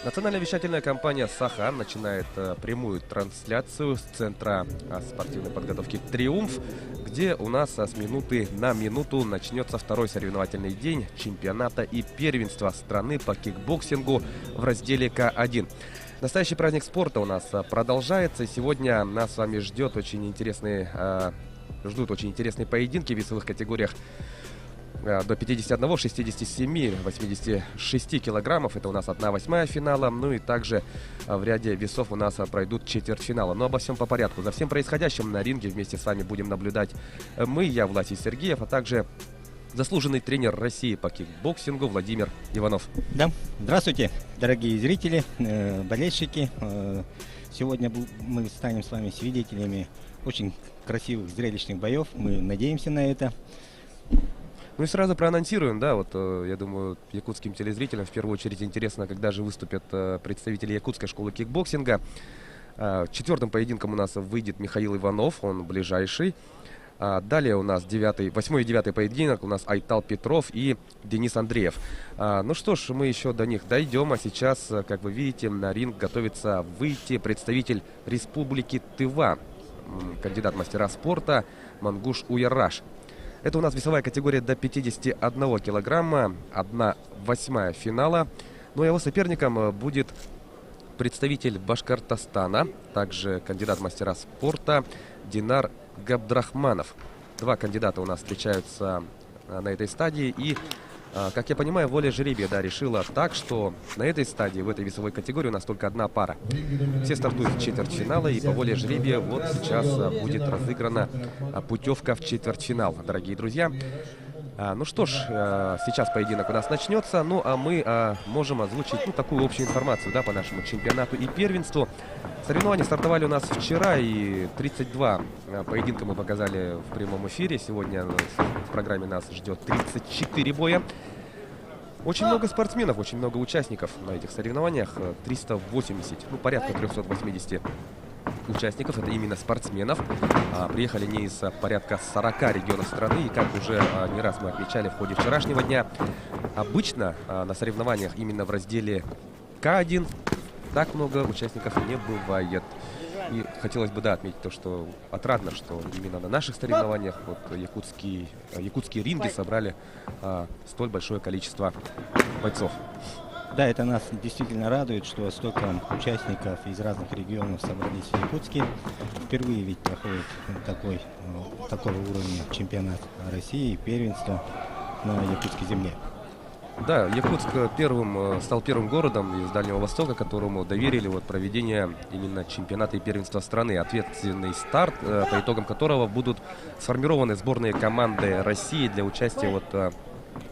Национальная вещательная компания «Саха» начинает прямую трансляцию с центра спортивной подготовки «Триумф», где у нас с минуты на минуту начнется второй соревновательный день чемпионата и первенства страны по кикбоксингу в разделе К1. Настоящий праздник спорта у нас продолжается. Сегодня нас с вами ждут очень интересные поединки в весовых категориях до 51, 67, 86 килограммов. Это у нас 1/8 финала. Ну и также в ряде весов у нас пройдут четвертьфинала. Но обо всем по порядку. За всем происходящим на ринге вместе с вами будем наблюдать я, Власий Сергеев, а также заслуженный тренер России по кикбоксингу Владимир Иванов. Да, здравствуйте, дорогие зрители, болельщики. Сегодня мы станем с вами свидетелями очень красивых зрелищных боев. Мы надеемся на это. Ну и сразу проанонсируем, да, я думаю, якутским телезрителям в первую очередь интересно, когда же выступят представители якутской школы кикбоксинга. Четвертым поединком у нас выйдет Михаил Иванов, он ближайший. Далее у нас 8 и 9 поединок, у нас Айтал Петров и Денис Андреев. Ну что ж, мы еще до них дойдем, а сейчас, как вы видите, на ринг готовится выйти представитель Республики Тыва, кандидат мастера спорта Мангуш Уяраш. Это у нас весовая категория до 51 килограмма, 1/8 финала. Ну а его соперником будет представитель Башкортостана, также кандидат мастера спорта Динар Габдрахманов. Два кандидата у нас встречаются на этой стадии. И, как я понимаю, воля жребия решила так, что на этой стадии, в этой весовой категории у нас только одна пара. Все стартуют в четвертьфинала, и по воле жребия вот сейчас будет разыграна путевка в четвертьфинал, дорогие друзья. Ну что ж, сейчас поединок у нас начнется, ну а мы можем озвучить такую общую информацию, да, по нашему чемпионату и первенству. Соревнования стартовали у нас вчера, и 32 поединка мы показали в прямом эфире. Сегодня в программе нас ждет 34 боя. Очень много спортсменов, очень много участников на этих соревнованиях. 380, порядка 380 участников, это именно спортсменов. Приехали не из порядка 40 регионов страны, и как уже не раз мы отмечали в ходе вчерашнего дня, обычно на соревнованиях именно в разделе К1 так много участников не бывает. И хотелось бы, отметить то, что отрадно, что именно на наших соревнованиях якутские ринги собрали столь большое количество бойцов. Да, это нас действительно радует, что столько участников из разных регионов собрались в Якутске. Впервые ведь проходит такого уровня чемпионат России и первенство на якутской земле. Да, Якутск стал первым городом из Дальнего Востока, которому доверили проведение именно чемпионата и первенства страны. Ответственный старт, по итогам которого будут сформированы сборные команды России для участия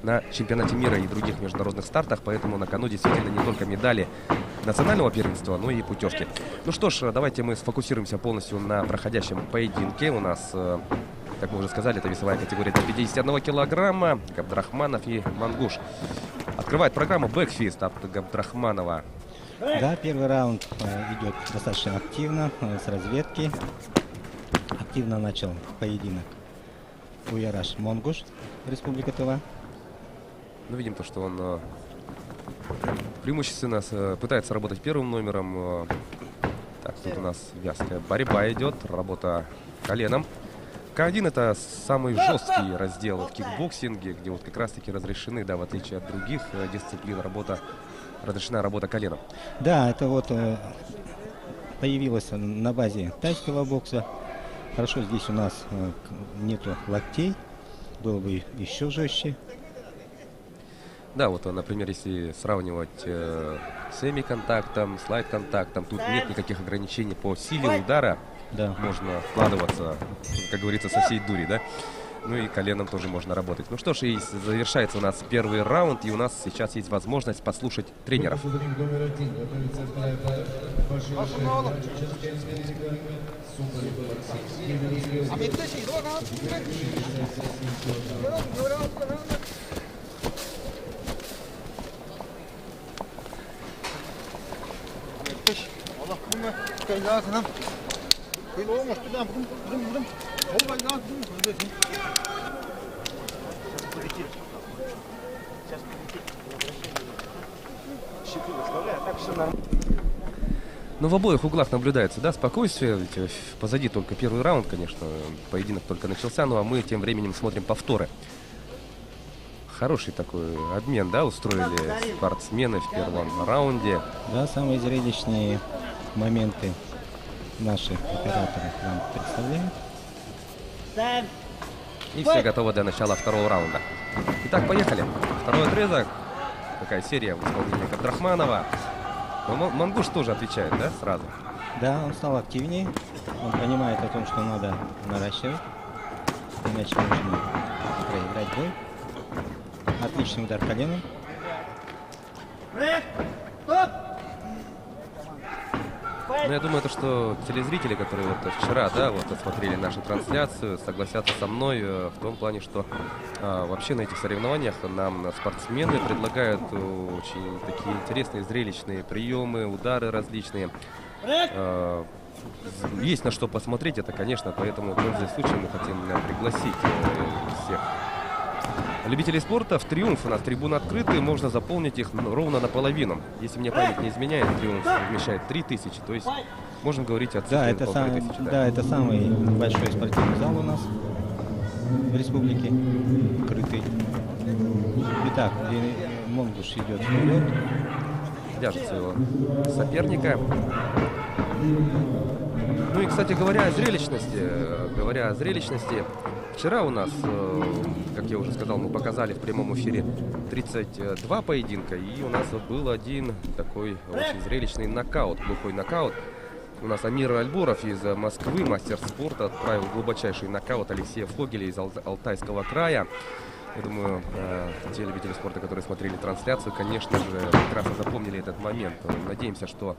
на чемпионате мира и других международных стартах. Поэтому на кону действительно не только медали национального первенства, но и путевки. Ну что ж, давайте мы сфокусируемся полностью на проходящем поединке. У нас, как мы уже сказали, это весовая категория до 51 килограмма. Габдрахманов и Мангуш. Открывает программу бэкфист от Габдрахманова. Да, первый раунд идет достаточно активно, с разведки. Активно начал поединок Уяраш Мангуш, Республика Тыва. Ну, видим то, что он преимущественно пытается работать первым номером. Так, тут у нас вязкая борьба идет, работа коленом. К1 это самый жесткий раздел в кикбоксинге, где как раз-таки разрешены, в отличие от других дисциплин, разрешена работа коленом. Да, это появилось на базе тайского бокса. Хорошо, здесь у нас нету локтей, было бы еще жестче. Да, например, если сравнивать с семиконтактом, слайд-контактом, тут нет никаких ограничений по силе удара. Да. Можно вкладываться, как говорится, со всей дури, да? Ну и коленом тоже можно работать. Ну что ж, и завершается у нас первый раунд, и у нас сейчас есть возможность послушать тренеров. благословляю, так все нормально. Но в обоих углах наблюдается, да, спокойствие. Ведь позади только первый раунд, конечно, поединок только начался, ну а мы тем временем смотрим повторы. Хороший такой обмен, да, устроили спортсмены в первом раунде. Да, самые зрелищные моменты наши операторы нам представляют. И все готовы для начала второго раунда. Итак, поехали. Второй отрезок. Такая серия в исполнении Абдрахманова. Но Мангуш тоже отвечает, да, сразу? Да, он стал активнее. Он понимает о том, что надо наращивать. Иначе можно проиграть бой. Отличный удар коленом. Ну, я думаю, что телезрители, которые вот вчера, да, вот смотрели нашу трансляцию, согласятся со мной в том плане, что вообще на этих соревнованиях нам спортсмены предлагают очень такие интересные, зрелищные приемы, удары различные. Есть на что посмотреть, это, конечно, поэтому, пользуясь случаем, мы хотим пригласить всех любителей спорта в «Триумф». У нас трибуны открыты, можно заполнить их ровно наполовину. Если мне память не изменяет, «Триумф» вмещает 3000, то есть можем говорить о цифре Да, это, 1500. да, это самый большой спортивный зал у нас в республике, крытый. Итак, Мангуш идет вперед. Держит своего соперника. Ну и, кстати, говоря о зрелищности, вчера у нас, как я уже сказал, мы показали в прямом эфире 32 поединка, и у нас был один такой очень зрелищный нокаут, глухой нокаут. У нас Амир Альбуров из Москвы, мастер спорта, отправил глубочайший нокаут Алексея Фогеля из Алтайского края. Я думаю, те любители спорта, которые смотрели трансляцию, конечно же, прекрасно запомнили этот момент. Надеемся, что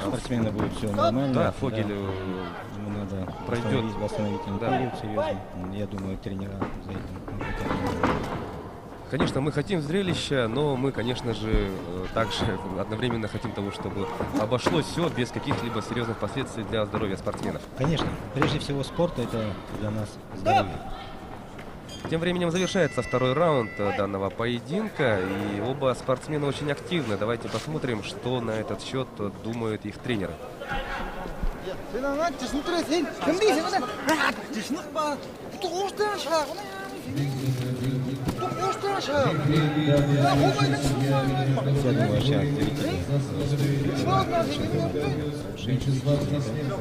спортсмены будет все нормально. Да, Фогель надо пройдет восстановительный период серьезный. Я думаю, тренера за этим. Конечно, мы хотим зрелища, но мы, конечно же, также одновременно хотим того, чтобы обошлось все без каких-либо серьезных последствий для здоровья спортсменов. Конечно, прежде всего спорт — это для нас здоровье. Тем временем завершается второй раунд данного поединка, и оба спортсмена очень активны. Давайте посмотрим, что на этот счет думают их тренеры. Я думаю, сейчас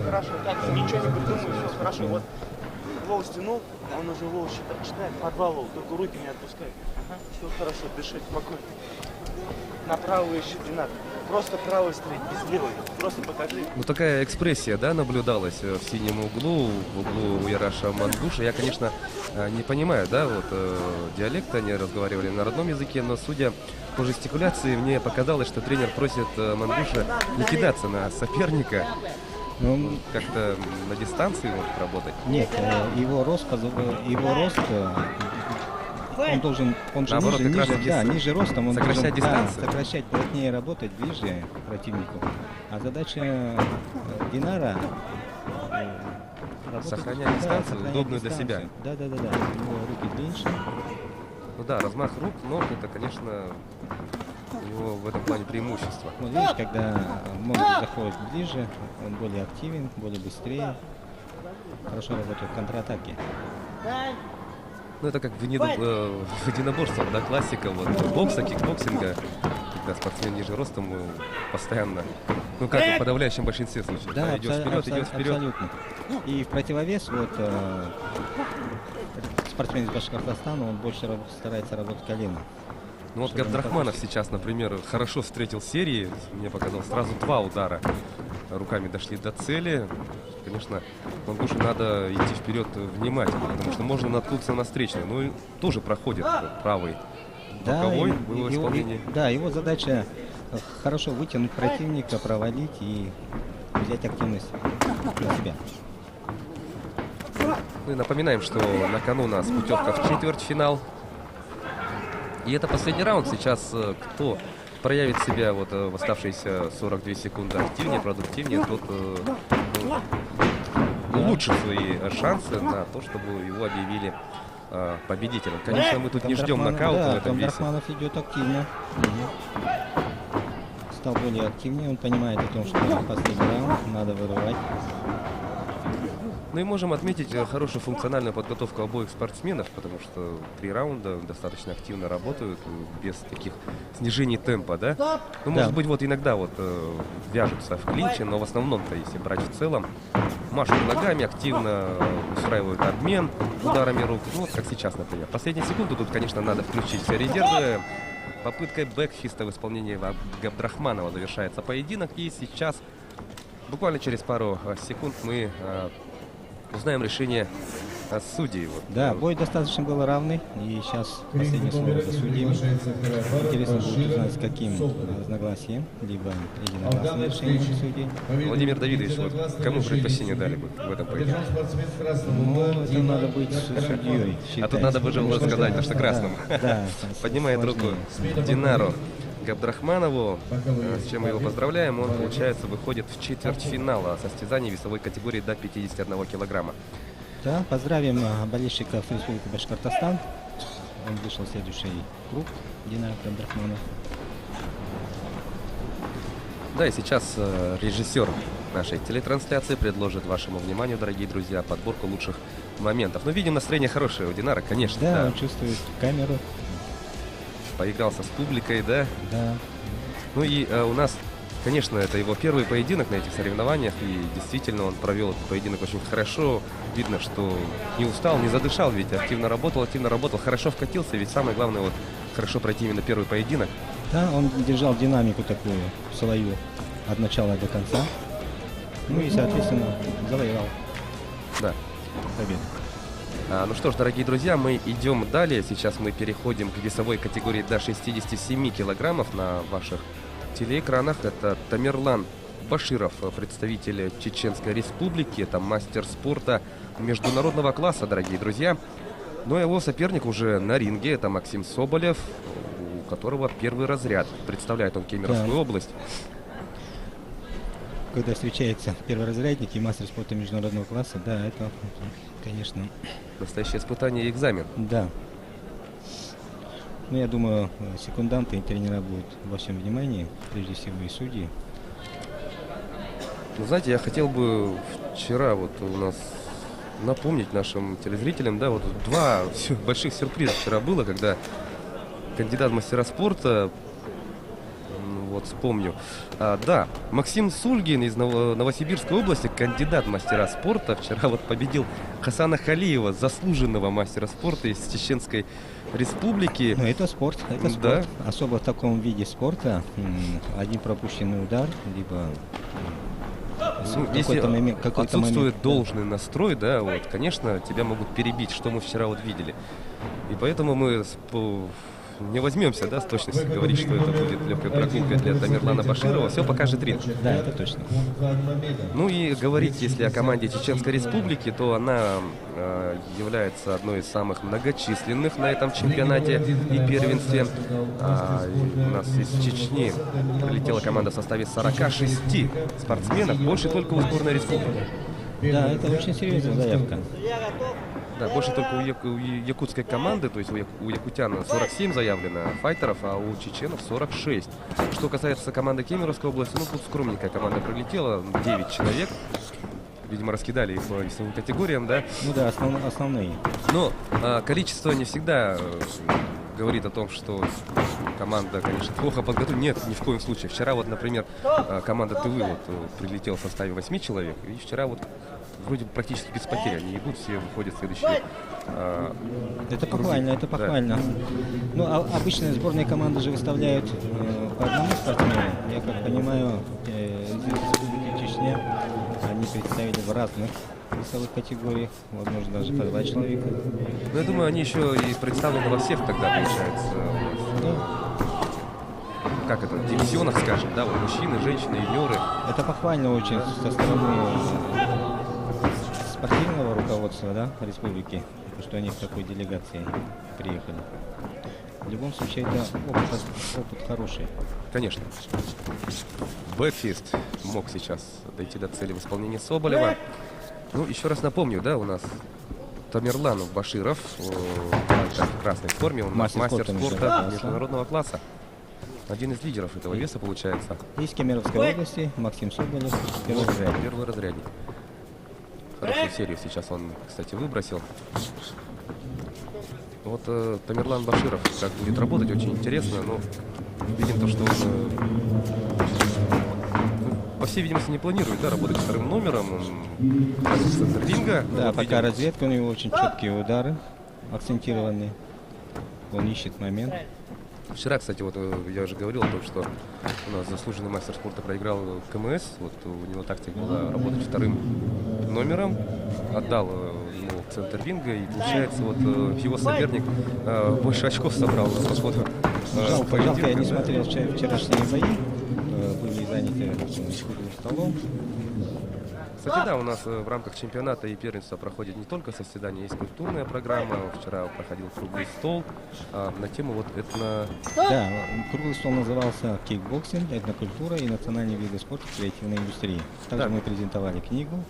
Хорошо, так, ничего не придумаешь, все хорошо. Вот лоу стянул, а он уже лоу считает по 2 лоу, только руки не отпускай. Ага, все хорошо, дышать спокойно. На правую еще не надо. Просто правой стрель, без левой. Просто покажи. Ну, такая экспрессия, да, наблюдалась в синем углу, в углу Яраша Мангуша. Я, конечно, не понимаю, да, вот диалекта, они разговаривали на родном языке, но судя по жестикуляции, мне показалось, что тренер просит Мангуша не кидаться на соперника. Ну, Как-то на дистанции может работать. нет, его рост, он должен, он же Наоборот, как раз таки ниже ростом, он сокращать должен, дистанцию. сокращать, плотнее работать, ближе к противнику. А задача Динара Сохранять дистанцию, удобную для себя. Да. У него руки длиннее. Ну да, размах рук, ног, это, конечно, у него в этом плане преимущество. Вот видишь, когда Мангуш заходит ближе, он более активен, более быстрее. Хорошо работает в контратаке. Ну, это как в единоборствах, да, классика, вот, бокса, кикбоксинга, когда спортсмен ниже ростом постоянно, ну, как в подавляющем большинстве случаев, да, идет вперед. Абсолютно. И в противовес, вот, спортсмен из Башкортостана, он больше старается работать коленом. Ну, вот Абдрахманов сейчас, например, хорошо встретил серии, мне показалось, сразу 2 удара руками дошли до цели. Конечно, Мангушу надо идти вперед внимательно, потому что можно наткнуться на встречный. Ну и тоже проходит правый боковой в его исполнении. Да, его задача хорошо вытянуть противника, провалить и взять активность на себя. Мы напоминаем, что на кону у нас путевка в четвертьфинал. И это последний раунд. Сейчас кто проявит себя вот в оставшиеся 42 секунды активнее, продуктивнее, тот улучшит свои шансы на то, чтобы его объявили победителем. Конечно, мы тут не ждем нокаута в этом весе. Абдрахманов идет активно. стал более активнее, он понимает о том, что последний раунд надо вырывать. Ну и можем отметить хорошую функциональную подготовку обоих спортсменов, потому что 3 раунда достаточно активно работают, без таких снижений темпа, да? Ну, может быть, вот иногда вот вяжутся в клинче, но в основном-то, если брать в целом, машут ногами, активно устраивают обмен ударами рук, ну, вот как сейчас, например. Последние секунды тут, конечно, надо включить все резервы. Попыткой бэкфиста в исполнении Габдрахманова завершается поединок, и сейчас, буквально через пару секунд, мы узнаем решение судей. Вот. Да, бой достаточно был равный, и сейчас последнее слово за судьями. Интересно будет узнать, с каким разногласием, либо единогласное решение судей. Владимир Давидович, вот кому предпочтение дали бы в этом поединке? Ну, это надо быть судьей. А тут надо бы уже сказать, что красному. Да, Поднимает руку Динару Габдрахманову, с чем мы его поздравляем. Он, получается, выходит в четвертьфинала состязаний весовой категории до 51 килограмма. Да, поздравим болельщиков Республики Башкортостан. Он вышел в следующий круг, Динар Габдрахманов. Да, и сейчас режиссер нашей телетрансляции предложит вашему вниманию, дорогие друзья, подборку лучших моментов. Ну, видим, настроение хорошее у Динара, конечно. Да, Да. он чувствует камеру. Поигрался с публикой, да. Да. Ну и у нас, конечно, это его первый поединок на этих соревнованиях, и действительно он провел этот поединок очень хорошо. Видно, что не устал, не задышал, ведь активно работал, хорошо вкатился, ведь самое главное вот хорошо пройти именно первый поединок. Да, он держал динамику такую свою от начала до конца. Ну и, соответственно, завоевал Да. победу. Ну что ж, дорогие друзья, мы идем далее. Сейчас мы переходим к весовой категории до 67 килограммов на ваших телеэкранах. Это Тамерлан Баширов, представитель Чеченской Республики. Это мастер спорта международного класса, дорогие друзья. Но его соперник уже на ринге. Это Максим Соболев, у которого первый разряд. Представляет он Кемеровскую область. Когда встречается перворазрядник и мастер спорта международного класса, да, это, конечно... Настоящее испытание и экзамен. Да. Ну, я думаю, секунданты и тренера будут во всем внимании, прежде всего и судьи. Ну, знаете, я хотел бы вчера вот у нас напомнить нашим телезрителям, да, вот 2 больших сюрприза вчера было, когда кандидат в мастера спорта, вот вспомню, да, Максим Сульгин из Новосибирской области, кандидат в мастера спорта, вчера вот победил Хасана Халиева, заслуженного мастера спорта из Чеченской Республики. Ну, это спорт, это спорт. Да. Особо в таком виде спорта один пропущенный удар, либо Если какой-то отсутствует момент, должный настрой, да, вот, конечно, тебя могут перебить, что мы вчера вот видели. И поэтому мы не возьмемся, да, с точностью говорить, что это будет легкой прогулкой для Тамерлана Баширова. Все покажет ринг. Да, это точно. Ну и говорить, если о команде Чеченской Республики, то она является одной из самых многочисленных на этом чемпионате и первенстве. У нас из Чечни прилетела команда в составе 46 спортсменов, больше только у сборной республики. Да, это очень серьезная заявка. Да, больше только у якутской команды, то есть у якутян 47 заявлено файтеров, а у чеченов 46. Что касается команды Кемеровской области, ну тут скромненькая команда прилетела, 9 человек. Видимо, раскидали их по весовым категориям, да? Ну да, основные. Но количество не всегда говорит о том, что команда, конечно, плохо подготовлена. Нет, ни в коем случае. Вчера вот, например, команда ТВ вот прилетела в составе 8 человек, и вчера вот вроде практически без потерь они идут, все выходят в следующие. Это похвально, это похвально. Да. Ну, а обычно сборные команды же выставляют по одному спортсмену. Я как понимаю, из Республики Чечня они представили в разных весовых категориях, возможно, даже по 2 человека. Ну, я думаю, они еще и представлены во всех тогда, получается. Как это, дивизионах, скажем, да, вот мужчины, женщины, юниоры. Это похвально очень со стороны спортивного руководства, да, республики, что они в такой делегации приехали. В любом случае, это опыт хороший. Конечно. Бэкфист мог сейчас дойти до цели в исполнении Соболева. Ну, еще раз напомню, да, у нас Тамерлан Баширов в красной форме, он мастер спорта международного класса. Один из лидеров этого веса получается. Из Кемеровской области Максим Соболев, первый разрядник. Первый разрядник. Хорошую серию сейчас он, кстати, выбросил. Вот Тамерлан Баширов как будет работать, очень интересно. Но видим то, что он, по всей видимости, не планирует, да, работать вторым номером. Он центр ринга. Да, Вот пока видим. разведка, у него очень четкие удары, акцентированные. Он ищет момент. Вчера, кстати, вот я уже говорил о том, что у нас заслуженный мастер спорта проиграл КМС. Вот у него тактика была работать вторым номером. Отдал ему центр ринга, и получается, вот его соперник больше очков собрал, походу. Жалко, я не смотрел вчерашние бои. Были заняты круглым столом. Кстати, да, у нас в рамках чемпионата и первенства проходит не только состязание, есть культурная программа. Вчера проходил круглый стол на тему вот этно... Да, круглый стол назывался «Кикбоксинг, этнокультура и национальные виды спорта в креативной индустрии». Также Да. мы презентовали книгу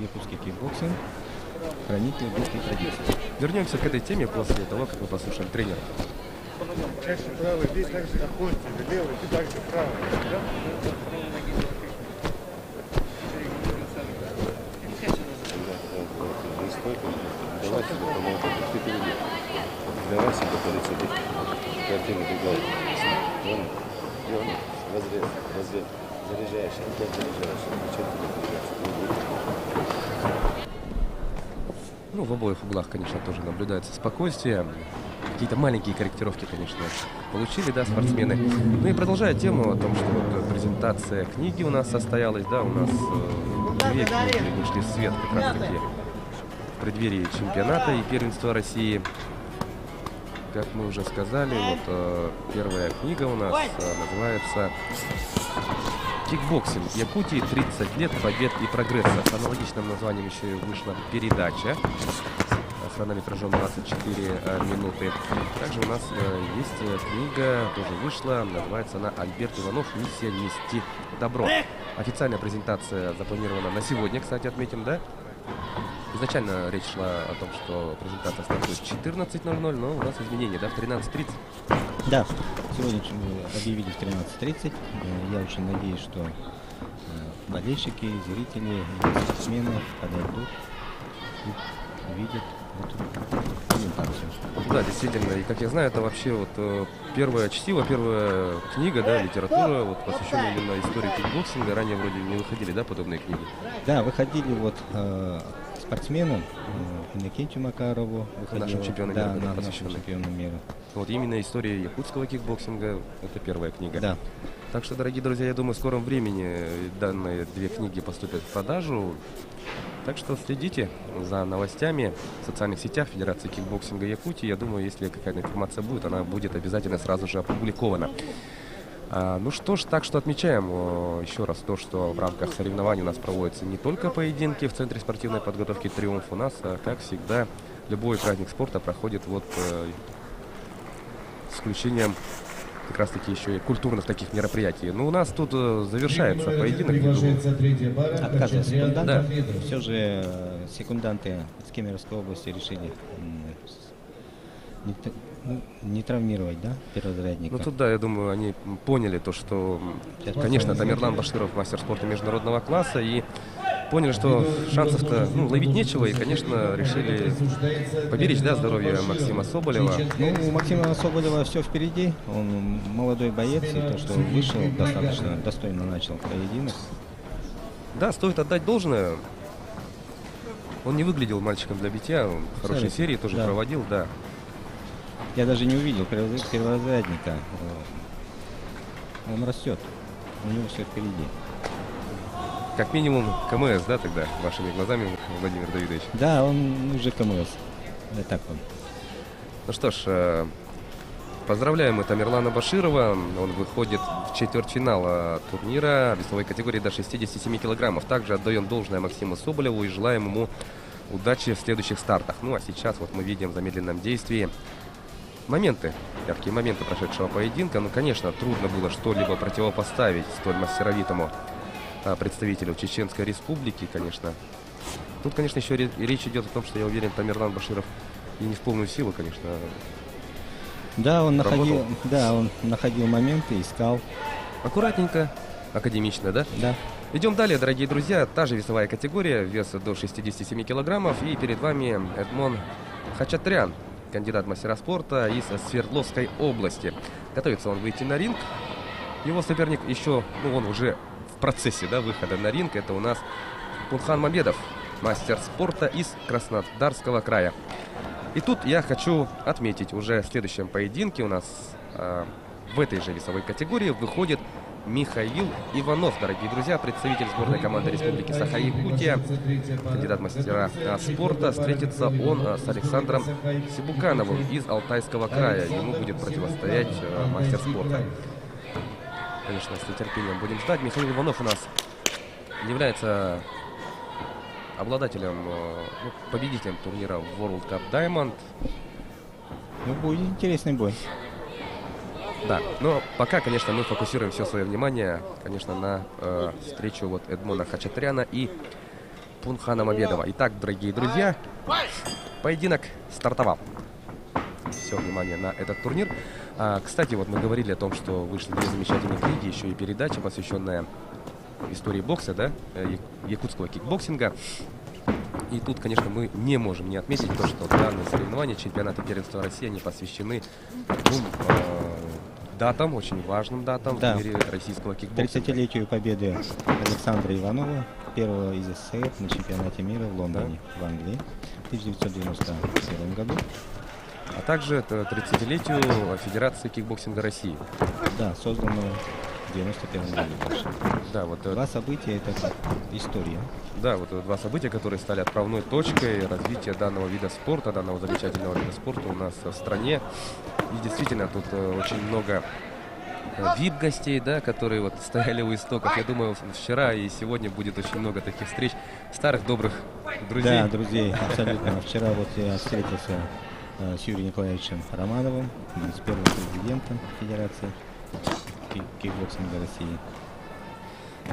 «Якутский кикбоксинг. Хранитель русской традиции». Вернемся к этой теме после того, как мы послушаем тренера. Чаще правый, здесь также находится, левый, ты также правый. Да? Давай себе помолчать, ты впереди. Давай себе по лицу. Картину другая. Понял? Развед. Заряжаешь, опять заряжаешь. Ничего тебе не Ну, в обоих углах, конечно, тоже наблюдается спокойствие. Какие-то маленькие корректировки, конечно, получили, да, спортсмены. Ну и продолжая тему о том, что вот презентация книги у нас состоялась, да, у нас две книги вышли в свет как раз-таки в преддверии чемпионата и первенства России. Как мы уже сказали, вот первая книга у нас называется «Кикбоксинг Якутии. 30 лет побед и прогресса». С аналогичным названием еще и вышла передача с хронометражом 24 минуты. Также у нас есть книга, тоже вышла, называется она «Альберт Иванов. Миссия нести добро». Официальная презентация запланирована на сегодня, кстати, отметим, да? Изначально речь шла о том, что презентация стартует в 14:00, но у нас изменения, да, в 13:30. Да, сегодня объявили в 13:30. Я очень надеюсь, что болельщики, зрители, спортсмены подойдут и увидят эту презентацию. Да, действительно, и как я знаю, это вообще вот первое чтиво, первая книга, да, литература, вот посвященная именно истории кикбоксинга. Ранее вроде не выходили, да, подобные книги? Да, выходили вот спортсменам, Иннокентию Макарову, Нашим чемпионам да, мира, нашим посвященной. чемпионам мира. Вот именно история якутского кикбоксинга, это первая книга. Да. Так что, дорогие друзья, я думаю, в скором времени данные две книги поступят в продажу. Так что следите за новостями в социальных сетях Федерации кикбоксинга Якутии. Я думаю, если какая-то информация будет, она будет обязательно сразу же опубликована. Ну что ж, так что отмечаем еще раз то, что в рамках соревнований у нас проводятся не только поединки в Центре спортивной подготовки «Триумф». У нас, как всегда, любой праздник спорта проходит вот с исключением как раз таки еще и культурных таких мероприятий. Но у нас тут завершается поединок. Отказывая секундантов, Да. все же секунданты из Кемеровской области решили не травмировать, да, перворазрядника. Ну тут, да, я думаю, они поняли то, что, конечно, Тамерлан Баширов мастер спорта международного класса, и поняли, что шансов-то ловить нечего, и, конечно, решили поберечь, да, здоровье Максима Соболева. Ну, у Максима Соболева все впереди. Он молодой боец, и то, что вышел, достаточно достойно начал поединок. Да, стоит отдать должное. Он не выглядел мальчиком для битья, он хорошие серии тоже Да. проводил, да. Я даже не увидел перворазрядника. Он растет. У него все впереди. Как минимум КМС, да, тогда, вашими глазами, Владимир Давидович. Да, он уже КМС. Да, так он. Ну что ж, поздравляем мы Тамерлана Баширова. Он выходит в четвертьфинал турнира весовой категории до 67 килограммов. Также отдаем должное Максиму Соболеву и желаем ему удачи в следующих стартах. Ну а сейчас вот мы видим в замедленном действии моменты, яркие моменты прошедшего поединка. Ну, конечно, трудно было что-либо противопоставить столь мастеровитому представителю Чеченской Республики, конечно. Тут, конечно, еще речь идет о том, что, я уверен, Тамерлан Баширов и не в полную силу, конечно, Да, он Работал? он находил моменты, искал. Аккуратненько, академично, да? Да. Идем далее, дорогие друзья. Та же весовая категория, вес до 67 килограммов. И перед вами Эдмон Хачатрян, кандидат в мастера спорта из Свердловской области. Готовится он выйти на ринг. Его соперник еще, он уже в процессе, да, выхода на ринг. Это у нас Пунхан Мамедов, мастер спорта из Краснодарского края. И тут я хочу отметить, уже в следующем поединке у нас в этой же весовой категории выходит Михаил Иванов, дорогие друзья, представитель сборной команды Республики Саха-Якутия, кандидат в мастера спорта. Встретится он с Александром Сибукановым из Алтайского края. Ему будет противостоять мастер спорта. Конечно, с нетерпением будем ждать. Михаил Иванов у нас является обладателем, победителем турнира World Cup Diamond. Ну, будет интересный бой. Да, но пока, конечно, мы фокусируем все свое внимание, конечно, на встречу вот Эдмона Хачатряна и Пунхана Мамедова. Итак, дорогие друзья, поединок стартовал. Все внимание на этот турнир. Кстати, вот мы говорили о том, что вышли две замечательные книги, еще и передача, посвященная истории бокса, да, якутского кикбоксинга. И тут, конечно, мы не можем не отметить то, что данные соревнования, чемпионаты первенства России, они посвящены датам, очень важным датам в мире российского кикбоксинга. 30-летию победы Александра Иванова, первого из СССР на чемпионате мира в Лондоне, в Англии, в 1991 году. А также 30-летию Федерации кикбоксинга России. Да, созданного в 91 году. Да, вот Два события — это как история. Да, вот два события, которые стали отправной точкой развития данного вида спорта, данного замечательного вида спорта у нас в стране. И действительно, тут очень много VIP-гостей, да, которые вот стояли у истоков. Я думаю, вчера и сегодня будет очень много таких встреч старых добрых друзей. Да, друзей, абсолютно. Вчера вот я встретился с Юрием Николаевичем Романовым, с первым президентом Федерации кикбоксинга России.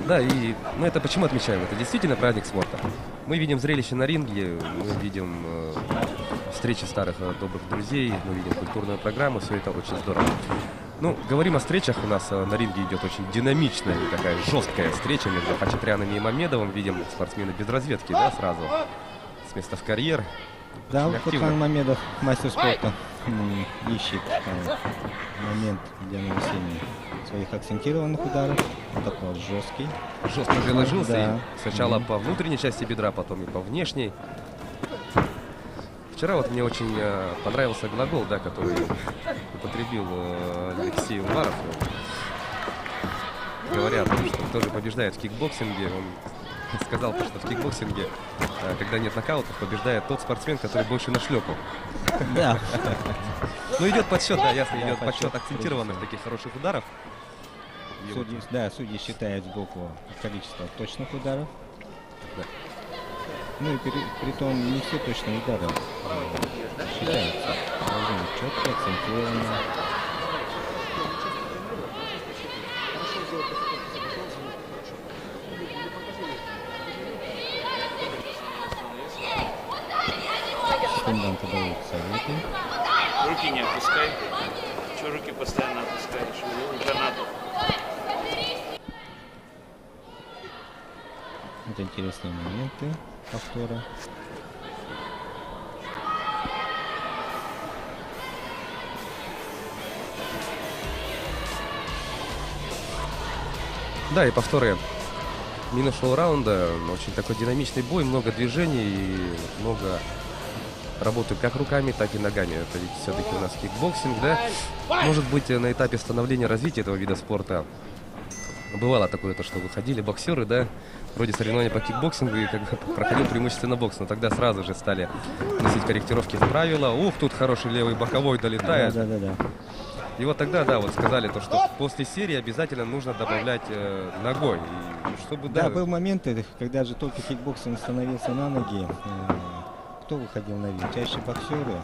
Да, и мы это почему отмечаем? Это действительно праздник спорта. Мы видим зрелище на ринге, мы видим встречи старых добрых друзей, мы видим культурную программу, все это очень здорово. Ну, говорим о встречах, у нас на ринге идет очень динамичная, такая жесткая встреча между Хачатряном и Мамедовым. Видим спортсмены без разведки, да, сразу с места в карьер. Да, Очень активно. Пунхан Мамедов, мастер спорта, ищет момент для нанесения своих акцентированных ударов. Вот такой вот жесткий. Жестко приложился, Да. и сначала по внутренней части бедра, потом и по внешней. Вчера вот мне очень понравился глагол, да, который употребил Алексей Уваров. Говоря о том, что кто же побеждает в кикбоксинге, он сказал, что в кикбоксинге, когда нет нокаутов, побеждает тот спортсмен, который больше нашлепал. Да. Ну, идет подсчет, да, ясно, Да, идет подсчет, подсчет акцентированных таких хороших ударов. И вот Судьи считают сбоку количество точных ударов. Да. Ну и при том не все точные удары считаются. Должны быть четко, акцентированно. Секунданты дают советы. Руки не опускай. Че руки постоянно опускаешь? Гранату. Вот интересные моменты повтора. Да, и повторы минувшего раунда. Очень такой динамичный бой, много движений и много работы как руками, так и ногами. Это ведь все-таки у нас кикбоксинг, да? Может быть, на этапе становления развития этого вида спорта бывало такое, то, что выходили боксеры, да, вроде соревнований по кикбоксингу, и как бы проходил преимущественно бокс, но тогда сразу же стали носить корректировки в правила. Ух, тут хороший левый боковой долетает. Да. И вот тогда, да, вот сказали то, что после серии обязательно нужно добавлять ногой. И, чтобы, Да, был момент, когда же только кикбоксинг становился на ноги. Кто выходил на ринг? Чаще боксеры.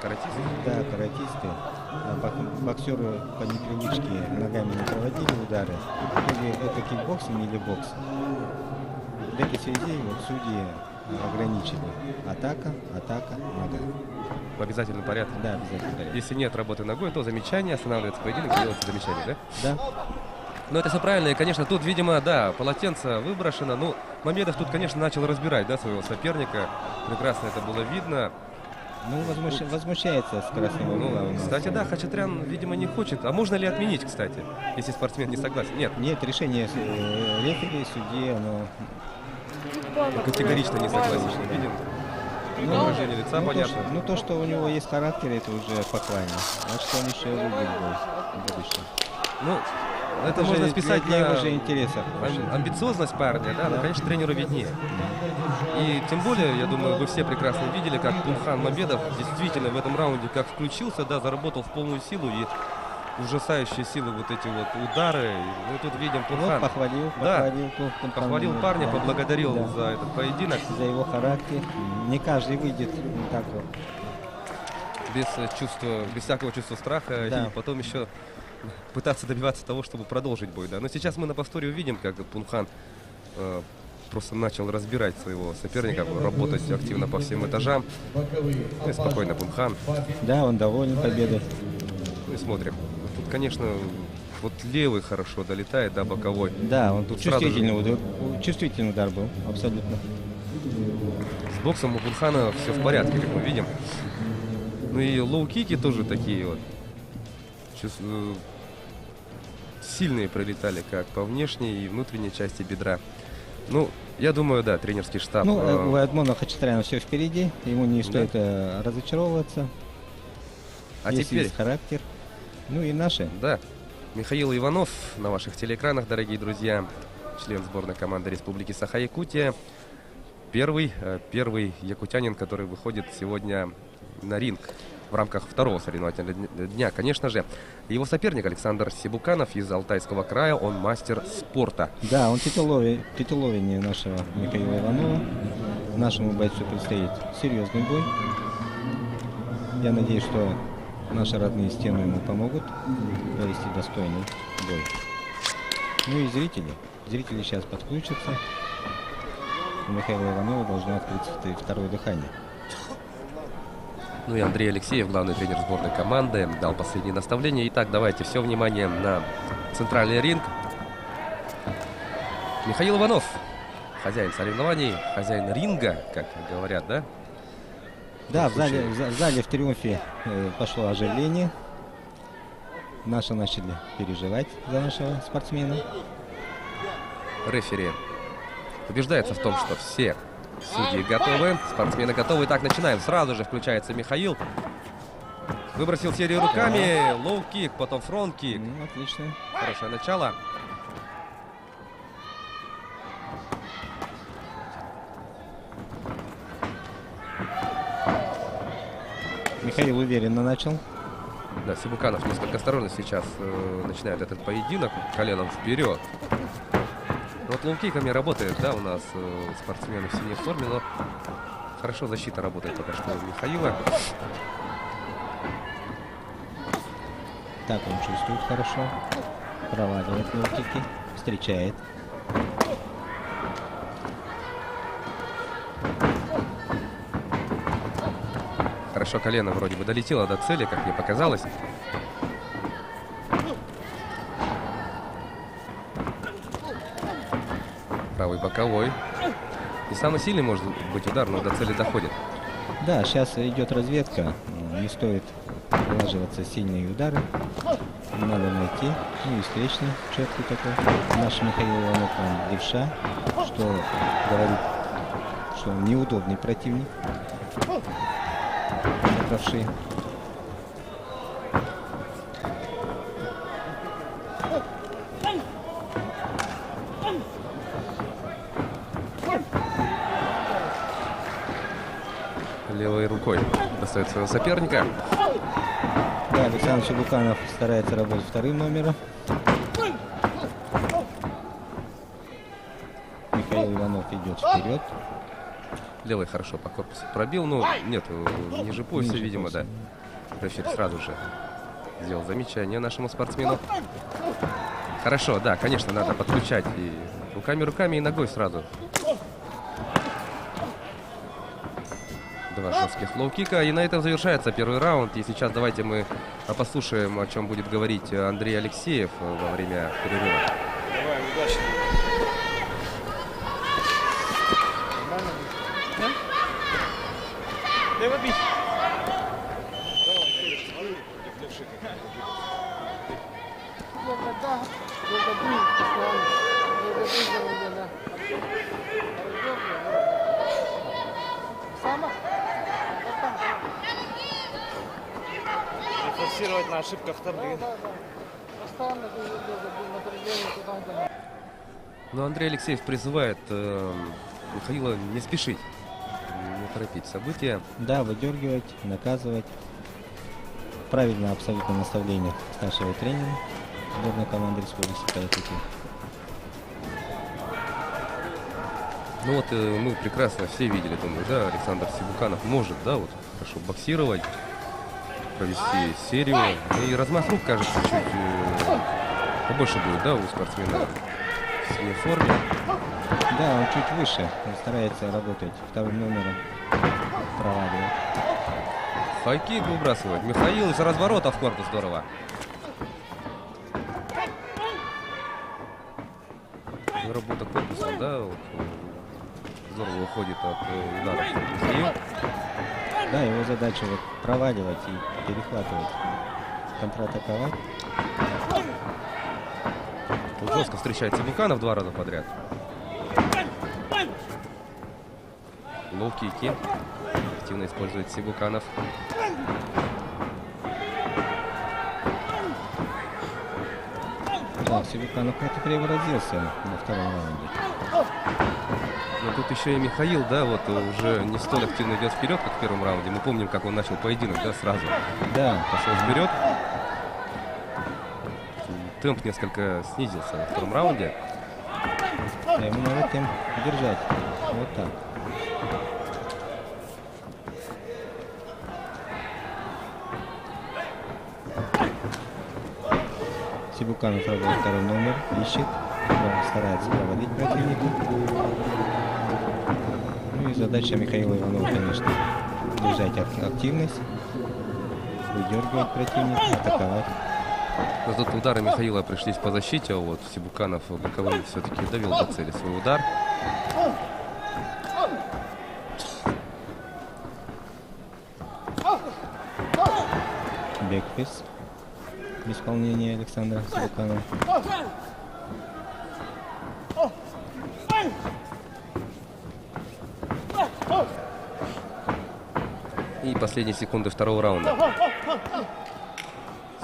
каратисты. Да, каратисты. Боксеры по непривычке ногами не проводили удары. Или это кикбоксинг или бокс. В этой связи вот судьи ограничили. Атака, атака, нога. В обязательном порядке. Да, обязательно. Если нет работы ногой, то замечание, останавливается поединок, делается замечание, да? Да. Ну, это все правильно. И, конечно, тут, видимо, да, полотенце выброшено. Ну, Мамедов тут, конечно, начал разбирать, да, своего соперника. Прекрасно это было видно. Ну, возмущается с красного угла. Ну, кстати, да, Хачатрян, видимо, не хочет. А можно ли отменить, кстати, если спортсмен не согласен? Нет, Нет, решение рефери, судьи, оно... категорично не согласен. Видим. Ну, Выражение лица, понятно. то, что у него есть характер, это уже похвально. Значит, он еще выиграет в будущем. Ну, это можно же списать для его на же интересов. амбициозность парня, да, но, конечно, тренеру виднее. И тем более, я думаю, вы все прекрасно видели, как Пунхан Мамедов действительно в этом раунде как включился, да, заработал в полную силу и ужасающие силы вот эти вот удары. И мы тут видим Пунхан. Вот похвалил Похвалил парня, да. поблагодарил Да. за этот поединок. За его характер. Не каждый выйдет так вот. Без всякого чувства страха, Да. и потом еще пытаться добиваться того, чтобы продолжить бой. Да. Но сейчас мы на повторе увидим, как Пунхан просто начал разбирать своего соперника, работать активно по всем этажам. Ну и спокойно Пунхан. Да, он доволен победой. Ну и смотрим. Тут, конечно, вот левый хорошо долетает, да, боковой. Да, он Тут тут сразу чувствительный удар был, абсолютно. С боксом у Пунхана все в порядке, как мы видим. Ну и лоу-кики тоже такие вот. Сильные пролетали как по внешней и внутренней части бедра. Ну, я думаю, да, тренерский штаб. Ну, у Эдмона Хачатряна все впереди, ему не стоит разочаровываться. А Есть теперь, есть характер. Ну и наши. да, Михаил Иванов на ваших телеэкранах, дорогие друзья, член сборной команды Республики Саха-Якутия. Первый якутянин, который выходит сегодня на ринг в рамках второго соревновательного дня, конечно же. Его соперник Александр Сибуканов из Алтайского края, он мастер спорта. Да, он титуловение нашего Михаила Иванова. Нашему бойцу предстоит серьезный бой. Я надеюсь, что наши родные стены ему помогут провести достойный бой. Ну и зрители. Зрители сейчас подключатся. У Михаила Иванова должно открыться второе дыхание. Ну и Андрей Алексеев, главный тренер сборной команды, дал последние наставления. Итак, давайте все внимание на центральный ринг. Михаил Иванов, хозяин соревнований, хозяин ринга, как говорят, да? Да, в зале в Триумфе пошло оживление. Наши начали переживать за нашего спортсмена. Рефери убеждается в том, что все судьи готовы, спортсмены готовы. Итак, начинаем. Сразу же включается Михаил. Выбросил серию руками, лоу-кик, потом фронт-кик. Ну, отлично. Хорошее начало. Михаил уверенно начал. Да, Сибуканов несколько осторожно сейчас начинает этот поединок коленом вперед. Вот лоу-киками работает, да, у нас спортсмены в синей форме, но хорошо защита работает пока что у Михаила. Так, он чувствует хорошо. Проваливает лоу-кики. Встречает. Хорошо колено вроде бы долетело до цели, как мне показалось. Правый боковой. Не самый сильный может быть удар, но до цели доходит. Да, сейчас идет разведка. Не стоит влаживаться в сильные удары. Надо найти. Ну и встречный четкий такой. Наш Михаил Иванов, он левша, что говорит, что он неудобный противник. Правши. Левой рукой достает своего соперника. Да, Александр Сибуканов старается работать вторым номером. Михаил Иванов идет вперед. Левый хорошо по корпусу пробил. Ну, нет, ниже пояса, Ниже видимо, пояса. да. Рефери сразу же сделал замечание нашему спортсмену. Хорошо, да, конечно, надо подключать и руками, и ногой сразу. Два жестких лоу-кика. И на этом завершается первый раунд. И сейчас давайте мы послушаем, о чем будет говорить Андрей Алексеев во время перерыва. Давай, удачи. Давай бить. Форсировать на ошибках таблицы. Но Андрей Алексеев призывает Михаила не спешить, не торопить события. Да, выдергивать, наказывать. Правильно абсолютно наставление старшего тренера сборной команды Республики Саха-Якутия. Ну вот мы прекрасно все видели, думаю, да, Александр Сибуканов может, да, вот хорошо боксировать, провести серию. И размах рук, кажется, чуть побольше будет, да, у спортсмена в синей форме. Да, он чуть выше, он старается работать вторым номером, проваливает. Хайкик выбрасывает Михаил из разворота в корпус, здорово. Работа корпусом, да, вот, здорово уходит от ударов Михаил. Да, его задача вот проваливать и перехватывать, контратаковать. Тут жестко встречает Сибуканов 2 раза подряд. Лоу-кики активно использует Сибуканов. Да, Сибуканов это преобразился на втором раунде. Но тут еще и Михаил, да, вот уже не столь активно идет вперед, как в первом раунде. Мы помним, как он начал поединок, да, сразу. Да, Пошел вперед. Темп несколько снизился во втором раунде. да, ему надо темп держать. Вот так. Сибуканов работает второй номер, ищет, старается проводить противника. Ну и задача Михаила Иванова, конечно, держать активность, выдергивать противника, атаковать. Но тут удары Михаила пришлись по защите, а вот Сибуканов боковым все-таки довел до цели свой удар. Бэкфист в исполнении Александра Сибуканова. И последние секунды второго раунда.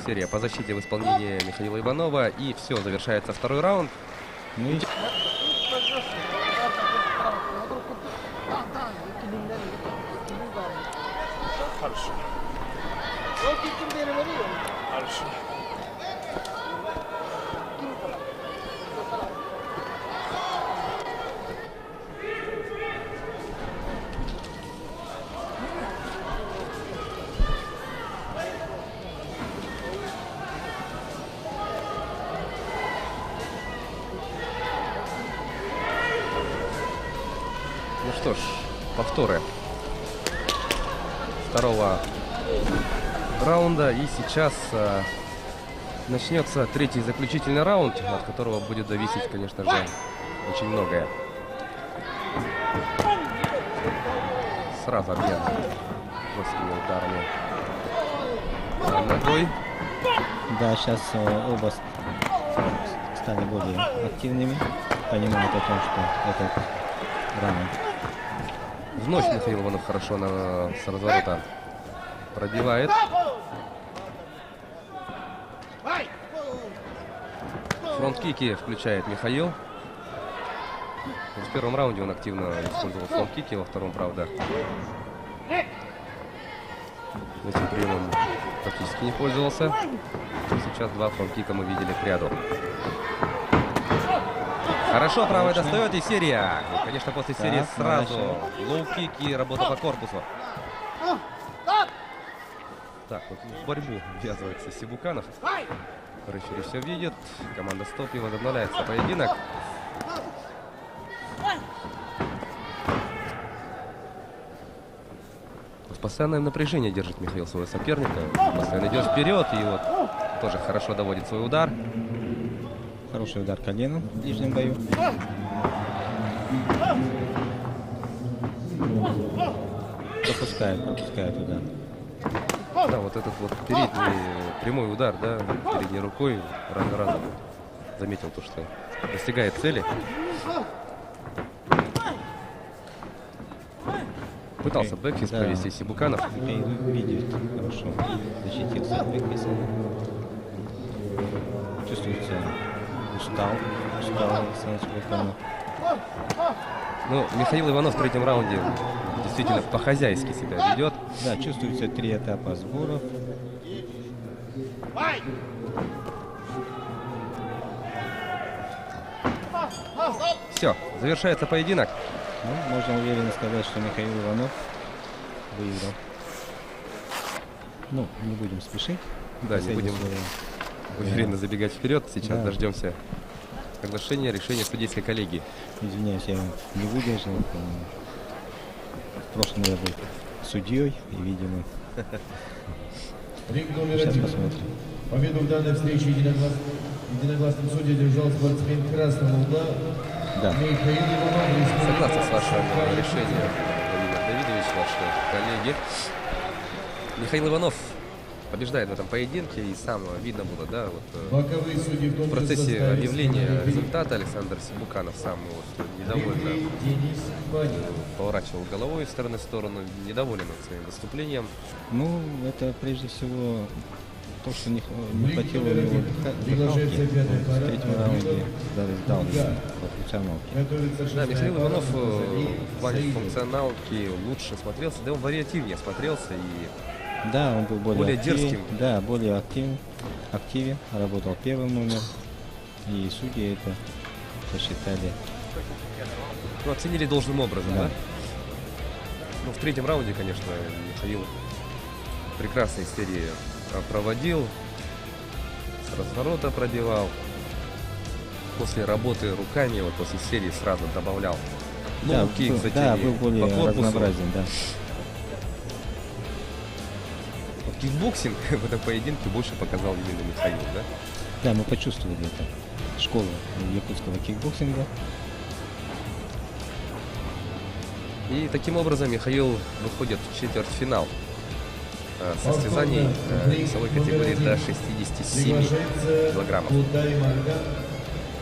Серия по защите в исполнении Михаила Иванова. И все, завершается второй раунд. Ну и Хорошо. Хорошо. Ну что ж, повторы второго раунда. И сейчас начнется третий заключительный раунд, от которого будет зависеть, конечно же, очень многое. Сразу обмен жесткими ударами ногой. да, сейчас оба стали более активными, понимают о том, что этот раунд. Вновь Михаил Иванов хорошо с разворота пробивает. Фронт-кики включает Михаил. В первом раунде он активно использовал фронт-кики, во втором, правда, этим приемом практически не пользовался. Сейчас 2 фронт-кика мы видели к ряду. Хорошо, правая достает, и серия. И, конечно, после серии Так, сразу начали. лоу-кик и работа по корпусу. Так, вот в борьбу ввязывается Сибуканов. Рефери все видит. Команда стоп, и возобновляется поединок. постоянное напряжение держит Михаил своего соперника. Постоянно идет вперед и вот тоже хорошо доводит свой удар. Хороший удар коленом в ближнем бою. Пропускает удар. Да, вот этот вот передний прямой удар, да, передней рукой рано заметил то, что достигает цели. Пытался бэкфист Да. провести Сибуканов. Михаил видит хорошо, защитился от бэкфиста. Чувствуется устал Александр Сибуканов. Ну, Михаил Иванов в третьем раунде действительно по-хозяйски себя ведет. Да, чувствуется 3 этапа сборов. Все, завершается поединок. Ну, можно уверенно сказать, что Михаил Иванов выиграл. Ну, не будем спешить. Да, не Последнее будем слово. уверенно забегать вперед. Сейчас Да. дождемся оглашения решения судейской коллегии. Извиняюсь, я не выдержал. В прошлом я был судьей, и, видимо, Ринг номер сейчас 1. посмотрим. Победу в данной встрече единогласным судьей держал спортсмен красного угла Да. Михаил Иванов. Согласен с вашим решением, Владимир Давидович, ваши коллеги. Михаил Иванов побеждает в этом поединке, и сам видно было, да, вот Боковые судьи в том в же процессе составе объявления Снегирев, результата Александр Сибуканов сам вот недовольно Денис Банин. поворачивал головой из стороны в сторону, недоволен своим выступлением. Ну, это прежде всего то, что не хватило номер его 1. Приглашается дыхалки. пятый В парад. третьем раунде даже сдал по функционалке. Готовится Да, шестая Михаил пара. Иванов Позади в плане Саидов. функционалки лучше смотрелся, да он вариативнее смотрелся и Да, он был более Более дерзким. Да, более активен, работал первым номер. И судьи это посчитали. ну, оценили должным образом, да? Да. Ну, в третьем раунде, конечно, Михаил прекрасные серии проводил, с разворота пробивал. После работы руками, вот после серии сразу добавлял Да, лоу-кик, был, затем да, и был более по корпусу. разнообразен, да. Вот кикбоксинг в этом поединке больше показал именно Михаил, да? Да, мы почувствовали это. Школа якутского кикбоксинга. И таким образом Михаил выходит в четвертьфинал состязаний весовой категории до 67 Приглашается килограммов. Кудай Марган,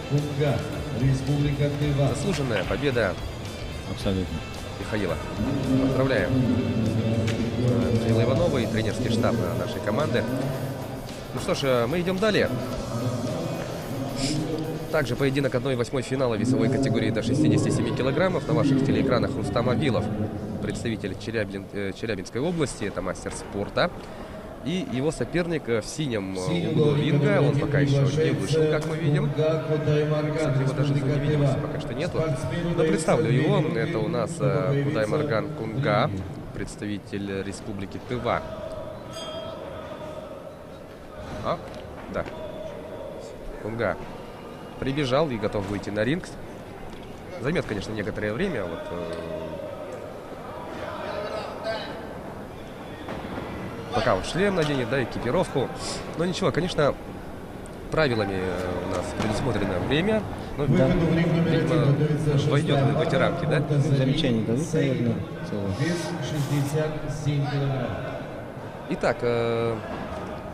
Кунга, Республика Тыва. Заслуженная победа Абсолютно. Михаила. Поздравляем Михаила Иванова и тренерский штаб нашей команды. Ну что ж, мы идем далее. Также поединок 1/8 финала весовой категории до 67 килограммов. На ваших телеэкранах Рустам Авилов, представитель Челябинской области, это мастер спорта. И его соперник в синем углу ринга, он пока еще не вышел, как мы видим. Кстати, его даже за невидимости пока что нету. Но представлю его. Это у нас Кудай Марган Кунга, представитель Республики Тыва. Да. Кунга прибежал и готов выйти на ринг. Займет, конечно, некоторое время. Вот, пока он шлем наденет, да, экипировку. Но ничего, конечно, правилами у нас предусмотрено время. Но, Выходу в ринг номер 1 видимо, готовится войдет шестая в эти пара. рамки, да? Позади Замечаний дадут, Саидов. наверное, целое. Вес 67 килограмм. Итак,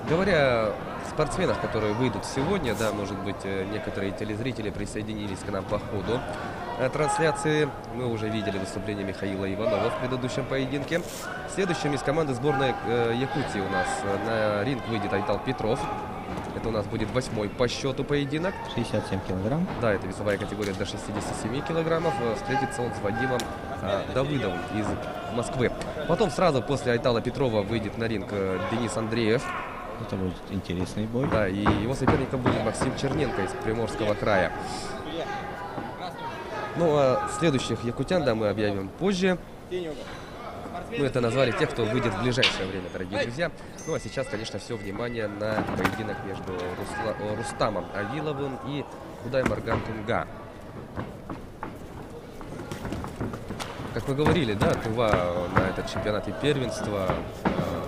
говоря о спортсменах, которые выйдут сегодня, да, может быть, некоторые телезрители присоединились к нам по ходу трансляции. Мы уже видели выступление Михаила Иванова в предыдущем поединке. Следующим из команды сборной Якутии у нас на ринг выйдет Айтал Петров. Это у нас будет 8-й по счету поединок. 67 килограмм. Да, это весовая категория до 67 килограммов. Встретится он с Вадимом Давыдовым из Москвы. Потом сразу после Айтала Петрова выйдет на ринг Денис Андреев. Это будет интересный бой. Да, и его соперником будет Максим Черненко из Приморского края. Ну, а следующих якутян, да, мы объявим позже. Мы это назвали тех, кто выйдет в ближайшее время, дорогие друзья. Ну, а сейчас, конечно, все внимание на поединок между Рустамом Авиловым и Кудай Марган Кунга. как мы говорили, да, Тува на этот чемпионате первенства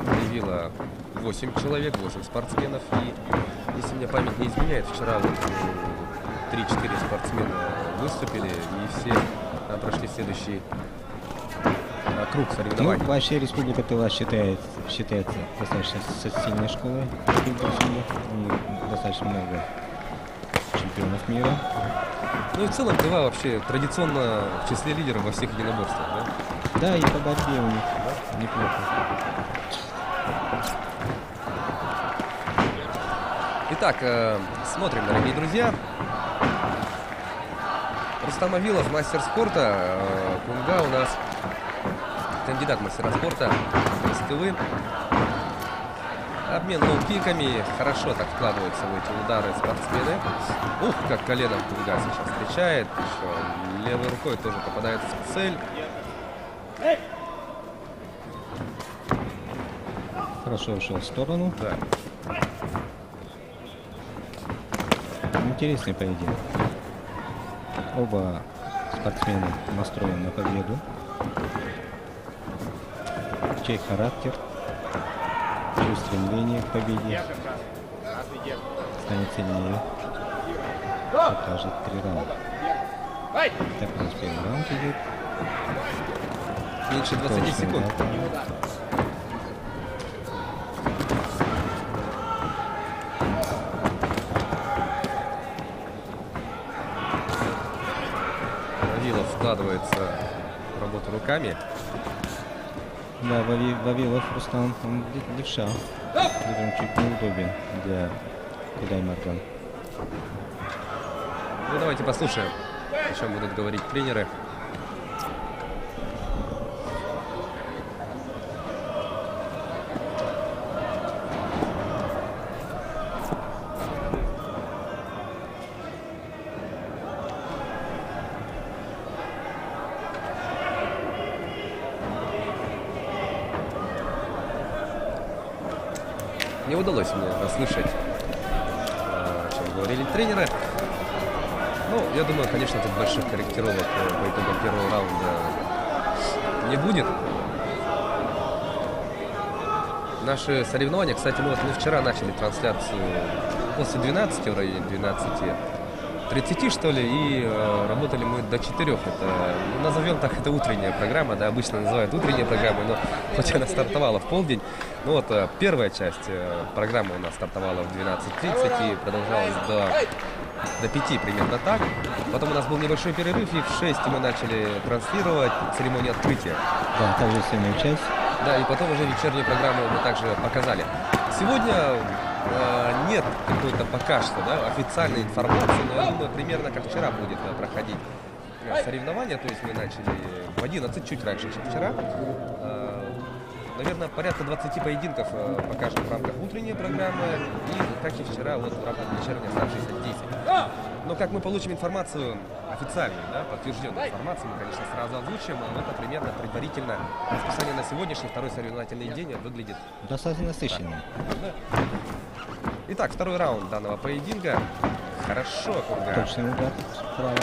заявила 8 человек, 8 спортсменов. И, если мне память не изменяет, вчера вот 3-4 спортсмена выступили, и все прошли следующий круг Ну, соревнований. вообще Республика Тыва считается достаточно сильной школой кикбоксинга. У них достаточно много чемпионов мира. Ну и в целом Тыва вообще традиционно в числе лидеров во всех единоборствах, да? Да, и по борьбе у них неплохо. Итак, смотрим, дорогие друзья. Рустам Авилов, мастер спорта. Кунга у нас кандидат в мастера спорта из Тывы. Обмен лоу-киками. Хорошо так вкладываются в эти удары спортсмены. Ух, как коленом Кунга сейчас встречает. Еще левой рукой тоже попадает в цель. Хорошо ушел в сторону. Да. Интересный поединок. Оба спортсмена настроены на победу. Чей характер, чей стремление к победе станет сильнее, покажет 3 раунда. Так у нас первый раунд идет. Меньше 20 секунд. Авилов вкладывается в работу руками. Да, Вавилов Рустам, он левша. Он чуть неудобен для Кудай Марган. Ну давайте послушаем, о чем будут говорить тренеры. Не удалось мне расслышать, о чем говорили тренеры. Ну, я думаю, конечно, тут больших корректировок по итогам первого раунда не будет. Наши соревнования, кстати, мы вчера начали трансляцию после 12, в районе 12:30, что ли, и работали мы до 4. Это, ну, назовем так, это утренняя программа, да, обычно называют утренней программой, но хоть она стартовала в полдень. Ну вот, первая часть программы у нас стартовала в 12:30 и продолжалась до 5 примерно так. Потом у нас был небольшой перерыв, и в 6 мы начали транслировать церемонию открытия. Да, торжественная часть. Да, и потом уже вечернюю программу мы также показали. Сегодня нет какой-то пока что, да, официальной информации, но я думаю, примерно как вчера будет проходить соревнования. То есть мы начали в 11, чуть раньше, чем вчера. Наверное, порядка 20 поединков покажем в рамках утренней программы. И, как и вчера, вот в рамках вечерней оставшиеся 10. Но как мы получим информацию официальную, да, подтвержденную информацию, мы, конечно, сразу озвучим. Но это примерно предварительно расписание на сегодняшний второй соревновательный день выглядит Достаточно насыщенный. да. Итак, второй раунд данного поединка. Хорошо, Кунга. Точный удар справа.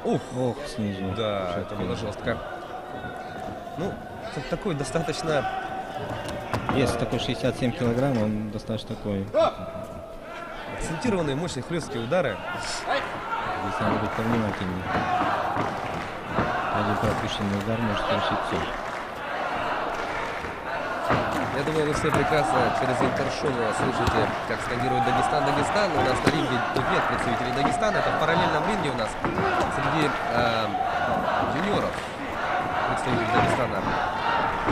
Ух, Ох, снизу. да, Чё это было такое? жестко. Ну, тут такой достаточно... Вес такой 67 килограмм, он достаточно такой. акцентированные, мощные хлесткие удары. Здесь надо быть повнимательнее. Один пропущенный удар может решить все. Я думаю, вы все прекрасно через интершум слышите, как скандирует Дагестан, Дагестан. У нас на ринге тут нет представителей Дагестана. Это в параллельном ринге у нас среди юниоров представитель Дагестана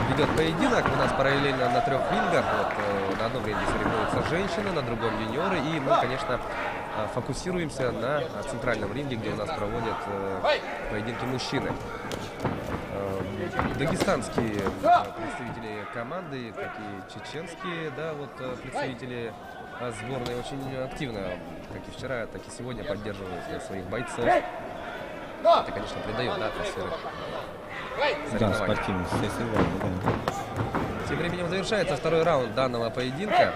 ведет поединок. У нас параллельно на 3 рингах. Вот, на одном ринге соревнуются женщины, на другом юниоры. И мы, конечно, фокусируемся на центральном ринге, где у нас проводят поединки мужчины. Дагестанские представители команды, как и чеченские, да, вот представители сборной очень активно, как и вчера, так и сегодня поддерживают своих бойцов. Это, конечно, придает, да, атмосферы Да, соревнований. спортивность. Да. Тем временем завершается второй раунд данного поединка.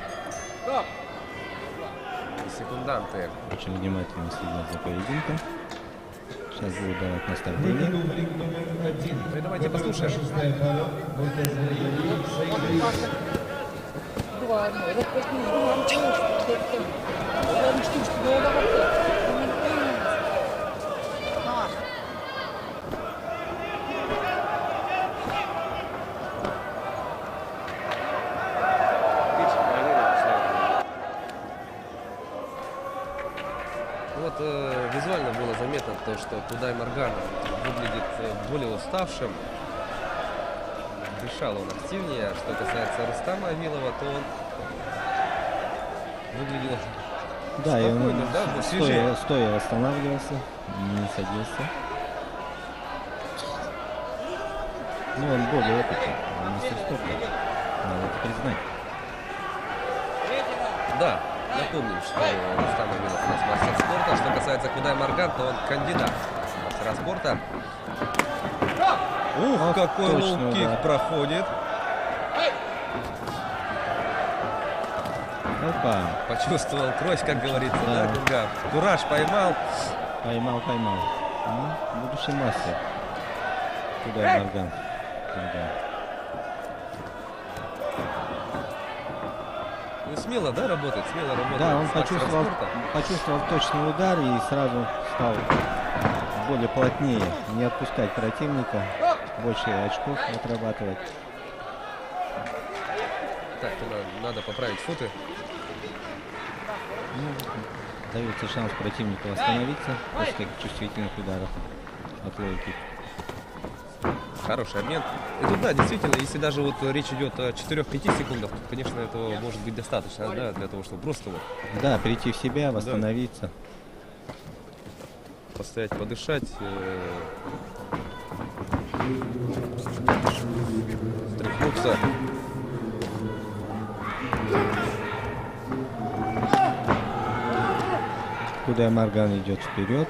секунданты. Очень внимательно следят за поединком. Сейчас будут давать наставления. Ну и давайте послушаем. Вот визуально было заметно то, что Кудай Марган выглядит более уставшим. Дышал он активнее. Что касается Рустама Авилова, то он выглядел Да, и он спокойно, да, был свежее. стоя восстанавливался, не садился. Ну, он более опытный, он мастер спорта, надо это признать. Да, напомню, что Рустам Авилов у нас мастер спорта. Что касается Кудай Марган, то он кандидат в мастера спорта. Ух, какой точно, лоу-кик да. проходит. Опа, Почувствовал кровь, как говорится, Да. да, Кунга? Кураж поймал. поймал. Ну, будущий мастер. Кудай Марган. Да. Ну, смело, да, работает? Смело работает. Да, он с мастером спорта. почувствовал точный удар и сразу стал более плотнее, не отпускать противника, больше очков отрабатывать. Так, надо поправить футы. Дается шанс противнику восстановиться после чувствительных ударов от лоу-кик. Хороший обмен. И тут, да, действительно, если даже вот речь идет о 4-5 секундах, то, конечно, этого может быть достаточно, да, для того, чтобы просто вот Да, прийти в себя, восстановиться. постоять, подышать. Стряхнуться. Кудай Марган идет вперед.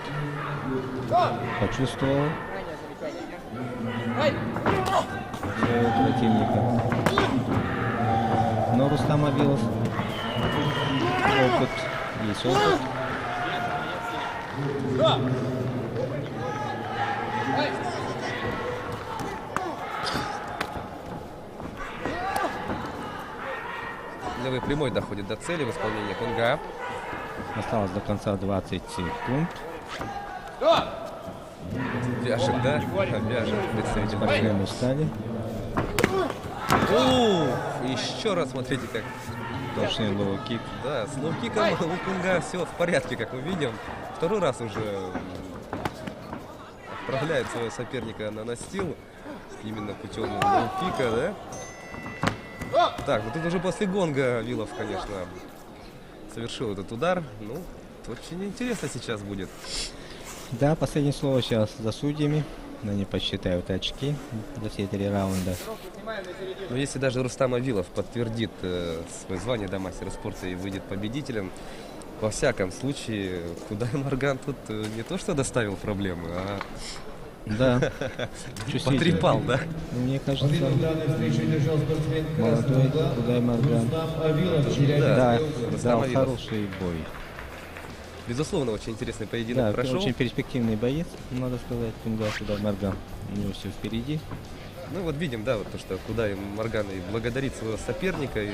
Почувствовал своего противника. Но Рустам Авилов опыт, есть опыт. Левый прямой доходит до цели в исполнении Кунга. Осталось до конца 20 секунд. Вяжет, да? Вяжет представитель Совсем Маргана. устали. Еще раз смотрите, как. Точный лоу-кик. Да, с лоу-киком у Кунга все в порядке, как мы видим. Второй раз уже отправляет своего соперника на настил. Именно путем лоу-кика, да? Так, вот тут уже после гонга Авилов, конечно, совершил этот удар. Ну, очень интересно сейчас будет. Да, последнее слово сейчас за судьями. Они подсчитают очки за все 3 раунда. Но если даже Рустам Авилов подтвердит свое звание до мастера спорта и выйдет победителем, во всяком случае, Кудай Марган тут не то что доставил проблемы, а Да, чувствительно. потрепал, да? Мне кажется, Победу в данной встрече одержал спортсмен молодой красного Кудай Марган. Рустам Авилов, теряет Да, Рустам дал Авилов. хороший бой. Безусловно, очень интересный поединок Да, прошел. очень перспективный боец, надо сказать, Кудай Марган. У него все впереди. Ну вот видим, да, вот то, что Кудай Марган и благодарит своего соперника, и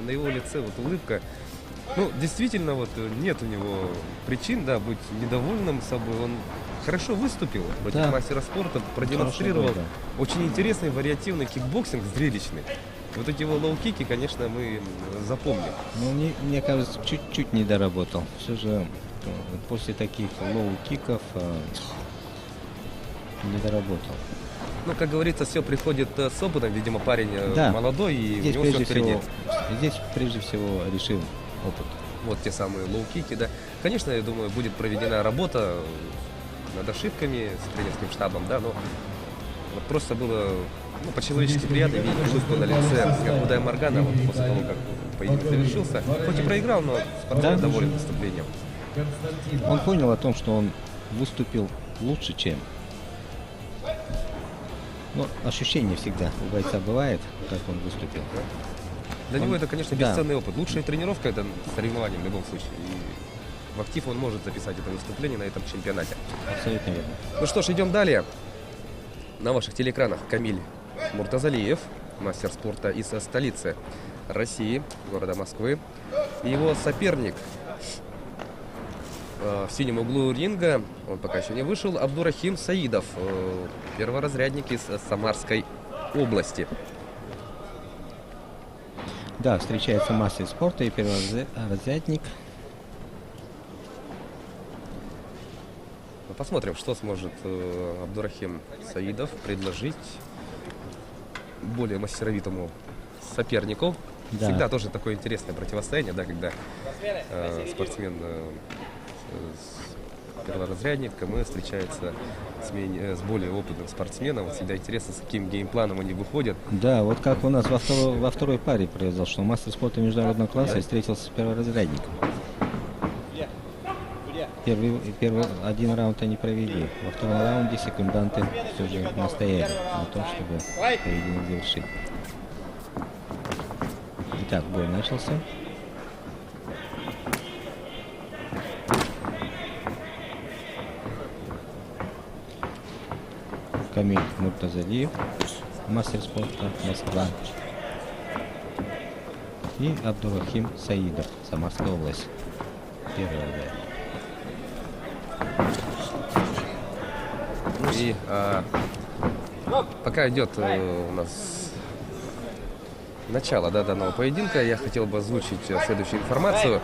на его лице вот улыбка. Ну, действительно, вот нет у него причин, да, быть недовольным собой. Он хорошо выступил против Да. мастера спорта, продемонстрировал Хороший бой, очень интересный, вариативный кикбоксинг, зрелищный. Вот эти его лоу-кики, конечно, мы запомним. Но мне кажется, чуть-чуть не доработал. Все же после таких лоу-киков не доработал. Ну, как говорится, все приходит с опытом. Видимо, парень Да. молодой, и Здесь у него все впереди. прежде всего решил опыт. Вот те самые лоу-кики, да. Конечно, я думаю, будет проведена работа над ошибками с тренерским штабом, да, но вот просто было по-человечески приятно видеть улыбку на лице Кудая Маргана вот после того, как поединок завершился. Хоть и проиграл, но спортсмен Да. доволен выступлением. Константин. Он понял о том, что он выступил лучше, чем. Но ощущение всегда у бойца бывает, как он выступил. Для него это, конечно, Да. бесценный опыт. Лучшая тренировка — это соревнование в любом случае. И в актив он может записать это выступление на этом чемпионате. Абсолютно верно. Ну что ж, идем далее. На ваших телеэкранах Камиль Муртазалиев, мастер спорта из столицы России, города Москвы. И его соперник в синем углу ринга, он пока еще не вышел, Абдурахим Саидов, перворазрядник из Самарской области. Да, встречается мастер спорта и перворазрядник. Посмотрим, что сможет Абдурахим Саидов предложить более мастеровитому сопернику. Да. Всегда тоже такое интересное противостояние, да, когда спортсмен перворазрядник встречается с более опытным спортсменом. Всегда интересно, с каким геймпланом они выходят. Да, вот как у нас во второй паре произошло, что мастер спорта международного класса встретился с перворазрядником. Первый один раунд они провели. Во втором раунде секунданты все же настояли на том, чтобы поединок завершить. Итак, бой начался. Камиль Муртазалиев, мастер спорта Москва. И Абдурахим Саидов, Самарская область. Первый раунд. И пока идет у нас начало данного поединка, я хотел бы озвучить следующую информацию.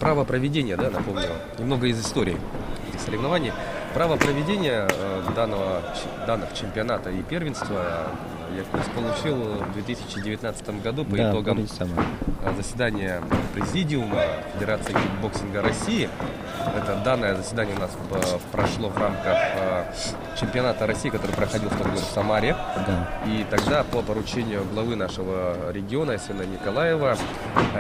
Право проведения, напомню, немного из истории этих соревнований. Право проведения данных чемпионата и первенства Якутск получил в 2019 году по итогам заседания Президиума Федерации кикбоксинга России. Это данное заседание у нас прошло в рамках чемпионата России, который проходил в том году в Самаре. Да. И тогда по поручению главы нашего региона Есена Николаева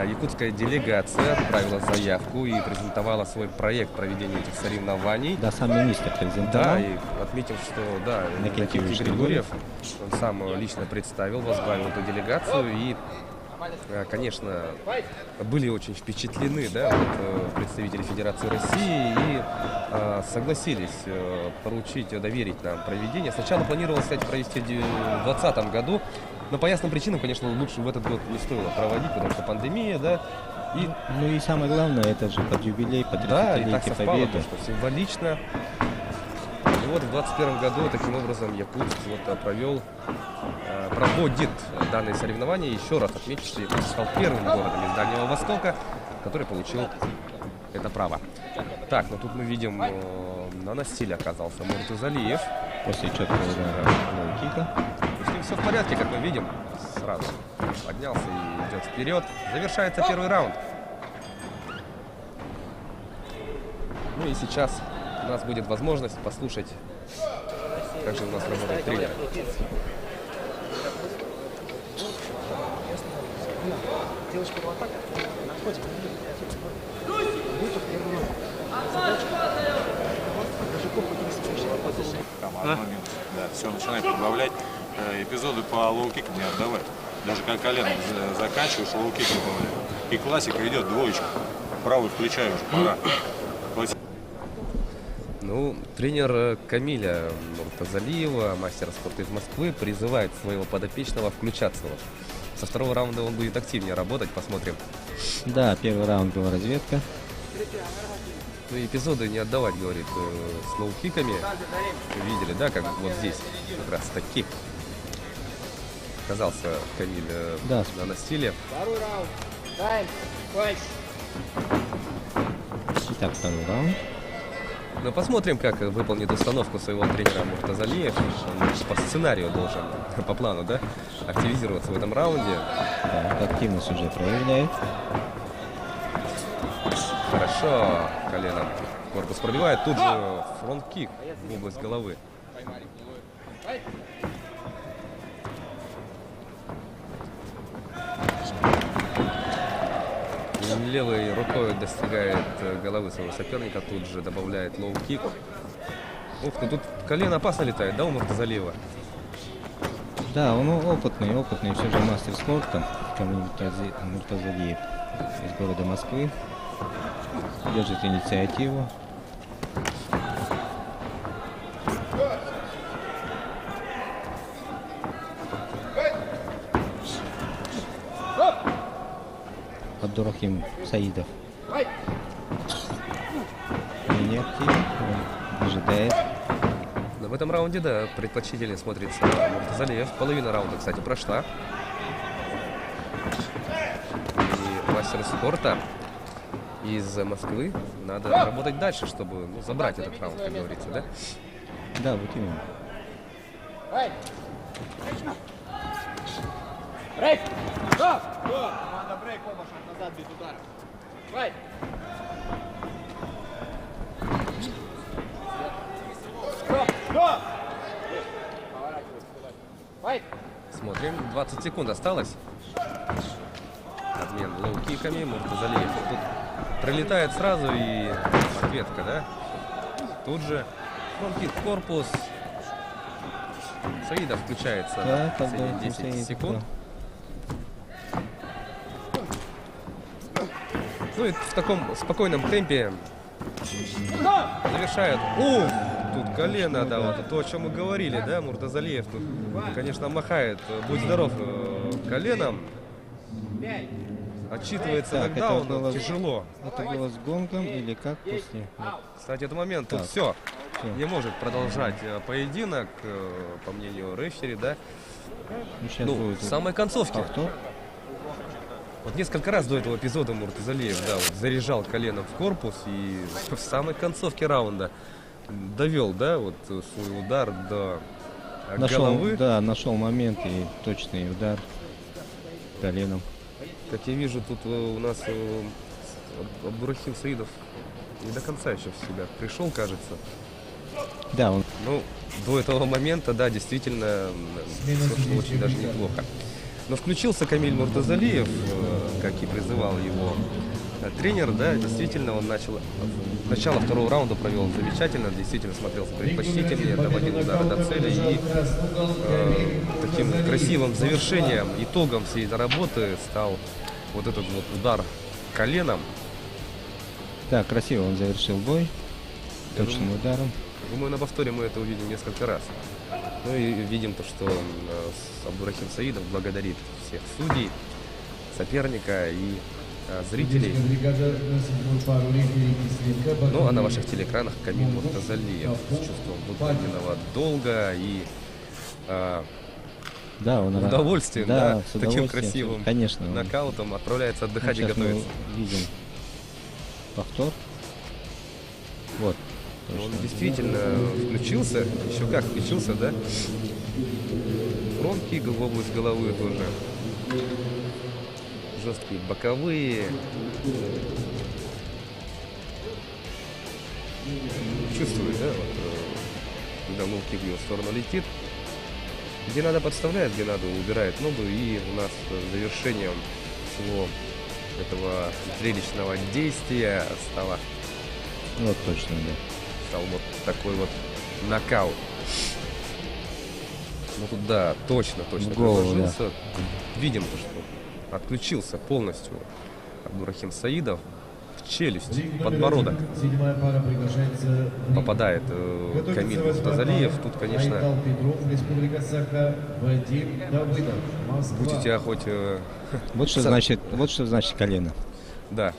якутская делегация отправила заявку и презентовала свой проект проведения этих соревнований. Да, сам министр презентовал. Да, и отметил, что да, Никитич Григорьев, он сам лично представил, возглавил эту делегацию. И, конечно, были очень впечатлены представители Федерации России и согласились доверить нам проведение. Сначала планировалось, кстати, провести в 2020 году, но по ясным причинам, конечно, лучше в этот год не стоило проводить, потому что пандемия, И, ну и самое главное, это же под юбилей, по 30-летию Победы. Что символично. И вот в 2021 году таким образом Якутск проводит данные соревнования. Еще раз отмечу, что Якутск стал первым городом из Дальнего Востока, который получил это право. Так, ну тут мы видим, на настиле оказался Муртазалиев. После четкого удара лоу-кика. С ним все в порядке, как мы видим. Сразу поднялся и идет вперед. Завершается первый раунд. Ну и сейчас у нас будет возможность послушать, как же у нас работает тренер. Да, все, начинает прибавлять. Эпизоды по лоу-кикам не отдавать. Даже как колено заканчиваешь, лоу-кик добавляешь. И классика идет двоечка. Правый включаю уже, пора. Ну, тренер Камиля Муртазалиева, мастер спорта из Москвы, призывает своего подопечного включаться. Со второго раунда он будет активнее работать, посмотрим. Да, первый раунд была разведка. Ну, эпизоды не отдавать, говорит, с лоу-киками. Вы видели, да, как вот здесь как раз таки оказался Камиль на настиле. Второй раунд. Тайм. Файт. Итак, второй раунд. Ну, посмотрим, как выполнит установку своего тренера Муртазалиев. Он по сценарию должен, по плану, да, активизироваться в этом раунде. Так, активность уже проявляет. Хорошо, коленом корпус пробивает, тут же фронт-кик в область головы. Левой рукой достигает головы своего соперника, тут же добавляет лоу-кик. Ух ты, тут колено опасно летает, да, у Муртазалиева? Да, он опытный все же мастер спорта, Камиль Муртазалиев из города Москвы. Держит инициативу. Абдурахим Саидов не активен, он выжидает. Но в этом раунде, да, предпочтительнее смотрится Муртазалиев. Половина раунда, кстати, прошла. И мастер спорта из Москвы надо работать дальше, чтобы забрать этот раунд, как говорится, да? Да, вот именно. Брейк! Стоп! Команда брейк, оба шаг назад без удара. Файт! Стоп! Стоп! Поворачивайся туда. Файт! Смотрим, 20 секунд осталось. Обмен лоу-киками, Муртазалиев тут прилетает сразу и ответка, да? Тут же фронт-кик в корпус. Саидов включается Да, последние 10 Саидов, секунд. да. Ну и в таком спокойном темпе завершает. Тут колено, да, вот то, о чем мы говорили, да, Муртазалиев тут, конечно, махает, будь здоров, коленом. Отчитывается Так, нокдаун, это было тяжело. Это было с гонгом или как после? Кстати, этот момент, тут Так, все. всё. Не может продолжать поединок, по мнению рефери, да. Ну, сейчас Ну, будет в самой концовке. повтор. Вот несколько раз до этого эпизода Муртазалиев, да, вот заряжал коленом в корпус и в самой концовке раунда довел, да, вот свой удар до головы. Да, нашел момент и точный удар коленом. Как я вижу, тут у нас Абдурахим Саидов не до конца еще в себя пришел, кажется. Да, он Ну, до этого момента, да, действительно, все шло очень даже неплохо. Но включился Камиль Муртазалиев, как и призывал его тренер, да, действительно, он начало второго раунда провел замечательно, действительно смотрелся предпочтительнее, доводил удары до цели и таким красивым завершением, итогом всей этой работы стал вот этот вот удар коленом. да, красиво он завершил бой точным ударом. Думаю, на повторе мы это увидим несколько раз. Ну и видим то, что Абдурахим Саидов благодарит всех судей, соперника и зрителей. Ну а на ваших телеэкранах Камиль Муртазалиев с чувством выполненного долга и Да, он удовольствием, да, да, с таким удовольствием, красивым конечно. нокаутом отправляется отдыхать и Сейчас мы готовится. видим повтор. Вот. Он действительно включился, еще как включился, да? Фронт-кик в область головы тоже. Жесткие боковые. Чувствует, да, вот, когда лоу-кик в его сторону летит. Где надо подставляет, где надо убирает ногу. И у нас завершением всего этого зрелищного действия стало Вот точно, да. стал вот такой вот нокаут. Ну тут да, точно В голову, приложился. Видим, что отключился полностью Абдурахим Саидов в челюсть, подбородок. Седьмая пара приглашается Попадает Камиль Муртазалиев. Тут, конечно, Республика Саха, Вадим Давыдов, Москва. будь у тебя хоть... Вот что значит колено. Да.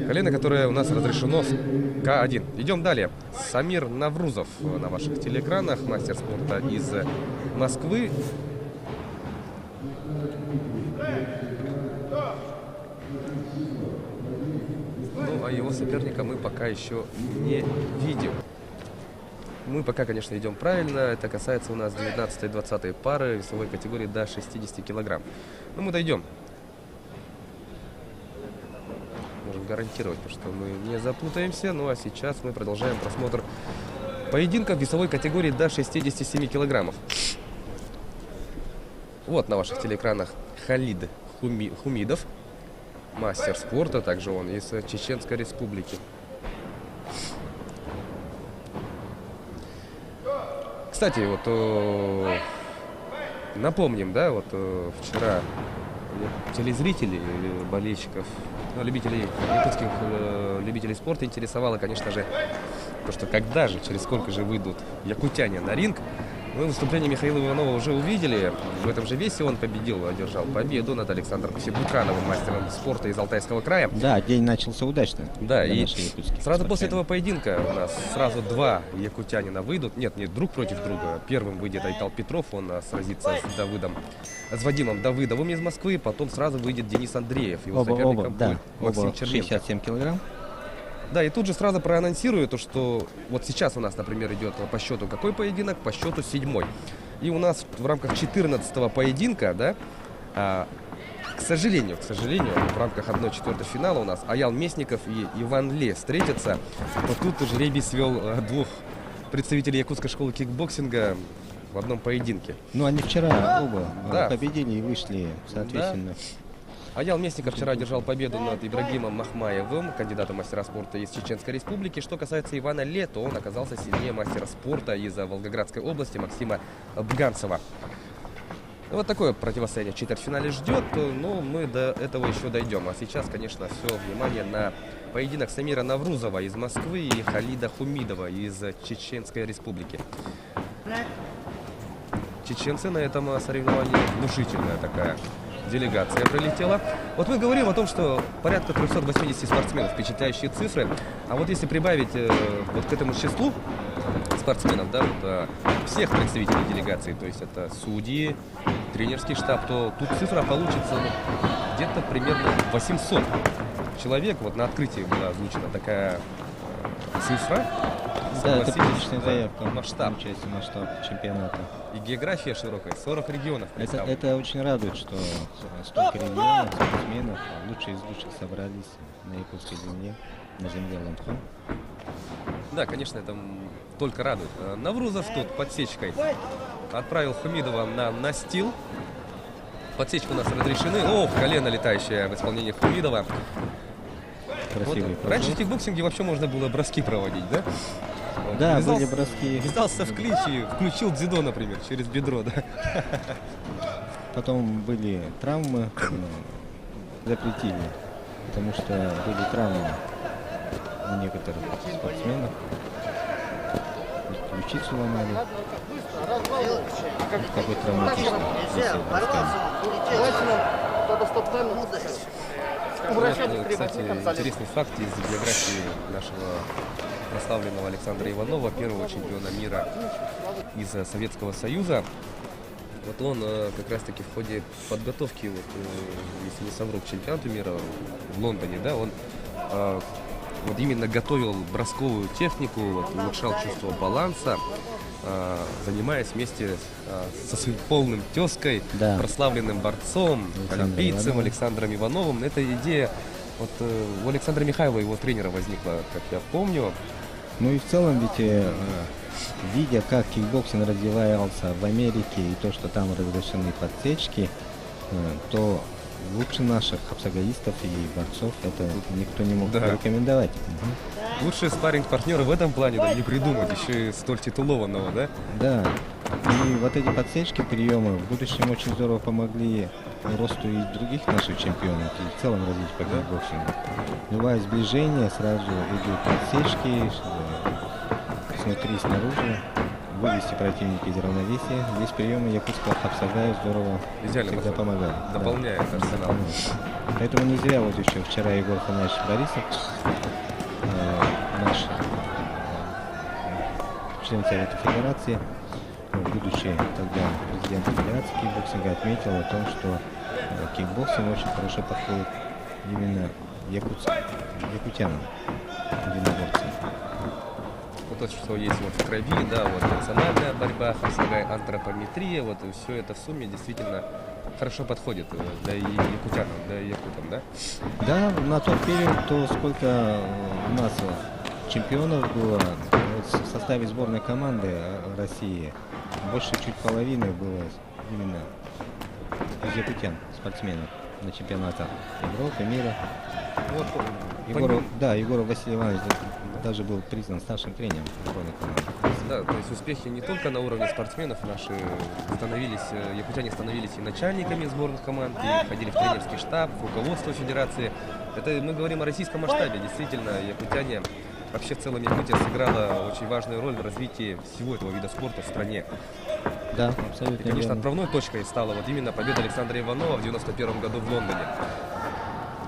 Колено, которое у нас разрешено с К1. Идем далее. Самир Наврузов на ваших телеэкранах. Мастер спорта из Москвы. Ну, а его соперника мы пока еще не видим. Мы пока, конечно, идем правильно. Это касается у нас 19 и 20 пары весовой категории до 60 килограмм. Но мы дойдем. Можем гарантировать, что мы не запутаемся. Ну а сейчас мы продолжаем просмотр поединка в весовой категории до 67 килограммов. Вот на ваших телеэкранах Халид Хумидов, мастер спорта, также он из Чеченской Республики. Кстати, вот Напомним, да, вот вчера телезрителей, болельщиков, ну, любителей якутских любителей спорта интересовало, конечно же, то, что когда же, через сколько же выйдут якутяне на ринг. Мы выступление Михаила Иванова уже увидели. В этом же весе он победил, одержал победу над Александром Ксебутрановым, мастером спорта из Алтайского края. Да, день начался удачно. Да, и сразу после спортсменов. этого поединка у нас сразу два якутянина выйдут. Нет, друг против друга. Первым выйдет Айтал Петров, он сразится с Вадимом Давыдовым из Москвы. Потом сразу выйдет Денис Андреев, его соперником будет Максим оба Черненко. 67 килограмм. Да, и тут же сразу проанонсирую то, что вот сейчас у нас, например, идет по счету какой поединок? По счету 7-й. И у нас в рамках 14-го поединка, да, к сожалению, в рамках 1/4 финала у нас Аял Местников и Иван Ле встретятся. Вот тут жребий свел двух представителей якутской школы кикбоксинга в одном поединке. Ну, они вчера оба Да. победили и вышли, соответственно. Аял Местников вчера одержал победу над Ибрагимом Махмаевым, кандидатом мастера спорта из Чеченской республики. Что касается Ивана Ле, то он оказался сильнее мастера спорта из Волгоградской области Максима Бганцева. Вот такое противостояние в четвертьфинале ждет, но мы до этого еще дойдем. А сейчас, конечно, все внимание на поединок Самира Наврузова из Москвы и Халида Хумидова из Чеченской республики. Чеченцы на этом соревновании внушительная такая делегация прилетела. Вот мы говорим о том, что порядка 380 спортсменов, впечатляющие цифры. А вот если прибавить вот к этому числу спортсменов, да, вот, всех представителей делегации, то есть это судьи, тренерский штаб, то тут цифра получится где-то примерно 800 человек. Вот на открытии была озвучена такая цифра. Да, это приличная заявка. Масштаб. Масштаб чемпионата. И география широкая, 40 регионов. Это очень радует, что столько регионов, спортсменов, лучшие из лучших собрались на якутской земле, на земле Ланхон. Да, конечно, это только радует. Наврузов тут подсечкой отправил Хумидова на настил. Подсечки у нас разрешены. О, колено летающее в исполнении Хумидова. Красивый Вот, раньше в кикбоксинге вообще можно было броски проводить, да? Вот, да, были броски. Ввязался в клинч и включил дзюдо, например, через бедро, да. Потом были травмы, запретили, потому что были травмы у некоторых спортсменов. Ключицу ломали. Какой травматичный. Вот, кстати, интересный факт из биографии нашего прославленного Александра Иванова, первого чемпиона мира из Советского Союза. Вот он как раз-таки в ходе подготовки, вот, если не совру, к чемпионату мира в Лондоне, да, он вот именно готовил бросковую технику, вот, улучшал чувство баланса, занимаясь вместе со своим полным тезкой, да, прославленным борцом, олимпийцем Александром Ивановым. Эта идея вот, у Александра Михайлова, его тренера, возникла, как я помню. Ну и в целом ведь, видя, как кикбоксинг развивался в Америке и то, что там разрешены подсечки, то лучше наших абсагаистов и борцов это никто не мог рекомендовать. Лучшие спарринг-партнеры в этом плане не придумать, еще и столь титулованного, да? Да. И вот эти подсечки, приемы в будущем очень здорово помогли росту и других наших чемпионов, и в целом развитию по кикбоксингу. Любое сближение, сразу идут подсечки, снутри, снаружи, вывести противника из равновесия. Здесь приемы якутского хапсагая здорово всегда помогают. Дополняет арсенал. Поэтому не зря вот еще вчера Егор Фанасьевич Борисов, наш член Совета Федерации, будучи тогда президентом Федерации кикбоксинга, отметил о том, что кикбоксинг очень хорошо подходит именно якутянам, единоборцам. Вот то, что есть вот в крови, да, вот национальная борьба, хапсагай, антропометрия, вот все это в сумме действительно хорошо подходит для якутянам, для якутам, да? Да, на тот период, то сколько у нас чемпионов было вот в составе сборной команды России, больше чуть половины было именно из якутян, спортсменов на чемпионатах Европы, мира. Вот, Егоров Василий Иванович даже был признан старшим тренером сборной команды. Да, то есть успехи не только на уровне спортсменов, наши якутяне становились и начальниками сборных команд, и входили в тренерский штаб, в руководство федерации. Это мы говорим о российском масштабе. Действительно, якутяне, вообще в целом Якутия сыграла очень важную роль в развитии всего этого вида спорта в стране. Да, И, абсолютно конечно, верно. отправной точкой стала вот именно победа Александра Иванова в 91 году в Лондоне.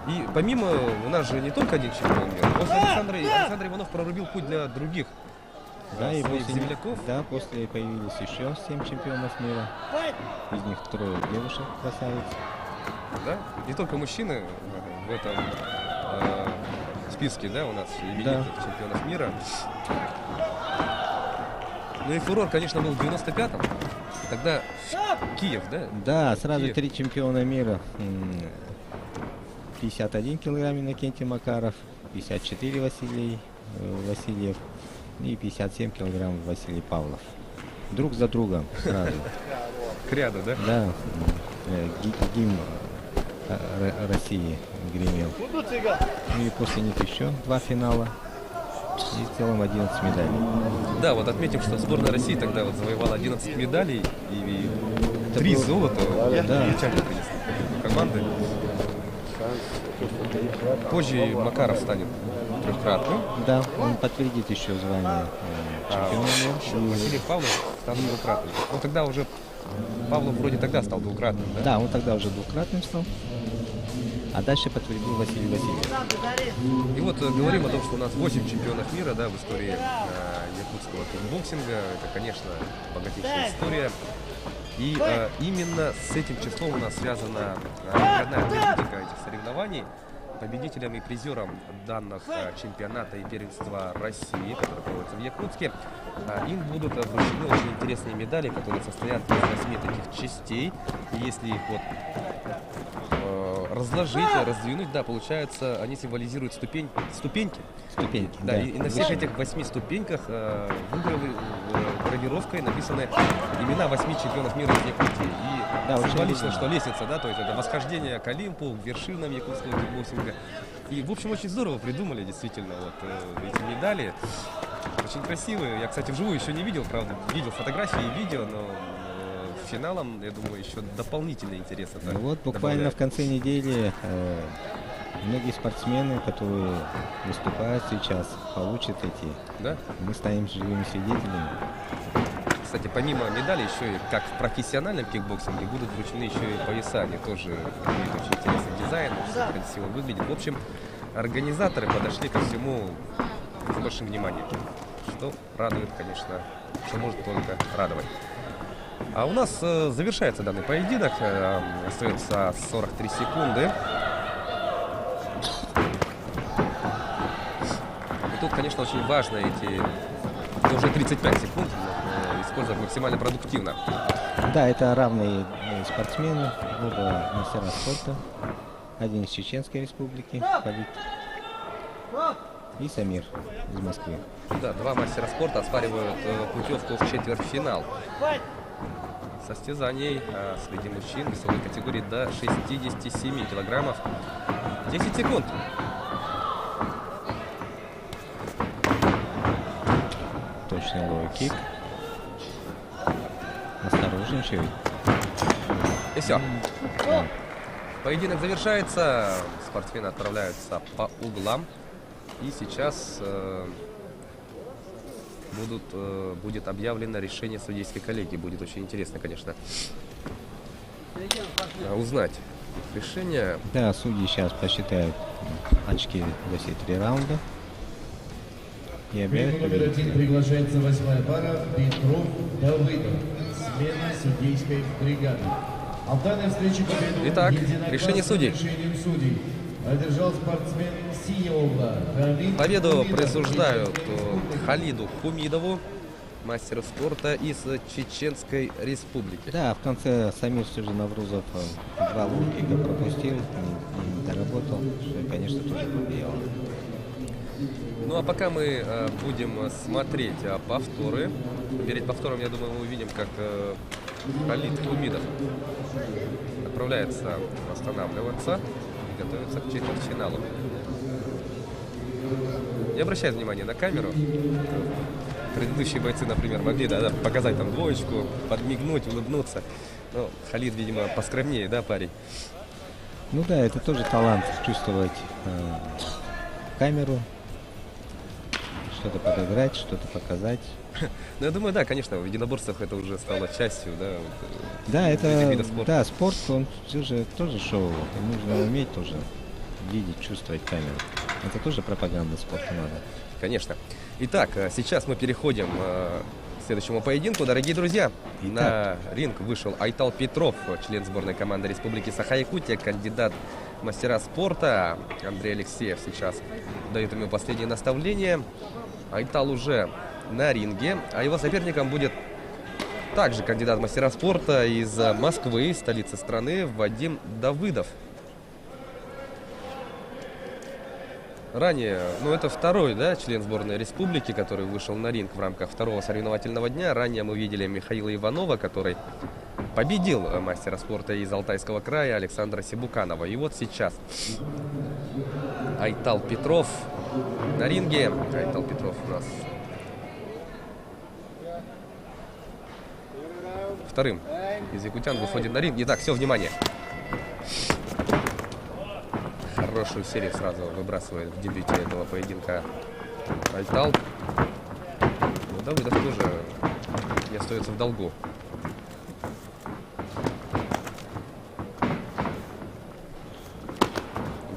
И помимо, у нас же не только один чемпион мира. После Александр Иванов прорубил путь для других Да, и своих после, земляков. да, после появились еще 7 чемпионов мира. Из них 3 девушек красавиц. Да? Не только мужчины в этом списке, да, у нас именитых чемпионов мира. Ну и фурор, конечно, был в 95-м. Тогда Киев, да? Да, сразу Киев. 3 чемпиона мира. 51 килограмм Иннокентий Макаров, 54 Васильев и 57 килограмм Василий Павлов. Друг за другом сразу. К ряду, да? Да, гимн России гремел. Ну и после них еще 2 финала и в целом 11 медалей. Да, вот отметим, что сборная России тогда вот завоевала 11 медалей и 3 золота. Да. Печально принесли команды. Позже Макаров станет 3-кратным. Да, он подтвердит еще звание чемпиона мира. Василий Павлов станет 2-кратным. Ну тогда уже Павлов вроде тогда стал 2-кратным, да? Да, он тогда уже 2-кратным стал. А дальше подтвердил Василий Васильев. И вот говорим о том, что у нас 8 чемпионов мира, да, в истории якутского кикбоксинга. Это, конечно, богатейшая история. И именно с этим числом у нас связана наградная атрибутика этих соревнований. Победителям и призерам данных чемпионата и первенства России, которые проводятся в Якутске, им будут вручены очень интересные медали, которые состоят из 8 таких частей. И если их вот разложить, раздвинуть, да, получается, они символизируют ступеньки. Ступеньки, Да, и на всех этих 8 ступеньках гравировкой написаны имена 8 чемпионов мира из Якутии. И да, символично, что лестница, да, то есть это восхождение к Олимпу, к вершинам якутского кикбоксинга. И, в общем, очень здорово придумали, действительно, вот эти медали. Очень красивые. Я, кстати, вживую еще не видел, правда, видел фотографии и видео, но финалом, я думаю, еще дополнительный интерес. Ну вот, буквально в конце недели многие спортсмены, которые выступают сейчас, получат эти. Да? Мы станем живыми свидетелями. Кстати, помимо медалей, еще и как в профессиональном кикбоксинге будут вручены еще и пояса. Они тоже имеют очень интересный дизайн, очень красиво выглядит. В общем, организаторы подошли ко всему с большим вниманием, что радует, конечно, что может только радовать. А у нас завершается данный поединок, остается 43 секунды. И тут, конечно, очень важно эти уже 35 секунд использовать максимально продуктивно. Да, это равные спортсмены, оба мастера спорта. Один из Чеченской республики, Халид, и Самир из Москвы. Да, 2 мастера спорта оспаривают путевку в четвертьфинал состязаний среди мужчин весовой категории до 67 килограммов. 10 секунд. Точный лоу-кик. Осторожничает. И все. Поединок завершается. Спортсмены отправляются по углам. И сейчас будет объявлено решение судейской коллегии. Будет очень интересно, конечно, узнать решение. Да, судьи сейчас посчитают очки за все 3 раунда. И В объявят ринг номер 1 приглашается 8-я пара Петров Давыдов. Смена судейской бригады. А в данной встрече победу Итак, единогласным решение судей. решением судей одержал спортсмен синего угла Халид Победу Хумидов. присуждают Халиду Хумидову, мастеру спорта из Чеченской республики. Да, в конце Самир все же Наврузов 2 лоу-кика пропустил, не доработал, что, конечно, тоже повлияло. Ну а пока мы будем смотреть повторы. Перед повтором, я думаю, мы увидим, как Халид Хумидов отправляется восстанавливаться и готовится к четвертьфиналу. Не обращай внимания на камеру. Предыдущие бойцы, например, могли показать там двоечку, подмигнуть, улыбнуться. Но Халид, видимо, поскромнее, да, парень? Ну да, это тоже талант чувствовать камеру, что-то подыграть, что-то показать. Ну, я думаю, да, конечно, в единоборствах это уже стало частью, да. Да, этих это видов спорта. да, спорт, он тоже шоу. И нужно уметь тоже видеть, чувствовать камеру. Это тоже пропаганда спорта надо. Конечно. Итак, сейчас мы переходим к следующему поединку. Дорогие друзья, на ринг вышел Айтал Петров, член сборной команды Республики Саха-Якутия, кандидат в мастера спорта. Андрей Алексеев сейчас дает ему последние наставления. Айтал уже на ринге, а его соперником будет также кандидат в мастера спорта из Москвы, столицы страны, Вадим Давыдов. Ранее, это второй, да, член сборной республики, который вышел на ринг в рамках второго соревновательного дня. Ранее мы видели Михаила Иванова, который победил мастера спорта из Алтайского края Александра Сибуканова. И вот сейчас Айтал Петров на ринге. Айтал Петров у нас вторым из якутян выходит на ринг. Итак, все, внимание. Хорошую серию сразу выбрасывает в дебюте этого поединка Айтал. Но Давыдов тоже не остается в долгу.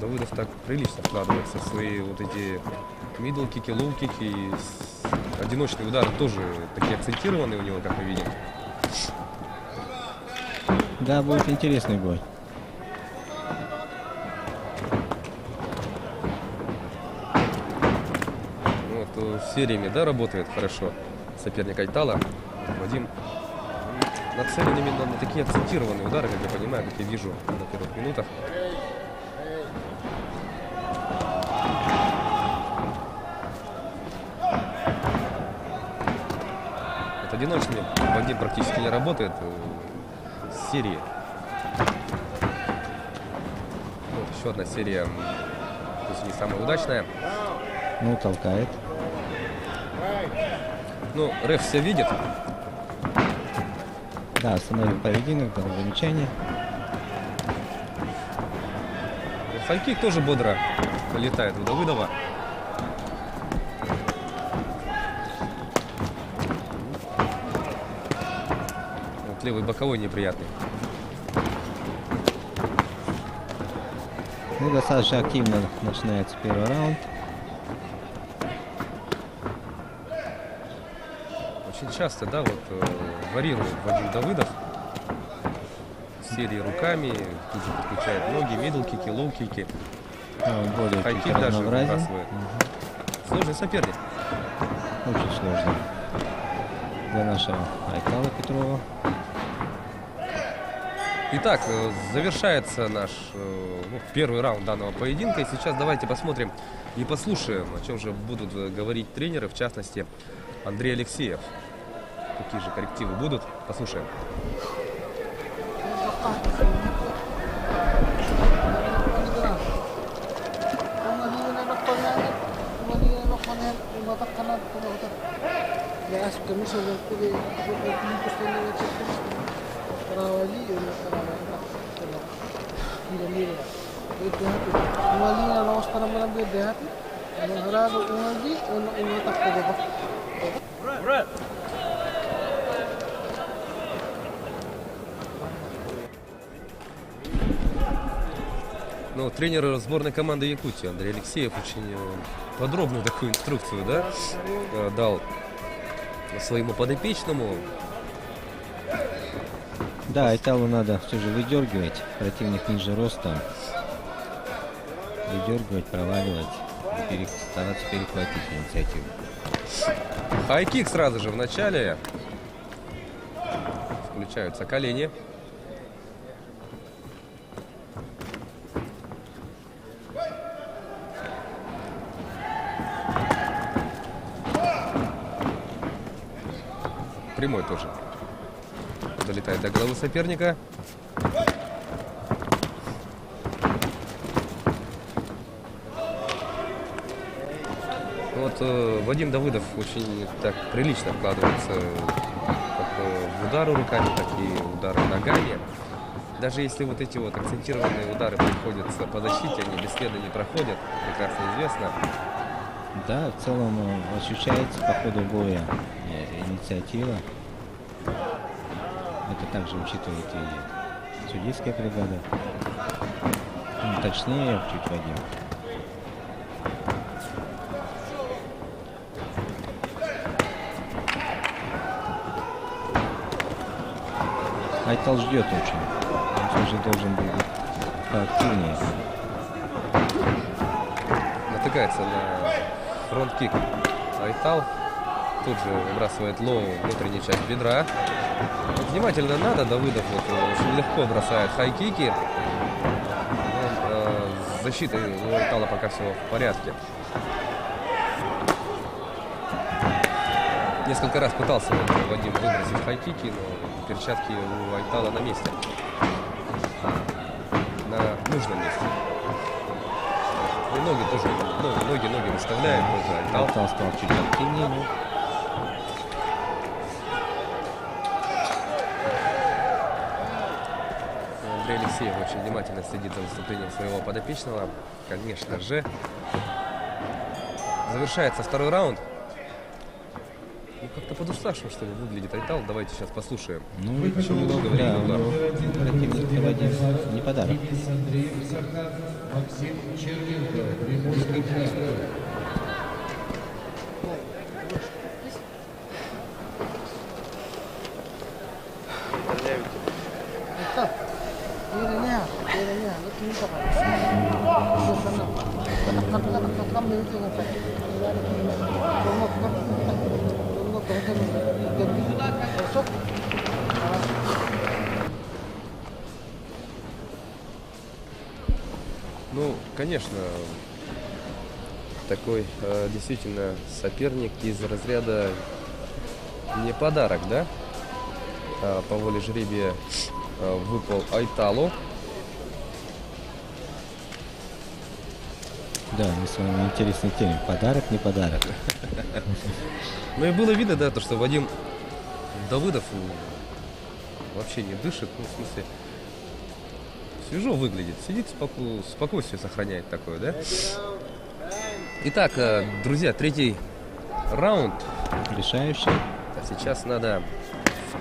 Давыдов так прилично вкладывается в свои вот эти мидл-кики, лоу-кики. Одиночные удары тоже такие акцентированные у него, как мы видим. Да, будет интересный бой. Сериями, да, работает хорошо соперник Айтала. Вадим нацелен именно на такие акцентированные удары, как я понимаю, как я вижу на первых минутах. Это одиночный. Вадим практически не работает с серии. Вот еще одна серия, пусть не самая удачная. Ну, толкает. Ну, реф все видит. Да, остановил поединок, дал замечание. Хайкик тоже бодро полетает у Давыдова. Вот левый боковой неприятный. Ну, достаточно активно начинается первый раунд. Очень часто, да, вот варьирует Вадим Давыдов серии руками, тут же подключает ноги, мидл-кики, лоу-кики. Хайкик даже выбрасывает. Сложный соперник. Очень сложно для нашего Айтала Петрова. Итак, завершается наш первый раунд данного поединка. И сейчас давайте посмотрим и послушаем, о чем же будут говорить тренеры, в частности, Андрей Алексеев. Какие же коррективы будут? Послушаем. Ну, тренер сборной команды Якутии Андрей Алексеев очень подробную такую инструкцию, да, дал своему подопечному. Да, Айталу надо все же выдергивать. Противник ниже ростом. Выдергивать, проваливать. И стараться перехватить инициативу. Хайкик сразу же в начале. Включаются колени. Прямой тоже долетает до головы соперника. Вот Вадим Давыдов очень так прилично вкладывается как в удары руками, так и удары ногами. Даже если вот эти вот акцентированные удары приходятся по защите, они бесследно не проходят, прекрасно известно. Да, в целом ощущается по ходу боя инициатива. Это также учитывает и судейская бригада. Ну, точнее, чуть Вадим. Айтал ждет очень. Он тоже должен быть поактивнее. Натыкается на фронт-кик Айтал. Тут же выбрасывает лоу внутреннюю часть бедра. Вот внимательно надо, Давыдов вот очень легко бросает хай-кики. С защитой у Айтала пока все в порядке. Несколько раз пытался Вадим выбросить хай-кики, но перчатки у Айтала на месте. На нужном месте. И ноги тоже, ноги выставляет тоже Айтал. Айтал стал чуть активнее. Андрей Алексеев очень внимательно следит за выступлением своего подопечного. Конечно же. Завершается второй раунд. Ну, как-то подуставшим, что ли, выглядит Айтал. Давайте сейчас послушаем. Ну, еще много времени ударов. Противник Вадим не подарок. Максим Черненко, Приморский край. Ну, конечно, такой действительно соперник из разряда не подарок, да? По воле жребия выпал Айталу. Да, мы с вами интересной теме. Подарок, не подарок. Ну и было видно, да, то, что Вадим Давыдов вообще не дышит, ну, в смысле, свежо выглядит, сидит, спокойствие сохраняет такое, да? Итак, друзья, третий раунд. Решающий. А сейчас надо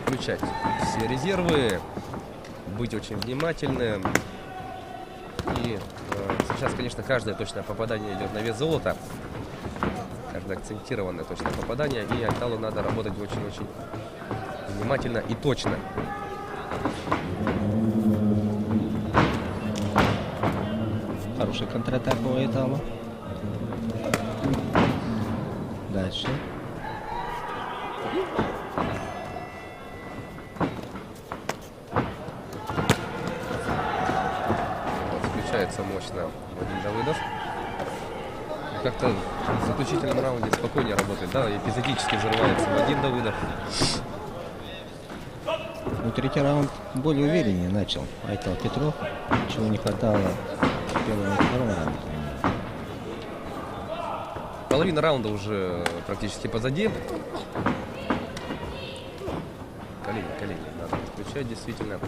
включать все резервы, быть очень внимательным. И сейчас, конечно, каждое точное попадание идет на вес золота. Каждое акцентированное точное попадание. И Айталу надо работать очень-очень внимательно и точно. Хороший контратак у Айтала. Дальше. Включается мощно Вадим Давыдов. Как-то в заключительном раунде спокойнее работает. Да, эпизодически взрывается Вадим Давыдов. Ну, третий раунд более увереннее начал Айтал Петров. Чего не хватало в первом и втором раунде. Половина раунда уже практически позади. Колени надо включать действительно.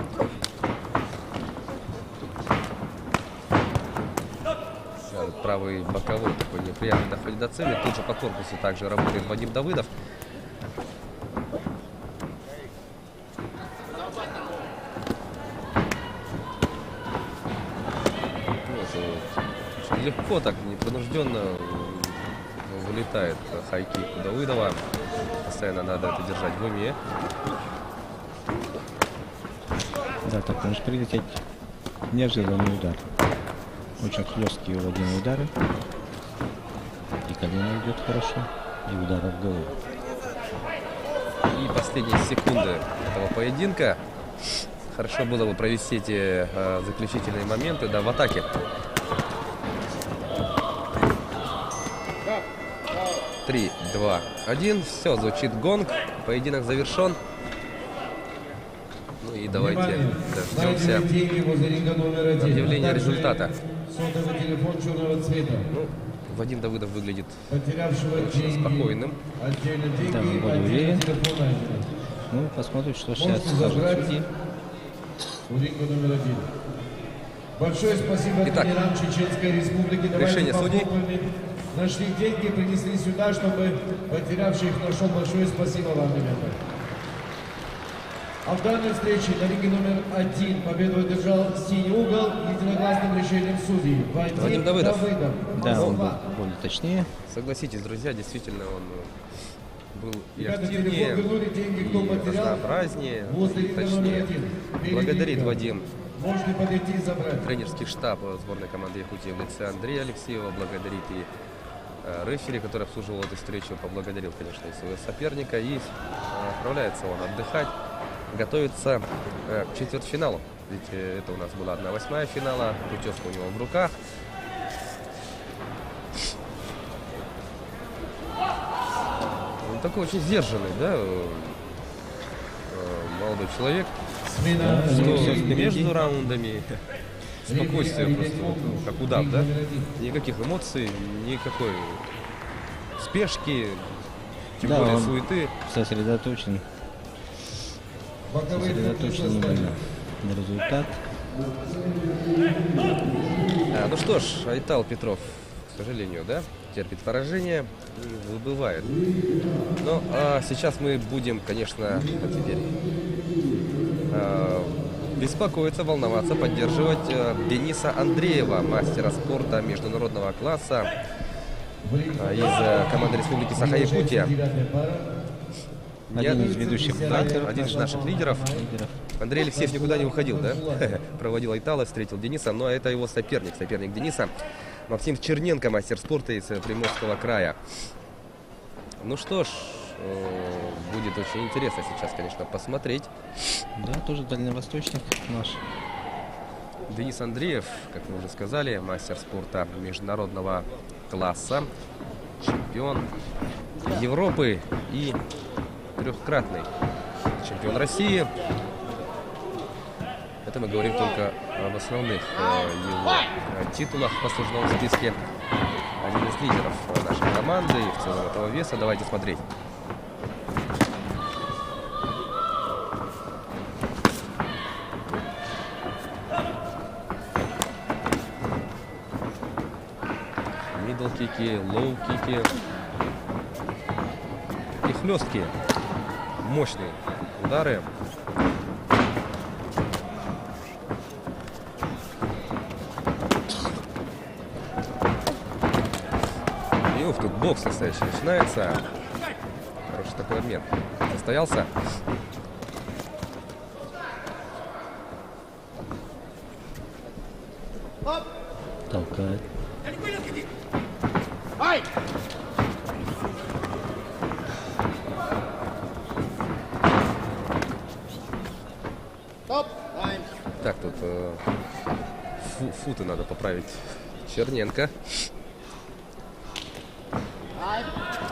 Правый боковой такой неприятный доходит до цели. Тут же по корпусу также работает Вадим Давыдов. Очень легко, так непринужденно вылетает хай-кик у Давыдова. Постоянно надо это держать в уме. Да, так может прилететь неожиданный удар. Очень хлесткие у Вадима удары. И колено идет хорошо, и удары в голову. И последние секунды этого поединка. Хорошо было бы провести эти заключительные моменты, да, в атаке. 3, 2, 1. Все, звучит гонг. Поединок завершен. Ну и давайте дождемся объявления результата. Сотовый телефон черного цвета. Ну, Вадим Давыдов выглядит потерявшего очень деньги, спокойным. отдельно деньги, Да, более отдельно уверен. телефон. Ну, посмотрим, что сейчас Можете скажут забрать судьи. у ринга номер 1. Большое спасибо Итак, тренерам Чеченской Республики. решение судей. Похлопаем. Нашли деньги, принесли сюда, чтобы потерявший их нашел. Большое спасибо вам, ребята. А в данной встрече на ринге номер 1 победу одержал синий угол единогласным решением судей. Вадим Давыдов. Да, он был более точнее. Согласитесь, друзья, действительно он был и Ребята, активнее, телефон вернули, деньги, кто и потерял, разнообразнее, возле и ринга номер точнее. 1. Впереди Благодарит ринга. Вадим Можете подойти и забрать. тренерский штаб сборной команды Якутии в лице Андрея Алексеева, благодарит и рефери, который обслуживал эту встречу, поблагодарил, конечно, и своего соперника, и отправляется он отдыхать, готовится к четвертьфиналу, ведь это у нас была 1/8 финала, путевка у него в руках. Он такой очень сдержанный, да, молодой человек, Смена. что между раундами спокойствие просто, вот, как удав, да? Никаких эмоций, никакой спешки, тем Да, более он суеты. сосредоточен именно на результат. Ну что ж, Айтал Петров, к сожалению, да, терпит поражение и выбывает. Но сейчас мы будем, конечно, теперь беспокоиться, волноваться, поддерживать Дениса Андреева, мастера спорта международного класса из команды Республики Саха-Якутия. Один из ведущих файтеров. Один из наших лидеров. Андрей Алексеев никуда не уходил, да? Проводил Айтала, встретил Дениса, но это его соперник Дениса. Максим Черненко, мастер спорта из Приморского края. Ну что ж, будет очень интересно сейчас, конечно, посмотреть. Да, тоже дальневосточник наш. Денис Андреев, как мы уже сказали, мастер спорта международного класса, чемпион Европы и трехкратный чемпион России. Это мы говорим только об основных его титулах в послужном списке. Один из лидеров нашей команды и в целом этого веса. Давайте смотреть. Мидл-кики, лоу-кики. И хлесткие, мощные удары. И ух, тут бокс настоящий начинается. Хороший такой обмен состоялся. Толкает. Так, тут футы надо поправить Черненко.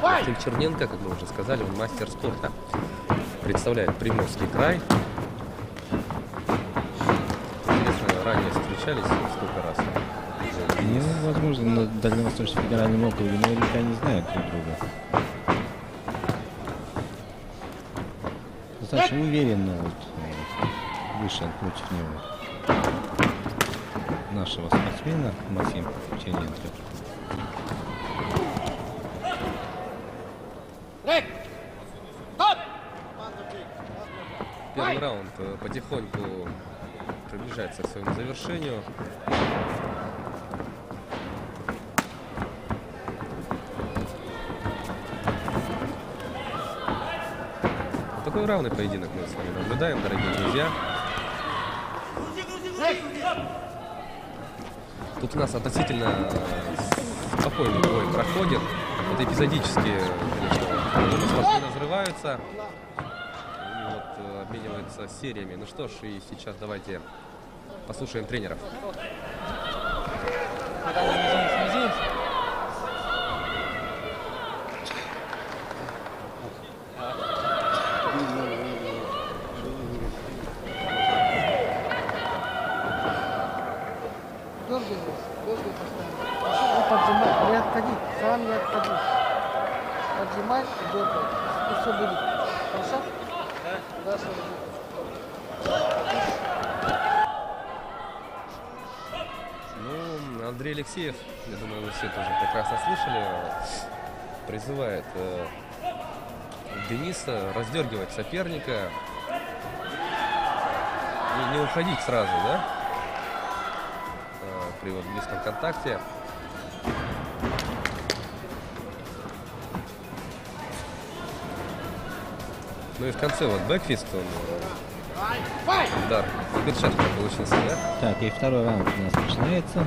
Максим Черненко, как мы уже сказали, он мастер спорта. Представляет Приморский край. Интересно, ранее встречались сколько раз? Ну, возможно, на Дальневосточном федеральном округе наверняка не знают друг друга. Достаточно уверенно вышел против него нашего спортсмена Максим Черненко. Первый раунд потихоньку приближается к своему завершению. Вот такой равный поединок мы с вами наблюдаем, дорогие друзья. Тут у нас относительно спокойный бой проходит. Это эпизодически, конечно, спокойно взрываются. И вот обмениваются сериями. Ну что ж, и сейчас давайте послушаем тренеров. Поджимай. Не отходи, сам не отходи. Отжимай и дергай. И все будет. Хорошо? Да. Да, Ну, Андрей Алексеев, я думаю, вы все тоже прекрасно слышали, призывает Дениса раздергивать соперника и не уходить сразу, да, при вот близком контакте. Ну и в конце вот бэкфист, он удар в перчатку получился, да? Так, и второй раунд у нас начинается. Ну,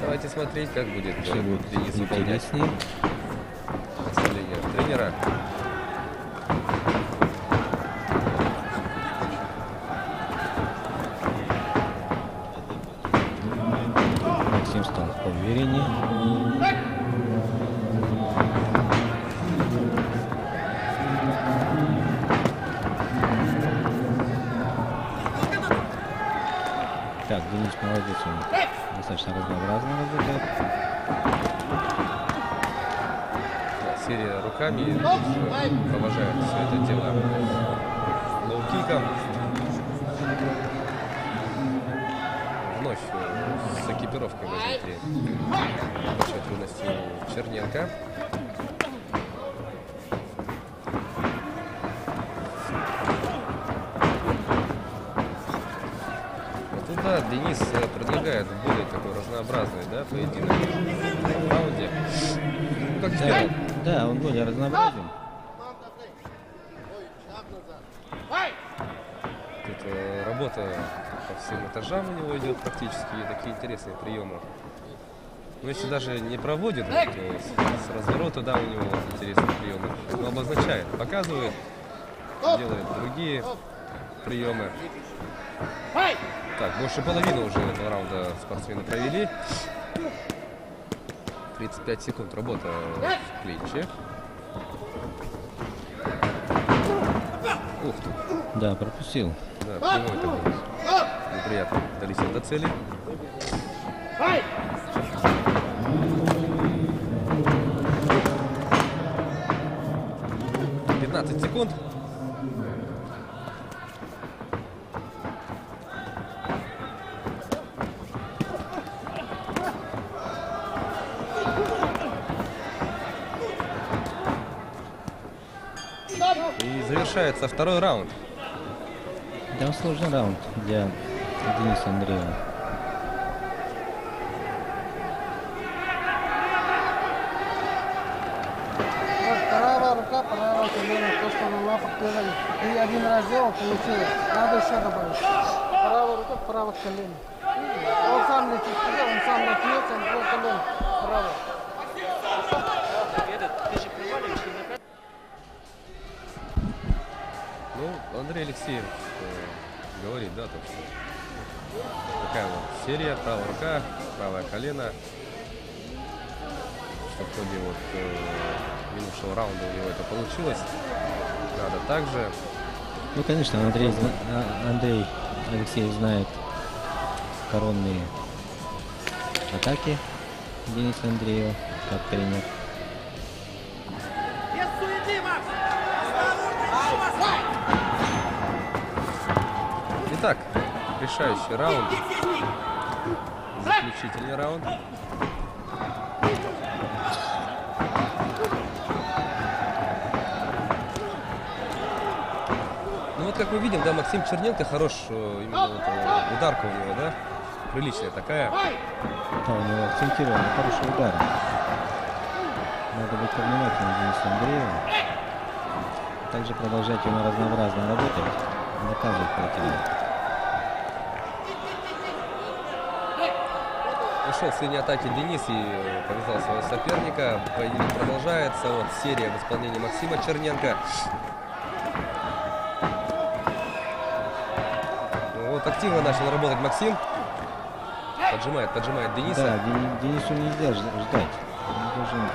давайте смотреть, как будет Все будет Денис выполнять интереснее. наставление тренера. Максим стал поувереннее. Так, Денис молодец, он достаточно разнообразно работает. Да, серия руками провожает все это дело лоу-киком. Вновь с экипировкой возникли большие трудности у Черненко. Да, Денис предлагает более такой разнообразный, да, поединок в раунде. Ну, как сделал? Да, он более разнообразен. Тут работа по всем этажам у него идет практически, и такие интересные приемы. Но если даже не проводит, то с разворота, да, у него интересные приемы. Он обозначает, показывает, делает другие приемы. Так, больше половины уже этого раунда спортсмены провели. 35 секунд работа в клинче. Ух ты. Да, пропустил. Да, прямой такой. Неприятно. Долетел до цели. 15 секунд. И завершается второй раунд. Да, сложный раунд для Дениса Андреева. Правая рука, правая колено, то, что на лапах делали. Ты один раз делал, получилось. Надо еще добавить. Правая рука, правое колено. Он сам летит сюда, он сам напьется, он твой колено. Правое. Ну, Андрей Алексеев говорит, да, то, что такая вот серия, правая рука, правое колено. Что в ходе вот минувшего раунда у него это получилось. Надо также. Ну, конечно, Андрей Алексеев знает коронные атаки Дениса Андреева, как тренер. Итак, решающий раунд. Заключительный раунд. Ну вот как мы видим, да, Максим Черненко хорош, именно вот, ударка у него, да, приличная такая. Да, у него акцентированы хорошие удары. Надо быть повнимательнее Денису Андрееву. Также продолжать ему разнообразно работать, наказывать противника. Ушел с линии атаки Денис и повязал своего соперника. Поединок продолжается. Вот серия в исполнении Максима Черненко. Вот активно начал работать Максим. Поджимает Дениса. Да, Денису нельзя ждать. Он должен...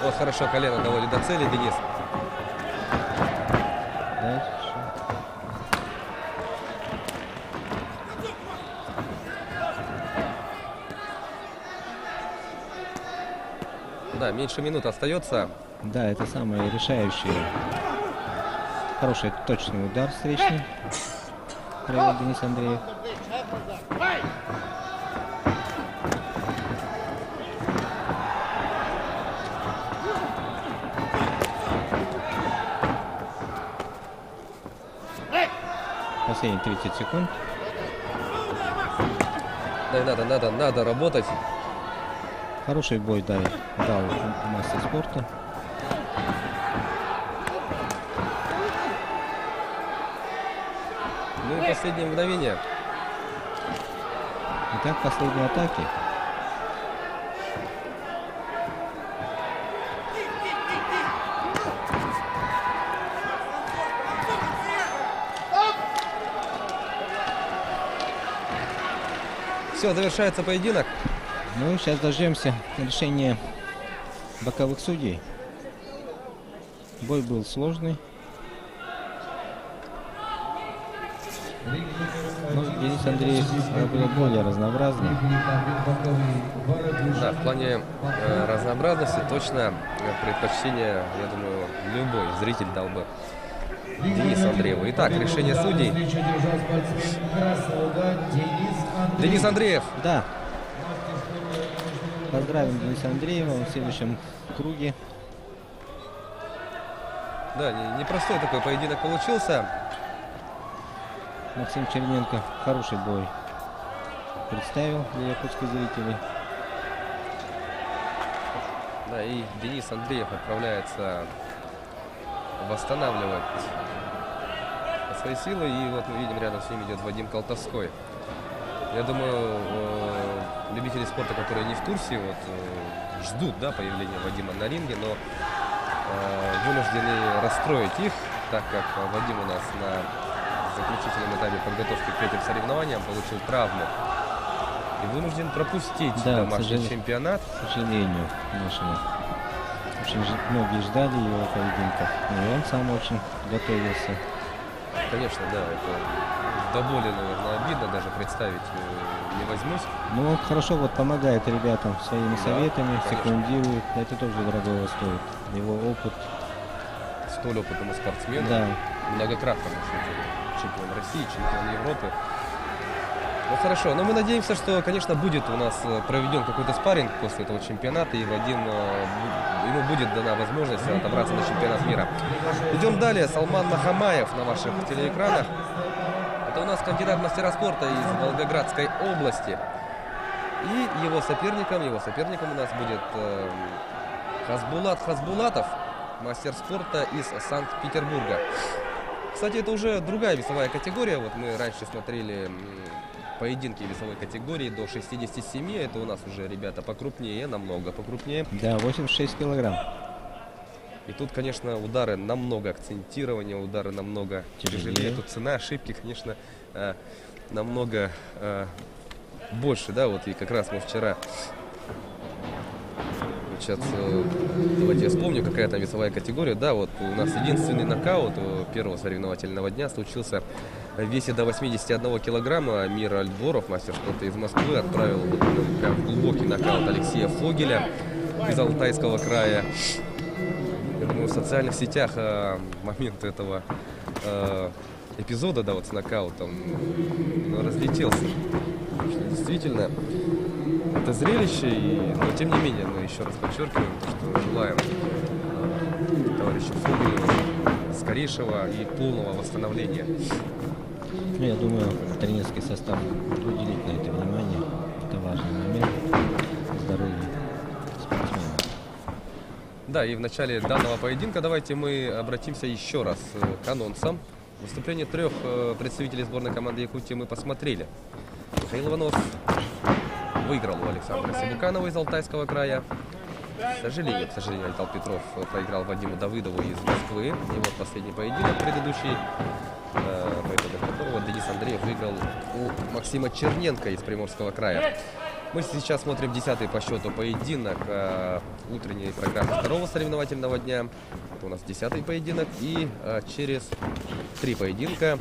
Вот хорошо колено доводит до цели Денис. Да, Да, меньше минуты остается. Да, это самое решающее. Хороший точный удар встречный. Провел Денис Андреев. Последние 30 секунд. Да, надо работать. Хороший бой дал мастер спорта. Ну и последнее мгновение. Итак, последние атаки. Все, завершается поединок. Ну, сейчас дождемся решения боковых судей. Бой был сложный. Ну, Денис Андреев был более разнообразный. Да, в плане разнообразности точно предпочтение, я думаю, любой зритель дал бы Денису Андрееву. Итак, решение судей. Денис Андреев. Да. Поздравим Дениса Андреева в следующем круге. Да, непростой такой поединок получился. Максим Черненко хороший бой представил для якутских зрителей. Да, и Денис Андреев отправляется восстанавливать свои силы. И вот мы видим, рядом с ним идет Вадим Колтовской. Я думаю, любители спорта, которые не в курсе, вот, ждут, да, появления Вадима на ринге, но вынуждены расстроить их, так как Вадим у нас на заключительном этапе подготовки к этим соревнованиям получил травму и вынужден пропустить домашний чемпионат. К сожалению, нашего. Очень многие ждали его поединков, и он сам очень готовился. Конечно, да, это до боли, наверное, обидно даже представить не возьмусь. Но он хорошо вот помогает ребятам своими советами, конечно. секундирует. Это тоже дорогого стоит. Его опыт. Столь опытному спортсмену, да. Многократному чемпион России, чемпион Европы. Ну хорошо, но мы надеемся, что, конечно, будет у нас проведен какой-то спарринг после этого чемпионата, и Вадим, ему будет дана возможность отобраться на чемпионат мира. Идем далее. Салман Махамаев на ваших телеэкранах. Это у нас кандидат в мастера спорта из Волгоградской области. И его соперником у нас будет Хасбулат Хасбулатов, мастер спорта из Санкт-Петербурга. Кстати, это уже другая весовая категория. Вот мы раньше смотрели поединки весовой категории до 67. Это у нас уже ребята покрупнее, намного покрупнее. Да, 86 килограмм. И тут, конечно, удары намного акцентирования, удары намного тяжелее. Тут цена ошибки, конечно, намного больше, да, вот и как раз мы вчера, сейчас, давайте я вспомню, какая там весовая категория, да, вот у нас единственный нокаут первого соревновательного дня случился в весе до 81 килограмма. Мир Альдворов, мастер спорта из Москвы, отправил вот, прям в глубокий нокаут Алексея Фогеля из Алтайского края. Я думаю, в социальных сетях момент этого эпизода, да, вот с нокаутом, разлетелся. Действительно, это зрелище, но тем не менее, мы еще раз подчеркиваем, что желаем товарищу Фогелю скорейшего и полного восстановления. Ну, я думаю, тренерский состав уделит на это внимание. Это важный момент здоровья спортсмена. Да, и в начале данного поединка давайте мы обратимся еще раз к анонсам. Выступление трех представителей сборной команды Якутии мы посмотрели. Михаил Иванов выиграл у Александра Сибуканова из Алтайского края. К сожалению, Айтал Петров проиграл Вадиму Давыдову из Москвы. И вот последний поединок предыдущий, по итогам которого Денис Андреев выиграл у Максима Черненко из Приморского края. Мы сейчас смотрим 10-й по счету поединок утренней программы второго соревновательного дня. Это у нас 10-й поединок. И через 3 поединка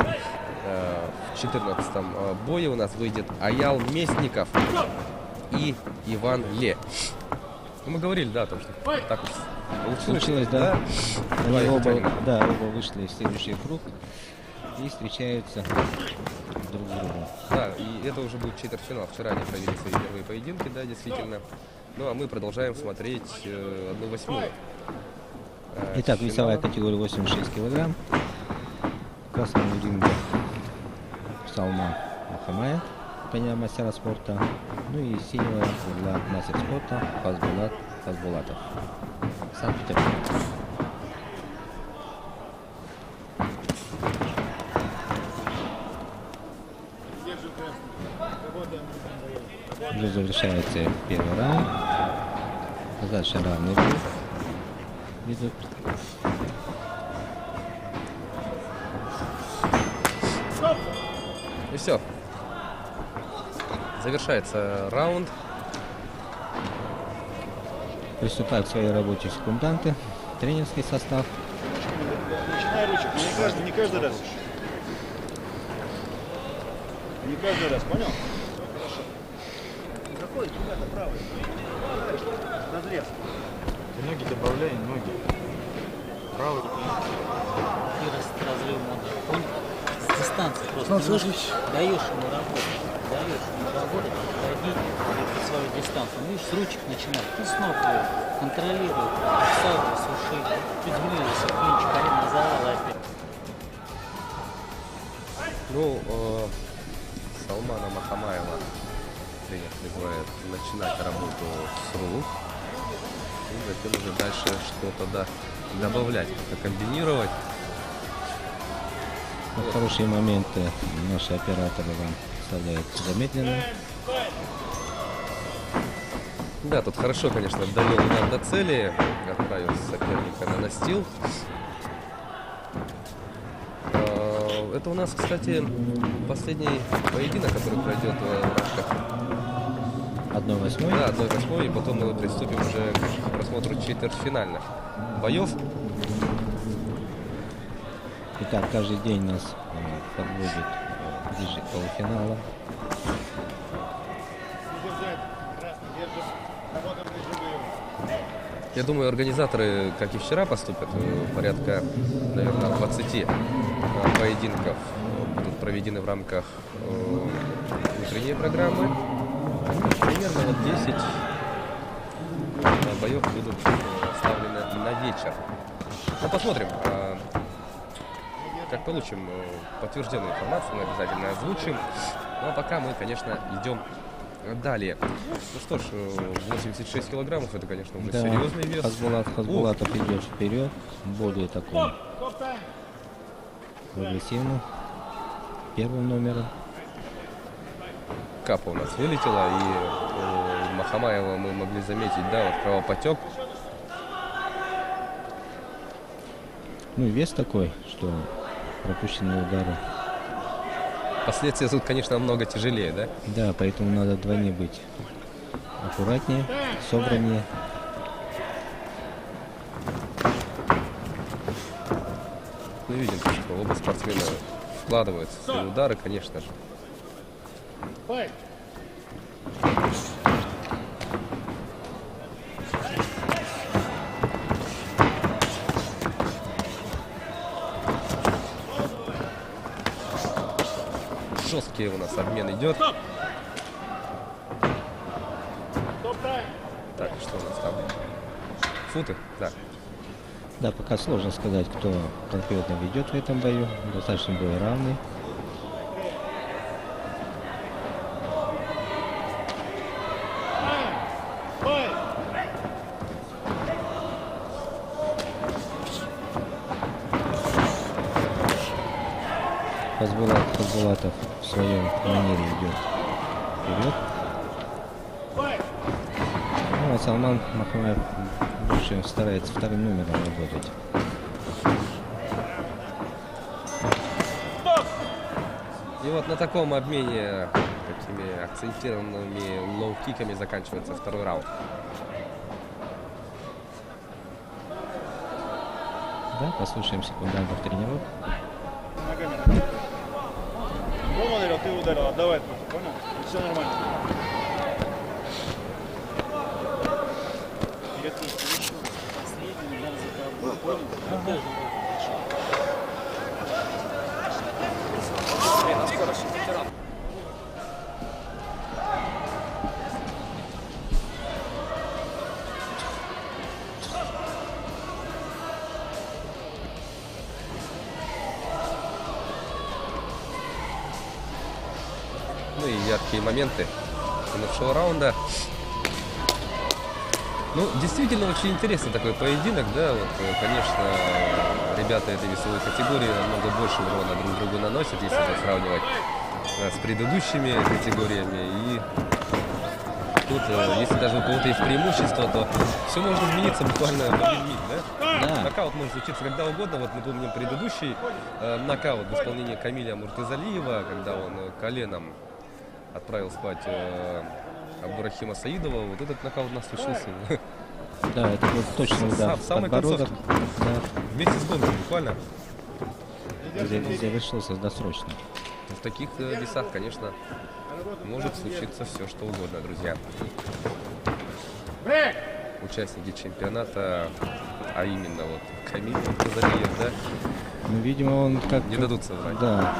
в 14-м бое у нас выйдет Аял Местников и Иван Ле. Ну, мы говорили, да, о том, что так вот Случилось, да. Два Они египтянина. оба вышли в следующий круг и встречаются друг с другом. Да, и это уже будет четвертьфинал. Вчера они провели свои первые поединки, да, действительно. Ну, а мы продолжаем смотреть 1/8. Итак, весовая категория 86 килограмм. В красном ринге Салман Махамаев, коня мастера спорта. Ну и синего угла мастер спорта Хазбулат Хазбулатов. Санкт-Петербург. Уже завершается первый раунд. Дальше равный бой идут. И все. Завершается раунд. Приступают к своей работе секунданты. Тренерский состав. Начинай ручек, но не каждый раз. Не каждый раз, понял? Хорошо. Заходит куда-то правый. Разрез. Ты ноги добавляй, ноги. Правый. И разрыв надо. Он с дистанции просто. Ну, Ты слушай. даешь ему работать, ходить по свою дистанцию. Ну, видишь, с ручек начинать. Ты с ног его контролируй, салки суши, изменился клинч, колено завал опять. Ну, Салмана Махамаева тренер призывает начинать работу с рук. И затем уже дальше что-то добавлять, как-то комбинировать. Вот хорошие моменты наши операторы вам вставляют замедленно. Да, тут хорошо, конечно, довел удар до цели, отправил соперника на настил. Это у нас, кстати, последний поединок, который пройдет в рамках 1/8. Да, 1/8, и потом мы приступим уже к просмотру четвертьфинальных боев. Итак, каждый день нас подводит ближе к полуфиналу. Я думаю, организаторы, как и вчера, поступят. Порядка, наверное, 20 поединков будут проведены в рамках утренней программы. Примерно вот 10 боев будут оставлены на вечер. Ну, посмотрим. Как получим подтвержденную информацию, мы обязательно озвучим. Ну, а пока мы, конечно, идем далее. Ну что ж, 86 килограммов, это, конечно, уже Да, серьезный вес. Хазбулатов идет вперед, более такой прогрессивно. Первым номером. Капа у нас вылетела, и у Махамаева мы могли заметить, да, вот кровопотек. Ну и вес такой, что пропущенные удары. Последствия тут, конечно, намного тяжелее, да? Да, поэтому надо вдвойне быть аккуратнее, собраннее. Ну, видим, что оба спортсмена вкладывают в свои удары, конечно же. Жесткий у нас обмен идет. Так, что у нас там? Футы? Да. Да, пока сложно сказать, кто конкретно ведет в этом бою. Достаточно бой равный. Хазбулатов в своем манере идет вперед. Ну, а Салман Махамаев больше старается вторым номером работать. И вот на таком обмене такими акцентированными лоу-киками заканчивается второй раунд. Да, послушаем секундантов тренеров. Он ударил, ты ударил, отдавай просто, понял? И все нормально. Блин, а скорость ветеран. Ну и яркие моменты минувшего раунда. Ну, действительно, очень интересный такой поединок, да, вот, конечно, ребята этой весовой категории намного больше урона друг другу наносят, если это сравнивать с предыдущими категориями. И тут, если даже у кого-то есть преимущество, то все может измениться буквально в один миг, да? Да. Нокаут может случиться когда угодно. Вот мы помним предыдущий нокаут в исполнении Камиля Муртазалиева, когда он коленом отправил спать Абдурахима Саидова. Вот этот нокаут у нас случился. Да, это вот точно удар в самой подбородок. концовке. Да. Вместе с гонкой буквально. Завершился досрочно. В таких весах, конечно, может случиться все, что угодно, друзья. Участники чемпионата, а именно вот Камиль Муртазалиев, да? Ну, видимо, он как... Не дадут соврать. Да.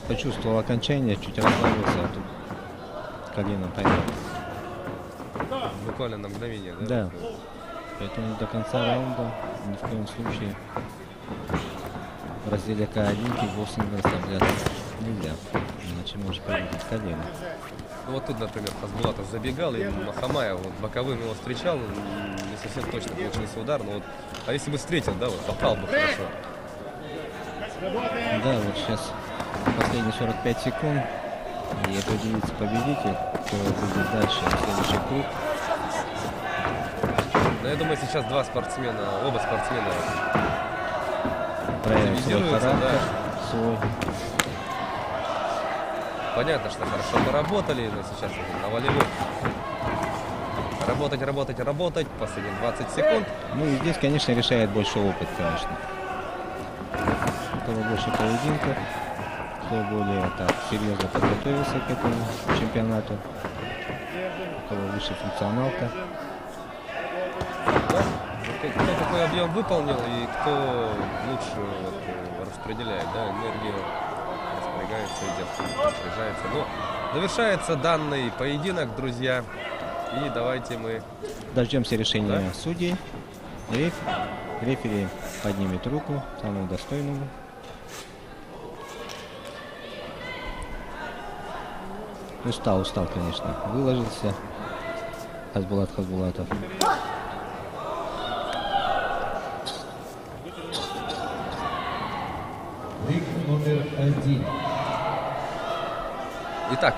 Почувствовал окончание, чуть расслабился, а тут коленом поймал. Буквально на мгновение, да? Да. Поэтому до конца раунда ни в коем случае в разделе К1 кикбоксинга расслабляться нельзя. Иначе можешь победить колено. Ну вот тут, например, Хасбулатов забегал, и Махамаев вот боковым его встречал, не совсем точно получился удар, но вот, а если бы встретил, да, вот попал бы хорошо. Да, вот сейчас последние 45 секунд, и определится победитель, кто будет дальше, следующий круг. Но я думаю, сейчас оба спортсмена Проявят свой активизируются, характер, да. свой. Понятно, что хорошо поработали, но сейчас уже на волевых. Работать, последние 20 секунд. Ну и здесь, конечно, решает больше опыт, конечно. У кого больше поединков, кто более так серьезно подготовился к этому чемпионату, у кого выше функционалка. Кто какой объем выполнил и кто лучше вот, распределяет, да, энергию, распоряжается, идет, распоряжается. Но завершается данный поединок, друзья. И давайте мы Дождемся решения судей. Рефери поднимет руку самому достойному. Устал, конечно. Выложился Хасбулат Хасбулатов. Ринг номер 1. Итак,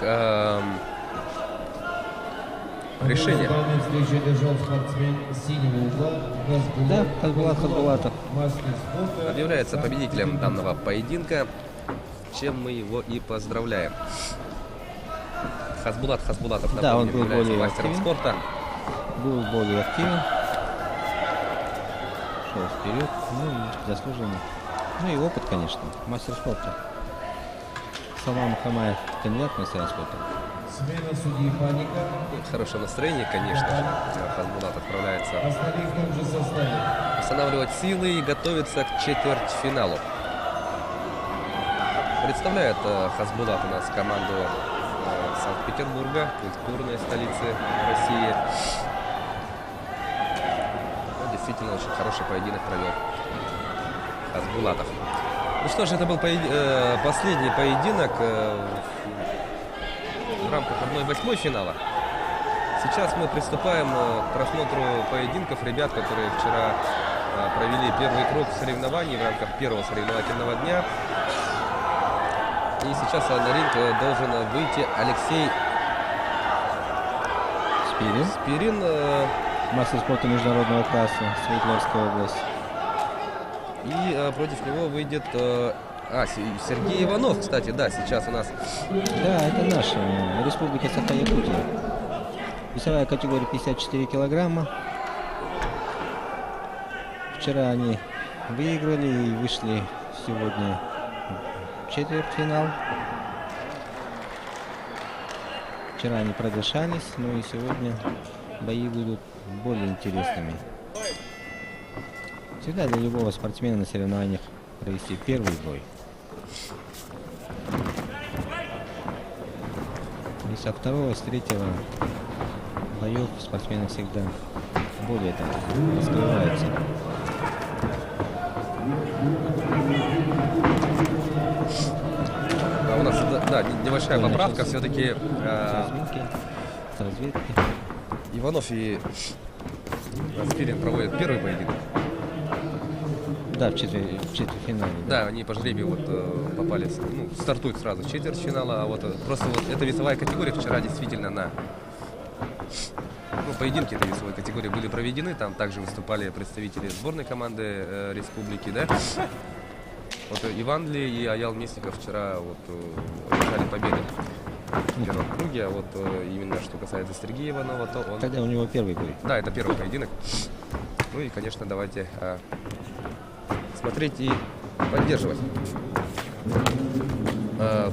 решение. В данной встрече держал спортсмен синего угла Хасбулат. Да, Хасбулат Хасбулатов. Мастер спорта. Объявляется победителем данного поединка, чем мы его и поздравляем. Хасбулат Хасбулатов, Да, он напомним, был является более мастером активен. спорта. Был более активен. Шел вперед. Ну и заслуженно. Ну и опыт, конечно. Мастер спорта. Салман Махамаев, кандидат в мастера спорта. Смена судьи Паника. Хорошее настроение, конечно же. Хасбулат отправляется Остальные в том же составе. восстанавливать силы и готовится к четвертьфиналу. Представляет Хасбулат у нас команду Санкт-Петербурга, культурной столицы России. Ну, действительно, очень хороший поединок провел Хасбулатов. Ну что ж, это был последний поединок в рамках 1/8 финала. Сейчас мы приступаем к просмотру поединков ребят, которые вчера провели первый круг соревнований в рамках первого соревновательного дня. И сейчас на ринг должен выйти Алексей Спирин. Мастер спорта международного класса, Свердловская область. И против него выйдет Сергей Иванов, кстати, да, сейчас у нас. Да, это наша Республика Саха-Якутия. Весовая категория 54 килограмма. Вчера они выиграли и вышли сегодня в четвертьфинал. Вчера они продышались, но и сегодня бои будут более интересными. Всегда для любого спортсмена на соревнованиях провести первый бой. И со второго, с третьего боев спортсмены всегда более там раскрываются. У нас, да, небольшая поправка. Все-таки С разведки. Иванов и Спирин проводят первый поединок. Да, в четвертьфинале. Да, они по жребию вот попали, ну, стартуют сразу в четвертьфинала, а вот просто вот эта весовая категория вчера действительно поединки этой весовой категории были проведены, там также выступали представители сборной команды республики, да. Вот Иван Ли и Аял Местников вчера вот одержали победы в первом круге, а вот именно что касается Сергея Иванова, то он... Тогда у него первый бой. Да, это первый поединок. Ну и, конечно, давайте смотреть и поддерживать.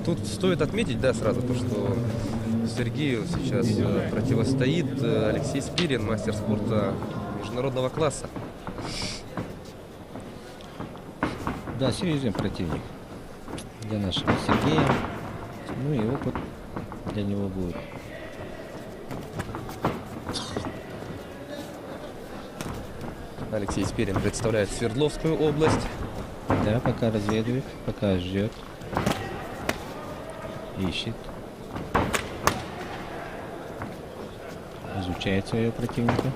Тут стоит отметить, да, сразу то, что Сергею сейчас противостоит Алексей Спирин, мастер спорта международного класса. Да, серьезный противник для нашего Сергея. Ну и опыт для него будет. Алексей Спирин представляет Свердловскую область. Да, пока разведывает, пока ждет, ищет, изучает своего противника.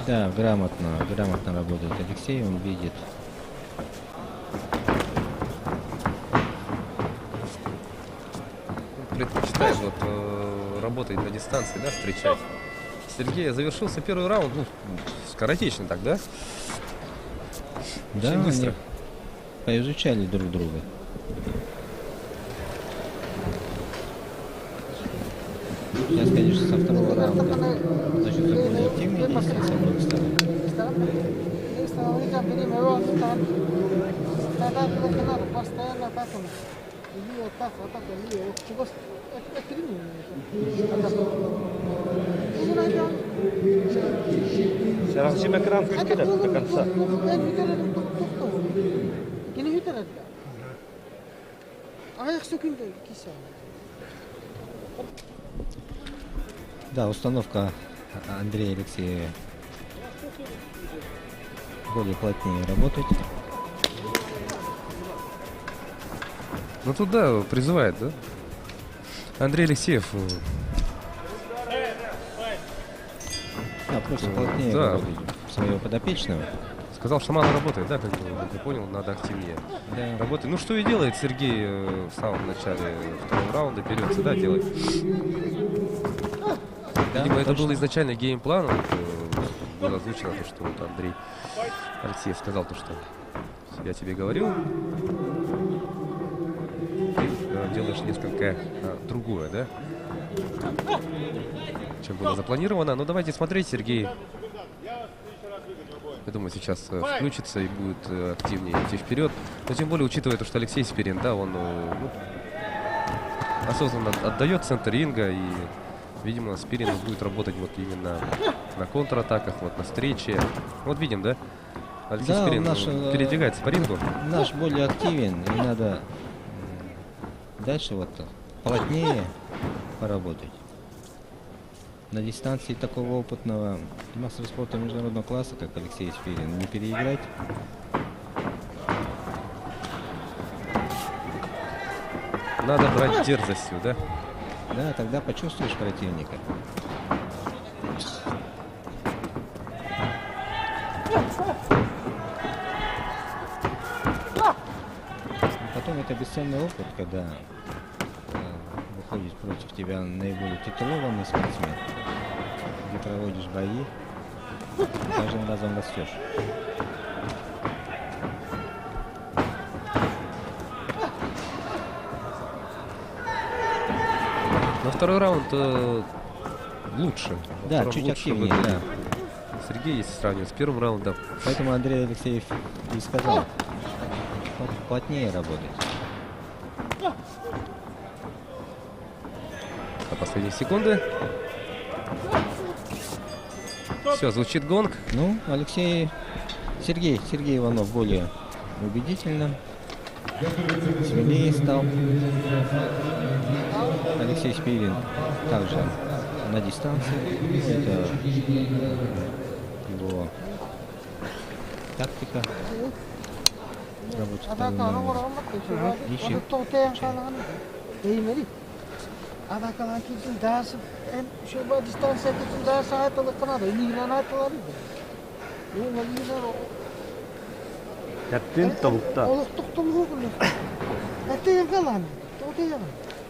Да, грамотно работает Алексей, он видит. Предпочитает вот работать на дистанции, да, встречать. Сергей, завершился первый раунд, ну, скоротечно так, да? Да, очень быстро. Поизучали друг друга. Сейчас, конечно, со второго раунда начнутся более активные действия с обоих сторон. Зачем экран включили до конца? Да, установка Андрея Алексеева более плотнее работать. Ну тут, да, призывает, да? Андрей Алексеев. Да, просто плотнее работать своего подопечного. Сказал, что мало работает, да, как я понял, надо активнее работать. Ну что и делает Сергей в самом начале второго раунда, берется, да, делать. Да, видимо, это был изначально геймплан, вот, было озвучено, то, что вот Андрей Алексеев сказал, то, что я тебе говорил, ты делаешь несколько другое, да, чем было запланировано. Но давайте смотреть, Сергей, я думаю, сейчас включится и будет активнее идти вперед. Но тем более, учитывая то, что Алексей Спирин, да, он осознанно отдает центр ринга, и, видимо, Спирин будет работать вот именно на контратаках, вот на встрече. Вот видим, да? Алексей Спирин передвигается по рингу. Наш более активен, и надо дальше вот плотнее поработать. На дистанции такого опытного мастера спорта международного класса, как Алексей Спирин, не переиграть. Надо брать дерзостью, да? Да, тогда почувствуешь противника. Потом это бесценный опыт, когда выходит против тебя наиболее титулованный спортсмен, где проводишь бои, и каждым разом растешь. Но второй раунд лучше. Да, чуть активнее, да. Сергей, если сравнивать с первым раундом. Поэтому Андрей Алексеев и сказал, плотнее работать. На последние секунды. Все, звучит гонг. Ну, Сергей Иванов более убедительно. Смелее стал. Алексей Спирин также на дистанции. Это его тактика. Рабочая сторона. Ищет. Ada kalan kitin das en shoba distance kitin das ay to kana do ni na to ari. Yo ngi na ro. Яптын табукта. Олук туктум гугулу. Это галан. То те я.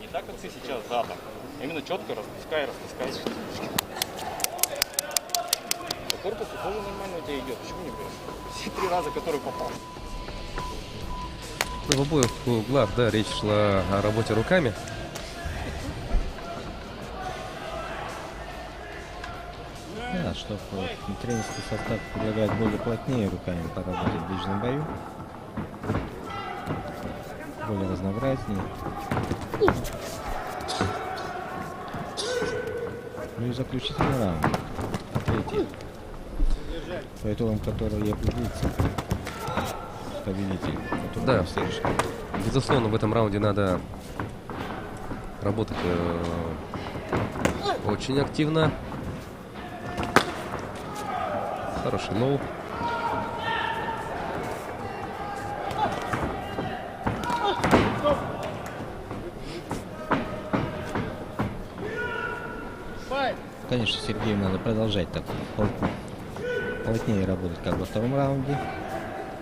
Не так, как ты сейчас задом. Именно четко распускай. По корпусу тоже нормально у тебя идет. Почему не бьешь? Все 3 раза, которые попал. В обоих углах, да, речь шла о работе руками. Да, что тренерский состав предлагает более плотнее руками поработать в ближнем бою. Более разнообразнее. Ну и заключительный раунд. Третий. По итогам которого и определится победитель. Да, безусловно, в этом раунде надо работать очень активно. Хороший лоу. Конечно, Сергею надо продолжать так плотнее работать, как во втором раунде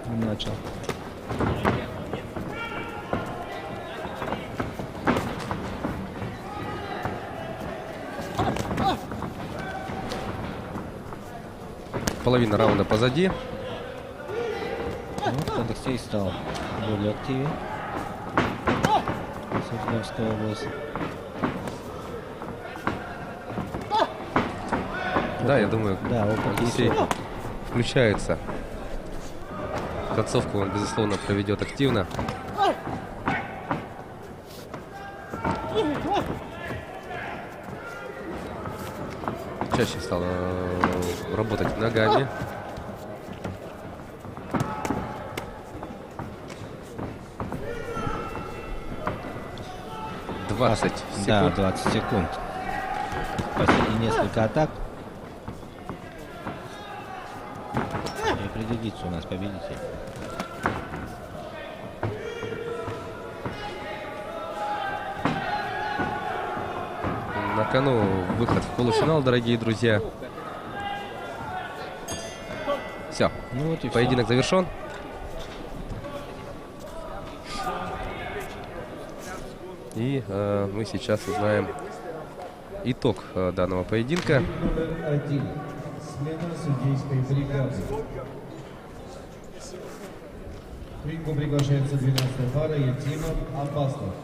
он начал. Половина раунда позади. Вот Алексей стал более активен. Свердловская область. Да, я думаю, да, Алексей включается. Концовку он, безусловно, проведет активно. Чаще стал работать ногами. Да, 20 секунд. Последние несколько атак. И определится у нас победитель. На кону выход в полуфинал, дорогие друзья. Все, ну вот поединок завершен. И мы сейчас узнаем итог данного поединка. Номер 1. Смена судейской бригады. В рингу приглашается 12-я пара Ятимов Аббасов.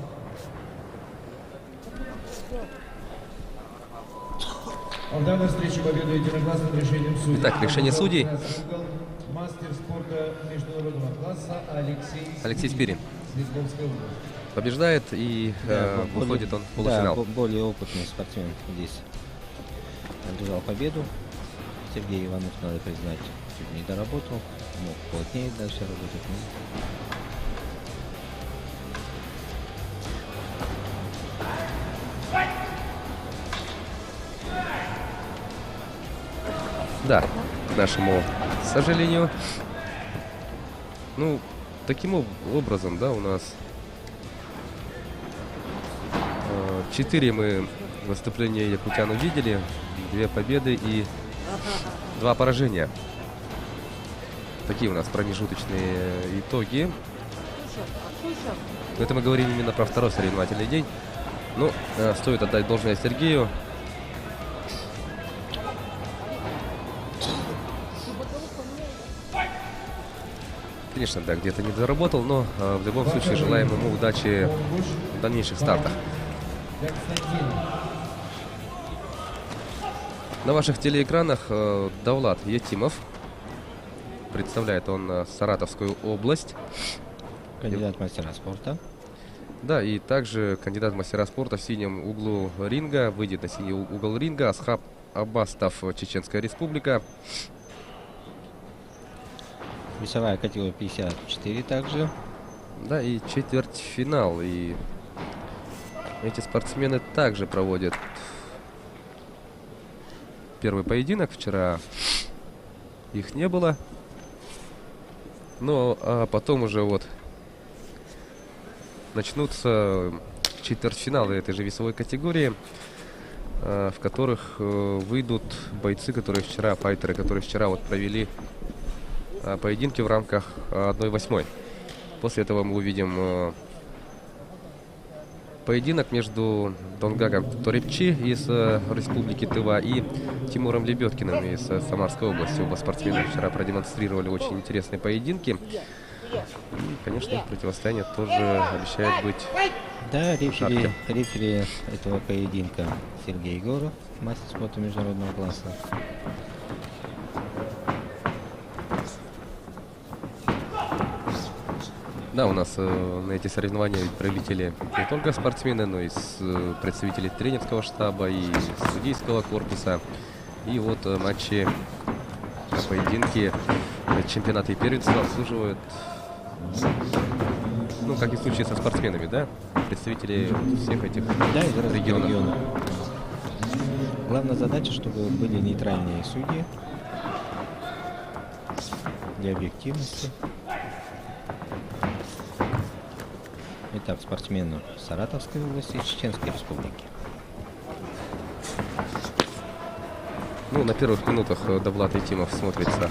В данной встрече победу единогласным решением судей. Итак, решение судей. Мастер спорта международного класса Алексей Спирин побеждает и выходит он в полуфинал. Да, более опытный спортсмен здесь одержал победу. Сергей Иванов, надо признать, чуть не доработал. Мог плотнее дальше работать. Да, к нашему сожалению. Ну, таким образом, да, у нас 4 мы выступления якутян увидели, 2 победы и 2 поражения. Такие у нас промежуточные итоги. Это мы говорим именно про второй соревновательный день. Ну, стоит отдать должное Сергею. Конечно, да, где-то не доработал, но в любом случае желаем ему удачи в дальнейших стартах. На ваших телеэкранах Давлат Ятимов. Представляет он Саратовскую область. Кандидат в мастера спорта. Да, и также кандидат в мастера спорта в синем углу ринга. Выйдет на синий угол ринга Асхаб Абастов, Чеченская Республика. Весовая категория 54 также. Да, и четвертьфинал. И эти спортсмены также проводят первый поединок. Вчера их не было. Но потом уже вот начнутся четвертьфиналы этой же весовой категории, в которых выйдут бойцы, файтеры, которые вчера вот провели поединки в рамках 1/8. После этого мы увидим поединок между Донгагом Торепчи из Республики Тыва и Тимуром Лебедкиным из Самарской области. Оба спортсмена вчера продемонстрировали очень интересные поединки. И, конечно, их противостояние тоже обещает быть. Да, рефери этого поединка Сергей Егоров, мастер спорта международного класса. Да, у нас на эти соревнования прилетели не только спортсмены, но и представители тренерского штаба и судейского корпуса. И вот матчи, поединки, чемпионаты и первенства обслуживают, ну, как и в случае со спортсменами, да, представители всех этих регионов. Главная задача, чтобы были нейтральные судьи для объективности. Итак, спортсмены Саратовской области и Чеченской Республики. Ну, на первых минутах Давлат Итимов смотрится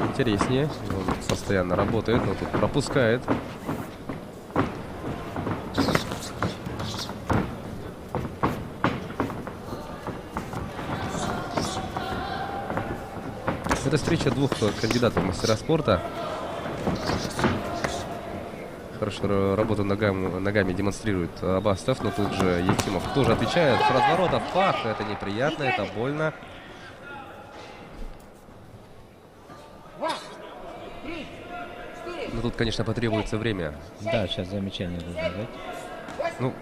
интереснее. Он постоянно работает, но тут пропускает. Это встреча двух кандидатов в мастера спорта. Хорошую работу ногами демонстрирует Абастов, но тут же Ефимов тоже отвечает с разворота. Пах, это неприятно, это больно. Но тут, конечно, потребуется время. Да, сейчас замечание должно дать. Ну,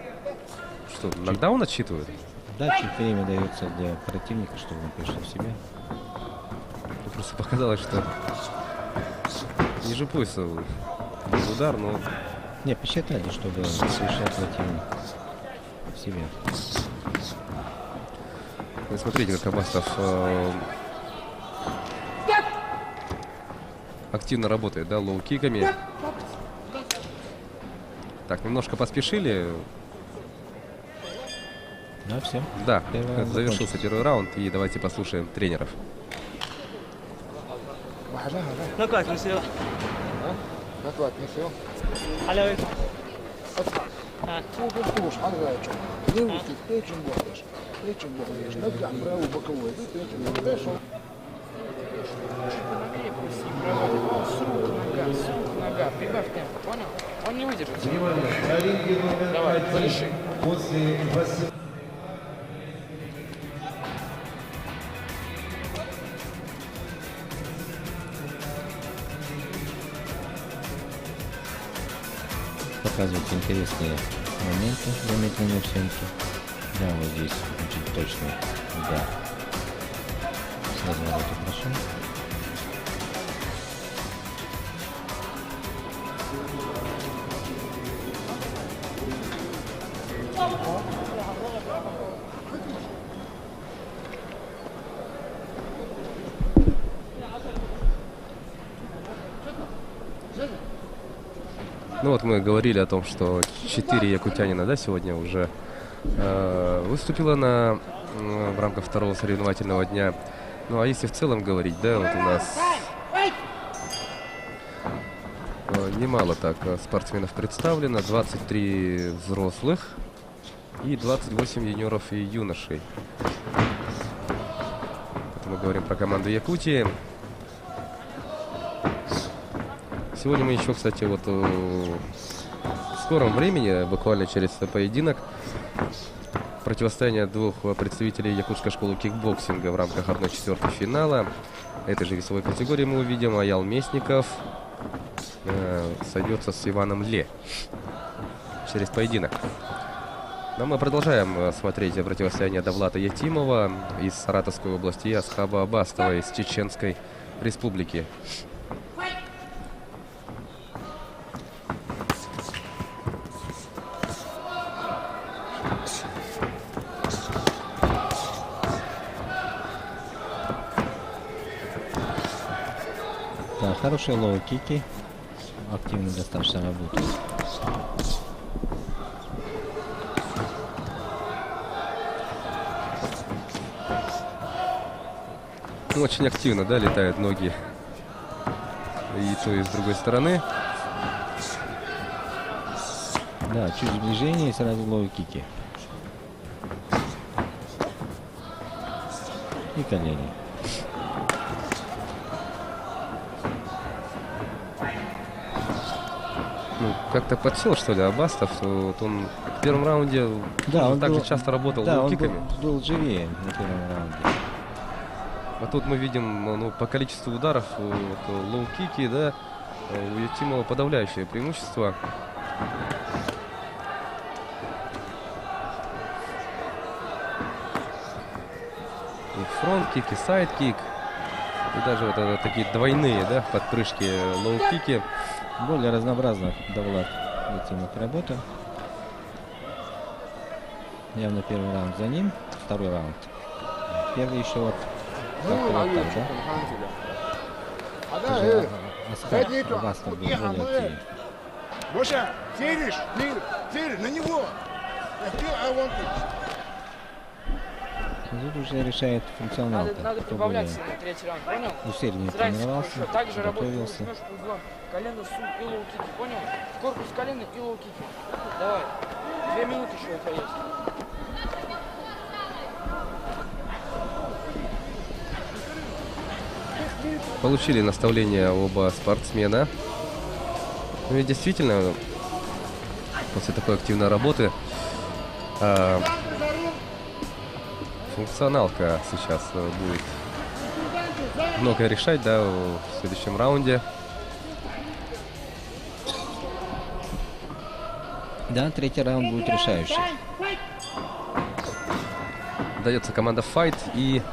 что, нокдаун отсчитывают? Да, чуть время дается для противника, чтобы он пришел в себя. Просто показалось, что ниже пояса был удар, но... Не, посчитали, чтобы пришел противник в себя. Вы смотрите, как Абастов активно работает, да, лоу-киками. Так, немножко поспешили. Да, все. Да, завершился первый раунд, и давайте послушаем тренеров. Ну как, не все? Наклад не все. Алло. Левый стык, плечем бухаешь. Нога, правый боковой. Ты плечем бухаешь. Нога, прибавь темп, понял? Он не выдержит. Давай, реши. После Показывают интересные моменты замедленной съемки. Да, вот здесь очень точный удар. С разворота прошел. Ну вот мы говорили о том, что 4 якутянина, да, сегодня уже выступило в рамках второго соревновательного дня. Ну а если в целом говорить, да, вот у нас немало так спортсменов представлено, 23 взрослых и 28 юниоров и юношей. Это мы говорим про команду Якутии. Сегодня мы еще, кстати, вот в скором времени, буквально через поединок, противостояние двух представителей якутской школы кикбоксинга в рамках 1/4 финала. Этой же весовой категории мы увидим. Аял Местников сойдется с Иваном Ле через поединок. Но мы продолжаем смотреть противостояние Давлата Етимова из Саратовской области и Асхаба Абастова из Чеченской Республики. Да, хорошие лоу-кики. Активно достаточно работают. Очень активно, да, летают ноги и то, и с другой стороны. Да, чуть сближение и сразу лоу-кики. И колени. Ну, как-то подсел, что ли, Абастов. Вот он в первом раунде он также часто работал лоу-киками. Был живее на первом раунде. А тут мы видим, ну, по количеству ударов лоу-кики, да, у Етимова подавляющее преимущество. И фронт-кик, и сайд-кик, и даже вот это, такие двойные, да, подпрыжки лоу-кики. Более разнообразно Давлат Етимов работа. Явно первый раунд за ним, второй раунд. Первый еще вот как-то вот так, да? Даже Асхаб Абастов был более активен. Гоша, целишь, цель на него. Тут уже решает функционалка. Надо прибавлять на третий раунд, понял? Усерднее тренировался, Так же готовился. работаешь по углам. Колено, суп и лоу-кики, понял? Корпус колена и лоу-кики. Давай. 2 минуты еще у тебя есть. Получили наставление оба спортсмена. Ну и действительно, после такой активной работы функционалка сейчас будет многое решать, да, в следующем раунде. Да, третий раунд будет решающий. Дается команда файт и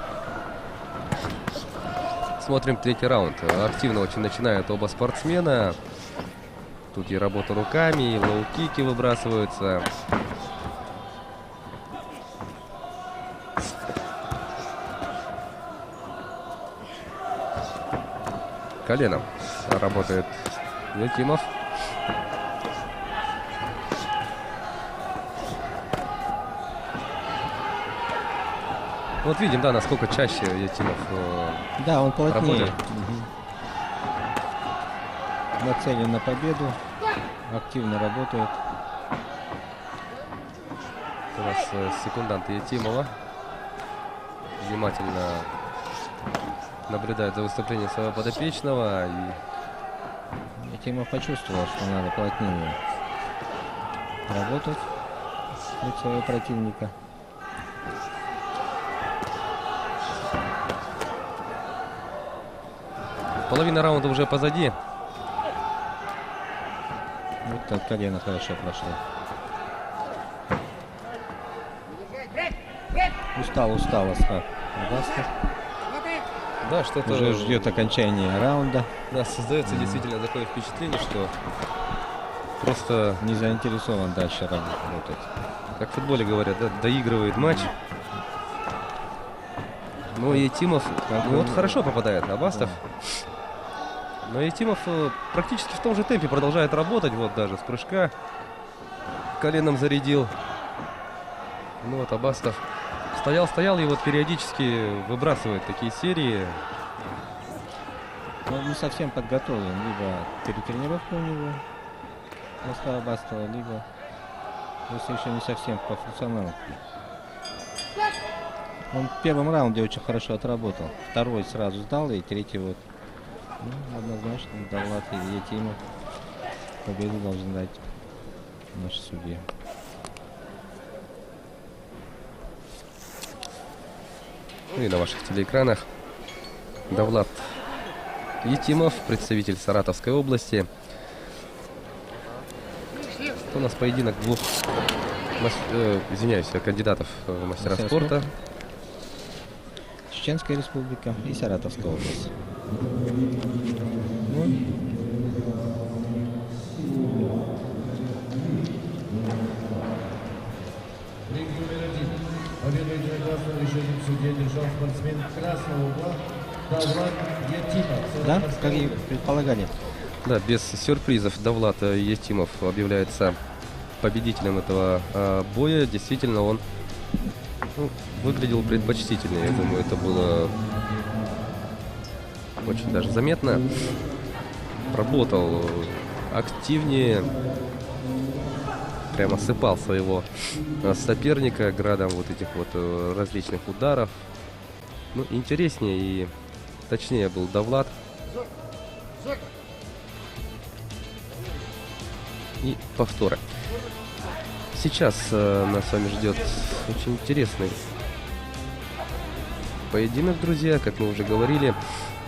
смотрим третий раунд. Активно очень начинают оба спортсмена. Тут и работа руками, и лоу-кики выбрасываются. Коленом работает Етимов. Вот видим, да, насколько чаще Етимов да, он плотнее. Работает. Нацелен на победу. Активно работает. У нас секундант Етимова внимательно наблюдает за выступлением своего подопечного. И Етимов почувствовал, что надо плотнее работать против своего противника. половина раунда уже позади. Вот так колено хорошо прошло. Устал Асхаб Абастов. Да, что-то уже ждет окончания раунда. Да, создается действительно такое впечатление, что просто не заинтересован дальше работать. Как в футболе говорят, да, доигрывает матч. Но Етимов вот хорошо попадает Абастов. Но Етимов практически в том же темпе продолжает работать. Вот даже с прыжка коленом зарядил. Ну вот Абастов стоял и вот периодически выбрасывает такие серии. Он не совсем подготовлен. Либо перетренировка у него, Асхаба Абастова, либо если еще не совсем по функционалу. Он в первом раунде очень хорошо отработал. Второй сразу сдал, и третий вот. Ну, однозначно Давлат и Етимов победу должны дать наши судьи. Ну и на ваших телеэкранах Давлат Етимов, представитель Саратовской области. Это у нас поединок двух извиняюсь, кандидатов в мастера спорта. Чеченская республика и Саратовская область. Ринг номер 1. Победу единогласного решением судьи одержал спортсмен красного угла Давлат Етимов. Да, как и предполагали. Да, без сюрпризов Давлат Етимов объявляется победителем этого боя. Действительно, он выглядел предпочтительнее. Я думаю, это было очень даже заметно. Работал активнее. Прямо сыпал своего соперника градом вот этих вот различных ударов. Ну, интереснее и точнее был Давлат. И повторы. Сейчас нас с вами ждет очень интересный поединок, друзья. Как мы уже говорили,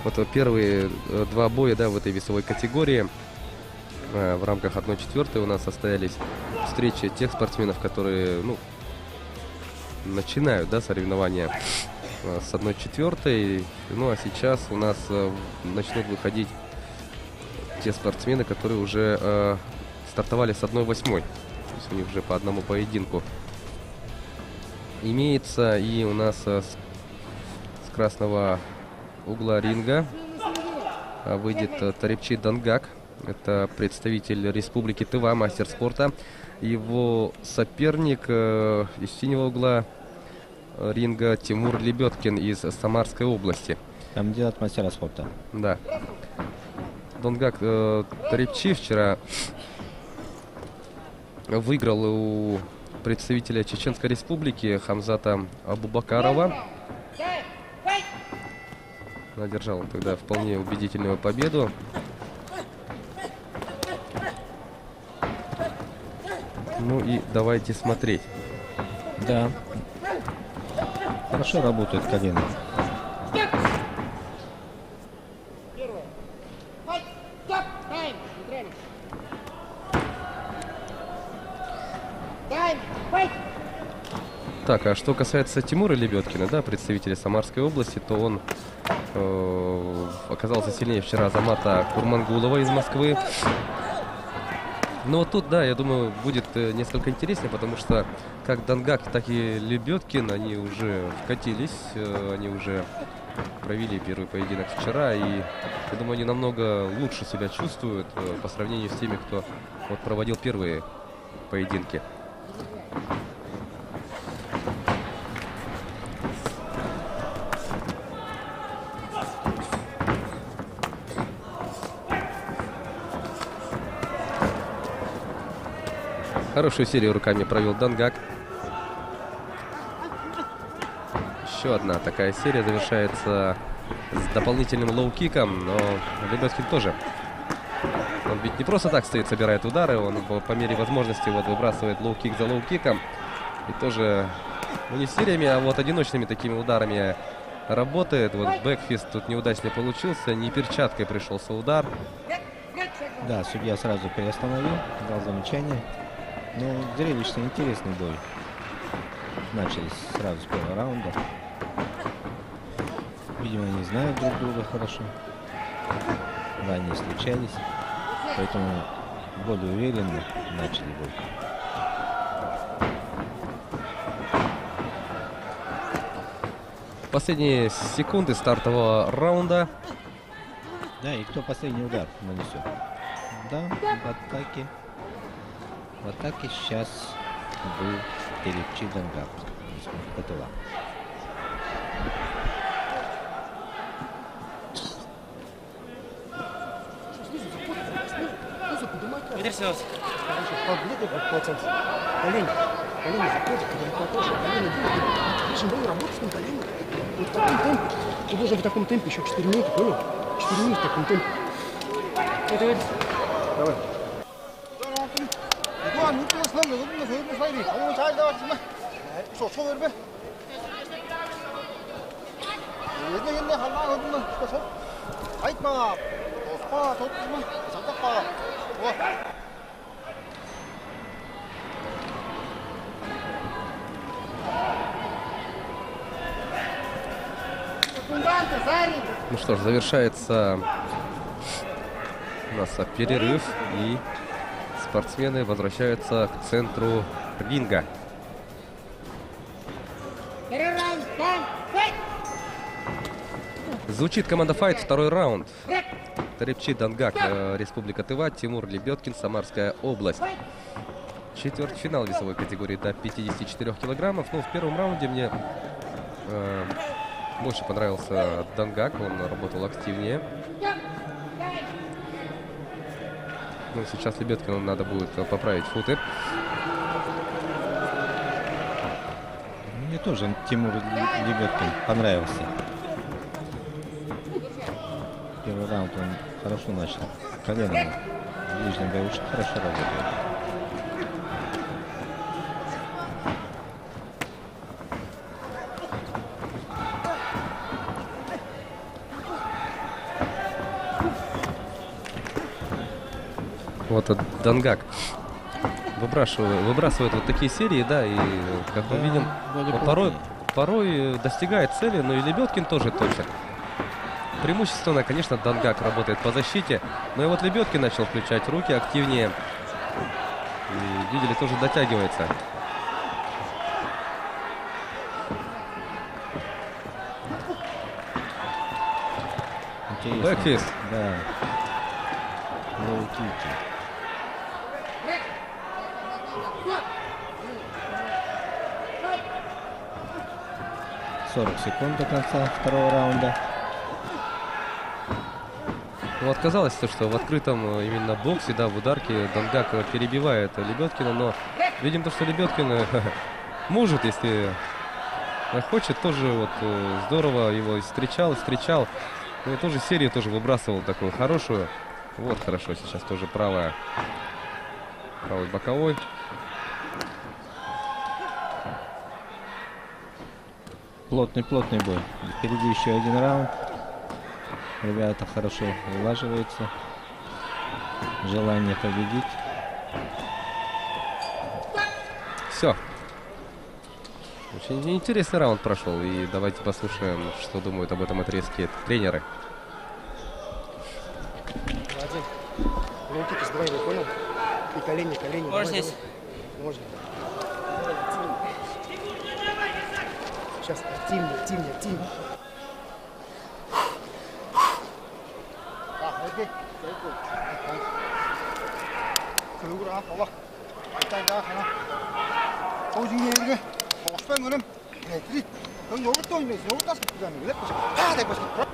вот первые два боя, да, в этой весовой категории в рамках 1/4 у нас состоялись встречи тех спортсменов, которые, ну, начинают, да, соревнования с 1/4. Ну а сейчас у нас начнут выходить те спортсмены, которые уже стартовали с 1/8. То есть у них уже по одному поединку имеется. И у нас с красного угла ринга выйдет Тарепчи Дангак. Это представитель Республики Тыва, мастер спорта. Его соперник из синего угла ринга Тимур Лебедкин из Самарской области. Кандидат мастера спорта. Да. Дангак Тарепчи вчера выиграл у представителя Чеченской Республики Хамзата Абубакарова. Одержал он тогда вполне убедительную победу. Ну и давайте смотреть. Да. Хорошо работает колено. Так, а что касается Тимура Лебедкина, да, представителя Самарской области, то он оказался сильнее вчера Азамата Курмангулова из Москвы. Но вот тут, да, я думаю, будет несколько интереснее, потому что как Дангак, так и Лебедкин, они уже вкатились, они уже провели первый поединок вчера, и я думаю, они намного лучше себя чувствуют по сравнению с теми, кто вот проводил первые поединки. Хорошую серию руками провел Дангак. Еще одна такая серия завершается с дополнительным лоу-киком, но Лебедкин тоже. Он ведь не просто так стоит, собирает удары, он по мере возможности вот выбрасывает лоу-кик за лоу-киком. И тоже, ну, не сериями, а вот одиночными такими ударами работает. Вот бэкфист тут неудачно получился, не перчаткой пришелся удар. Да, судья сразу приостановил, дал замечание. Ну, зрелищно интересный бой. Начались сразу с первого раунда. Видимо, они знают друг друга хорошо. Ранее встречались. Поэтому более уверенно начали бой. Последние секунды стартового раунда. Да, и кто последний удар нанесет? Да, в атаке. В атаке сейчас был Тарепчи Дангак из Ктыва. Поближе как процент. Колени заходит, когда потоше, колени будет. Очень много работы с ним, колени. Вот в таком темпе. Ты должен в таком темпе еще 4 минуты, понял? 4 минуты в таком темпе. Давай. 이거 눈뜨고 서는 거 없는 거 사이비 너무 잘 나왔지만 소소를 배 옛날 할만 없는 소 아이마 파 좋지만 잠깐 봐 와. Ну что ж, завершается у нас перерыв, и спортсмены возвращаются к центру ринга. Звучит команда «Файт», второй раунд. Тарепчи Дангак, Республика Тыва, Тимур Лебедкин, Самарская область. Четвертьфинал весовой категории до 54 килограммов. Ну, в первом раунде мне больше понравился Дангак, он работал активнее. Ну, сейчас Лебедкину надо будет поправить футы. Мне тоже Тимур Лебедкин понравился. Первый раунд он хорошо начал. Коленом в ближнем бою очень хорошо работает. Вот Дангак выбрасывает вот такие серии, да, и как мы видим, он порой достигает цели, но и Лебедкин тоже точно. Преимущественно, конечно, Дангак работает по защите, но и вот Лебедкин начал включать руки активнее. И видели, тоже дотягивается. Бэкфист. Да. Лоу-кики. 40 секунд до конца второго раунда. Ну, вот казалось, что в открытом именно боксе, да, в ударке Дангак перебивает Лебедкина, но видим то, что Лебедкин может, если хочет, тоже вот здорово его встречал. Ну и тоже серию тоже выбрасывал такую хорошую. Вот хорошо, сейчас тоже правый боковой. Плотный бой. Впереди еще один раунд. Ребята хорошо улаживаются. Желание победить. Все. Очень интересный раунд прошел. И давайте послушаем, что думают об этом отрезке тренеры. Лоу-кики сдвоенный, понял? И колени. Можно здесь? Можно. Сейчас активнее. Окей. 그리고 봐봐. 일단 나 하나. 오징어 이게 어스페 뭐는 애들이 여기 또 있네. 여기 따서 그다음에 그래. 다 되고 싶어.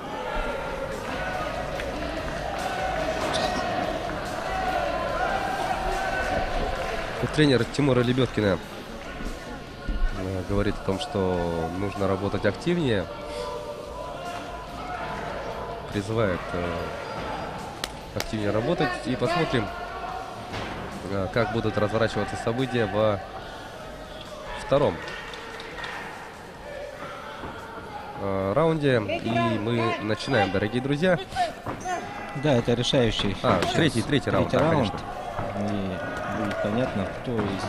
Тренер Тимура Лебедкина говорит о том, что нужно работать активнее. Призывает активнее работать. И посмотрим, как будут разворачиваться события во втором раунде. И мы начинаем, дорогие друзья. Да, это решающий. Третий раунд. Конечно. И будет понятно, кто из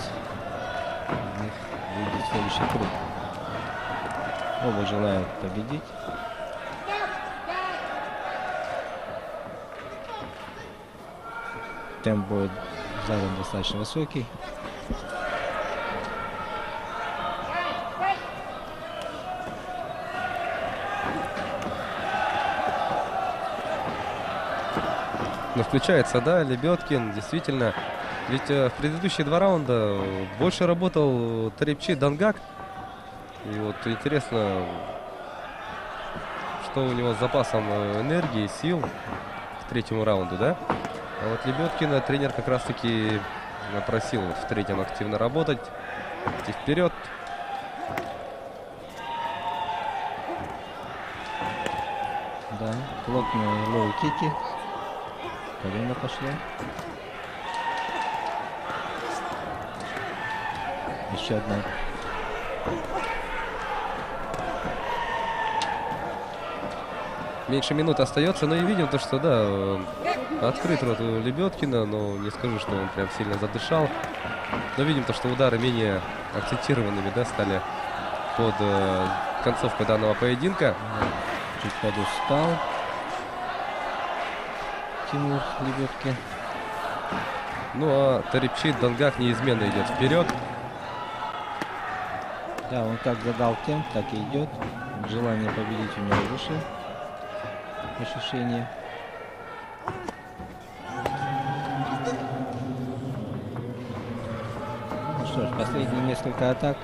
них выйдет в следующий круг. Оба желают победить. Темп будет задан достаточно высокий. Но включается, да, Лебедкин, действительно. Ведь в предыдущие два раунда больше работал Тарепчи Дангак. И вот интересно, что у него с запасом энергии, сил к третьему раунду, да? А вот Лебедкина тренер как раз-таки просил вот в третьем активно работать, идти вперед. Да, плотные лоу-кики. Колено пошло. Еще одна. Меньше минуты остается, но и видим то, что, да, открыт рот у Лебедкина, но не скажу, что он прям сильно задышал. Но видим то, что удары менее акцентированными, да, стали под концовку данного поединка. чуть подустал Тимур Лебедкин. Ну а Тарипчи Дангак неизменно идет вперед. Да, он как задал темп, так и идет. Желание победить у него выше. Ощущение. Ну что ж, последние несколько атак.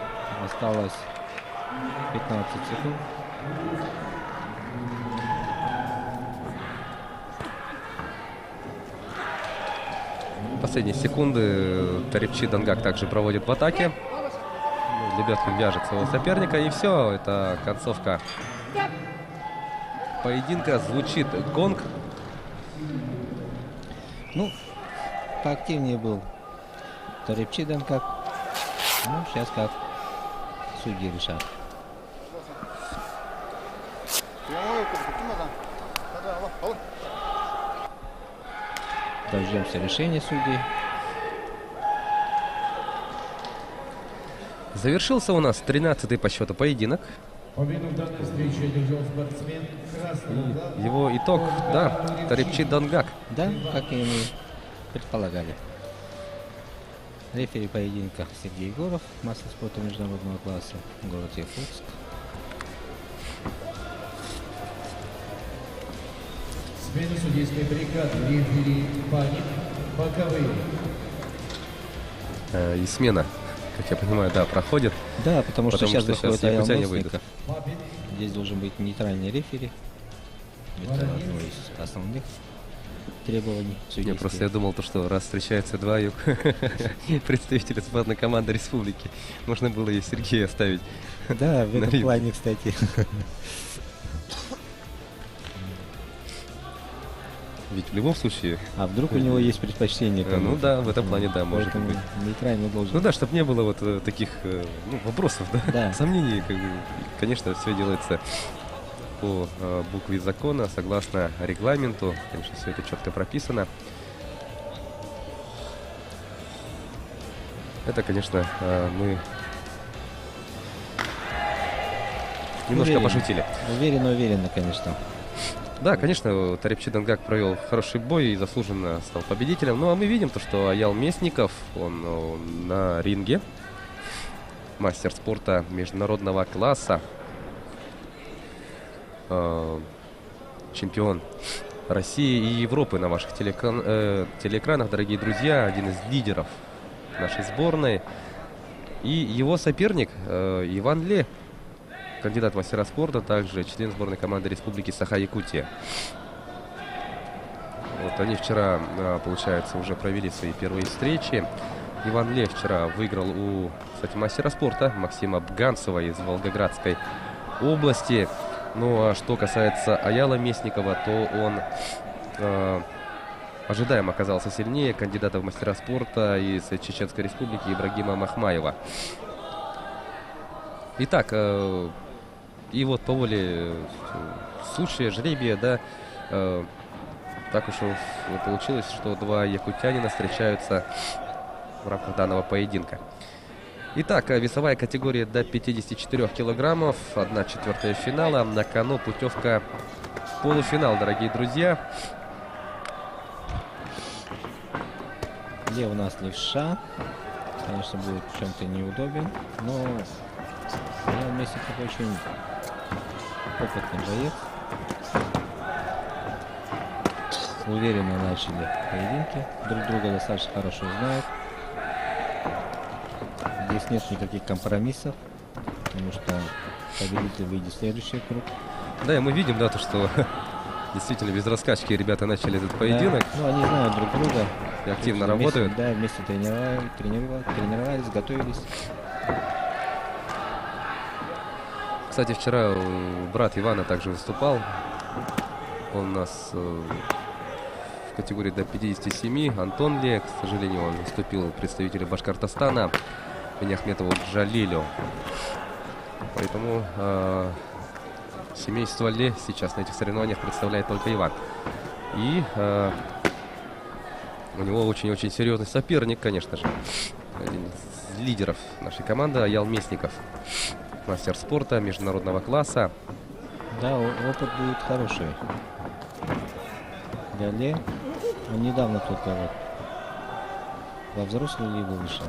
Осталось 15 секунд. Последние секунды Тарипчи Дангак также проводит в атаке. Лебедкин вяжет своего соперника, и все, это концовка поединка. Звучит гонг. Ну, поактивнее был Тарипчи Дангак. Ну, сейчас как судьи решат. Дождемся решения судей. Завершился у нас 13-й по счету поединок. Победу в данной встрече одержал спортсмен красного угла. Его итог, да, Тарипчи Дангак. Да, как и мы предполагали. Рефери поединка Сергей Егоров, мастер спорта международного класса, город Якутск. Смена судейской бригады. Рефери Панин. Боковые. И смена, как я понимаю, да, проходит. Да, потому что сейчас выходит Аял якутяне выйдут. Местников. Здесь должен быть нейтральный рефери. Это одно из основных требований Не, судейских. просто я думал, то, что раз встречаются два представителя спортивной команды республики, можно было и Сергея оставить. Да, в этом плане, кстати. Ведь в любом случае... А вдруг у него есть предпочтение? Ну да, в этом плане, да, может быть. Нейтральный должен. Ну да, чтобы не было вот таких вопросов, Да. сомнений. Конечно, все делается по букве закона, согласно регламенту. Конечно, все это четко прописано. Это, конечно, мы немножко пошутили. Уверенно, конечно. Да, конечно, Тарипчи Дангак провел хороший бой и заслуженно стал победителем. Ну а мы видим то, что Аял Местников, он на ринге. Мастер спорта международного класса. Чемпион России и Европы на ваших телеэкранах, дорогие друзья. Один из лидеров нашей сборной. И его соперник Иван Ле, кандидат в мастера спорта, также член сборной команды Республики Саха-Якутия. Вот они вчера, получается, уже провели свои первые встречи. Иван Ле вчера выиграл у, кстати, мастера спорта Максима Бганцева из Волгоградской области. Ну а что касается Аяла Местникова, то он ожидаемо оказался сильнее кандидата в мастера спорта из Чеченской Республики Ибрагима Махмаева. Итак, и вот по воле случая, жребия, да, так уж получилось, что два якутянина встречаются в рамках данного поединка. Итак, весовая категория до 54 килограммов, 1/4 финала, на кону путевка в полуфинал, дорогие друзья. Где у нас левша, конечно, будет в чем-то неудобен, но я вместе как очень опытный боец. Уверенно начали поединки, друг друга достаточно хорошо знают. Здесь нет никаких компромиссов, потому что победитель выйдет в следующий круг. Да, и мы видим, да, то, что действительно без раскачки ребята начали этот поединок. Да, ну, они знают друг друга. И активно вместе, работают. Да, вместе тренировались, готовились. Кстати, вчера брат Ивана также выступал. Он у нас в категории до 57. Антон Ле, к сожалению, он выступил представителю Башкортостана Миняхметову Джалилю. Поэтому семейство Ле сейчас на этих соревнованиях представляет только Иван. И у него очень-очень серьезный соперник, конечно же. Один из лидеров нашей команды Аял Местников. Мастер спорта международного класса. Да, опыт будет хороший. Для Ле. Он недавно только вот во взрослую лигу вышел.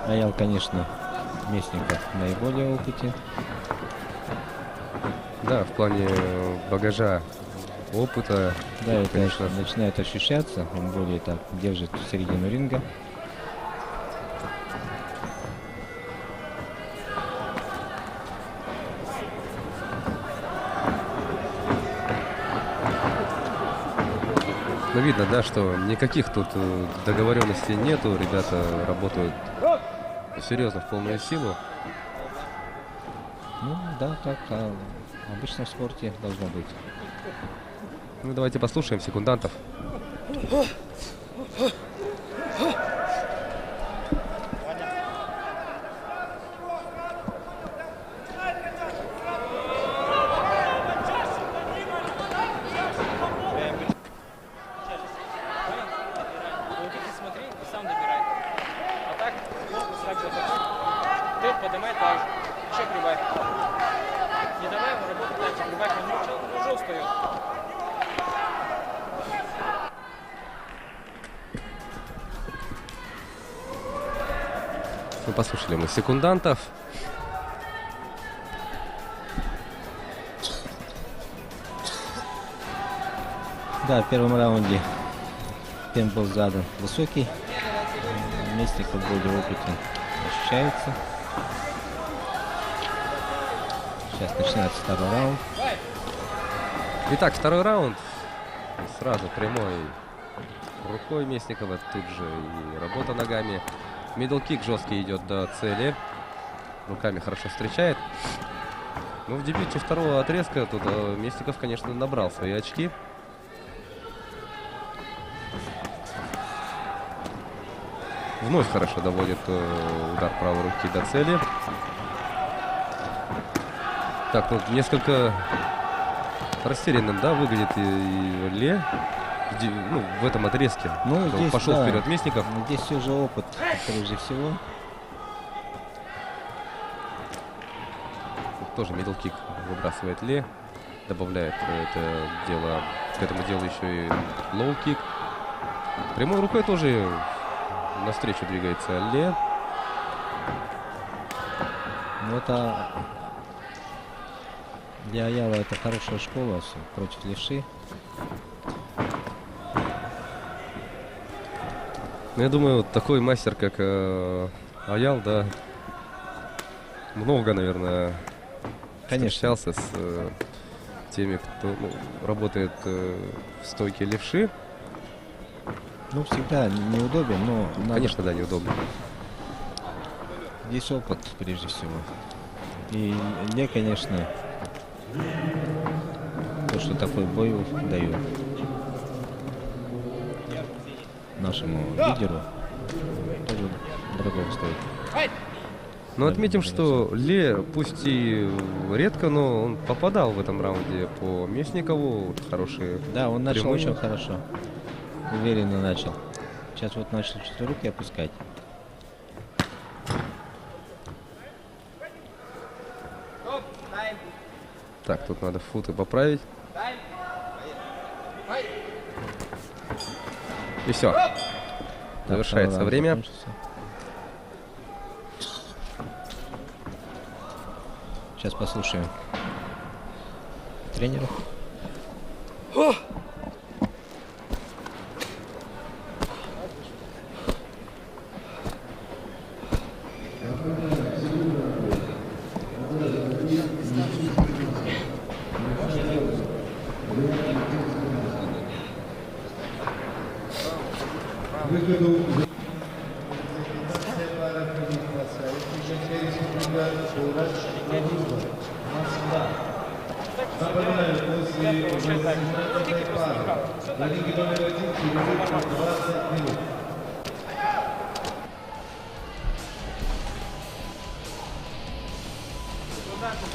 Аял, конечно, Местников наиболее опытен. Да, в плане багажа, опыта. Да, это конечно, начинает ощущаться. Он более так держит середину ринга. Но видно, да, что никаких тут договоренностей нету. Ребята работают серьезно, в полную силу. Ну да, так обычно в спорте должно быть. Ну, давайте послушаем секундантов. Смотри и сам добирай. А так, корпус так захочет. Ты поднимай так же. Еще прибавь. Не давай ему работать дальше, прибавь, он уже устает. Ну, послушали мы секундантов. Да, в первом раунде темп был задан высокий. Местников более опытен ощущается. Сейчас начинается второй раунд. Итак, второй раунд. Сразу прямой рукой Местникова. Тут же и работа ногами. Мидл-кик жесткий идет до цели. Руками хорошо встречает. Но в дебюте второго отрезка тут Местников, конечно, набрал свои очки. Вновь хорошо доводит удар правой руки до цели. Так, ну несколько растерянным, да, выглядит и Ле в этом отрезке. Ну, здесь, пошел да, вперед Местников. Здесь все же опыт, прежде всего. Тут тоже мидл-кик выбрасывает Ле. Добавляет это дело, к этому делу еще и лоу-кик. Прямой рукой тоже навстречу двигается Ле. Ну, это для Аяла это хорошая школа против левши. Ну, я думаю, такой мастер, как Аял, да, много, наверное, встречался с теми, кто работает в стойке левши. Ну, всегда неудобен, но... Конечно, да, неудобно. Здесь опыт, прежде всего. И Ле, конечно, то, что такой бой дает нашему лидеру, тоже дорого стоит. Но отметим, что Ле, пусть и редко, но он попадал в этом раунде по Местникову. Хорошие. Да, он начал прямые. очень хорошо. Уверенно начал. Сейчас вот начал чуть руки опускать. Так, тут надо футы поправить. И все. Завершается время. Закончился. Сейчас послушаем тренера.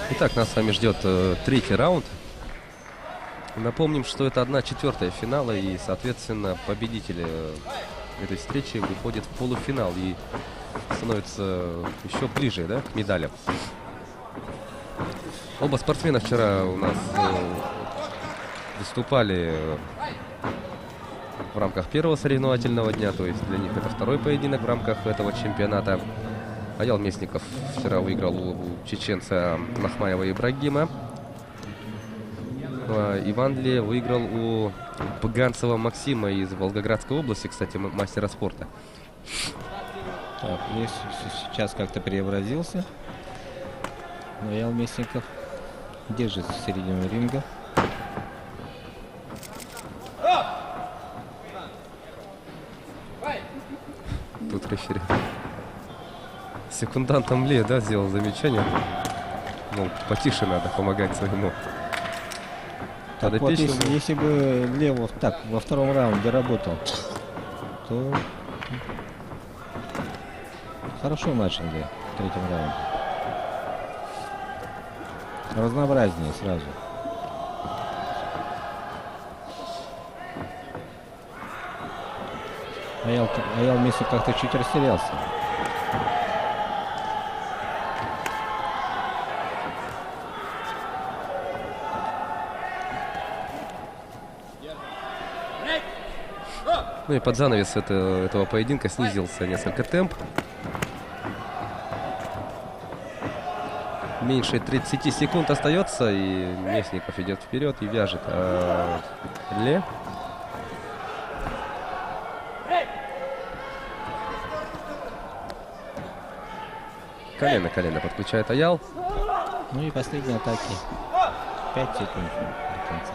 Итак, нас с вами ждет третий раунд. Напомним, что это 1/4 финала, и, соответственно, победитель этой встречи выходит в полуфинал. И становится еще ближе, да, к медалям. Оба спортсмена вчера у нас выступали в рамках первого соревновательного дня, то есть для них это второй поединок в рамках этого чемпионата. Аял Местников вчера выиграл у чеченца Махмаева Ибрагима. Иван Ле выиграл у Пыганцева Максима из Волгоградской области, кстати, мастера спорта. Так, здесь сейчас как-то преобразился. Но Аял Местников держит середину ринга. Тут рефери секундантом Ле, да, сделал замечание. Ну, потише надо помогать своему. Так вот, если бы Лев так во втором раунде работал, то хорошо начал бы в третьем раунде. Разнообразнее сразу. Аял вместе как-то чуть растерялся. Ну и под занавес этого поединка снизился несколько темп. Меньше 30 секунд остается, и Местников идет вперед и вяжет. Ле. Колено подключает Аял. Ну и последние атаки. 5 секунд до конца.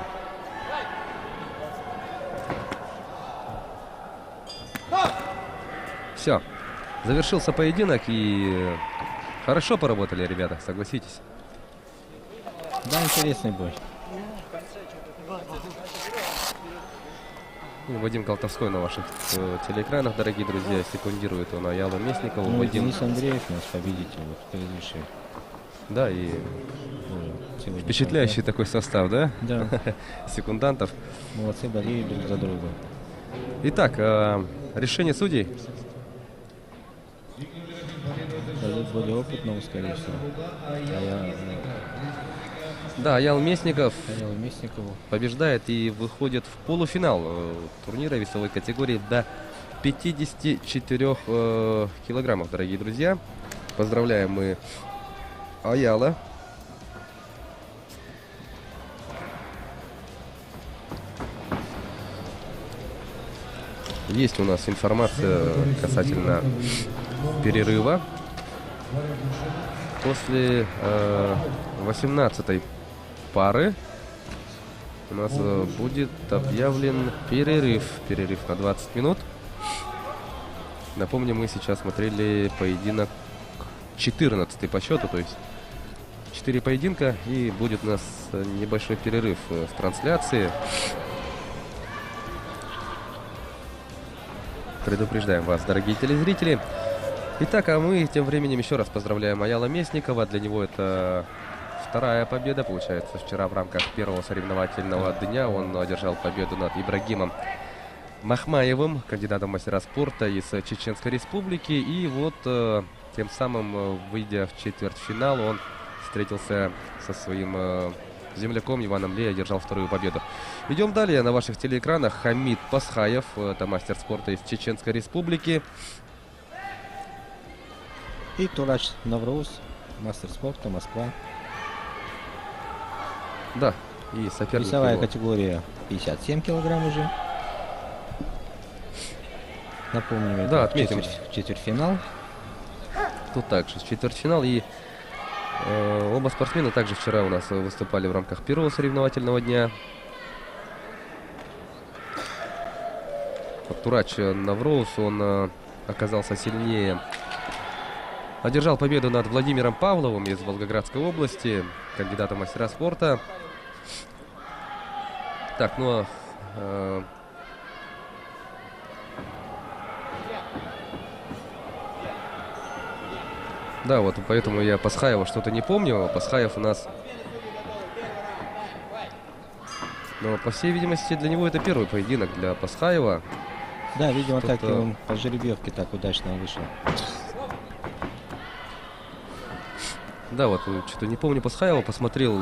Все. Завершился поединок, и хорошо поработали ребята, согласитесь. Да, интересный бой. Вадим Колтовской на ваших телеэкранах, дорогие друзья, секундирует он Аялу Местникову. Ну, Вадим... Денис Андреев у нас победитель вот, предыдущий. Да, и впечатляющий такой состав, да? Да. Секундантов. Молодцы, болеют друг за друга. Итак, решение судей. Дадут более опытного, скорее всего. Да, Аял Местникову побеждает и выходит в полуфинал турнира весовой категории до 54 килограммов, дорогие друзья. Поздравляем мы Аяла. Есть у нас информация касательно перерыва. После 18-й пары у нас будет объявлен перерыв на 20 минут. Напомню, мы сейчас смотрели поединок 14 по счету, то есть 4 поединка, и будет у нас небольшой перерыв в трансляции. Предупреждаем вас, дорогие телезрители. Итак, а мы тем временем еще раз поздравляем Аяла Местникова. Для него это вторая победа, получается. Вчера в рамках первого соревновательного дня он одержал победу над Ибрагимом Махмаевым, кандидатом в мастера спорта из Чеченской Республики. И вот тем самым, выйдя в четвертьфинал, он встретился со своим земляком Иваном Ле и одержал вторую победу. Идем далее. На ваших телеэкранах Хамид Пасхаев, это мастер спорта из Чеченской Республики. И Турач Навруз, мастер спорта, Москва. Да, и соперник весовая его. Категория 57 килограмм уже. Напомню, да, это отметим. Четвертьфинал. Тут также четвертьфинал. И оба спортсмена также вчера у нас выступали в рамках первого соревновательного дня. Вот Турач Навроуз, он оказался сильнее. Одержал победу над Владимиром Павловым из Волгоградской области, кандидатом в мастера спорта. Так, ну да, вот поэтому я Пасхаева что-то не помню. Пасхаев у нас... Но, по всей видимости, для него это первый поединок для Пасхаева. Да, видимо, так и он по жеребьевке так удачно вышел. Да, вот, что-то не помню Пасхаева, посмотрел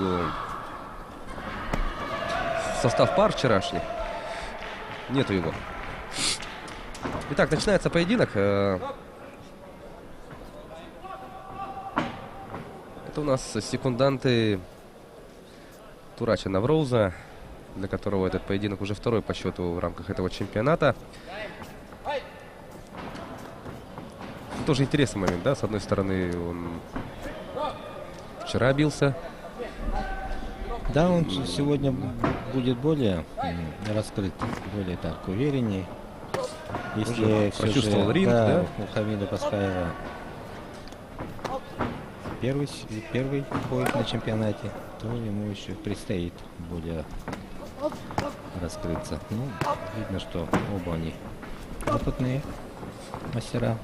состав пар вчерашних. Нету его. Итак, начинается поединок. Это у нас секунданты Турача Навроуза, для которого этот поединок уже второй по счету в рамках этого чемпионата. Тоже интересный момент, да? С одной стороны, он вчера бился. Да, он сегодня будет более раскрыт, более так уверенней. Если почувствовал же, ринг, да? У Хамида Пасхаева первый бой на чемпионате, то ему еще предстоит более раскрыться. Ну, видно, что оба они опытные мастера.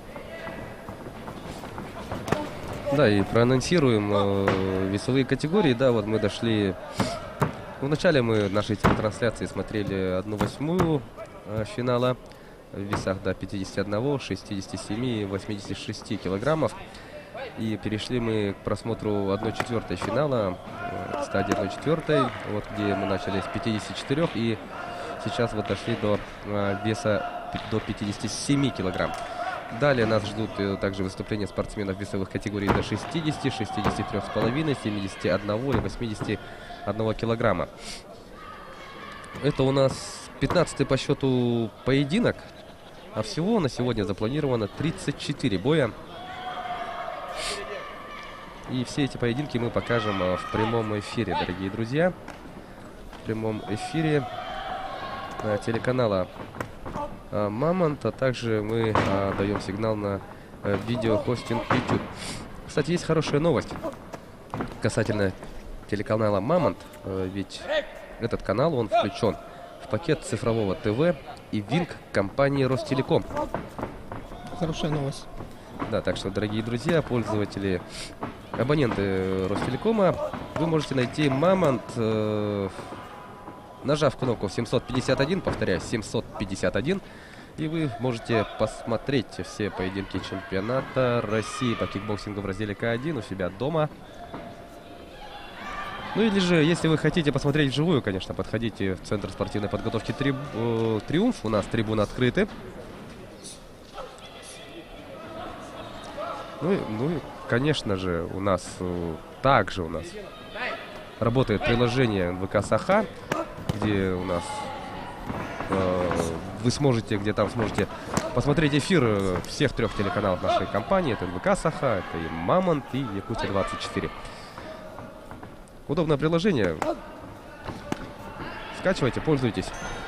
Да, и проанонсируем весовые категории. Да, вот мы дошли. Вначале мы нашей телетрансляции смотрели 1/8 финала в весах до 51, 67 и 86 килограммов. И перешли мы к просмотру 1/4 финала, стадии 1/4, вот где мы начали с 54 и сейчас вот дошли до веса до 57 килограмм. Далее нас ждут также выступления спортсменов весовых категорий до 60, 63,5, 71 и 81 килограмма. Это у нас 15-й по счету поединок, а всего на сегодня запланировано 34 боя. И все эти поединки мы покажем в прямом эфире, дорогие друзья. В прямом эфире телеканала Мамонт, а также мы даем сигнал на видеохостинг YouTube. Кстати, есть хорошая новость касательно телеканала Мамонт, ведь этот канал, он включен в пакет цифрового ТВ и Винк компании Ростелеком. Хорошая новость. Да, так что, дорогие друзья, пользователи, абоненты Ростелекома, вы можете найти Мамонт, нажав кнопку 751, повторяю, 751, и вы можете посмотреть все поединки чемпионата России по кикбоксингу в разделе К1 у себя дома. Ну или же, если вы хотите посмотреть вживую, конечно, подходите в Центр спортивной подготовки «Триумф». У нас трибуны открыты. Ну и, конечно же, у нас также работает приложение НВК Саха, где у нас вы сможете, сможете посмотреть эфир всех трех телеканалов нашей компании. Это НВК Саха, это и Мамонт, и Якутия 24. Удобное приложение. Скачивайте, пользуйтесь,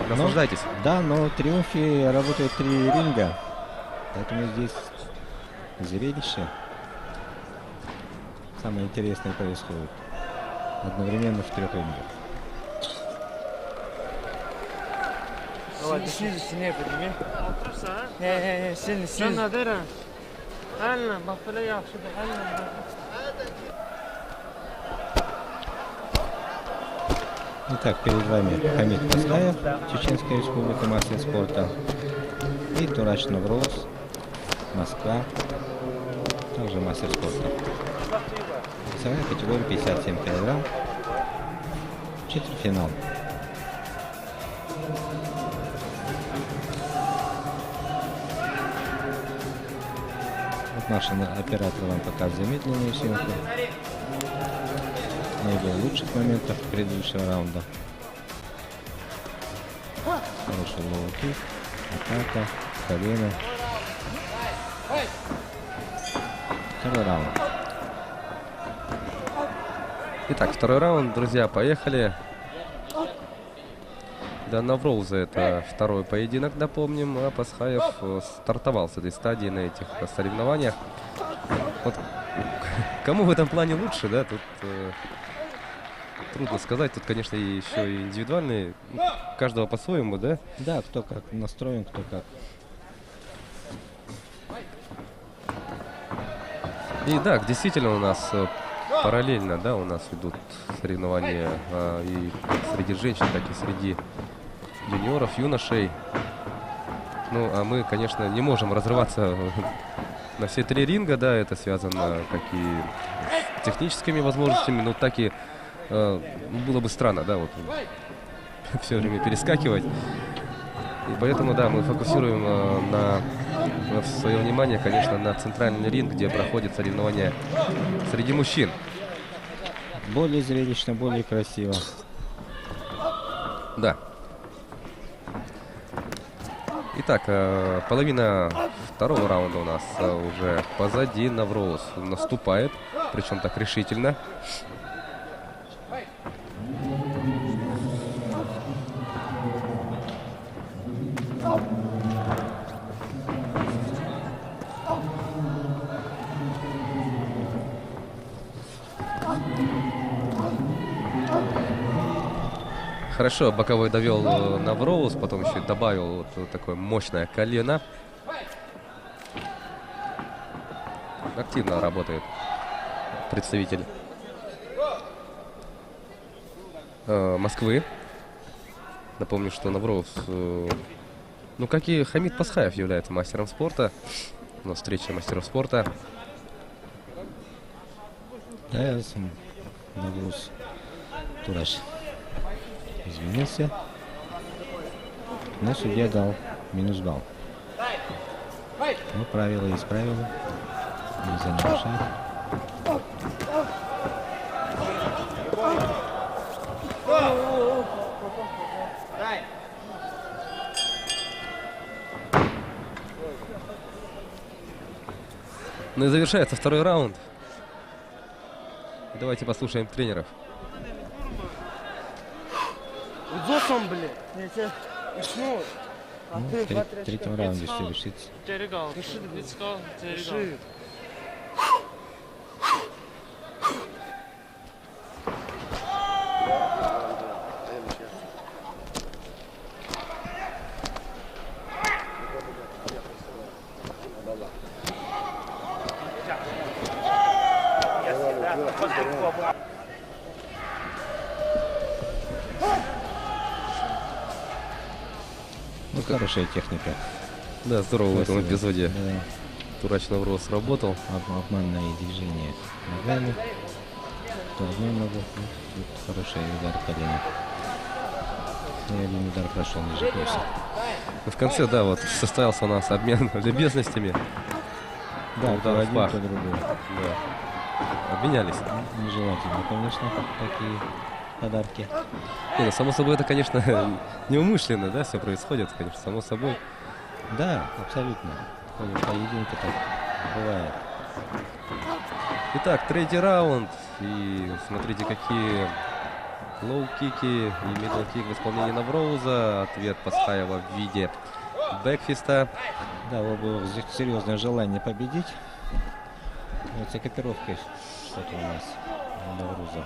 наслаждайтесь. Да, но в «Триумфе» работает 3 ринга, поэтому здесь зрелище самое интересное происходит одновременно в 3 рингах. Давай, ты сильнее подними. Не, сильно. Итак, перед вами Хамид Пасхаев, Чеченская республика, мастер спорта, и Турач Навроуз, Москва, также мастер спорта. Весовая категория 57 килограмм, четвертьфинал. Вот наши операторы вам показывают замедленную съемку наиболее лучших моментов предыдущего раунда. Хороший лоу-кик, атака, колено. Второй раунд. Итак, второй раунд, друзья, поехали. Для Навроуза это второй поединок, напомним, а Пасхаев стартовал с этой стадии на этих соревнованиях. Вот кому в этом плане лучше, да, тут трудно сказать. Тут, конечно, еще и индивидуальные, каждого по-своему, да? Да, кто как настроен, кто как. И да, действительно у нас параллельно, да, у нас идут соревнования и среди женщин, так и среди юниоров, юношей. Ну, а мы, конечно, не можем разрываться на все 3 ринга, да, это связано как и техническими возможностями, но так и было бы странно, да, вот все время перескакивать. И поэтому, да, мы фокусируем свое внимание, конечно, на центральный ринг, где проходит соревнования среди мужчин. Более зрелищно, более красиво. Да. Итак, половина второго раунда у нас уже позади. Навроуз наступает, причем так решительно. Хорошо, боковой довел Навроуз, потом еще добавил вот такое мощное колено. Активно работает представитель Москвы. Напомню, что Навроуз, ну как и Хамид Пасхаев, является мастером спорта. У нас встреча мастеров спорта. Да, я сам Навроуз Тураш извинился, но судья дал минус балл. Ну, правила есть правила. Нельзя нарушать. Ну и завершается второй раунд. Давайте послушаем тренеров. Удосом, блядь. Я тебя усну. А Ну, ты в третьем раунде все решится. Реши. Ну, хорошая техника. Да, здорово в этом Спасибо. эпизоде. Да. Турач Навроуз сработал. Обманные движения ногами. То одной ногой. Тут хороший удар колена. И один удар прошел ниже пояса. В конце, да, вот состоялся у нас обмен любезностями. Да, удар то в один, пах. то другой. Да. Обменялись. Нежелательно, конечно, такие подарки. Не, ну, само собой, это, конечно, неумышленно, да, все происходит, конечно, само собой. Да, абсолютно. В ходе поединка так бывает. Итак, третий раунд. И смотрите, какие лоу-кики и мидл-кик в исполнении Навроуза. Ответ Пасхаева в виде бэкфиста. Да, было серьезное желание победить. Вот с экипировкой что-то у нас у Навруза.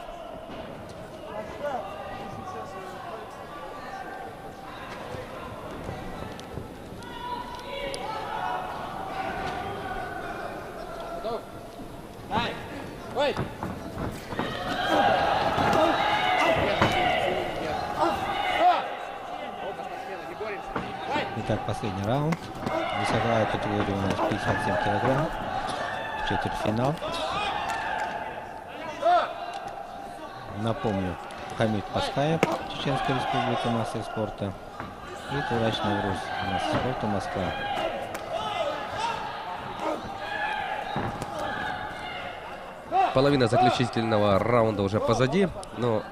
Итак, последний раунд. Весовая категория у нас 57 килограмм. Четвертьфинал. Напомню, Хамид Пасхаев, Чеченская республика, мастер спорта. И Турач Навроуз, мастер спорта, Москва. Половина заключительного раунда уже позади. Но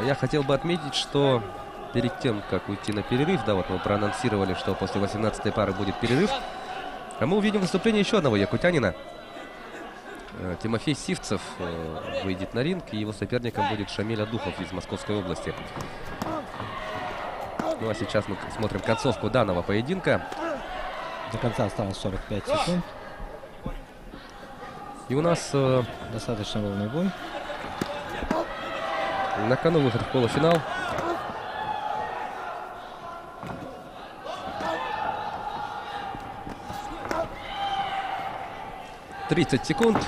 я хотел бы отметить, что перед тем, как уйти на перерыв, да, вот мы проанонсировали, что после 18-й пары будет перерыв, а мы увидим выступление еще одного якутянина. Тимофей Сивцев выйдет на ринг, и его соперником будет Шамиль Адухов из Московской области. Ну а сейчас мы смотрим концовку данного поединка. До конца осталось 45 секунд. И у нас достаточно ровный бой. На кону выход в полуфинал. «30 секунд».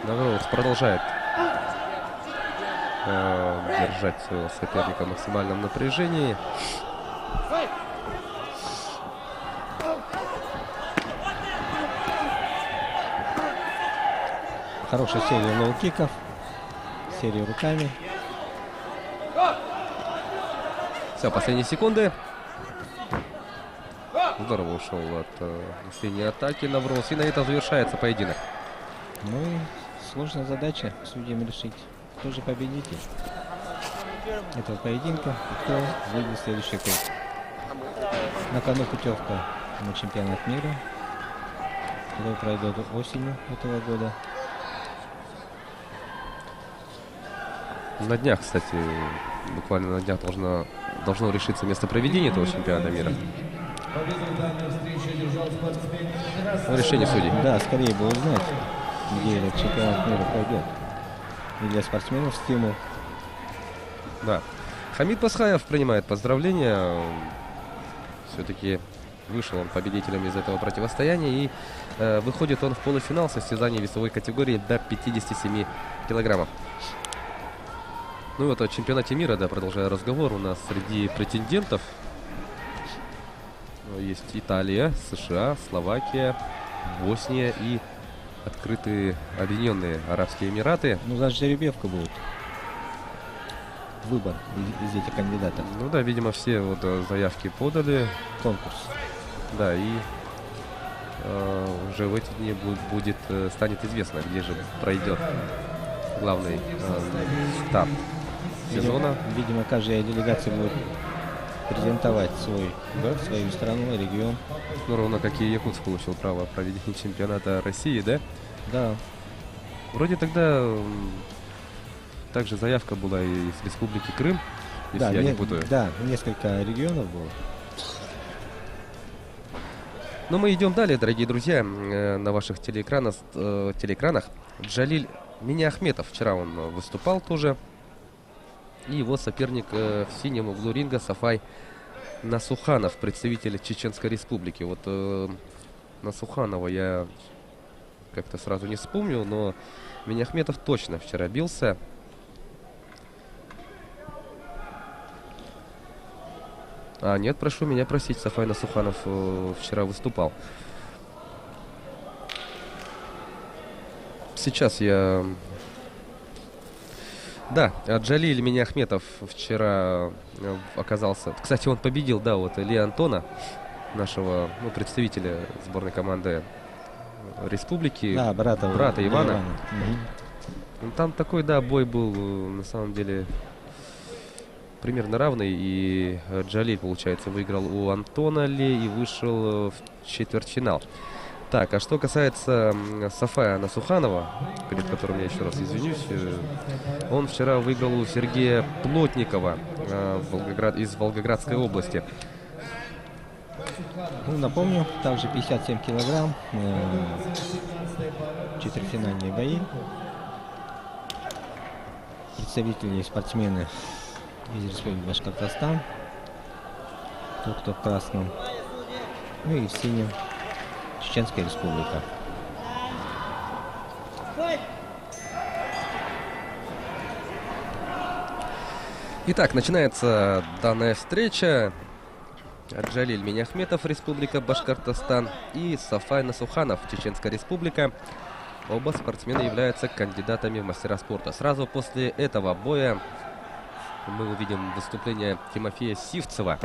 Навроуз продолжает держать своего соперника в максимальном напряжении. Хорошая серия лоу-киков, серия руками. Все, последние секунды. Здорово ушел от синей атаки Навроз. И на этом завершается поединок. Ну и сложная задача судьям решить, кто же победитель этого поединка и кто выйдет в следующий круг. На кону путевка на чемпионат мира, который пройдет осенью этого года. На днях, кстати, буквально на днях должно решиться место проведения этого чемпионата мира. Решение судей. Да, скорее бы узнать, где этот чемпионат мира пройдет. И для спортсменов стимул. Да. Хамид Пасхаев принимает поздравления. Все-таки вышел он победителем из этого противостояния. И выходит он в полуфинал состязаний весовой категории до 57 килограммов. Ну и вот о чемпионате мира, да, продолжая разговор, у нас среди претендентов есть Италия, США, Словакия, Босния и открытые Объединенные Арабские Эмираты. Ну, даже жеребьевка будет. Выбор из этих кандидатов. Ну да, видимо, все вот заявки подали. Конкурс. Да, и уже в эти дни станет известно, где же пройдет главный старт сезона. Видимо, каждая делегация будет презентовать свой город, свою страну, регион. Ну, ровно как и Якутск получил право проведения чемпионата России, да? Да. Вроде тогда также заявка была и из Республики Крым, если я не путаю. Да, несколько регионов было. Но мы идем далее, дорогие друзья, на ваших телеэкранах. Джалиль Миниахметов, вчера он выступал тоже. И его соперник в синем углу ринга Сафай Насуханов, представитель Чеченской Республики. Вот Насуханова я как-то сразу не вспомнил, но Миниахметов точно вчера бился. А, нет, прошу меня простить, Сафай Насуханов вчера выступал. Сейчас я... Да, Джалиль Миниахметов вчера оказался... Кстати, он победил, да, вот Илья Антона, нашего представителя сборной команды республики. Да, брата Ивана. Угу. Там такой, да, бой был на самом деле примерно равный. И Джалиль, получается, выиграл у Антона Ли и вышел в четвертьфинал. Так, а что касается Сафая Насуханова, перед которым я еще раз извинюсь, он вчера выиграл у Сергея Плотникова из Волгоградской области. Ну, напомню, также 57 килограмм, четвертьфинальные бои. Представители спортсмены из Республики Башкортостан. Тот, кто в красном, ну и в синем. Чеченская Республика. Итак, начинается данная встреча. Джалиль Миниахметов, Республика Башкортостан, и Сафай Насуханов, Чеченская Республика. Оба спортсмена являются кандидатами в мастера спорта. Сразу после этого боя мы увидим выступление Тимофея Сивцева,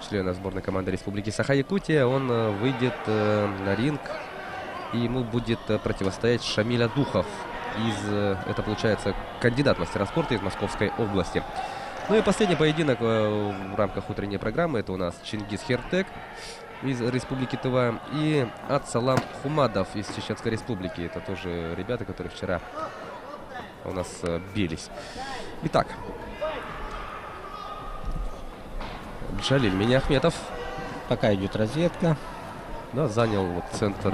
члена сборной команды Республики Саха-Якутия. Он выйдет на ринг, и ему будет противостоять Шамиля Духов. Это, получается, кандидат в мастера спорта из Московской области. Ну и последний поединок в рамках утренней программы. Это у нас Чингис Хертек из Республики Тыва и Ат-Салам Хумадов из Чеченской Республики. Это тоже ребята, которые вчера у нас бились. Итак, Джалиль Миниахметов. Пока идет разведка. Да, занял вот центр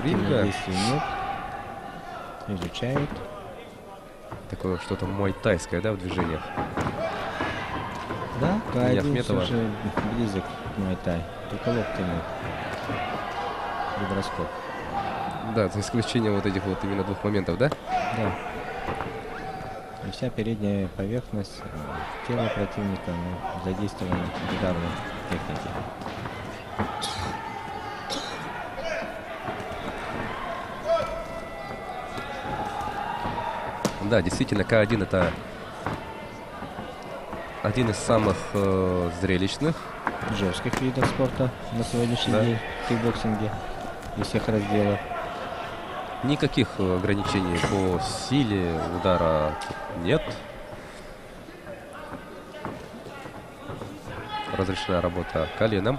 ринга. Нет. Изучают. Такое что-то муай-тайское, да, в движениях. Да, Миниахметова уже близок к муай-тай. Только локтями. Гидроскоп. Да, за исключением вот этих вот именно двух моментов, да? Да. И вся передняя поверхность тела противника задействована в ударной технике. Да, действительно, К1 это один из самых зрелищных, жестких видов спорта на сегодняшний день в кикбоксинге из всех разделов. Никаких ограничений по силе удара нет. Разрешена работа коленом.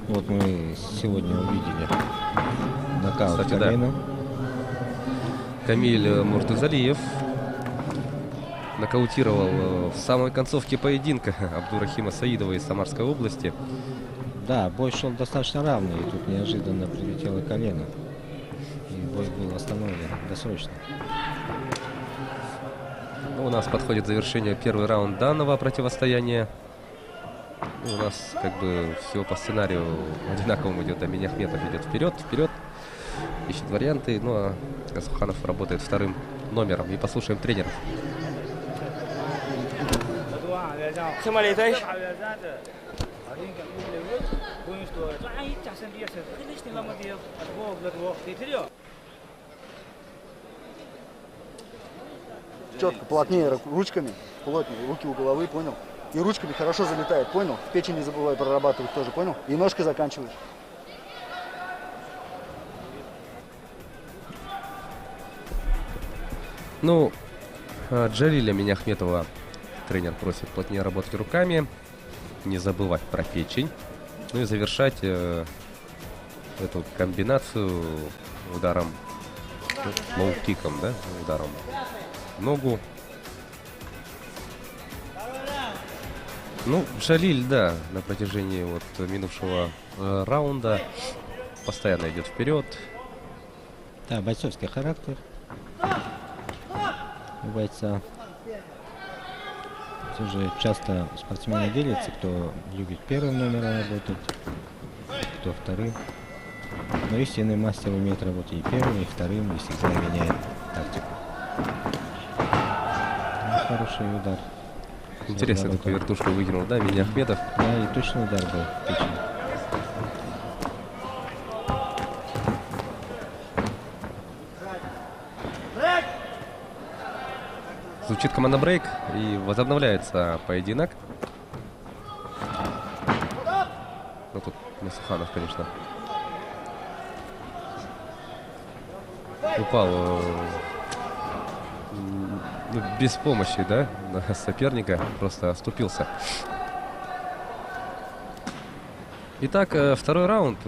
Вот мы сегодня увидели нокаут Кстати, коленом. Да. Камиль Муртазалиев нокаутировал в самой концовке поединка Абдурахима Саидова из Самарской области. Да, бой шел достаточно равный, и тут неожиданно прилетело колено. И бой был остановлен досрочно. Ну, у нас подходит завершение первый раунд данного противостояния. Ну, у нас как бы все по сценарию одинаковому идет. Аминь Ахметов идет вперед, ищет варианты. Ну а Асуханов работает вторым номером. И послушаем тренеров. Четко, плотнее ручками, плотнее, руки у головы, понял? И ручками хорошо залетает, понял? В печень не забывай прорабатывать тоже, понял? И ножкой заканчиваешь. Ну, Джалиля Миняхметова тренер просит плотнее работать руками, не забывать про печень, ну и завершать эту комбинацию ударом, лоу-киком, да, ударом в ногу. Ну, Джалиль, да, на протяжении вот минувшего раунда постоянно идет вперед. Да, бойцовский характер у бойца. Все же часто спортсмены делятся, кто любит первым номером работать, кто вторым. Но истинный мастер умеет работать и первым, и вторым, и всегда меняет тактику. Ну, хороший удар. Интересно, какую вертушку выкинул, да, Аминь Ахметов? Да, и точный удар был в печень. Звучит команда брейк, и возобновляется поединок. Ну тут Асуханов, конечно, упал без помощи, да, на соперника, просто оступился. Итак, второй раунд,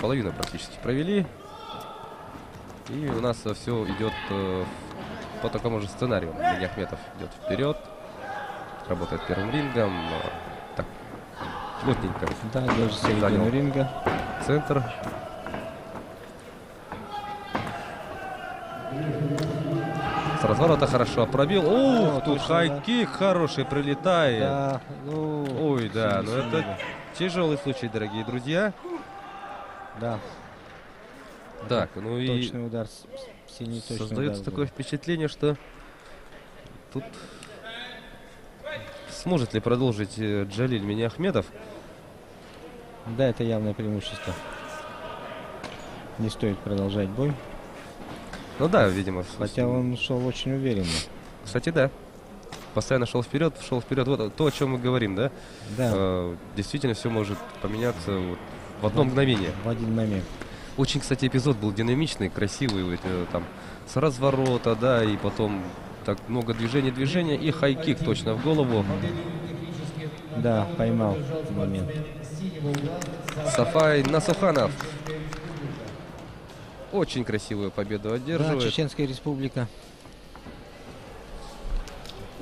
половину практически провели. И у нас все идет по такому же сценарию. Аминь Ахметов идет вперед, работает первым рингом. Так, плотненько. Да, даже середину ринга. Центр. С разворота хорошо пробил. Ух, тут хай-кик хороший прилетает. Да, ой, да, но это тяжелый случай, дорогие друзья. Да. Так, ну и точный удар, синий точный создается удар такое впечатление, что тут сможет ли продолжить Джалиль Миняхметов? Да, это явное преимущество. Не стоит продолжать бой. Ну да, видимо. Хотя он шел очень уверенно. Кстати, да. Постоянно шел вперед. Вот то, о чем мы говорим, да? Да. Действительно, все может поменяться вот в одно мгновение. В один момент. Очень, кстати, эпизод был динамичный, красивый, вот, там с разворота, да, и потом так много движения и хай-кик точно в голову. Да, поймал момент. Сафай Насуханов очень красивую победу одерживает. Да, Чеченская республика.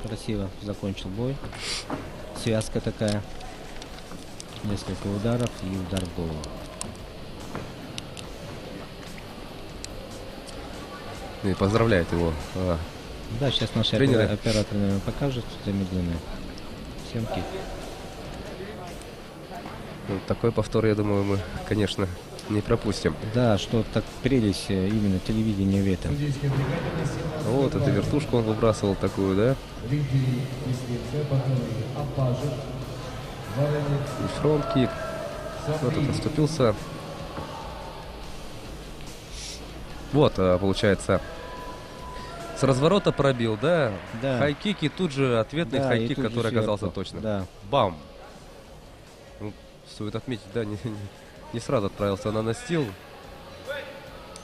Красиво закончил бой. Связка такая. Несколько ударов и удар в голову. И поздравляет его. Да, сейчас наши операторы, наверное, покажут замедленные съемки. Ну, такой повтор, я думаю, мы, конечно, не пропустим. Да, что так прелесть именно телевидения в этом. Вот эту вертушку он выбрасывал такую, да? И фронт-кик. Вот тут оступился. Вот, получается, С разворота пробил, да? Да. Хайкик и тут же ответный Да, и хайкик, тут же который сверху. оказался точно. Да. Бам! Ну, стоит отметить, да, не сразу отправился на настил.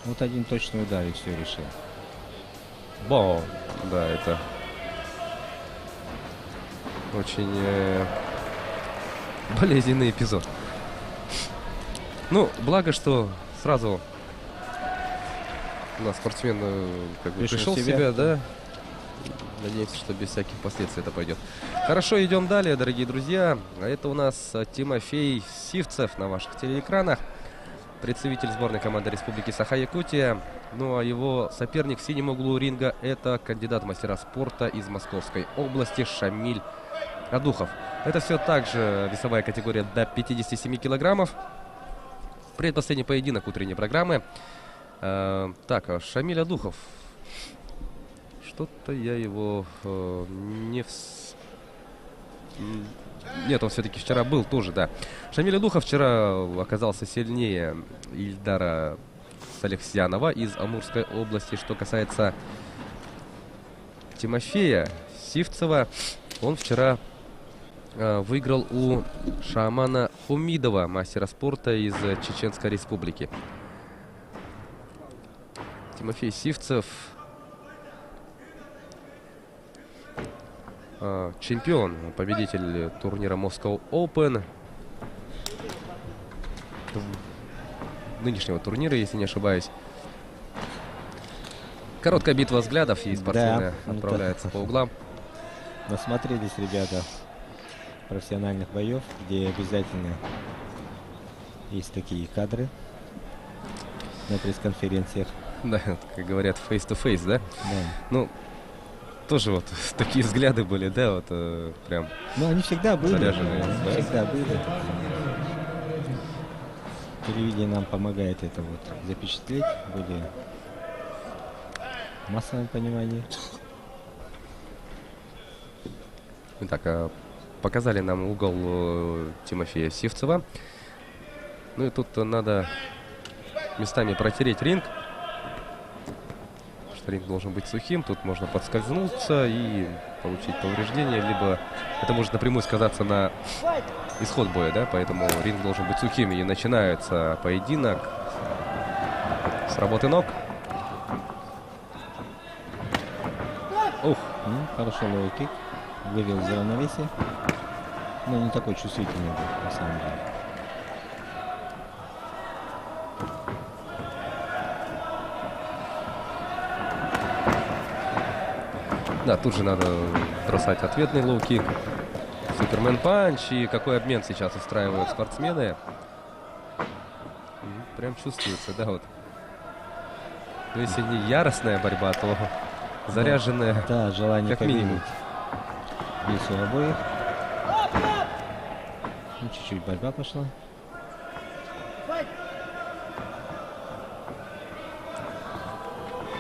Вот один точный удар и все решил. Бам! Да, это очень болезненный эпизод. Ну, благо, что сразу у нас спортсмен как бы пришел в себя, да. Надеемся, что без всяких последствий это пойдет. Хорошо, идем далее, дорогие друзья. А это у нас Тимофей Сивцев на ваших телеэкранах. Представитель сборной команды Республики Саха-Якутия. Ну а его соперник в синем углу ринга — это кандидат в мастера спорта из Московской области Шамиль Адухов. Это все также весовая категория до 57 килограммов. Предпоследний поединок утренней программы. Так, Шамиль Адухов. Что-то я его не... Нет, он все-таки вчера был тоже, да. Шамиль Адухов вчера оказался сильнее Ильдара Салихсянова из Амурской области. Что касается Тимофея Сивцева, он вчера выиграл у Шамана Хумидова, мастера спорта из Чеченской Республики. Тимофей Сивцев чемпион, победитель турнира Moscow Open, нынешнего турнира, если не ошибаюсь. Короткая битва взглядов, и спортсмены отправляются по углам. Насмотрелись ребята профессиональных боев, где обязательно есть такие кадры на пресс-конференциях. Да, как говорят, face-to-face, да? Да. Ну, тоже вот такие взгляды были, да, вот прям. Ну, они всегда были. Заряженные, да? Всегда были. Телевидение нам помогает это вот запечатлеть, были в массовом понимании. Итак, показали нам угол Тимофея Сивцева. Ну и тут надо местами протереть ринг. Что ринг должен быть сухим, тут можно подскользнуться и получить повреждение, либо это может напрямую сказаться на исход боя, да, поэтому ринг должен быть сухим. И начинается поединок с работы ног. Ух! Хорошо, лоу-кик. Вывел из равновесия. Но не такой чувствительный был, на самом деле. Да, тут же надо бросать ответный лоу-кик. Супермен панч. И какой обмен сейчас устраивают спортсмены. Прям чувствуется, да, вот. Но если не яростная борьба, то заряженная, да, желание как минимум. Есть у обоих. Ну, чуть-чуть борьба пошла.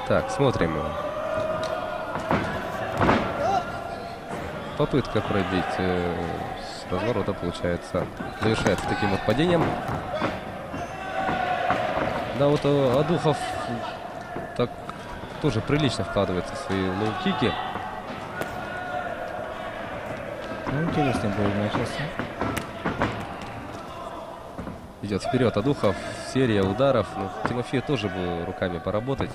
Так, смотрим. Попытка пробить с разворота, получается, завершается таким вот падением. Да, вот Адухов так тоже прилично вкладывается в свои лоу-кики. Ну, интересный бой начался. Идет вперед Адухов, серия ударов. Ну, Тимофею тоже бы руками поработать.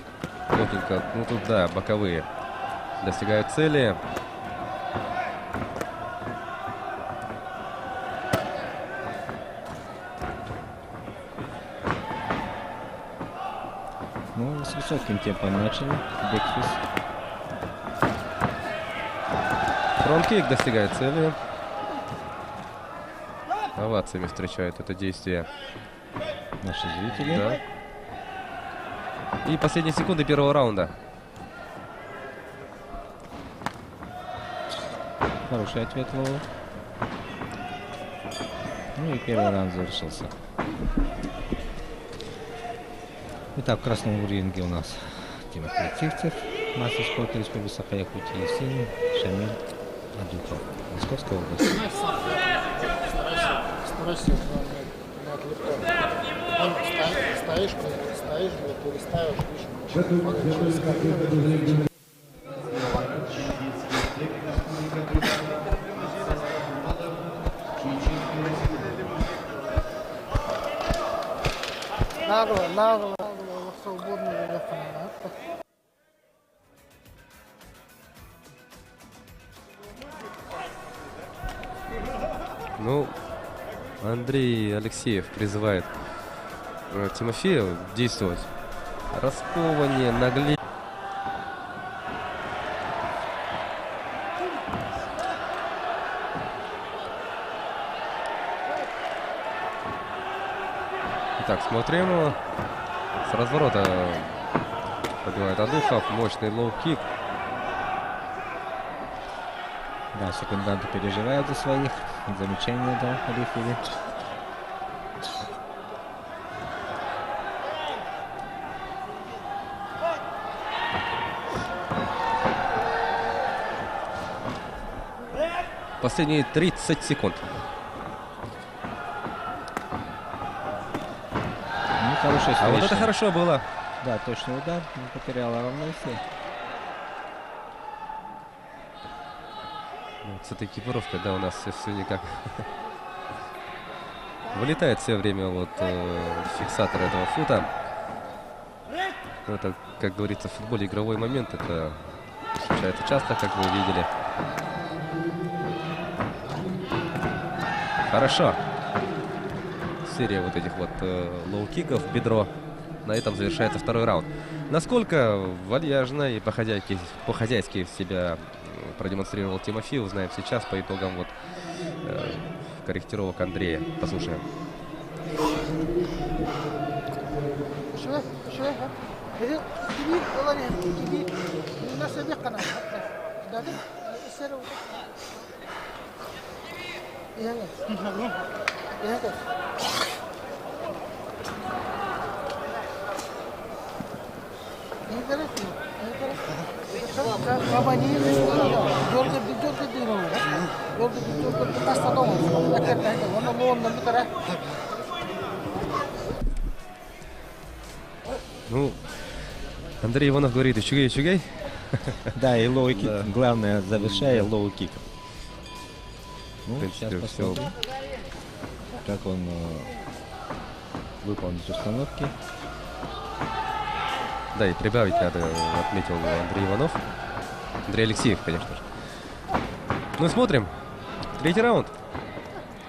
Плотненько, ну тут да, боковые достигают цели. Ну, с высоким темпом начали. Бэкфист. Фронт-кик достигает цели. Овациями встречают это действие наши зрители. Да. И последние секунды первого раунда. Хороший ответ Лоу. Ну и первый раунд завершился. Итак, в красном ринге у нас Тимофей Сивцев, мастер спорта Республики Саха-Якутия, и в синем Шамиль Адухов, Московская область. Старайся не отвлекать. Стоишь, переставишь, выше, нагло, свободно телефон. Ну, Андрей Алексеев призывает Тимофея действовать раскованнее, наглее. Итак, смотрим. С разворота пробивает Адухов. Мощный лоу-кик. Да, секунданты переживают за своих. Замечание дал рефери. Последние 30 секунд. Ну, хорошая А вот это хорошо было. Да, точный удар. Не потеряла равновесие. Вот с этой экипировкой, да, у нас все никак. Вылетает все время вот фиксатор этого фута. Это, как говорится, в футболе игровой момент. Это случается часто, как вы видели. Хорошо. Серия вот этих вот лоу-киков в бедро. На этом завершается второй раунд. Насколько вальяжно и по-хозяйски себя продемонстрировал Тимофей, узнаем сейчас по итогам вот корректировок Андрея. Послушаем. Ну, Андрей Иванов говорит, ичугей. Да, и лоу-кик. Да. Главное, завершая лоу-киком. Ну, В принципе, сейчас посмотрим, как он выполнит установки. Да, и прибавить надо, отметил Андрей Иванов. Андрей Алексеев, конечно же. Ну, смотрим. Третий раунд.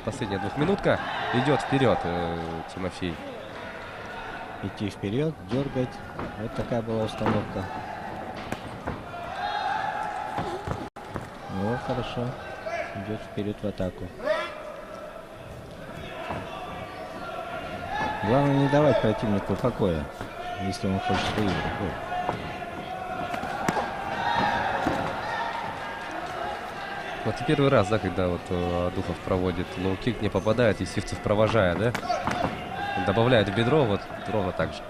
Последняя двухминутка. Идет вперед Тимофей. Идти вперед, дергать. Вот такая была установка. Ну, хорошо. Идет вперед в атаку. Главное не давать противнику покоя, если он хочет выиграть. Вот и первый раз, да, когда вот Адухов проводит лоу-кик, не попадает, и Сивцев провожает, да? Добавляет в бедро, вот ровно так же.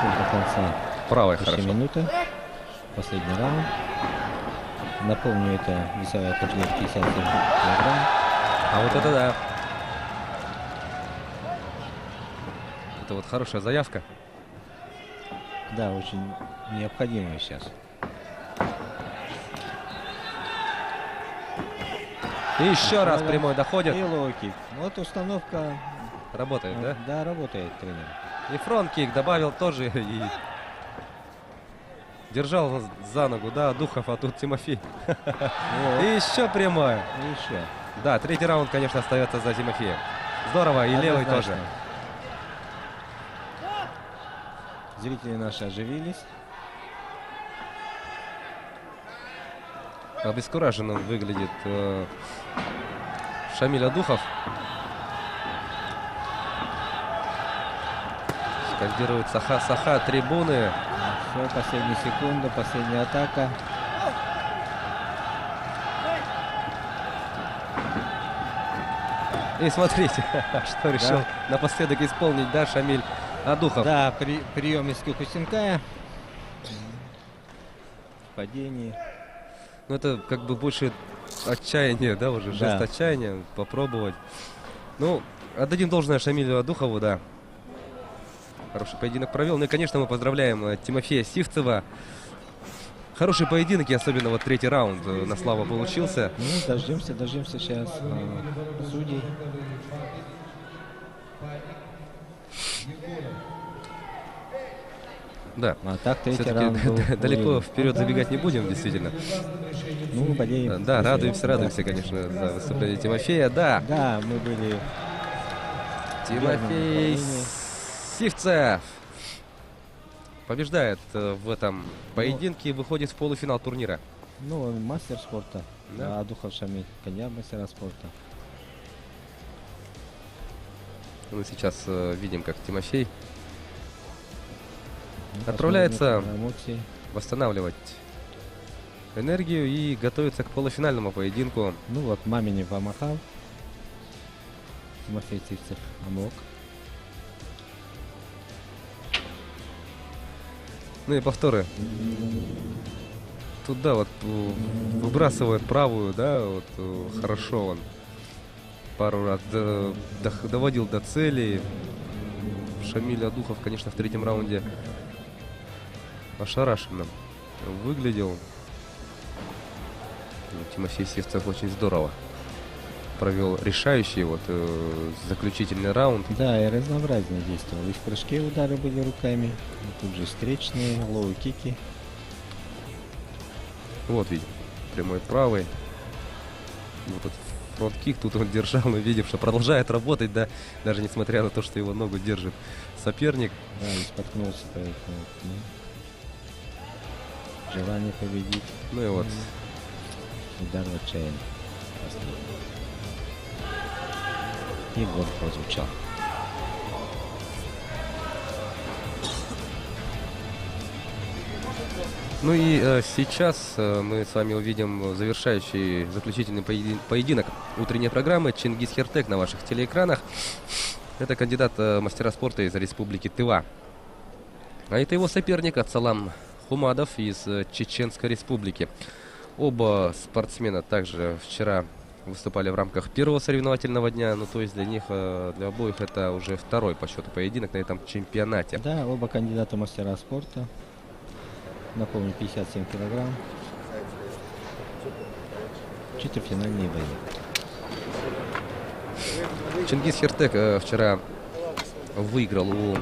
До конца. Правой почти хорошо. Минута. Последний раунд. Напомню, это весовая категория 57 килограмм. А вот это да. Это вот хорошая заявка. Да, очень необходимая сейчас. И еще раз прямой доходит. И лоу-кик. Вот установка. Работает, да? Да, работает тренер. И фронт-кик добавил тоже. И держал за ногу, да, Адухов, а тут Тимофей. И еще прямая. И еще. Да, третий раунд, конечно, остается за Тимофеем. Здорово, и левый тоже. Зрители наши оживились. Обескураженным выглядит Шамиль Адухов. Скандирует Саха, трибуны. Все, последняя секунда, последняя атака. И смотрите, что решил напоследок исполнить, да, Шамиль Адухов. Да, прием из Кукусенкая. Падение. Ну, это как бы больше отчаяние, да, уже жест Да. отчаяния, попробовать. Ну, отдадим должное Шамилю Адухову, да. Хороший поединок провел. Ну и, конечно, мы поздравляем Тимофея Сивцева. Хороший поединок, и особенно вот третий раунд на славу получился. Ну, дождемся сейчас судей. Да. А так третий Всё-таки раунд был далеко уверен. вперед забегать не будем, действительно. Ну, болеем. Да, радуемся, конечно, за выступление Тимофея. Да, Да, мы были... Тимофей Сивцев побеждает в этом поединке и выходит в полуфинал турнира. Ну, он мастер спорта. Да. А Духов Шамиль, коня мастера спорта. Мы сейчас видим, как Тимофей Ну, отправляется посмотрим на эмоции. восстанавливать энергию и готовится к полуфинальному поединку. Ну вот, Маминев помахал. Тимофей Сивцев помог. Ну и повторы. Тут, да, вот выбрасывает правую, да, вот хорошо он пару раз доводил до цели. Шамиль Адухов, конечно, в третьем раунде ошарашенно выглядел. Но Тимофей Сивцев очень здорово провел решающий заключительный раунд. Да, и разнообразнее действовал. И в прыжке удары были руками, и тут же встречные, лоу-кики. Вот видим, прямой правый. Вот этот фронт-кик тут он держал, мы видим, что продолжает работать, да, даже несмотря на то, что его ногу держит соперник. Да, и споткнулся, поэтому желание победить. Ну и вот. Удар в отчаянии. И гол прозвучал. Ну и сейчас мы с вами увидим завершающий, заключительный поединок утренней программы. Чингис Хертек на ваших телеэкранах. Это кандидат мастера спорта из Республики Тыва. А это его соперник Ацалам Хумадов из Чеченской Республики. Оба спортсмена также вчера выступали в рамках первого соревновательного дня. Ну, то есть для них, для обоих, это уже второй по счету поединок на этом чемпионате. Да, оба кандидата мастера спорта. Напомню, 57 килограмм. Четвертьфинальные бои. Чингис Хертек вчера выиграл у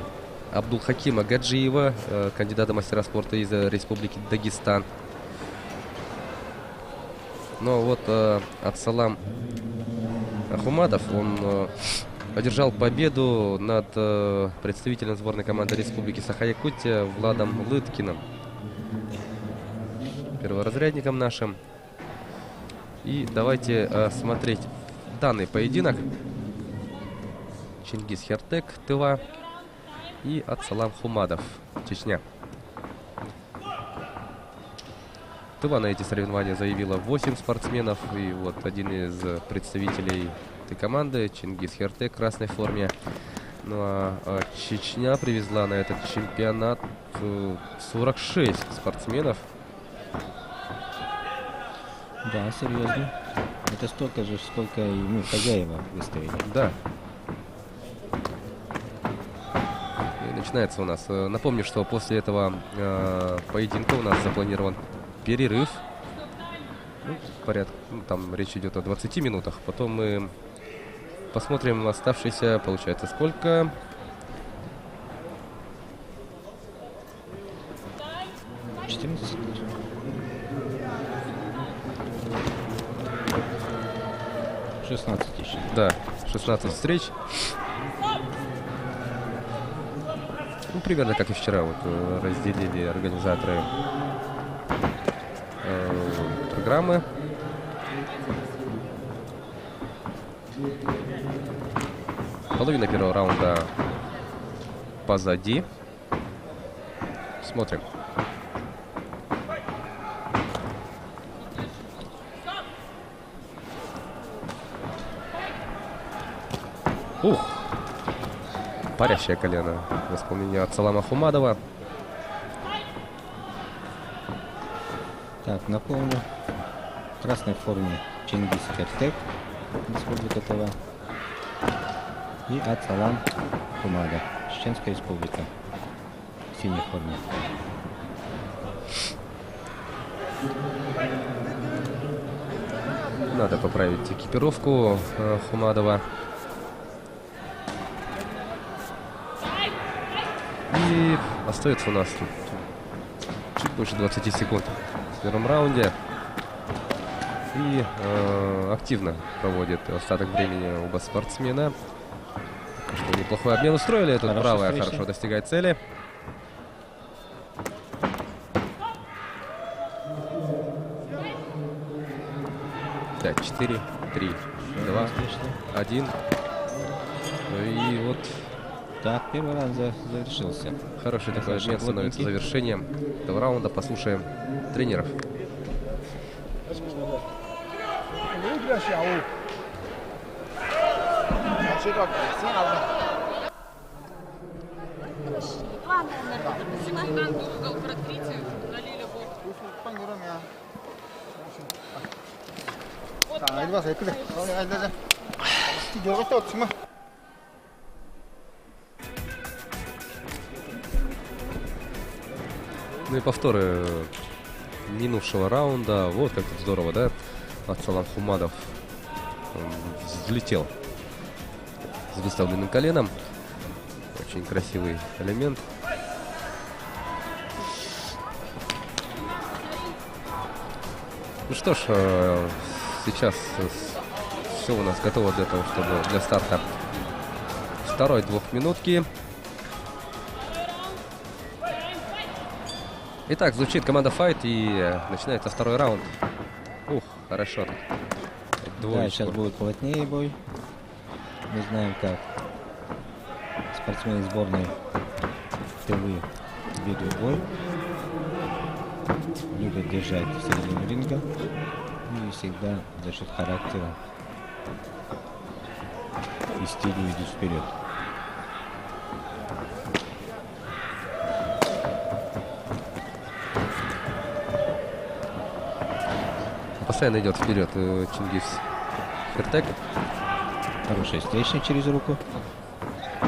Абдулхакима Гаджиева, кандидата мастера спорта из Республики Дагестан. Но вот Ацалам Хумадов, он одержал победу над представителем сборной команды Республики Саха-Якутия Владом Лыткиным, перворазрядником нашим. И давайте смотреть данный поединок. Чингис Хертек, Тыва, и Ацалам Хумадов, Чечня. Тыва на эти соревнования заявила 8 спортсменов. И вот один из представителей этой команды, Чингис Хертек, в красной форме. Ну а Чечня привезла на этот чемпионат 46 спортсменов. Да, серьезно. Это столько же, сколько и мы, хозяева, выставили. Да. И начинается у нас. Напомню, что после этого поединка у нас запланирован перерыв. Ну, порядка, там речь идет о 20 минутах. Потом мы посмотрим оставшиеся, получается, сколько? — 16 еще. Да, 16 встреч. Ну, примерно как и вчера вот разделили организаторы программы. Половина первого раунда позади. Смотрим. Ух! Парящее колено в исполнении Ацалама Хумадова. Так, напомню. В красной форме Чингис Хертек, Республика Тыва. И Ацалам Хумадов, Чеченская Республика, в синей форме. Надо поправить экипировку Хумадова. И остается у нас чуть больше 20 секунд в первом раунде. И активно проводит остаток времени оба спортсмена. Что неплохой обмен устроили. Тут правая хорошо достигает цели. Пять, 4, 3, 2, 1. И вот так, первый раунд завершился. Хороший такой обмен становится завершением этого раунда. Послушаем тренеров. Ну и повторы минувшего раунда. Вот как здорово, да? Арсалан Хумадов взлетел с выставленным коленом. Очень красивый элемент. Ну что ж, сейчас все у нас готово для того, чтобы для старта второй двухминутки. Итак, звучит команда Fight, и начинается второй раунд. Ух, хорошо. Да, сейчас будет плотнее бой. Мы знаем, как спортсмены сборной впервые ведут бой. Любят держать середину ринга. И всегда за счет характера и стиля идут вперед. Постоянно идет вперед Чингис Хиртек. Хорошая встреча через руку.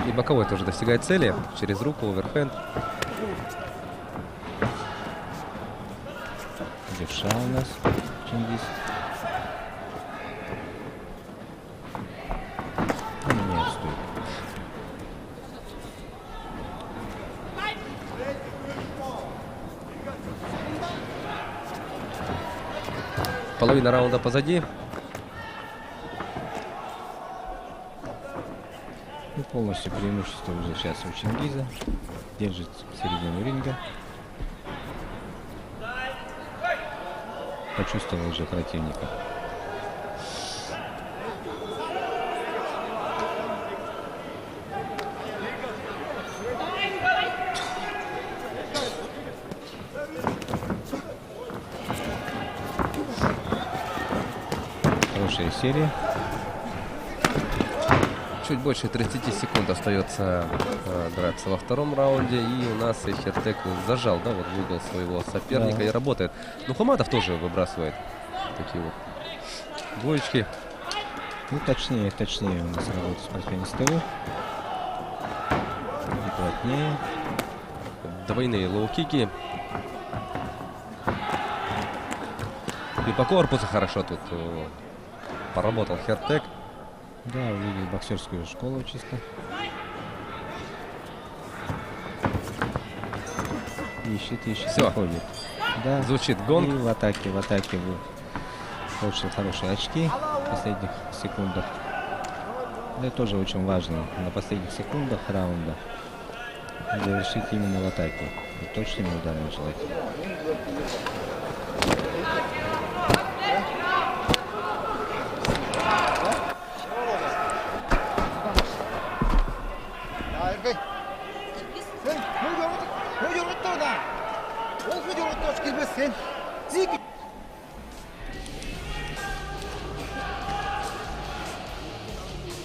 И боковой тоже достигает цели. Через руку, оверхенд. Левша у нас Чингис. Не отступит. Половина раунда позади. И полностью преимущество уже сейчас у Чингиза. Держит середину ринга. Почувствовал уже противника. Хорошая серия. Чуть больше 30 секунд остается драться во втором раунде. И у нас Хиртек зажал, да, вот в угол своего соперника, да, и работает. Ну, Хумадов тоже выбрасывает такие вот двоечки. Ну, точнее у нас работает спортсмен с ТВ. И плотнее. Двойные лоу-кики. И по корпусу хорошо тут поработал Хиртек. Да, увидел боксерскую школу чисто. Ищет, все, ходит. Да. Звучит гонг. И в атаке получил хорошие очки в последних секундах. Это тоже очень важно. На последних секундах раунда завершить именно в атаке. И точными ударами желательно.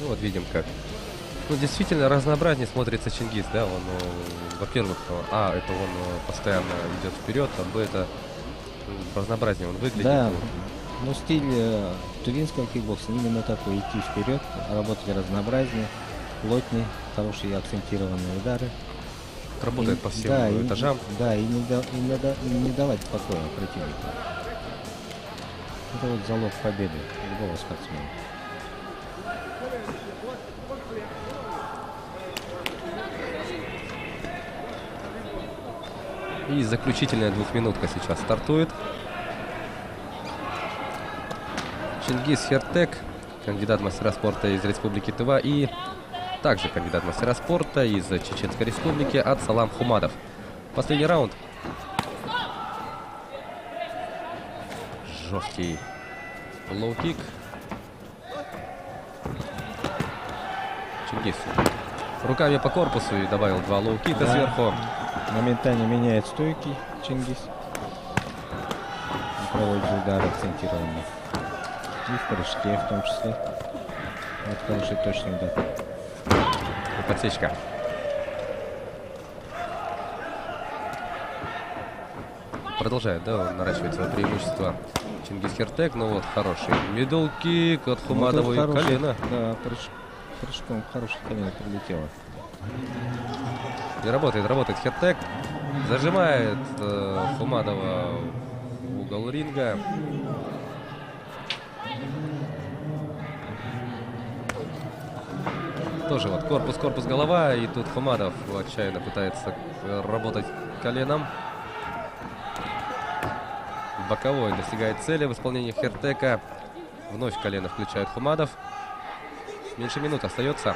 Ну, вот видим как. Ну, действительно разнообразнее смотрится Чингис, да, он, во-первых, это он постоянно идет вперед, а б, это разнообразнее он выглядит. Да, но стиль тувинского кикбокса именно такой, идти вперед, работать разнообразнее, плотнее, хорошие акцентированные удары. работает по всем да, этажам. Да, и не давать покоя противнику. Это вот залог победы любого спортсмена. И заключительная двухминутка сейчас стартует. Чингис Хертек, кандидат в мастера спорта из Республики Тыва, и также кандидат в мастера спорта из Чеченской Республики Ат-Салам Хумадов. Последний раунд. Жесткий лоу-кик. Чингис руками по корпусу и добавил 2 лоу-кика сверху. Моментально меняет стойки Чингис. И проводит удар акцентированный. И в прыжке в том числе. Вот хороший точный удар. И подсечка. Продолжает, да, наращивать свое преимущество Чингис Хертек. Ну вот, хороший мидл-кик от Хумадова, и колено. Да, прыжком хорошее колено прилетело. И работает Хертек. Зажимает Хумадова в угол ринга. Тоже вот корпус, голова. И тут Хумадов отчаянно пытается работать коленом. Боковой достигает цели в исполнении Хертека. Вновь колено включает Хумадов. Меньше минут остается.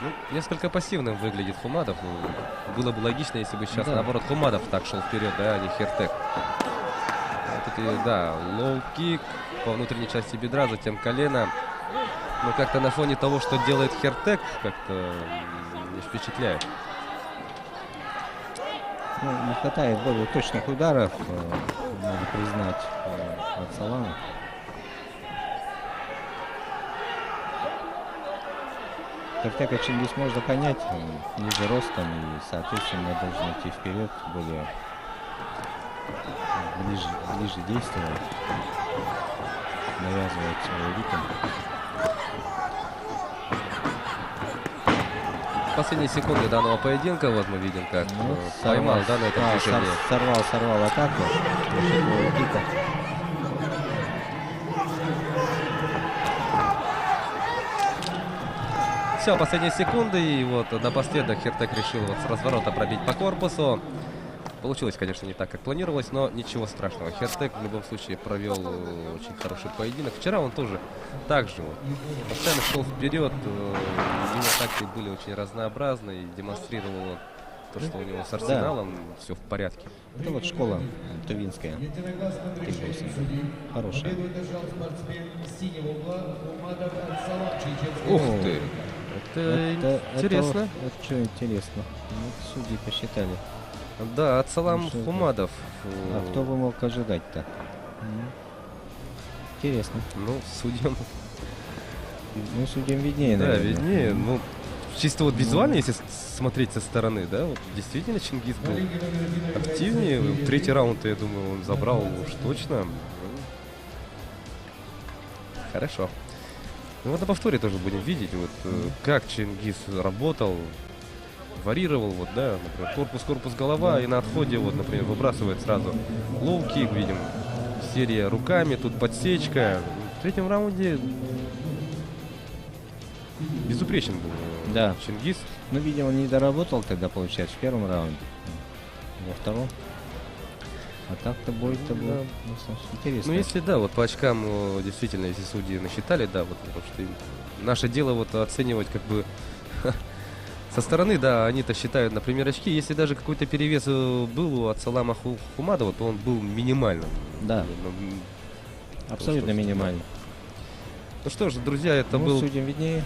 Ну, несколько пассивным выглядит Хумадов. Было бы логично, если бы сейчас, наоборот, Хумадов так шел вперед, да, а не Хертек. Вот да, лоу-кик по внутренней части бедра, затем колено. Но как-то на фоне того, что делает Хертек, как-то не впечатляет. Ну, не хватает более точных ударов, надо признать, от Салама. Хертека Чингис можно понять, ниже ростом и, соответственно, должен идти вперед, более ближе действовать, навязывать свой ритм. Последние секунды данного поединка, вот мы видим, как поймал, да, на этом движении. Сорвал атаку. Все, последние секунды, и вот напоследок Хертек решил вот с разворота пробить по корпусу. Получилось, конечно, не так, как планировалось, но ничего страшного. Хертек в любом случае провел очень хороший поединок. Вчера он тоже так же вот, постоянно шел вперед. Его атаки были очень разнообразны и демонстрировал то, что у него с арсеналом все в порядке. Это вот школа тувинская. Хорошая. Ух ты! Это интересно. Это что интересно? Вот судьи посчитали. Да, Ат-Салам Хумадов. А кто бы мог ожидать-то? Интересно. Ну, судьям. Ну, судьям виднее, да, наверное. виднее. Ну, чисто вот визуально, если смотреть со стороны, да, вот действительно Чингис был активнее. Третий раунд, я думаю, он забрал уж точно. Хорошо. Ну вот на повторе тоже будем видеть, вот как Чингис работал, варьировал, вот, да, например, корпус, голова, и на отходе, вот, например, выбрасывает сразу лоу-кик, видим, серия руками, тут подсечка. В третьем раунде безупречен был Чингис. Ну, видимо, он не доработал тогда, получается, в первом раунде, во втором. А так-то бой-то был интересно. Ну, если, да, вот по очкам, действительно, если судьи насчитали, да, вот, потому что наше дело вот оценивать как бы со стороны, да, они-то считают, например, очки. Если даже какой-то перевес был у Ат-Салама Хумадова, то он был минимальным. Да, абсолютно минимальным. Ну что ж, друзья, это был судьям виднее.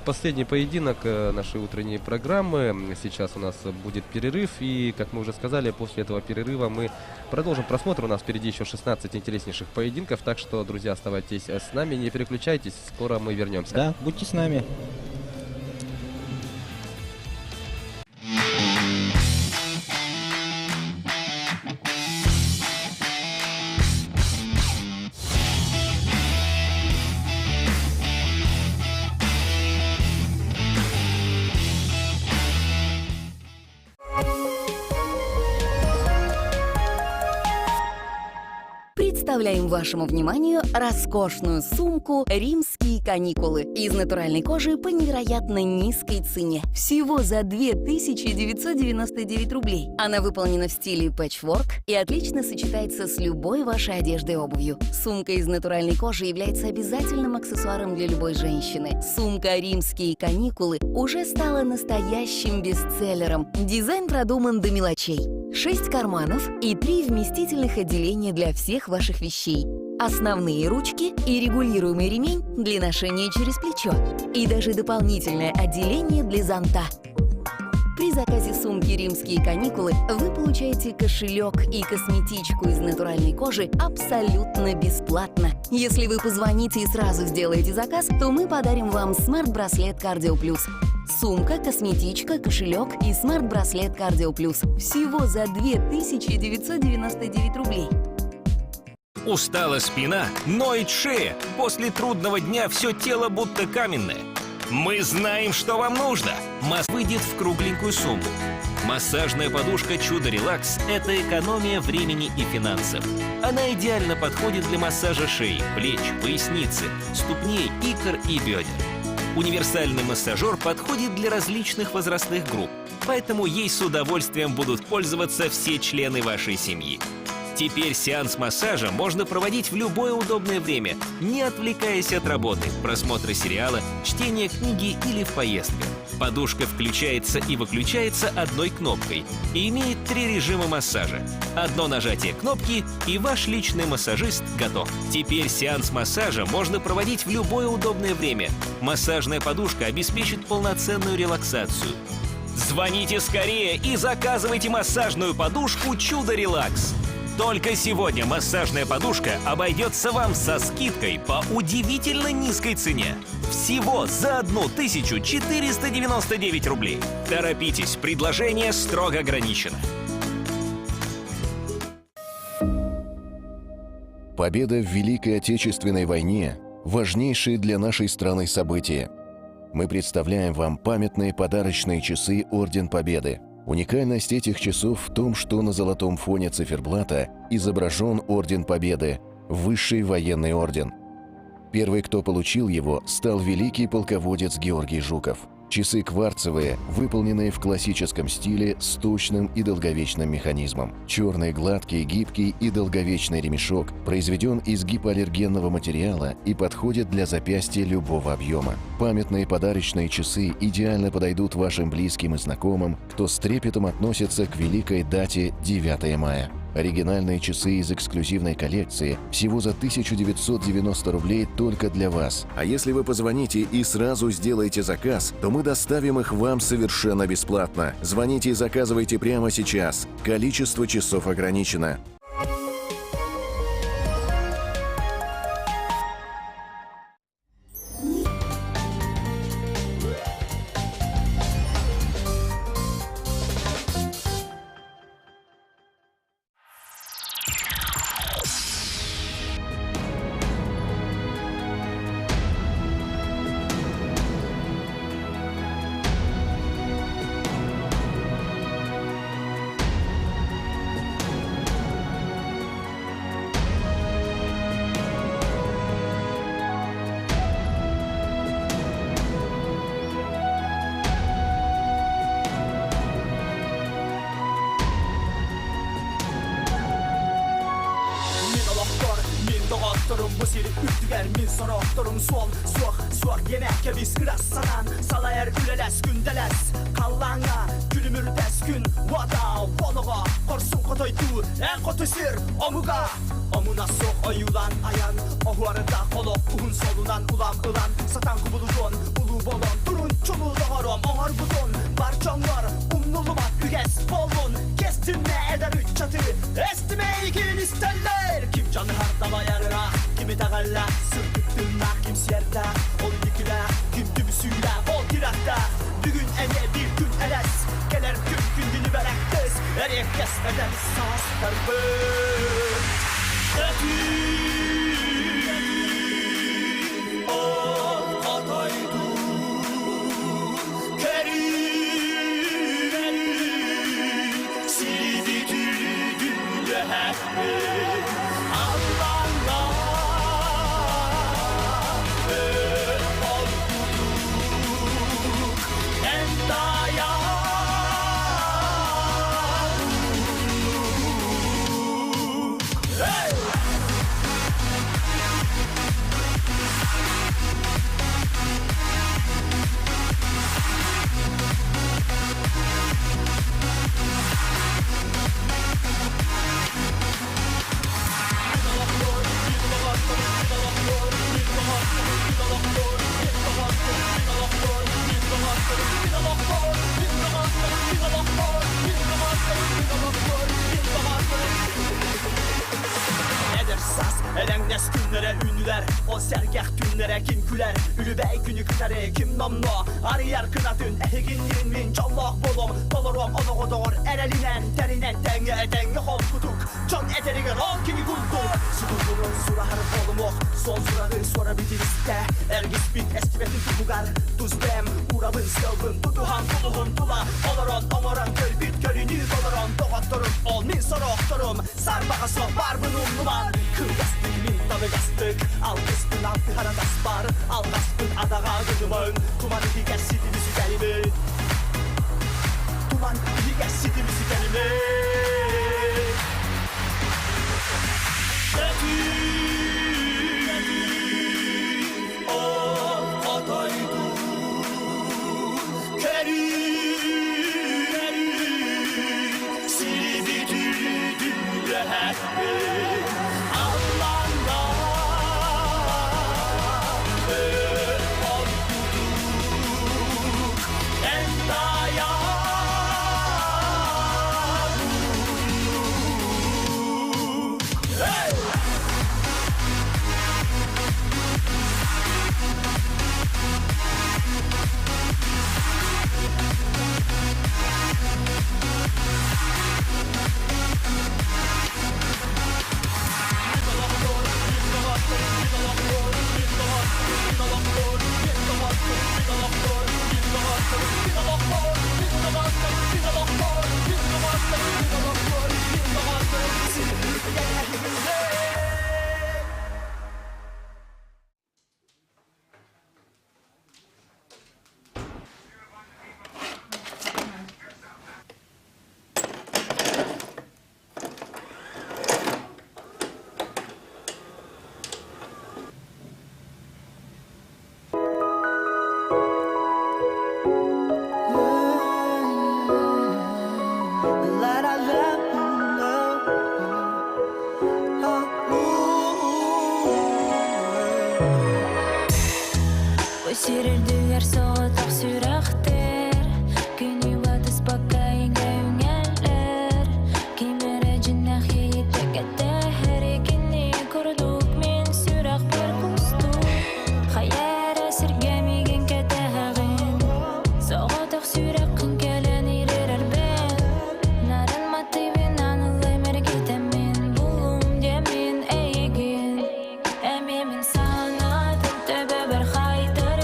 Последний поединок нашей утренней программы. Сейчас у нас будет перерыв, и, как мы уже сказали, после этого перерыва мы продолжим просмотр. У нас впереди еще 16 интереснейших поединков, так что, друзья, оставайтесь с нами, не переключайтесь, скоро мы вернемся. Да, будьте с нами. представляем вашему вниманию роскошную сумку «Римские каникулы» из натуральной кожи по невероятно низкой цене. Всего за 2999 рублей. Она выполнена в стиле пэтчворк и отлично сочетается с любой вашей одеждой и обувью. Сумка из натуральной кожи является обязательным аксессуаром для любой женщины. Сумка «Римские каникулы» уже стала настоящим бестселлером. Дизайн продуман до мелочей. 6 карманов и 3 вместительных отделения для всех ваших вещей. Основные ручки и регулируемый ремень для ношения через плечо. И даже дополнительное отделение для зонта. При заказе сумки «Римские каникулы» вы получаете кошелек и косметичку из натуральной кожи абсолютно бесплатно. Если вы позвоните и сразу сделаете заказ, то мы подарим вам смарт-браслет Cardio Plus. Сумка, косметичка, кошелек и смарт-браслет Cardio Plus. Всего за 2999 рублей. Устала спина, ноет шея. После трудного дня все тело будто каменное. Мы знаем, что вам нужно. Выйдет в кругленькую сумму. Массажная подушка «Чудо Релакс» — это экономия времени и финансов. Она идеально подходит для массажа шеи, плеч, поясницы, ступней, икр и бедер. Универсальный массажер подходит для различных возрастных групп, поэтому ей с удовольствием будут пользоваться все члены вашей семьи. Теперь сеанс массажа можно проводить в любое удобное время, не отвлекаясь от работы, просмотра сериала, чтения книги или в поездках. Подушка включается и выключается одной кнопкой и имеет 3 режима массажа. Одно нажатие кнопки, и ваш личный массажист готов. Теперь сеанс массажа можно проводить в любое удобное время. Массажная подушка обеспечит полноценную релаксацию. Звоните скорее и заказывайте массажную подушку «Чудо Релакс». Только сегодня массажная подушка обойдется вам со скидкой по удивительно низкой цене. Всего за 1499 рублей. Торопитесь, предложение строго ограничено. Победа в Великой Отечественной войне – важнейшие для нашей страны события. Мы представляем вам памятные подарочные часы «Орден Победы». Уникальность этих часов в том, что на золотом фоне циферблата изображен Орден Победы – высший военный орден. Первый, кто получил его, стал великий полководец Георгий Жуков. Часы кварцевые, выполненные в классическом стиле с точным и долговечным механизмом. Черный, гладкий, гибкий и долговечный ремешок произведен из гипоаллергенного материала и подходит для запястья любого объема. Памятные подарочные часы идеально подойдут вашим близким и знакомым, кто с трепетом относится к великой дате 9 мая. Оригинальные часы из эксклюзивной коллекции всего за 1990 рублей только для вас. А если вы позвоните и сразу сделаете заказ, то мы доставим их вам совершенно бесплатно. Звоните и заказывайте прямо сейчас. Количество часов ограничено. Elenles günlere ünlüler, o sergah tünlere kim küler? Ülübey günü küteri kim namno? Arıyar kınatın ehegin yirmin Çallak bolum, dolurum onu kodor Erelinen, terinen, denge hol kutuk Can eterige ron kimi kulduk Sıkıldırın sura harf olumok Son suradı sonra bitiriste Ergis bit eski betin tutugar Tuzbem, urabın selvın Tutuhan tuluhun tula Oloron, omoran köl bit kölünü doluron Doktorum, ol min soroktorum Sarbağası var bunun numan Kıl yastık, min tadı gastık Al kıspın altı haradas var Al kaspın adağa gönümün Tuman diger sidimizi gelimi Tuman diger sidimizi gelimi Sürürdüler soğutak sürektir Günü batız bakayınca üngeller Kimere cinah yiyitek ette Her ikini kurduk min sürek bir kustuk Hayara sirgemigen ketehagin Soğutak sürek kınkelen irer ben Naran matibin anılay mergitemin Bulum demin eygin Emimin sana tebe bir haydır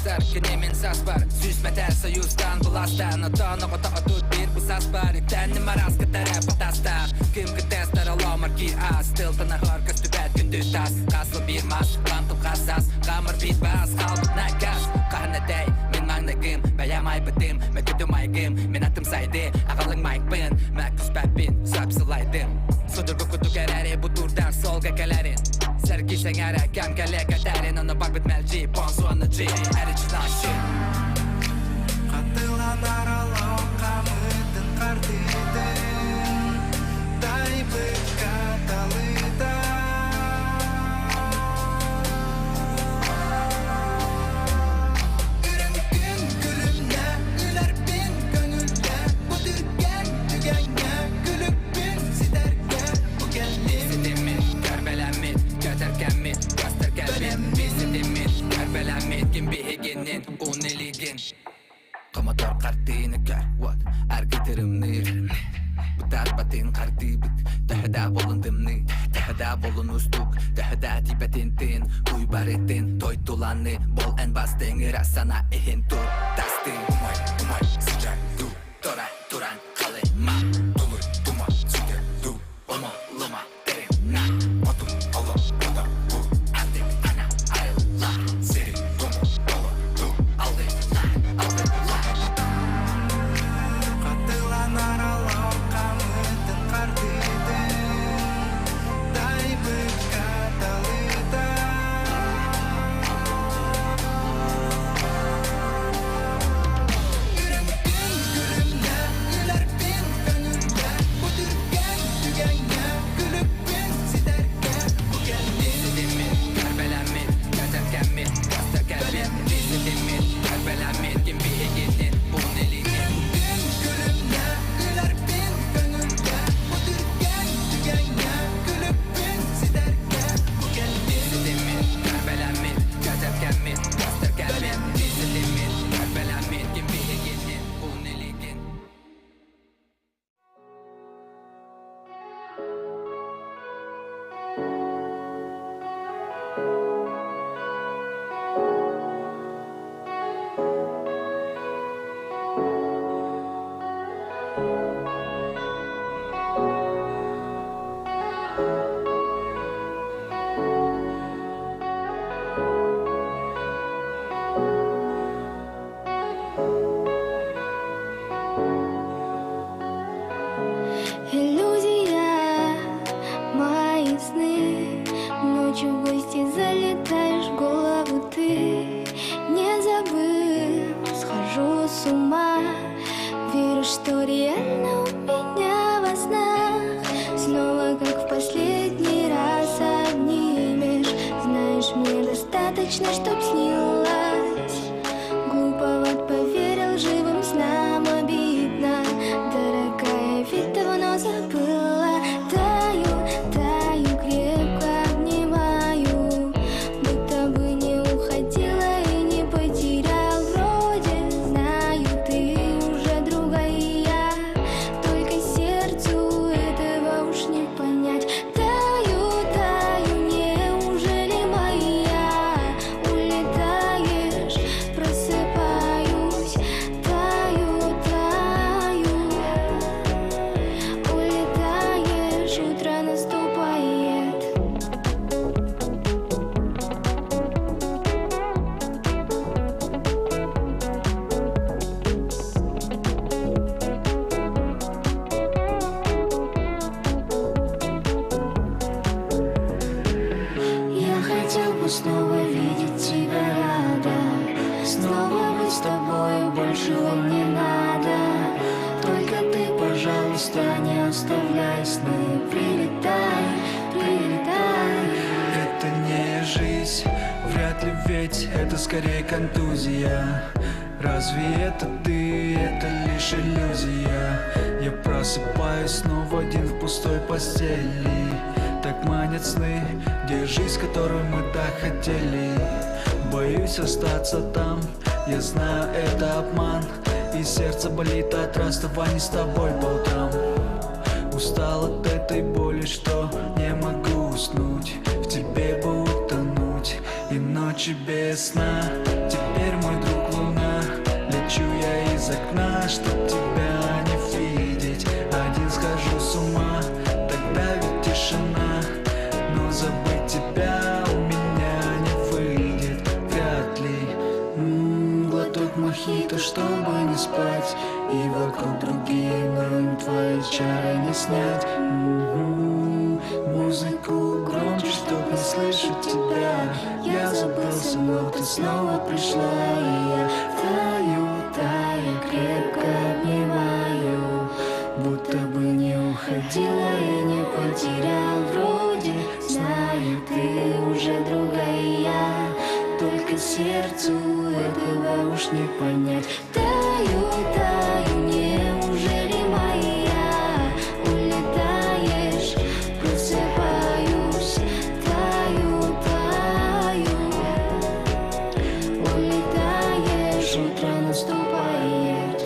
Taşlar günemin sas var Süzme tersi yüzden bulastan Otonu kutu tut bir bu sas var İktendim aras kıtara patasta Kim kıtestar alamar ki az Stiltana hırkız tübet gündüz tas Kaslı bir mas Kantım kassas Kamır bit bas Kalbık nakas Karnadey Min mangnagim Bayamay bitim Meküdüm aygim Min atım saydı Ağalın maykbın Mekus pepin Sapsılaydım Sudurgu kutu kereri Bu turdan solga kelerin Sergi sengere kem kele kaderin Onu bak bitmelci Bonsu anıcı Ericina shit Қатылан аралау қамытын қартидың Тайбыт каталыда Үрінген күлімне Үлербен көңілге Бұдырген түгенге Күлікпен сидерге Бұгелім Sidimin, karbelamin, göterkenmin, gösterkenmin Sidimin, karbelamin, kim bihiginin, uneligin Komotor kartini kar, what, ergitirimni Butar batin kartibit, tehda bolundimni Tehda bolun ustuk, tehda tibetintin Uybaretin, toy tulanni, bol en bastin Rasana ihin tur, tastin Umay, sıcak du, tora, turan, kalema Dumur, dumur, sünger du, olma, luma, derin, na Otu, olo, oda, bu, adik, ana, ayla Seri, dumur, olo, du, aldi, la, aldi, la Қатылан аралау қамытын қартидың Тайбыт каталыда Үрінген күлімне Үлербен көңілге Бұдырген түгенге Күлікпен сидерге Бұгелім Sidimin, karbelamin, göterkenmin, gösterkenmin Sidimin, karbelamin, kim bihiginin, uneligin Gülümle Ülerben gönülge Budirgen tügenge Gülüpben siderge Bugeldim Sidimin, karbelamin, göterkenmin, gösterkenmin Sidimin, karbelamin, kim bihiginin, uneligin Иллюзия, мои сны. Ночью в гости залетаешь в голову ты. Не забыл, схожу с ума. Верю, что реально у меня во снах. Снова как в последний раз обнимешь. Знаешь, мне достаточно, чтоб снилась. Глупо вот поверил живым снам, обидно. Дорогая, ведь давно забыла. Таю, таю, крепко обнимаю. Будто бы не уходила и не потерял. Вроде знаю, ты уже другая. Только сердцу этого уж не понять. Таю, таю, неужели моя? Улетаешь, просыпаюсь. Таю, таю. Улетаешь, утро наступает. Я хотел бы снова видеть тебя рядом. Снова быть с тобой, большего мне надо. Только ты, пожалуйста, не оставляй сны. Прилетай, прилетай. Это не жизнь, вряд ли, ведь это скорее контузия. Разве это ты, это лишь иллюзия? Я просыпаюсь снова один в пустой постели. Так манят сны, где жизнь, которую мы так хотели. Боюсь остаться там, я знаю, это обман. И сердце болит от расставания с тобой по утрам. Устал от этой боли, что не могу уснуть. В тебе бы утонуть, и ночи без сна. Теперь мой чтоб тебя не видеть. Один схожу с ума, тогда ведь тишина. Но забыть тебя у меня не выйдет, вряд ли. Глоток мохито, чтобы не спать, и вокруг другие, но им твои чары не снять. Музыку громче, чтоб не слышать тебя. Я забылся, но ты снова пришла, и я таю, крепко обнимаю. Будто бы не уходила и не потерял. Вроде знаю, ты уже другая, только сердцу этого уж не понять. Таю, неужели моя? Улетаешь, просыпаюсь, таю, улетаешь, утро наступает.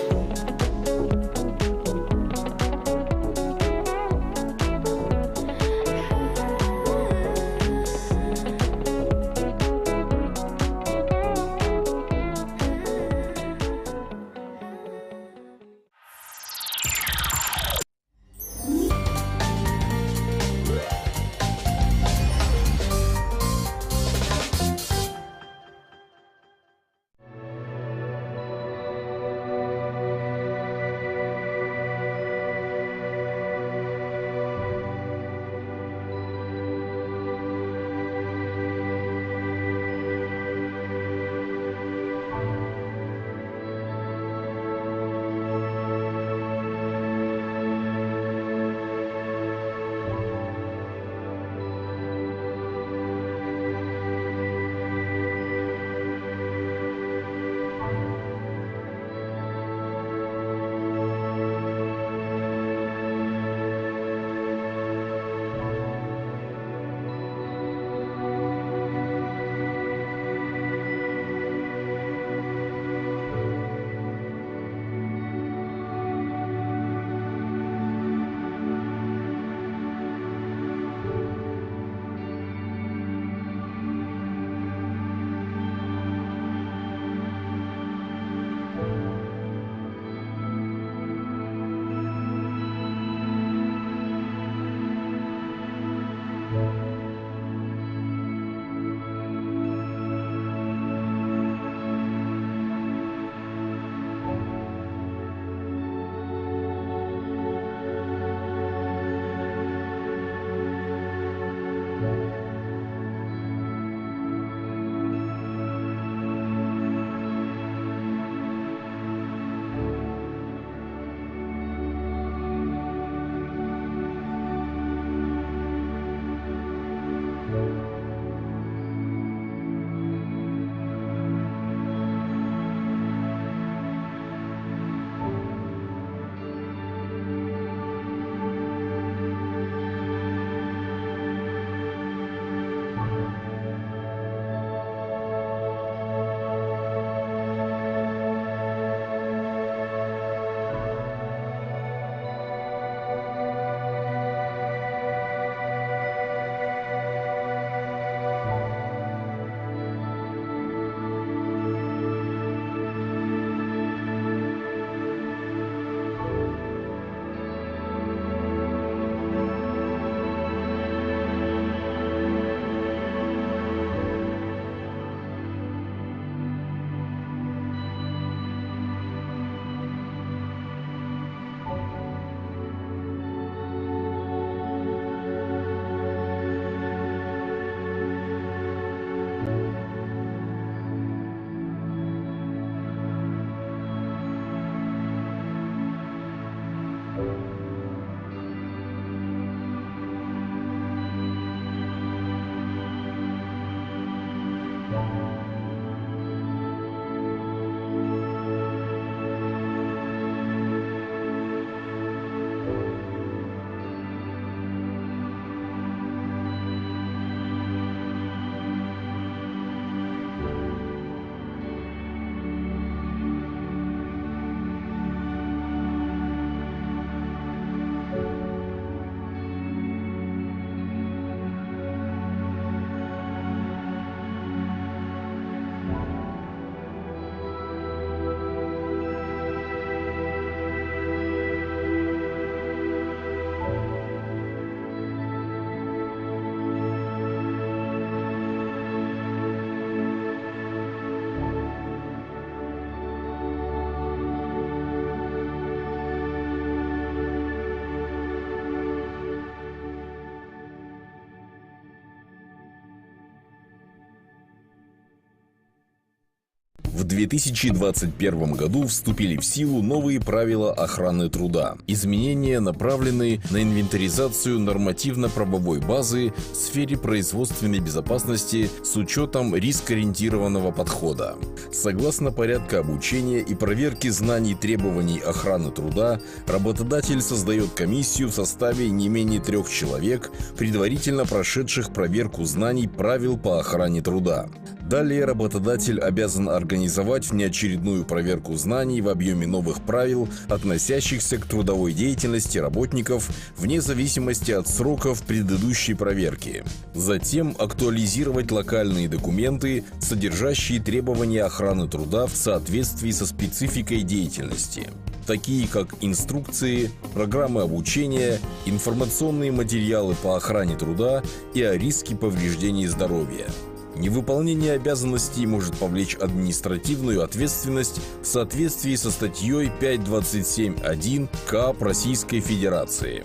2021 году вступили в силу новые правила охраны труда. Изменения направлены на инвентаризацию нормативно-правовой базы в сфере производственной безопасности с учетом рискоориентированного подхода. Согласно порядка обучения и проверки знаний требований охраны труда, работодатель создает комиссию в составе не менее 3 человек, предварительно прошедших проверку знаний правил по охране труда. Далее работодатель обязан организовать внеочередную проверку знаний в объеме новых правил, относящихся к трудовой деятельности работников вне зависимости от сроков предыдущей проверки. Затем актуализировать локальные документы, содержащие требования охраны труда в соответствии со спецификой деятельности, такие как инструкции, программы обучения, информационные материалы по охране труда и о риске повреждений здоровья. Невыполнение обязанностей может повлечь административную ответственность в соответствии со статьей 5.27.1 КАП Российской Федерации.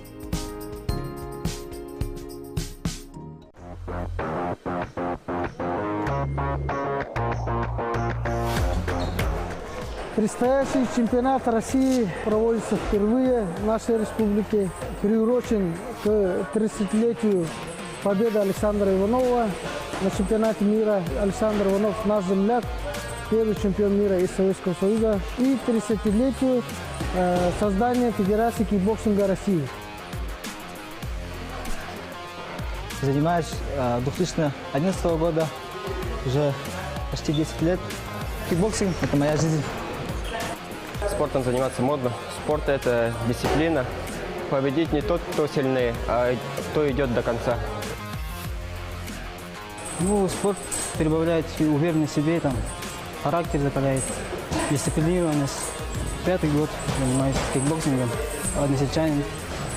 Предстоящий чемпионат России проводится впервые в нашей республике, приурочен к 30-летию победы Александра Иванова на чемпионате мира. Александр Иванов – наш земляк, первый чемпион мира из Советского Союза, и 30-летию создания Федерации кикбоксинга России. Занимаюсь с 2011 года, уже почти 10 лет. Кикбоксинг – это моя жизнь. Спортом заниматься модно. Спорт – это дисциплина. Победить не тот, кто сильнее, а кто идет до конца. Ну, спорт прибавляет уверенность в себе, там, характер закаляет, дисциплинированность. 5-й год занимаюсь кикбоксингом. Односельчанин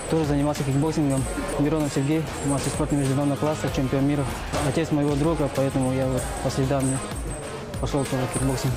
тоже занимался кикбоксингом. Миронов Сергей, мастер спорта международного класса, чемпион мира. Отец моего друга, поэтому я вот по следам пошел тоже в кикбоксинг.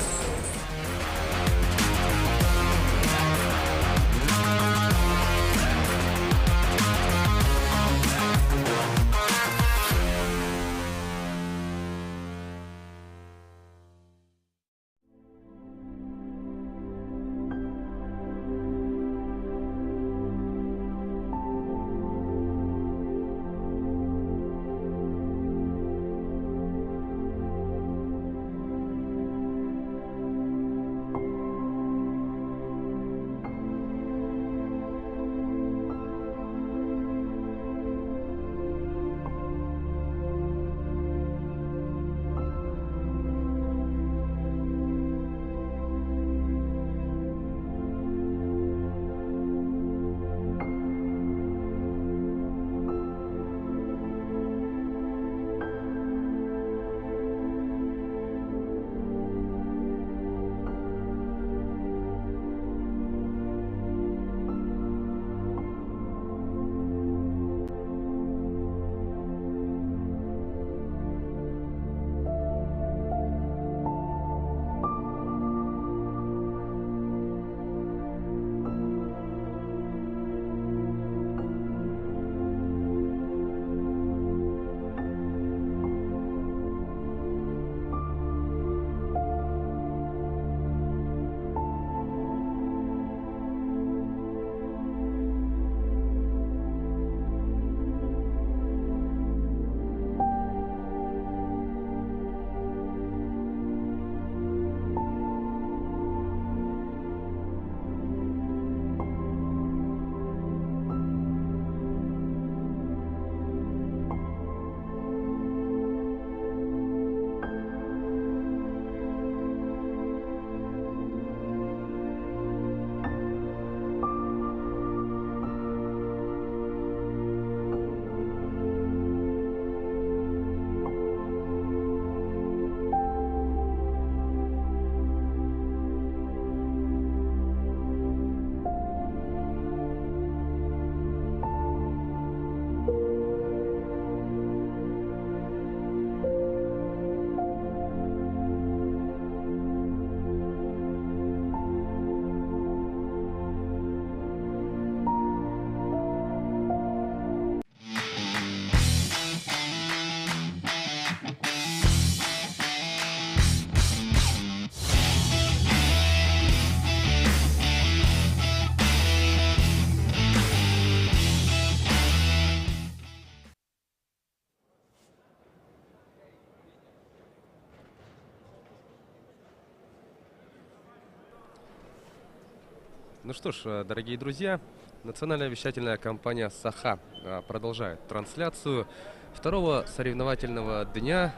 Ну что ж, дорогие друзья, национальная вещательная компания «Саха» продолжает трансляцию второго соревновательного дня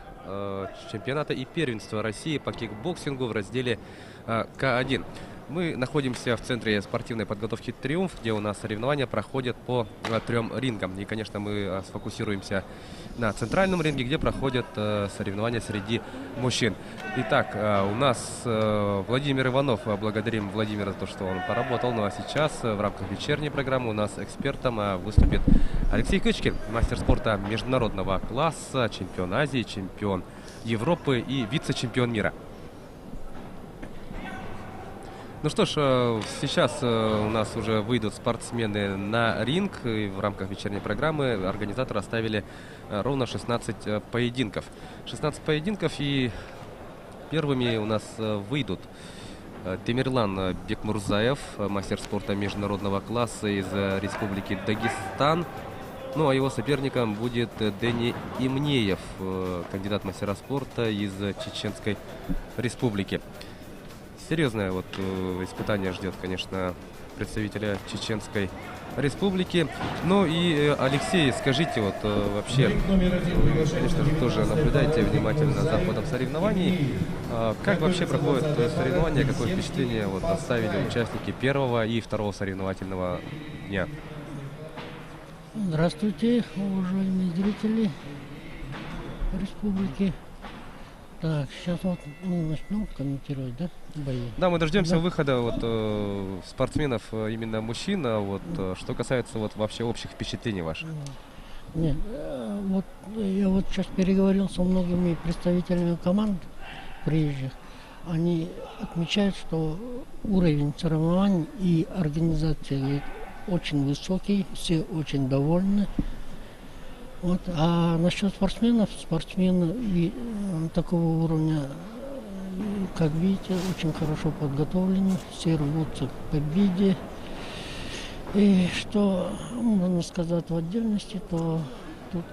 чемпионата и первенства России по кикбоксингу в разделе К1. Мы находимся в центре спортивной подготовки «Триумф», где у нас соревнования проходят по 3 рингам. И, конечно, мы сфокусируемся на центральном ринге, где проходят соревнования среди мужчин. Итак, у нас Владимир Иванов. Благодарим Владимира за то, что он поработал. Ну а сейчас в рамках вечерней программы у нас экспертом выступит Алексей Кычкин, мастер спорта международного класса, чемпион Азии, чемпион Европы и вице-чемпион мира. Ну что ж, сейчас у нас уже выйдут спортсмены на ринг. И в рамках вечерней программы организаторы оставили ровно 16 поединков. 16 поединков, и первыми у нас выйдут Темирлан Бекмурзаев, мастер спорта международного класса из Республики Дагестан. Ну а его соперником будет Дени Имнеев, кандидат мастера спорта из Чеченской Республики. Серьезное испытание ждет, конечно, представителя Чеченской Республики. Ну и, Алексей, скажите, вообще, вы, конечно же, тоже наблюдаете внимательно за ходом соревнований. Как вообще проходят соревнования, какое впечатление оставили участники первого и второго соревновательного дня? Здравствуйте, уважаемые зрители Республики. Так, сейчас мы начнем комментировать, да, бои? Да, мы дождемся выхода спортсменов, именно мужчин. А что касается вообще общих впечатлений ваших. Нет, я сейчас переговорил со многими представителями команд приезжих. Они отмечают, что уровень соревнований и организации очень высокий, все очень довольны. А насчет спортсмены такого уровня, как видите, очень хорошо подготовлены, все рвутся к победе. И что можно сказать в отдельности, то тут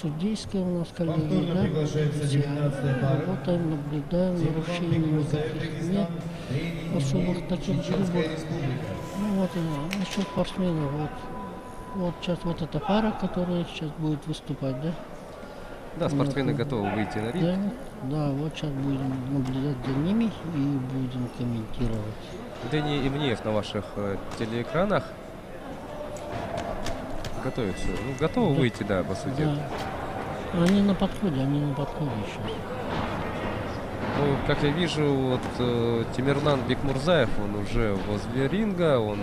судейские у нас коллеги, да, все работаем, наблюдаем, нарушений никаких нет, особых таких грубых. Ну насчет спортсменов, сейчас эта пара, которая сейчас будет выступать, да? Да, спортсмены готовы выйти на ринг. Да, сейчас будем наблюдать за ними и будем комментировать. Дени Имнеев на ваших телеэкранах готовится. Готовы выйти, да, по сути. Да. Они на подходе сейчас. Ну, как я вижу, Темирлан Бекмурзаев, он уже возле ринга, он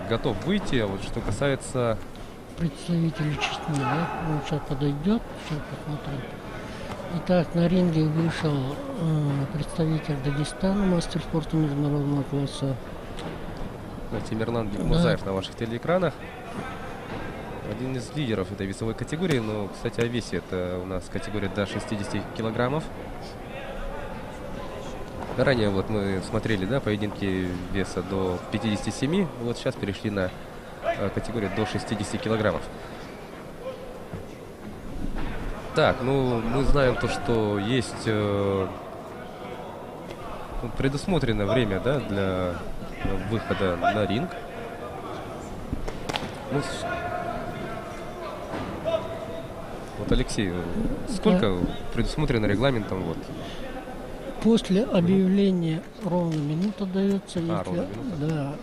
готов выйти. А что касается представителей Чечни, да, он сейчас подойдет, сейчас посмотрим. Итак, на ринге вышел представитель Дагестана, мастер спорта международного класса. Темирлан Бекмурзаев на ваших телеэкранах. Один из лидеров этой весовой категории. Но, кстати, о весе. Это у нас категория до 60 килограммов. Ранее мы смотрели, да, поединки веса до 57. Сейчас перешли на категорию до 60 килограммов. Так, мы знаем то, что есть предусмотрено время, да, для выхода на ринг. Алексей, сколько предусмотрено регламентом? После объявления ровно минута дается.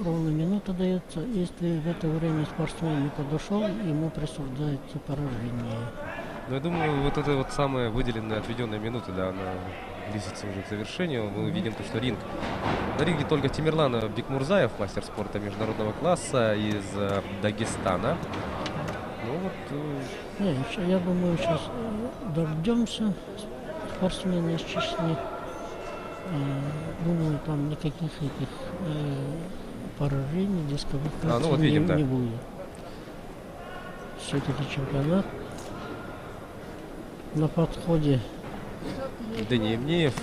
Ровно минута дается. Если в это время спортсмен не подошел, ему присуждается поражение. Я думаю, эта самая выделенная, отведенная минута, да, она близится уже к завершению. Мы видим то, что на ринге только Темирлан Бекмурзаев, мастер спорта международного класса из Дагестана. Я думаю, сейчас дождемся спортсмена из Чечни. Думаю, там никаких этих поражений, дисквалификаций не будет. Все-таки чемпионат на подходе. Дени Имнеев,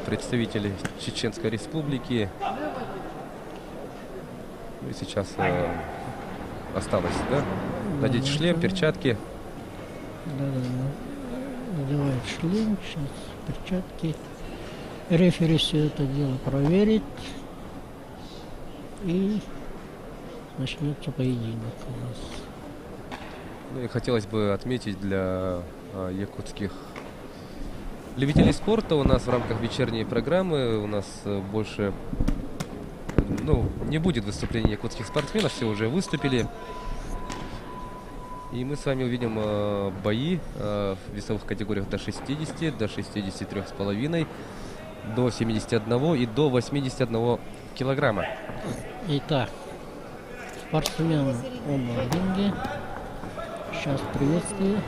представители Чеченской Республики. И сейчас осталось, да? Надеть шлем, перчатки. Да. Надевает шлем, сейчас перчатки. Рефери все это дело проверит. и начнется поединок у нас. Ну и хотелось бы отметить для якутских любителей спорта, у нас в рамках вечерней программы у нас больше не будет выступлений якутских спортсменов, все уже выступили. И мы с вами увидим бои в весовых категориях до 60, до 63,5, до 71 и до 81 килограмма. Итак, спортсмены оба в ринге. Сейчас приветствую.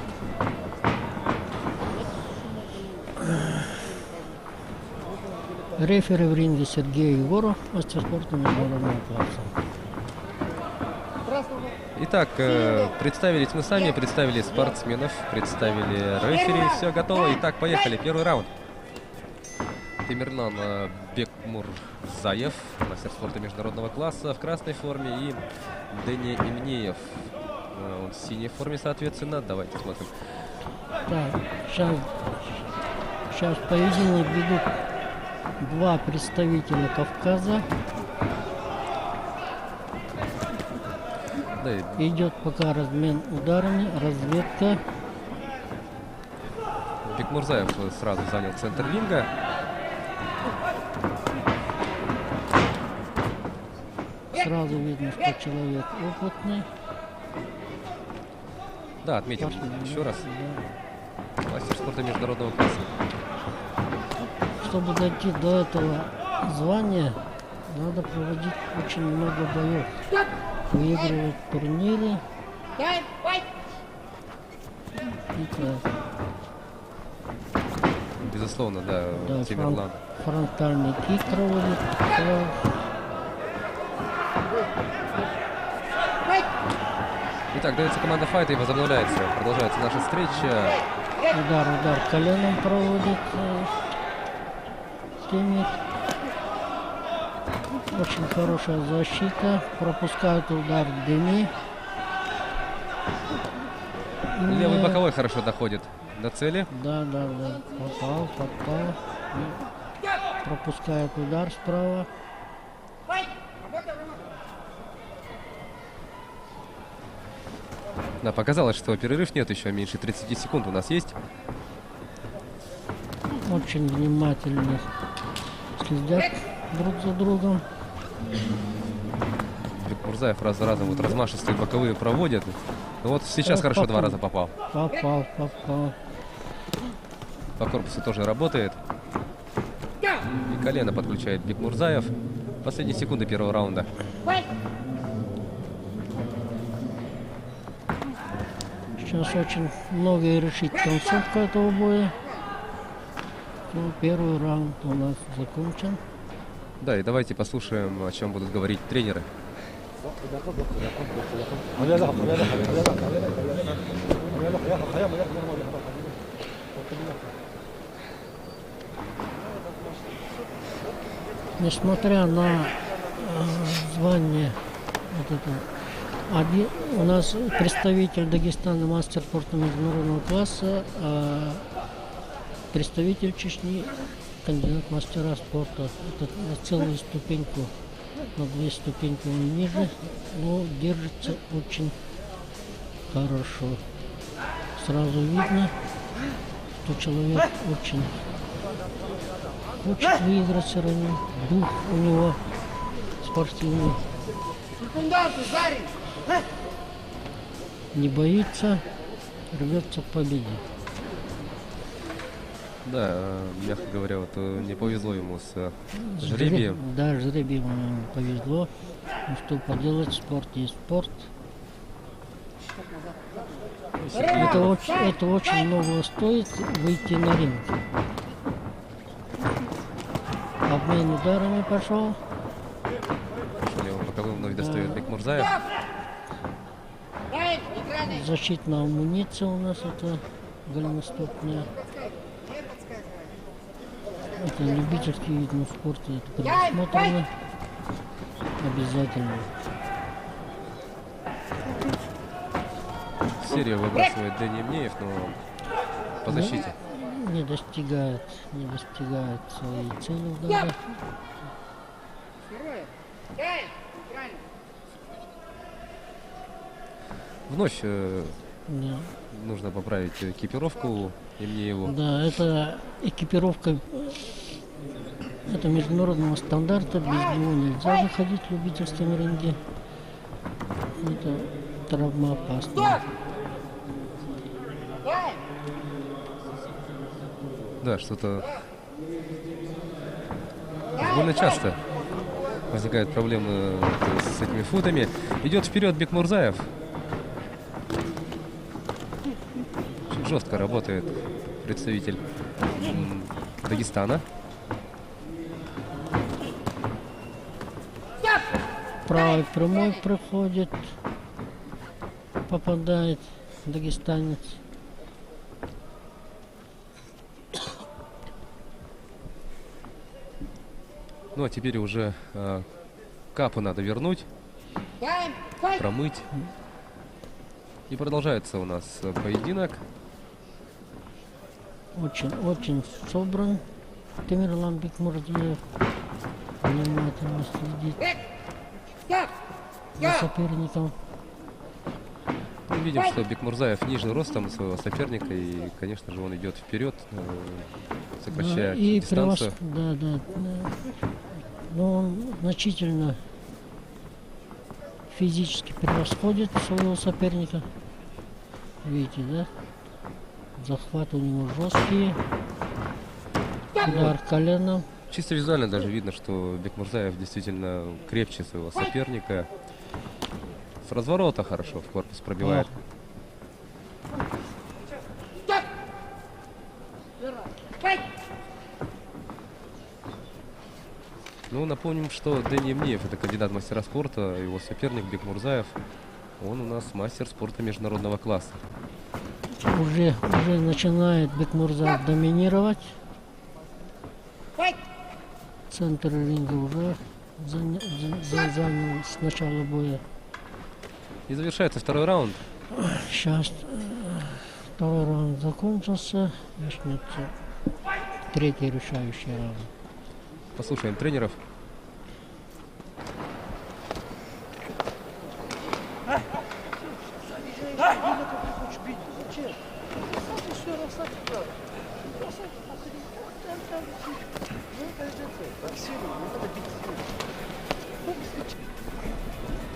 Рефери в ринге Сергей Егоров, мастер спорта международного класса. Итак, представились мы сами, представили спортсменов, представили рефери, все готово. Итак, поехали, первый раунд. Темирлан Бекмурзаев, мастер спорта международного класса в красной форме, и Дэни Имнеев, он в синей форме, соответственно. Давайте смотрим. Так, сейчас поединок ведут два представителя Кавказа. Да, идет пока размен ударами, разведка. Бекмурзаев сразу занял центр ринга. Сразу видно, что человек опытный. Да, отметим еще раз. Мастер спорта международного класса. Чтобы дойти до этого звания, надо проводить очень много боев. Выигрывать турниры. Безусловно, да, да, Темирлан. Фронтальный кик проводит. Итак, дается команда файта и возобновляется. Продолжается наша встреча. Удар коленом проводит Темир. Очень хорошая защита. Пропускает удар Дени. Левый боковой хорошо доходит до цели. Да. Попал. И пропускает удар справа. Да, показалось, что перерыв нет, еще меньше 30 секунд у нас есть. Очень внимательно следят друг за другом. Бекмурзаев раз за разом вот размашистые боковые проводят. Ну вот сейчас хорошо попал. 2 раза попал. Попал. По корпусу тоже работает. И колено подключает Бекмурзаев. Последние секунды первого раунда. Сейчас очень многое решит концовка этого боя. Ну, первый раунд у нас закончен. Да, и давайте послушаем, о чем будут говорить тренеры. Несмотря на звание вот это, у нас представитель Дагестана мастер спорта международного класса, а представитель Чечни кандидат мастера спорта. Это на целую ступеньку, на 2 ступеньки он ниже, но держится очень хорошо. Сразу видно, что человек очень хочет выиграть все равно. Дух у него спортивный. Не боится, рвется к победе. Да, мягко говоря, вот не повезло ему с жребием. Да, жребием ему повезло. Ну что поделать, спорт есть спорт. Это очень много стоит выйти на ринг. Обмен ударами пошел. Левым боковым вновь достает Бекмурзаев. Защитная амуниция у нас это голеностопная. Это любительский вид на спорте, это предусмотрено обязательно. Серию выбрасывает Дэни Имнеев, но по защите. Не достигает своей цели удара. Вновь Да. нужно поправить экипировку Емниеву. Да, это экипировка, это международного стандарта, без него нельзя выходить в любительском ринге. Это травмоопасно. Да, что-то довольно часто возникают проблемы с этими футами. Идет вперед Бекмурзаев. Очень жестко работает представитель Дагестана. Правый прямой проходит, попадает дагестанец. Ну а теперь уже капу надо вернуть, промыть. И продолжается у нас поединок. Очень собран Темирлан Бекмурзаев. Внимательно следит за соперником. Мы видим, что Бекмурзаев ниже ростом своего соперника, и, конечно же, он идет вперед, сокращая дистанцию. Да. Но он значительно физически превосходит своего соперника. Видите, да? Захваты у него жесткие. Удар коленом. Чисто визуально даже видно, что Бекмурзаев действительно крепче своего соперника. С разворота хорошо в корпус пробивает. Ну, напомним, что Дени Емниев — это кандидат в мастера спорта, его соперник Бекмурзаев, он у нас мастер спорта международного класса. Уже начинает Бекмурзаев доминировать. Центр ринга уже занял с начала боя. И завершается второй раунд. Сейчас второй раунд закончился. Начнется третий решающий раунд. Послушаем тренеров.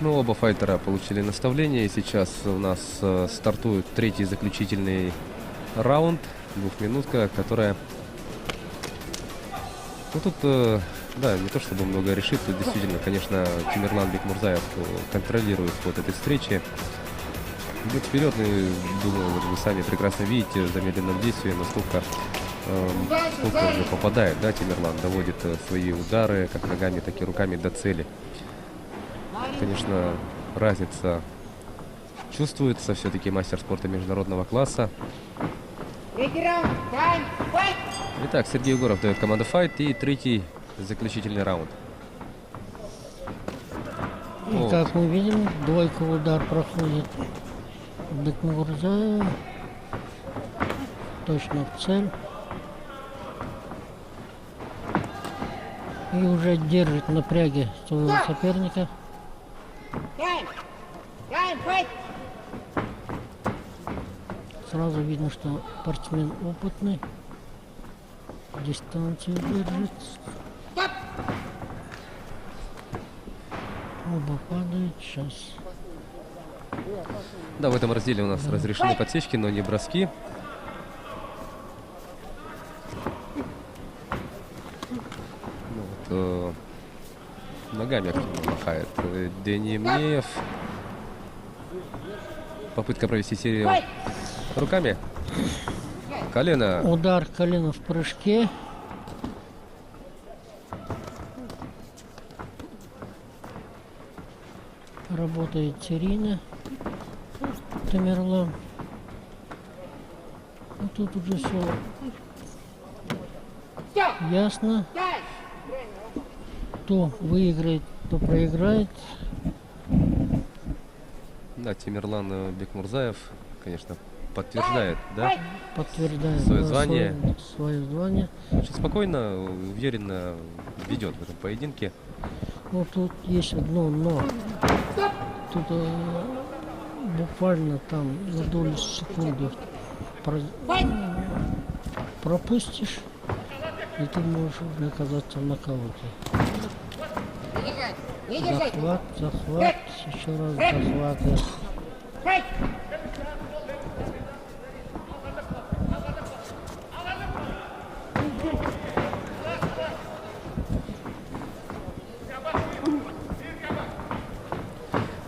Ну, оба файтера получили наставление, и сейчас у нас стартует третий заключительный раунд, двухминутка, которая... Ну, тут, да, не то чтобы много решит, тут действительно, конечно, Темирлан Бекмурзаев контролирует ход этой встречи. Идет вперед, и, думаю, вот вы сами прекрасно видите в замедленном действии, насколько уже попадает, да, Темирлан доводит свои удары как ногами, так и руками до цели. Конечно, разница чувствуется, все-таки мастер спорта международного класса. Итак, Сергей Егоров дает команду файт, и третий заключительный раунд. И как мы видим, двойковый удар проходит Бекмурзаев точно в цель. И уже держит в напряге своего соперника. Сразу видно, что спортсмен опытный. Дистанцию держит. Оба падают сейчас. Да, в этом разделе у нас разрешены подсечки, но не броски. Ну, вот, ногами активно махает Дени Емниев. Попытка провести серию руками. Колено. Удар колена в прыжке. Работает серийно Темирлан. А тут уже все ясно. Кто выиграет, кто проиграет. Да, Темирлан Бекмурзаев, конечно, подтверждает, да? Подтверждает свое звание. Свое звание. Очень спокойно, уверенно ведет в этом поединке. Ну, тут есть одно но. Тут буквально там на долю секунды пропустишь, и ты можешь уже оказаться в нокауте. Захват, еще раз захваты.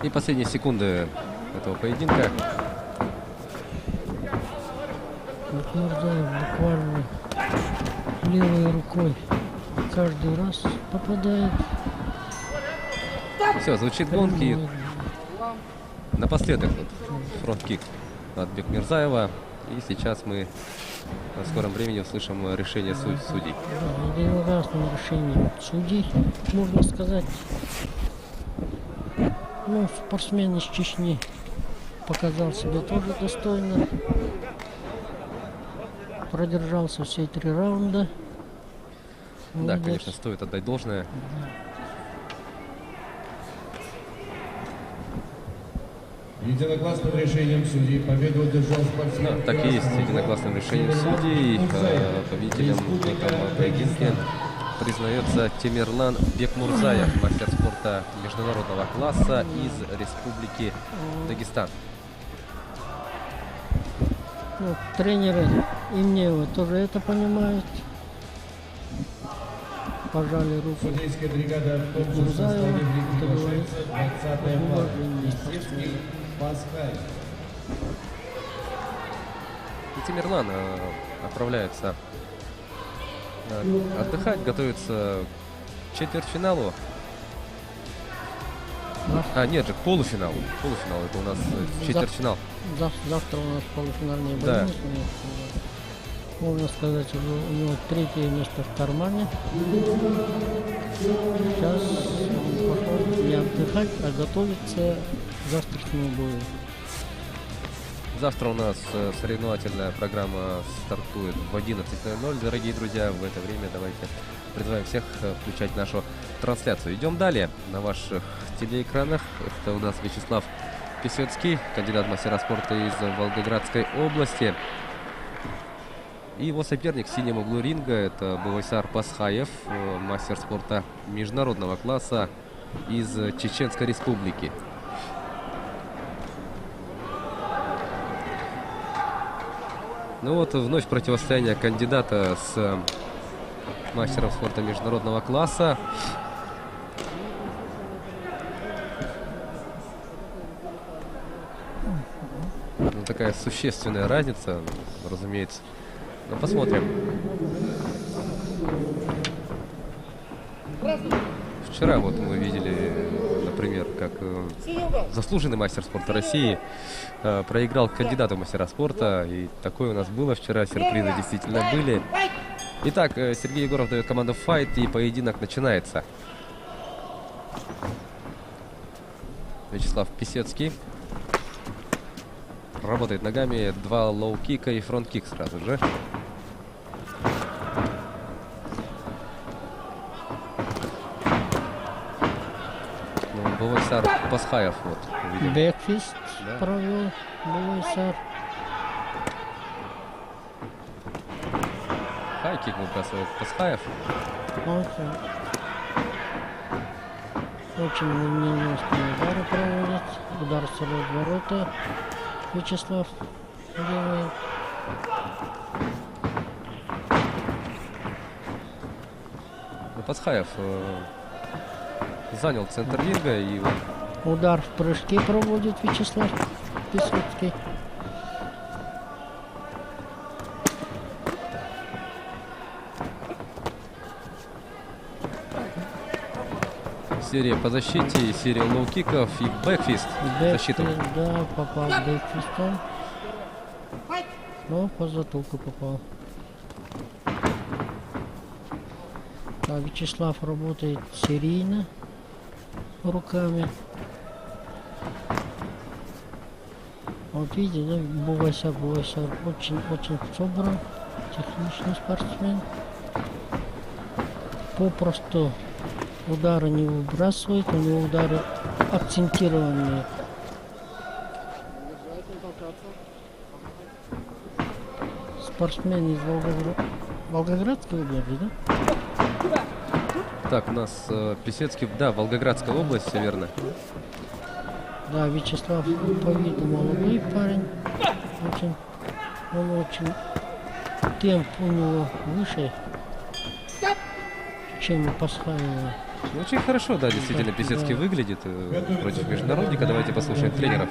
И последние секунды этого поединка. Бекмурзаев буквально левой рукой каждый раз попадает. Все, звучит гонки. Напоследок вот, фронт-кик от Бекмурзаева. И сейчас мы в скором времени услышим решение судей. Да, единогласное решение судей, можно сказать. Ну, спортсмен из Чечни показал себя тоже достойно. Продержался все 3 раунда. Да, конечно, стоит отдать должное. Единогласным решением судей победу одержал спортсмен. Да, так и есть. Единогласным решением судей победителем в этом поединке признается Темирлан Бекмурзаев, мастер спорта международного класса из Республики Дагестан. Ну, тренеры и мне его тоже это понимают. Пожали руку Судейская бригада в том же составе приглашается 20-я пара. Естественный Пасхаль. И Темирлан отправляется отдыхать, готовится к четвертьфиналу. Нет же, к полуфиналу. Полуфинал, это у нас четвертьфинал. Завтра у нас полуфинальные бои. Да. Можно сказать, у него 3-е место в кармане. Сейчас он пошел не отдыхать, а готовиться к завтрашнему бою. Завтра у нас соревновательная программа стартует в 11:00. Дорогие друзья, в это время давайте призываем всех включать нашу трансляцию. Идем далее. На ваших телеэкранах это у нас Вячеслав Писецкий, кандидат в мастера спорта из Волгоградской области. И его соперник в синем углу ринга — это Бувайсар Пасхаев, мастер спорта международного класса из Чеченской Республики. Ну вот вновь противостояние кандидата с мастером спорта международного класса. Ну, такая существенная разница, разумеется. Но посмотрим. Вчера вот мы видели, например, как заслуженный мастер спорта России проиграл кандидату в мастера спорта. И такое у нас было вчера. Сюрпризы действительно были. Итак, Сергей Егоров дает команду файт, и поединок начинается. Вячеслав Писецкий работает ногами, 2 лоу-кика и фронт-кик сразу же. Бувайсар Пасхаев, вот, увидим. Бэкфист Да. провел Бувайсар. Хайкик выбрасывает Пасхаев. Очень молниеносные удары проводит. Удар с разворота Вячеслав делает. Пасхаев занял центр ринга и Удар в прыжке проводит Вячеслав Писецкий. серия по защите, серия лоу-киков и бэкфист в защиту. Да, попал бэкфистом. Но по затылку попал. А Вячеслав работает серийно руками. Вот видите, да, Бувайсар очень собран, техничный спортсмен. Попросту удары не выбрасывает, у него удары акцентированные. Спортсмен из Волгоградской области, да? Так, у нас Писецкий, да, Волгоградская область, все верно. Да, Вячеслав по виду молодой парень. Он очень темп у него выше, чем у Пасхаева. Очень хорошо, да, действительно, Писецкий выглядит против международника. Давайте послушаем тренеров.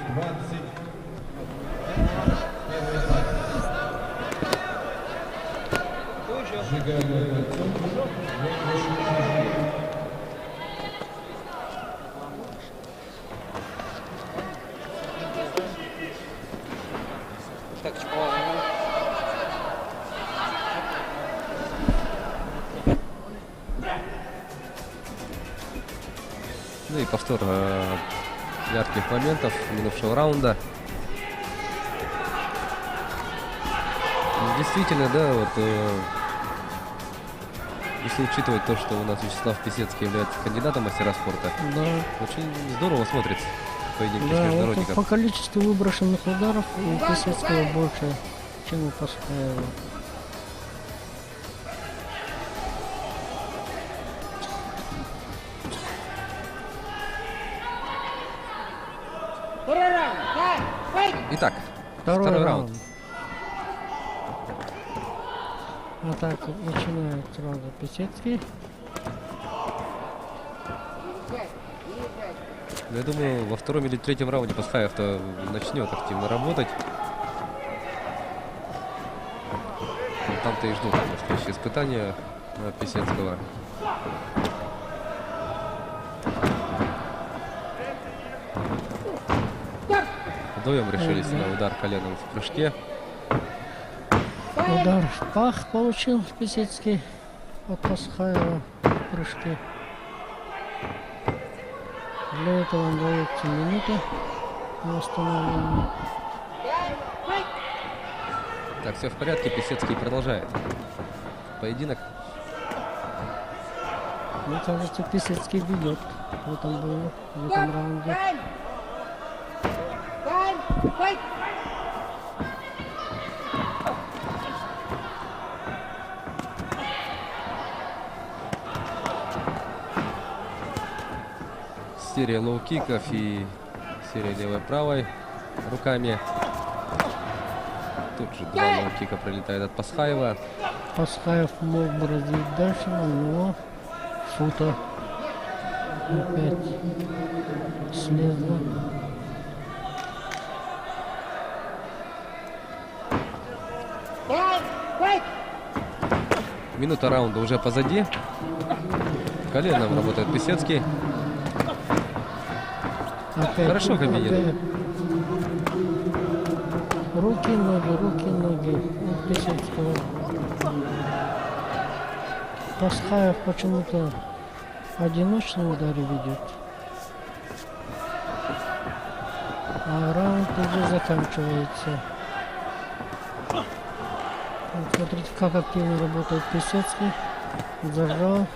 Ну и повтор ярких моментов минувшего раунда. Действительно, да, вот если учитывать то, что у нас Вячеслав Писецкий является кандидатом мастера спорта, да, очень здорово смотрится поединки да, с международником. по количеству выброшенных ударов у Писецкого больше, чем у Пасхаева. Итак, второй раунд. Атаку начинает сразу Писецкий. Я думаю, во втором или третьем раунде Пасхаев-то начнет активно работать. Там-то и ждут настоящие испытания Писецкого. Вдвоем решились на удар коленом в прыжке. Удар в пах получил Писецкий от Пасхаева в прыжке. Для этого он дается минута на восстановление. Так, все в порядке, Писецкий продолжает поединок. Мне кажется, Писецкий ведет в этом бою, в этом раунде. Серия лоу-киков и серия левой-правой руками. Тут же два лоу-кика пролетает от Пасхаева. Пасхаев мог бы развить дальше, но у него фута опять слезла. Минута раунда уже позади. Коленом работает Писецкий. Опять, хорошо комбинирует. Руки, ноги у Писецкого. Пасхаев почему-то одиночный удар ведет. А раунд уже заканчивается. Вот смотрите, как активно работает Писецкий. Зажал.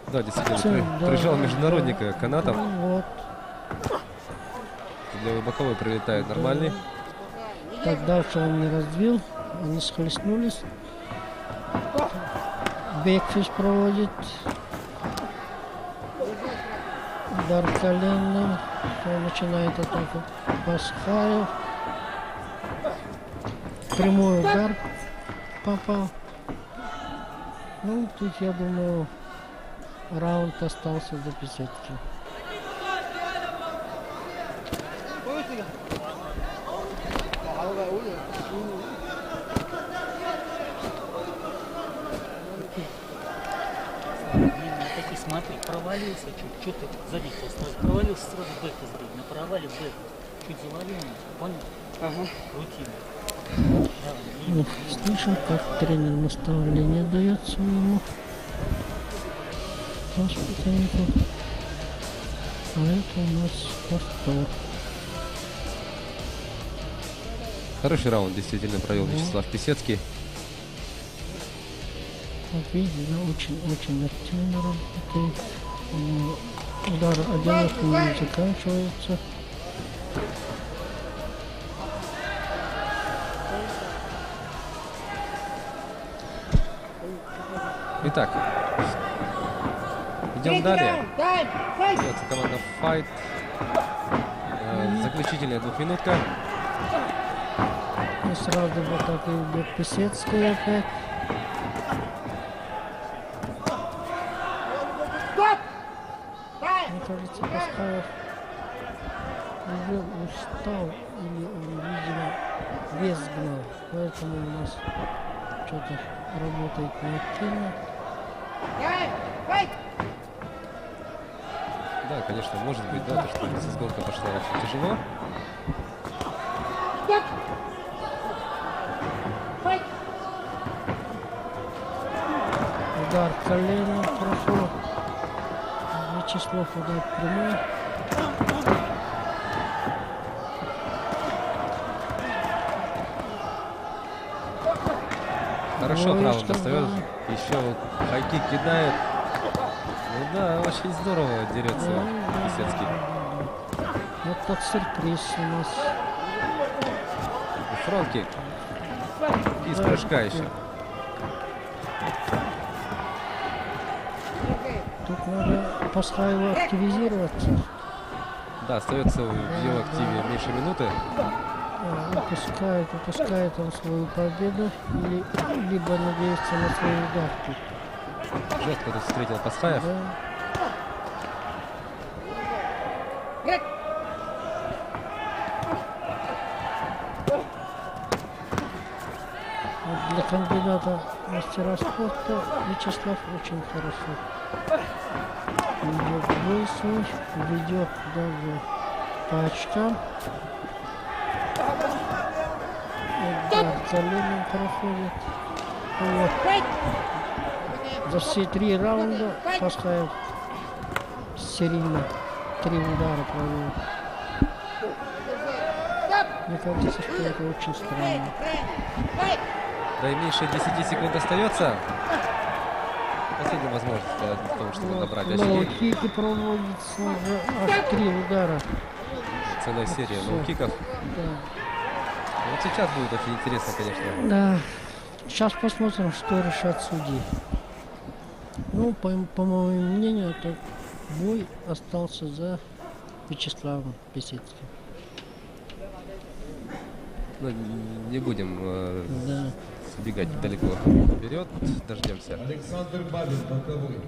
Да, действительно, прижал международника канатом. Вот. Левый боковой прилетает нормальный. Так, дальше он не развил. Они схлестнулись. Бекфиш проводит. Удар коленным. Он начинает атаку. Пасхаев. Прямой удар попал. Ну, тут, я думаю, раунд остался за Писецким. Смотри, провалился чуть, что ты сзади поставил, провалился сразу бэка сбил, на провале бэк, чуть завалил, понял? Ага. Рутина. Ну, слышал, как тренер наставление дает своему воспитаннику. А это у нас повтор. Хороший раунд действительно провел Вячеслав Писецкий. Вот видите, да, очень активно работает. Удар 11 минут заканчивается. Итак, идем далее. Идется команда Fight. Заключительная двухминутка. И сразу в атаке идет Писецкая опять. Мне кажется, Пасхаев уже устал или он, видимо, вес гнал. Поэтому у нас что-то работает неактивно. Да, конечно, может быть, да, то, что сборка пошла очень тяжело. Удар коленом прошел. Вячеслав удар прямой. Хорошо правым достает. Еще вот хайкик кидает. Ну да, очень здорово дерется Писецкий. Вот тот сюрприз у нас. Фронт-кик. Из прыжка еще. Тут надо Пасхаеву активизироваться. Да, остается в его активе меньше минуты. Упускает он свою победу, либо надеется на свою удавку. Жестко тут встретил Пасхаев. Да. Вот для кандидата мастера спорта Вячеслав очень хорошо ведет бой свой, ведет даже по очкам. Удар коленом проходит. Вот. За все 3 раунда Пасхаев серийно 3 удара провел. Мне кажется, что это очень странно. Да и меньше 10 секунд остается. Последняя возможность в том, чтобы набрать очки. Лоу-кики проводятся уже аж 3 удара. Целая серия лоу-киков. Да. Вот сейчас будет очень интересно, конечно. Да. Сейчас посмотрим, что решат судьи. Ну, по моему мнению, этот бой остался за Вячеславом Писецким. Ну, не будем да. сбегать далеко вперед. Дождемся. Александр Бабин, боковой.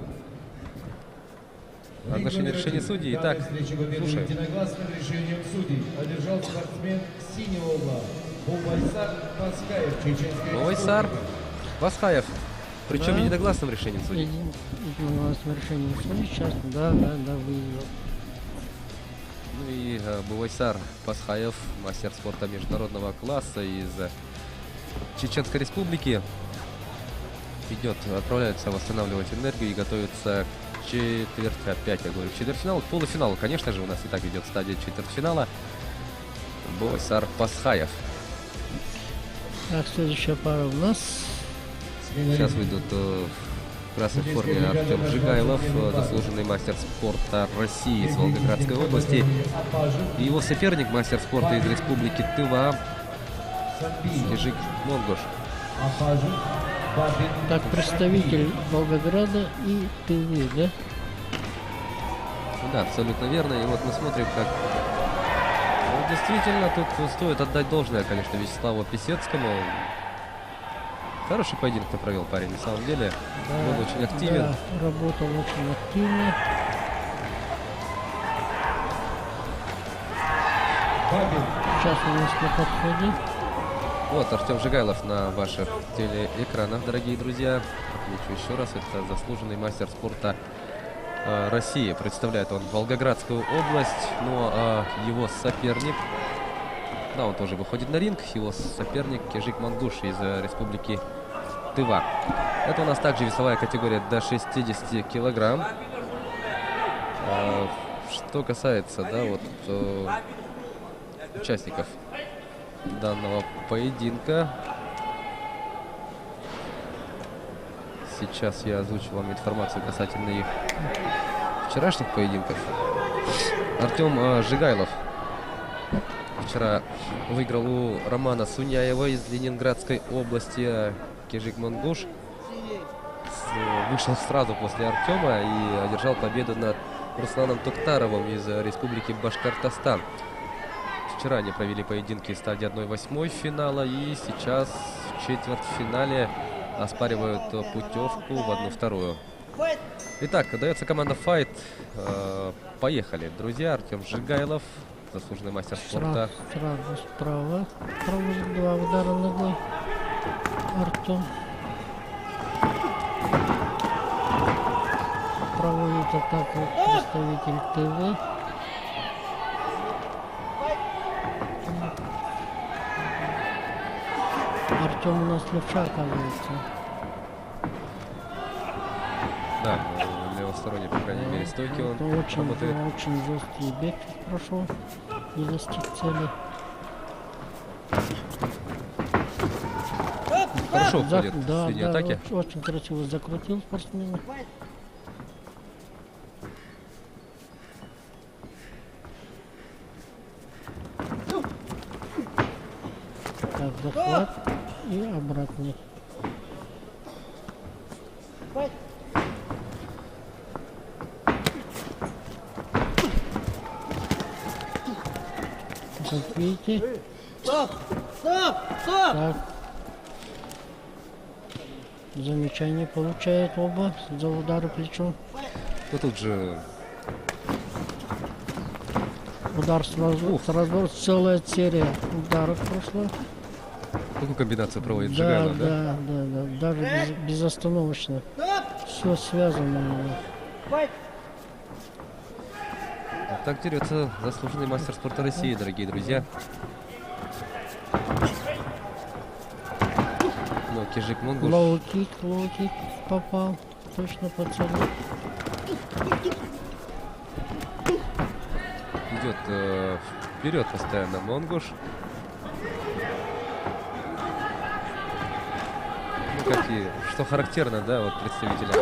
Отношение решения судей. Итак, слушаем. Единогласным решением судей одержал спортсмен синего угла Бувайсар Пасхаев, Чеченская Бувайсар Пасхаев. Причем да. единогласным решением судей. Единогласным решением судей. Сейчас, да, выиграл. Ну и Бувайсар Пасхаев, мастер спорта международного класса из Чеченской Республики, отправляется восстанавливать энергию и готовится к четвертьфиналу, к полуфиналу. Конечно же, у нас и так идет стадия четвертьфинала. Бувайсар Пасхаев. Так, следующая пара у нас. Сейчас выйдут в красной форме Артем Жигайлов, заслуженный мастер спорта России из Волгоградской области. И его соперник, мастер спорта из Республики Тыва, Кежик Монгуш. Так, представитель Волгограда и Тывы, да? Да, абсолютно верно. И вот мы смотрим, как... Ну, действительно, тут стоит отдать должное, конечно, Вячеславу Писецкому. Хороший поединок провел парень, на самом деле. Да, был очень активен. Да, работал очень активно. Сейчас у нас на подходе. Вот Артем Жигайлов на ваших телеэкранах, дорогие друзья. Отмечу еще раз, это заслуженный мастер спорта России. Представляет он Волгоградскую область, но его соперник, да, он тоже выходит на ринг, его соперник Кежик Монгуш из Республики Тыва. Это у нас также весовая категория до 60 килограмм. Что касается, да, вот участников данного поединка. Сейчас я озвучу вам информацию касательно их вчерашних поединков. Артем Жигайлов вчера выиграл у Романа Суняева из Ленинградской области. Кежик Монгуш вышел сразу после Артема и одержал победу над Русланом Токтаровым из Республики Башкортостан. Вчера они провели поединки стадии 1/8 финала и сейчас в четвертьфинале оспаривают путевку в 1/2. Итак, дается команда «Файт». Поехали, друзья. Артем Жигайлов, заслуженный мастер спорта. Сразу справа проводит 2 удара ногой Артем. Проводит атаку представитель ТВ. Артем у нас левша, оказывается. Да, левосторонний, по крайней мере, стойки он работает. Очень жесткий бег прошел и достиг цели. Хорошо входит в линии атаки. Очень красиво закрутил спортсмена. Так, захват и обратный. Как видите. Стоп! Стоп! Стоп! Так. Замечание получают оба за удары плечом. Ну тут же удар сразу целая серия ударов прошла. Какую комбинацию проводит Жигайлов, да? Да. Даже безостановочно. Все связано. Так дерется заслуженный мастер спорта России, дорогие друзья. Ну, Кижик Монгуш. Лоу-кик попал. Точно по цели. Идет вперед постоянно Монгуш. Ну, как и что характерно, да, вот представителя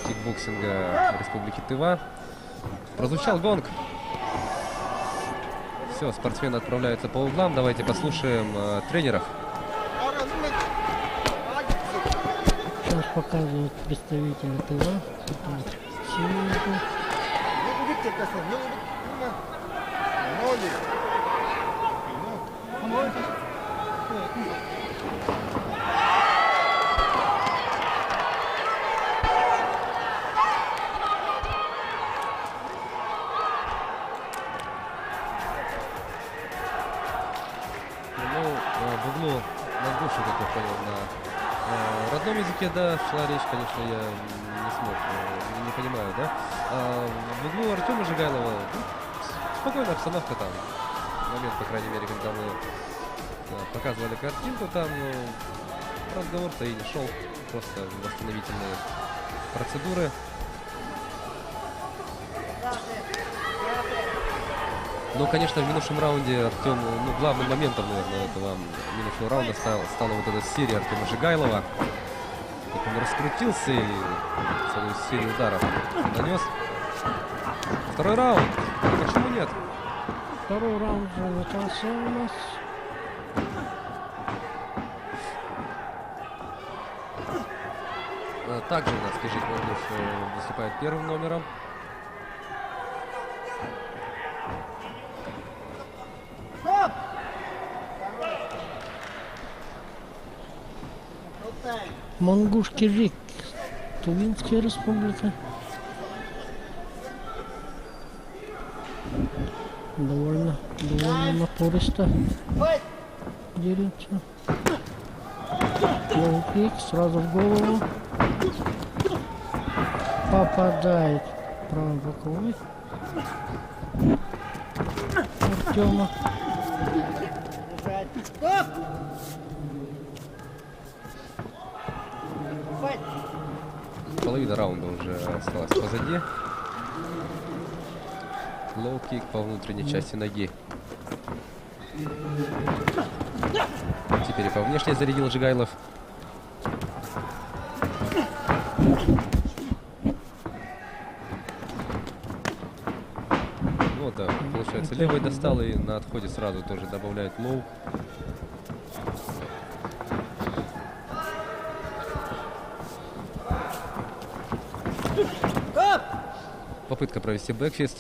кикбоксинга Республики Тыва. Прозвучал гонг. Все, спортсмены отправляются по углам. Давайте послушаем тренеров. Сейчас показывают представители Тыва. В углу Монгуша, как я понял, на родном языке, да, шла речь, конечно, я не смог, не понимаю, да. В углу Артема Жигайлова спокойная обстановка там. Момент, по крайней мере, когда мы показывали картинку, там разговор-то и не шел, просто восстановительные процедуры. Но, конечно, в минувшем раунде Артем, главным моментом, наверное, этого минувшего раунда стала вот эта серия Артема Жигайлова. Как он раскрутился и целую серию ударов нанес. Второй раунд. Почему нет? Второй раунд уже начался у нас. Также у нас Кижик Монгуш выступает первым номером. Монгуш Кижик, Тувинская республика. Довольно напористо дерется. Лоу-кик сразу в голову. Попадает правой боковой Артема. Половина раунда уже осталась позади. Лоу-кик по внутренней части ноги. Теперь и по внешней зарядил Жигайлов. Вот, да, получается, левой достал и на отходе сразу тоже добавляет лоу. попытка провести бэкфист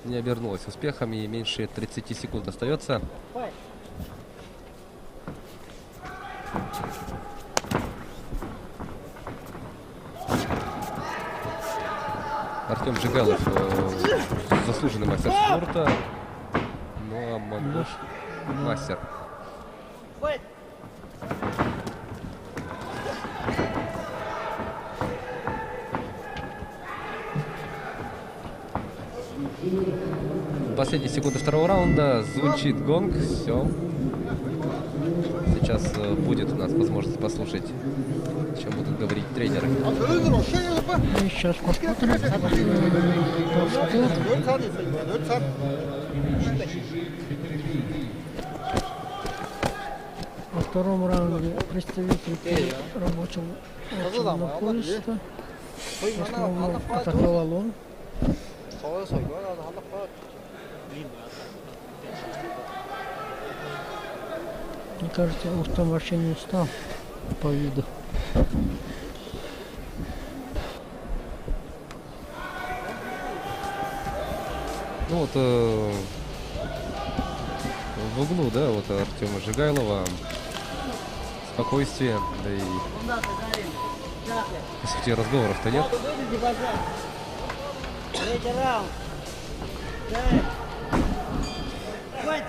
не обернулась успехом, и меньше 30 секунд остается. Артем Жигайлов, заслуженный мастер спорта, ну а Мангуш мастер. Последние секунды второго раунда, звучит гонг, все. Сейчас будет у нас возможность послушать, о чем будут говорить тренеры. И сейчас посмотрим. Во втором раунде представитель рабочего пояса. В основном атаковал он. Мне кажется, Устам вообще не устал по виду. Ну вот в углу, да, вот Артема Жигайлова спокойствие, да и по сути разговоров-то нет.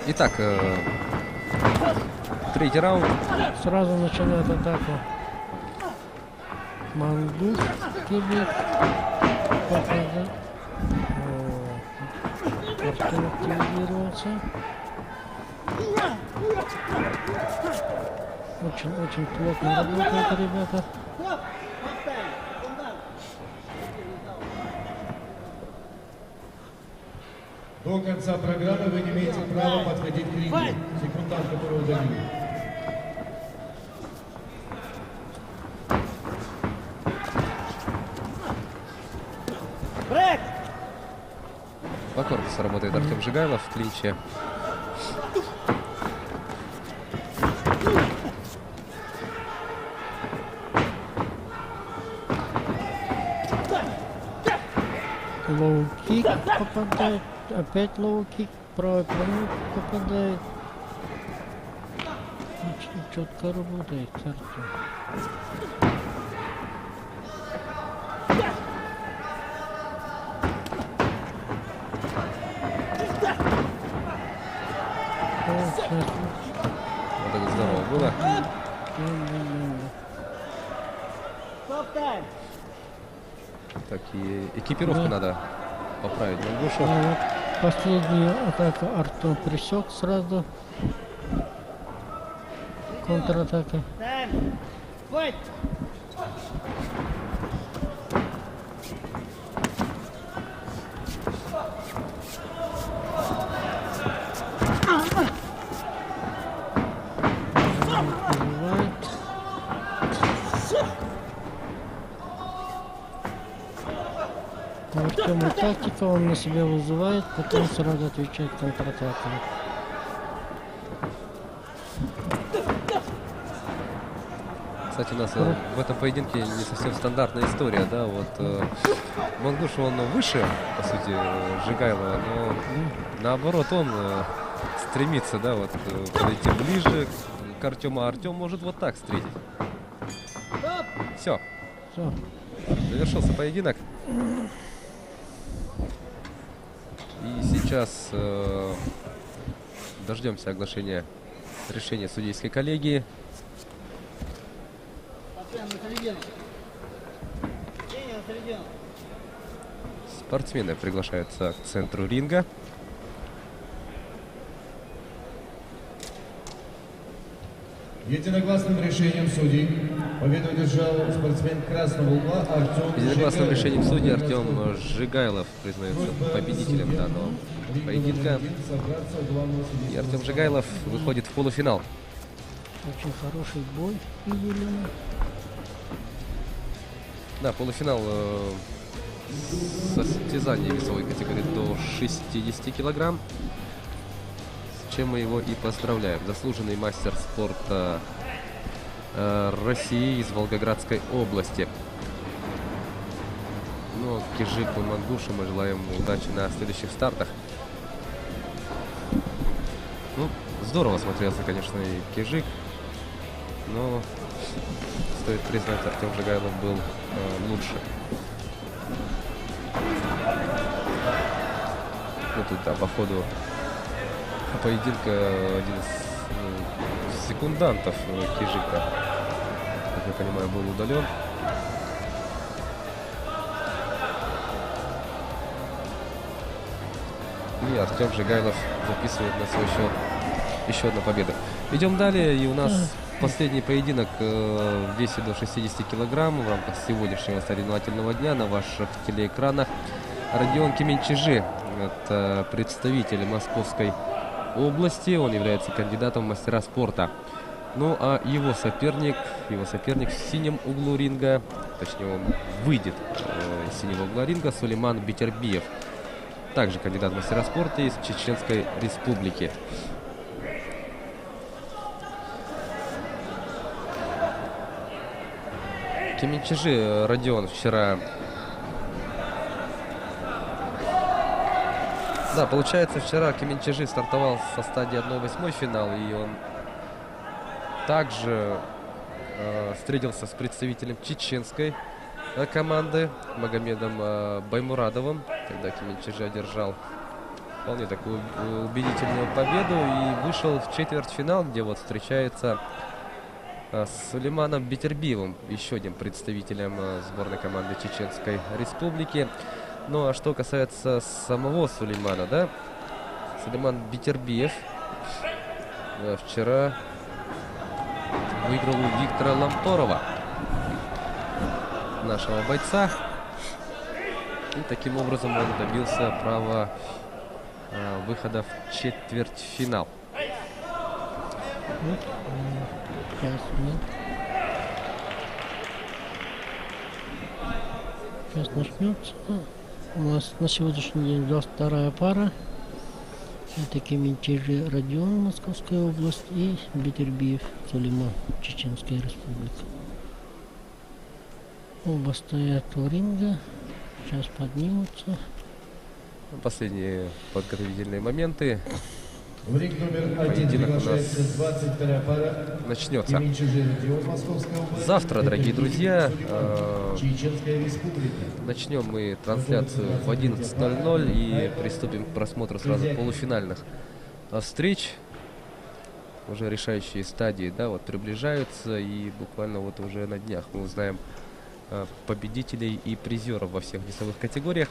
Итак, третий раунд. Сразу начинает атаку. Мангуш кибет. Артем активизировался. Очень плотно работают ребята. До конца программы вы не имеете права подходить к рингу. Секундант, который удалил. По корпусу работает Артем Жигайлов в клинче. Лоу-кик попадает. Опять лоу-кик. Правой прямой попадает. Очень четко работает Артем. Вот это здорово было. Так, и экипировку надо поправить Мангушу. Последнюю атаку Артем пресек сразу. Контратака. Артема тактика, он на себя вызывает, потом сразу отвечает контратакой. Кстати, у нас в этом поединке не совсем стандартная история, да, вот Мангуш, он выше, по сути, Жигайлова, но наоборот, он стремится, да, вот подойти ближе к Артему, а Артем может вот так встретить. Все. Завершился поединок. И сейчас дождемся оглашения решения судейской коллегии. Спортсмены приглашаются к центру ринга. Единогласным решением судей победу одержал спортсмен красного угла Артем Жигайлов. Единогласным решением судей Артем Жигайлов признается победителем данного поединка. И Артем Жигайлов выходит в полуфинал. Очень хороший бой видели мы. Да, полуфинал состязания весовой категории до 60 килограмм. С чем мы его и поздравляем. Заслуженный мастер спорта России из Волгоградской области. Ну, Но Кижику Мангушу мы желаем удачи на следующих стартах. Ну, здорово смотрелся, конечно, и Кижик. Но стоит признать, Артем Жигайлов был лучше. Ну, тут, да, по ходу поединка один из секундантов Кижика, как я понимаю, был удален. И Артем Жигайлов записывает на свой счет еще одну победу. Идем далее, и у нас последний поединок в весе до 60 килограмм в рамках сегодняшнего соревновательного дня на ваших телеэкранах. Родион Кеменчижи – это представитель Московской области, он является кандидатом в мастера спорта. Ну а его соперник в синем углу ринга, точнее он выйдет из синего угла ринга, Сулейман Битербиев, также кандидат в мастера спорта из Чеченской Республики. Кеменчижи Родион вчера... Да, получается, вчера Кеменчижи стартовал со стадии 1/8 финал, и он также встретился с представителем чеченской команды Магомедом Баймурадовым, когда Кеменчижи одержал вполне такую убедительную победу и вышел в четвертьфинал, где вот встречается с Сулейманом Битербиевым, еще одним представителем сборной команды Чеченской Республики. Ну а что касается самого Сулеймана, да, Сулейман Битербиев вчера выиграл у Виктора Ламторова, нашего бойца, и таким образом он добился права выхода в четвертьфинал. Сейчас начнется. У нас на сегодняшний день 22-я пара. Это Кеменчижи Родион, Московская область, и Битербиев Сулейман, Чеченская Республика. Оба стоят у ринга. Сейчас поднимутся. Последние подготовительные моменты. В ринг номер 1 Поединок у нас приглашается 22-я пара. начнется Кеменчижи Родион, Московская область. завтра, дорогие друзья. Чеченская Республика. Начнем мы трансляцию в 11:00 и приступим к просмотру сразу полуфинальных встреч. Уже решающие стадии, да, вот приближаются, и буквально вот уже на днях мы узнаем победителей и призеров во всех весовых категориях.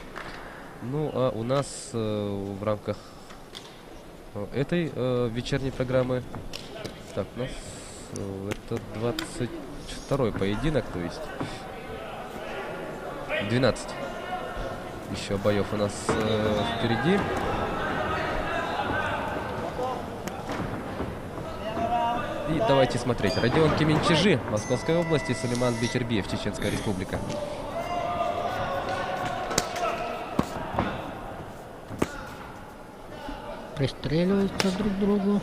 Ну а у нас в рамках этой вечерней программы, так, у нас это 22-й поединок, то есть 12 еще боев у нас впереди. И давайте смотреть. Родион Кеменчижи, Московской области, Сулейман Битербиев, Чеченская Республика. Пристреливаются друг к другу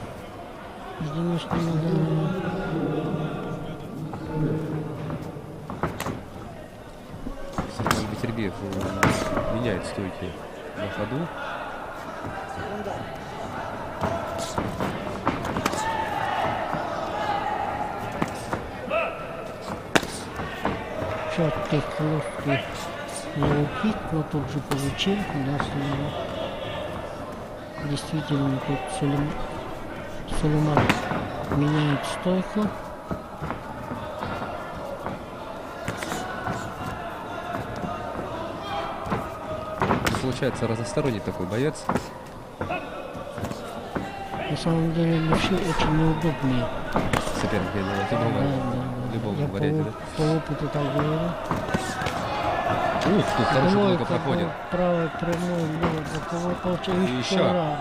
единичными ударами. Сулейман Битербиев меняет стойки на ходу. Четкий, хлесткий лоу-кик, но тут же получил, да, снова. Действительно, тут Сулейман меняет стойку. Получается разносторонний такой боец. На самом деле левши очень неудобные. Соперник, я думаю, в любом варианте, По опыту так говорю. Ух, тут хороший блок проходит. Правый прямой, левый боковой получается. И еще.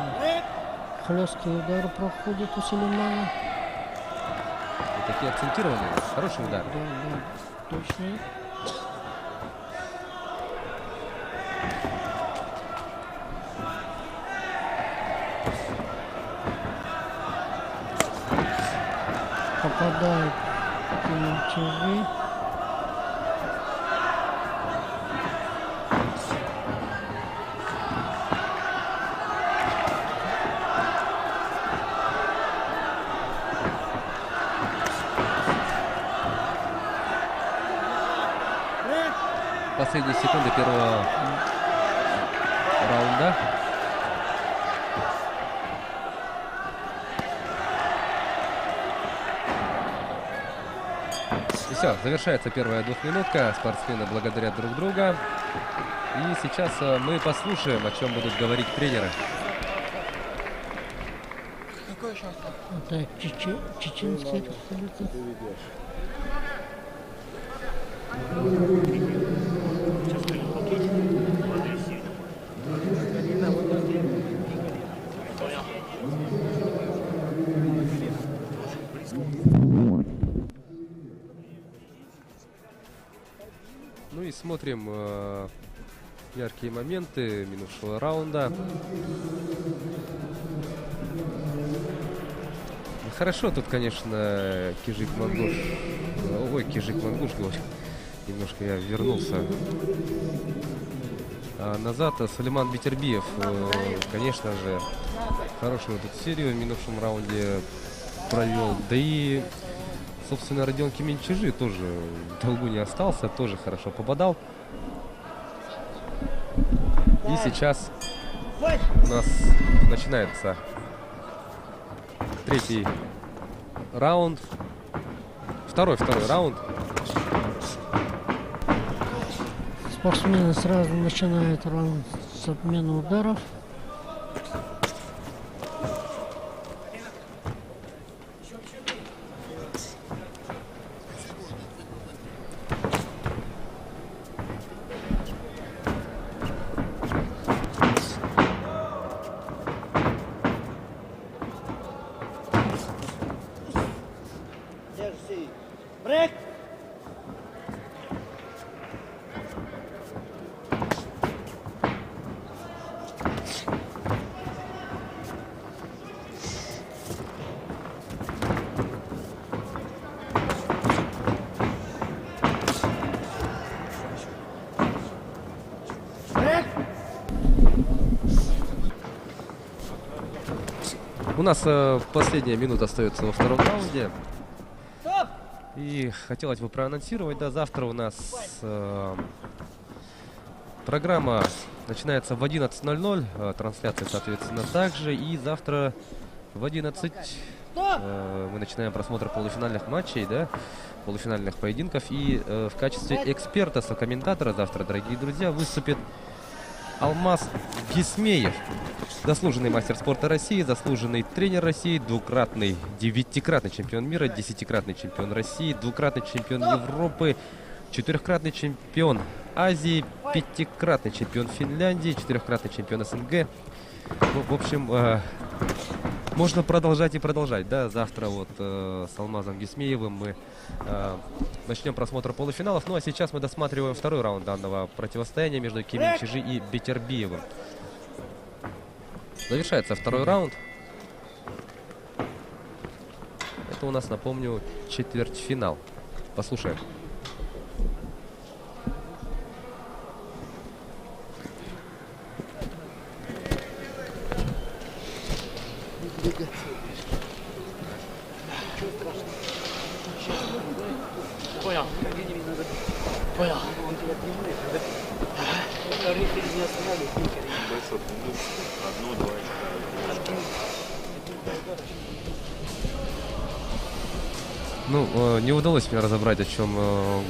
Хлесткий удар проходит у Сулеймана. И такие акцентированные, хороший удар. Да, точно. Попадает Кеменчижи. последние секунды первого раунда. И все, завершается первая двухминутка. Спортсмены благодарят друг друга. И сейчас мы послушаем, о чем будут говорить тренеры. Это чеченская республика. Ну и смотрим яркие моменты минувшего раунда. Хорошо тут, конечно, Кижик-Мангуш. Ой, Кижик-Мангуш, говорю. Немножко я вернулся назад. Сулейман Бетербиев, конечно же, хорошую тут серию в минувшем раунде провел. Да и, собственно, Родион Кеменчижи тоже в долгу не остался, тоже хорошо попадал. И сейчас у нас начинается третий раунд. Второй раунд. Спортсмены сразу начинают раунд с обмена ударов. У нас последняя минута остается во втором раунде. И хотелось бы проанонсировать, да, завтра у нас программа начинается в 11:00, трансляция, соответственно, также. И завтра в 11 мы начинаем просмотр полуфинальных матчей, да, полуфинальных поединков. И в качестве эксперта, сокомментатора завтра, дорогие друзья, выступит Алмаз Гисмеев. Заслуженный мастер спорта России, заслуженный тренер России, двукратный, 9-кратный чемпион мира, 10-кратный чемпион России, двукратный чемпион Европы, 4-кратный чемпион Азии, 5-кратный чемпион Финляндии, 4-кратный чемпион СНГ. Ну, в общем, можно продолжать и продолжать, да. Завтра вот с Алмазом Гисмеевым мы начнем просмотр полуфиналов. Ну а сейчас мы досматриваем второй раунд данного противостояния между Кеменчижи и Бетербиевым. Завершается второй раунд. Это у нас, напомню, четвертьфинал. Послушаем. Понял. Понял. Он тебя принимает, да? Рефери не останавливает. Одно-два. Ну, не удалось мне разобрать, о чем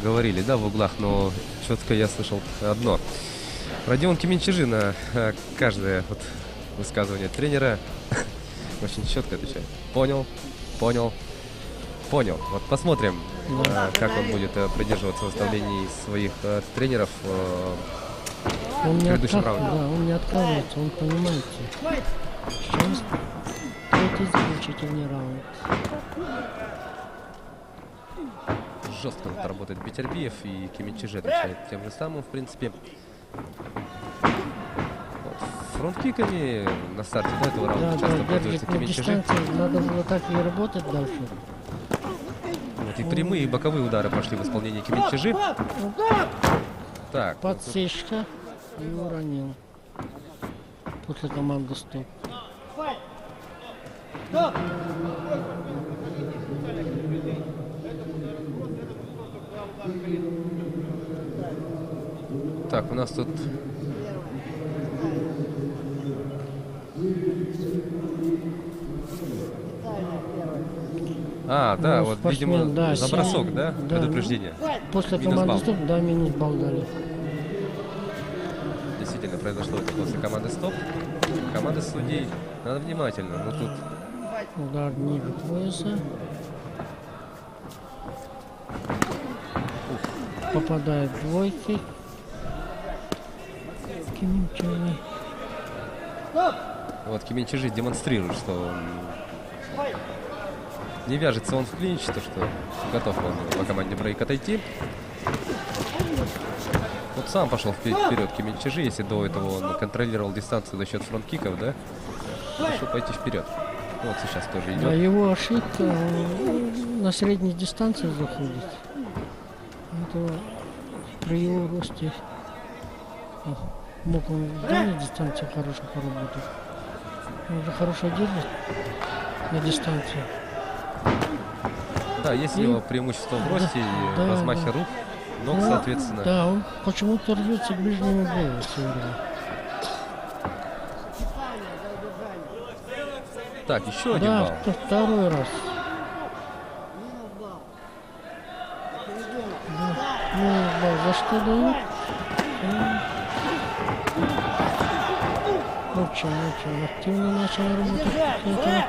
говорили, да, в углах, но четко я слышал одно. Родион Кеменчижи на каждое вот высказывание тренера очень четко отвечает. Понял, понял, понял. Вот посмотрим, как он будет придерживаться наставлений своих тренеров Он в не, предыдущем раунде. да, он не отказывается, он понимает. Сейчас третий заключительный раунд. Жестко тут работает Бетербиев, и Кеменчижи отвечает тем же самым, в принципе. Вот, фронт-киками на старте до этого раунда часто пользуется Кеменчижи. Надо было так и работать дальше. Вот и прямые, и боковые удары пошли в исполнении Кеменчижи. Так. Подсечка и уронил. После команды стоп. Так, у нас тут... А, да, Ну, вот, спортсмен, видимо, да, за бросок, синий, да? да. Предупреждение. После Минус команды балл. стоп, да, минус балл дали. Действительно, произошло это после команды стоп. Команда судей, надо внимательно. Ну тут Удар ниже пояса. Попадает двойки. Киминчужи. вот Киминчужи демонстрирует, что он не вяжется он в клинч, то что готов он по команде брейк отойти. Вот сам пошел вперед Киминчужи, если до этого он контролировал дистанцию за счет фронт-киков, да? Решил пойти вперед. Вот сейчас тоже идет. А его ошибка, он на средней дистанции заходит. Это при его росте мог он в дальней дистанции хорошо поработать. Он же хорошо держит на дистанции. Да, есть у него преимущество в росте и да, размахе да. рук, ног, Ну, соответственно. Да, он почему-то рвется к ближнему бою все время. Так, еще один Да, балл. второй раз. Да, минус балл. За что дают? Очень активно начал работать.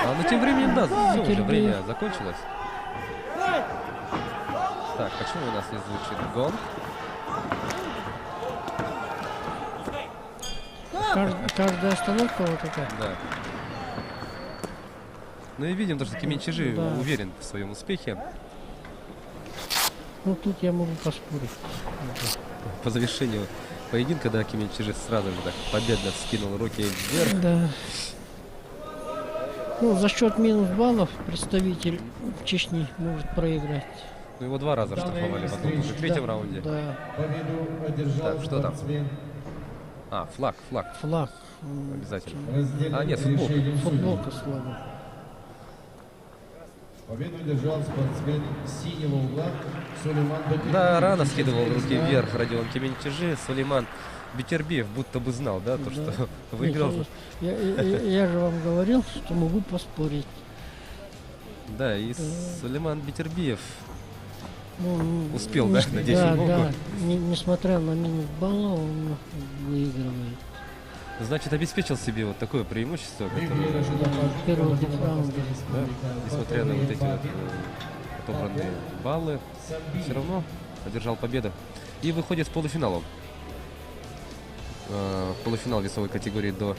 А тем временем, да, все, уже Терпи. время закончилось. Так, почему у нас не звучит гонг? Каждая остановка вот такая. Да. Ну и видим, то, что Киминчужи Да. уверен в своем успехе. Ну тут я могу поспорить. По завершению поединка, да, Киминчужи сразу же так победно вскинул руки вверх. Да. Ну, за счет минус баллов представитель Чечни может проиграть. Ну его 2 раза штрафовали в одном и третьем раунде. Да. Победу одержал Так, что там? спортсмен. А, флаг. Флаг. Обязательно. А, нет, футболка. Футболка с флагом. Победу одержал спортсмен синего угла Сулейман Бекирбиев. Да, рано скидывал руки вверх Родион Киминчужи. Сулейман Бекирбиев будто бы знал, да, то, что выиграл. Я же вам говорил, что могу поспорить. Да, и Сулейман Бекирбиев Ну, успел, да, на 10 да, голов. да. Несмотря на минус балла, он выигрывает. Значит, обеспечил себе вот такое преимущество, которое, Первый раунд. да, несмотря на вот эти вот отобранные баллы, все равно одержал победу. И выходит в полуфиналу. Полуфинал весовой категории до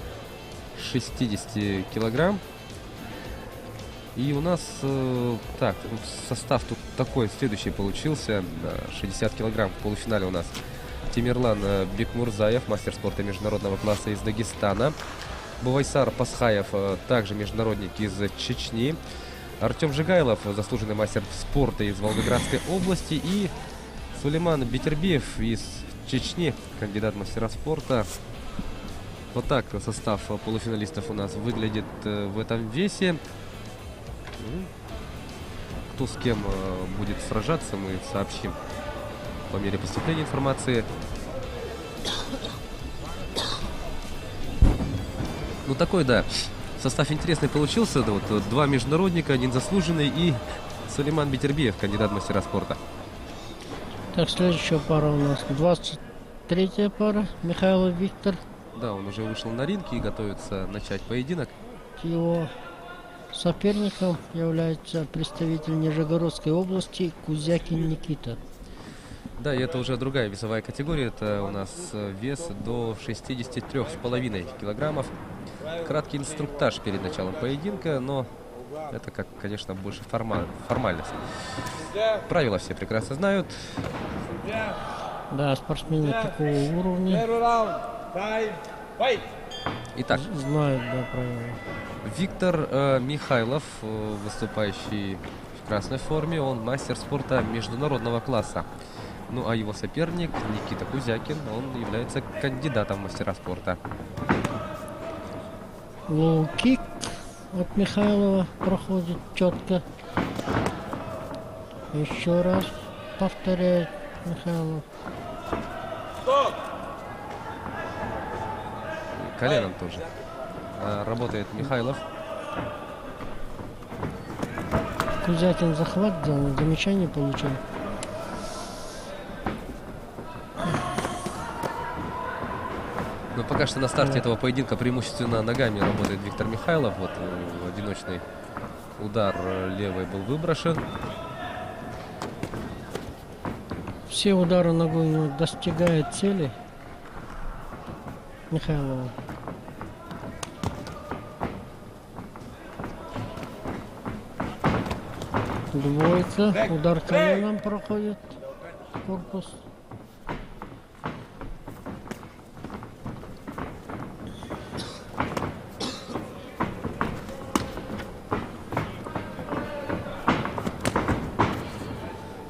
60 килограмм. И у нас, так, состав тут такой, следующий получился. 60 килограмм в полуфинале у нас. Тимирлан Бекмурзаев, мастер спорта международного класса из Дагестана. Бувайсар Пасхаев, также международник из Чечни. Артем Жигайлов, заслуженный мастер спорта из Волгоградской области. И Сулейман Бекирбиев из Чечни, кандидат в мастера спорта. Вот так состав полуфиналистов у нас выглядит в этом весе. Кто с кем будет сражаться, мы сообщим по мере поступления информации. Ну такой, да, состав интересный получился. Да, вот 2 международника, один заслуженный и Сулейман Бекирбиев, кандидат в мастера спорта. Так, следующая пара у нас 23-я пара. Михайлов Виктор. Да, он уже вышел на ринг и готовится начать поединок. Его соперником является представитель Нижегородской области Кузякин Никита. Да, и это уже другая весовая категория. Это у нас вес до 63,5 килограммов. Краткий инструктаж перед началом поединка, но это, как, конечно, больше формальность. Правила все прекрасно знают. Да, спортсмены такого уровня. Итак, знают, да, правила. Виктор Михайлов, выступающий в красной форме, он мастер спорта международного класса. Ну а его соперник Никита Кузякин, он является кандидатом в мастера спорта. Лоу-кик от Михайлова проходит четко. Еще раз повторяет Михайлов. И коленом тоже работает Михайлов. Кузякин захват сделал, замечание получил. Но пока что на старте этого поединка преимущественно ногами работает Виктор Михайлов. Вот одиночный удар левой был выброшен. Все удары ногой у него достигают цели Михайлова. Двойка, удар коленом проходит в корпус.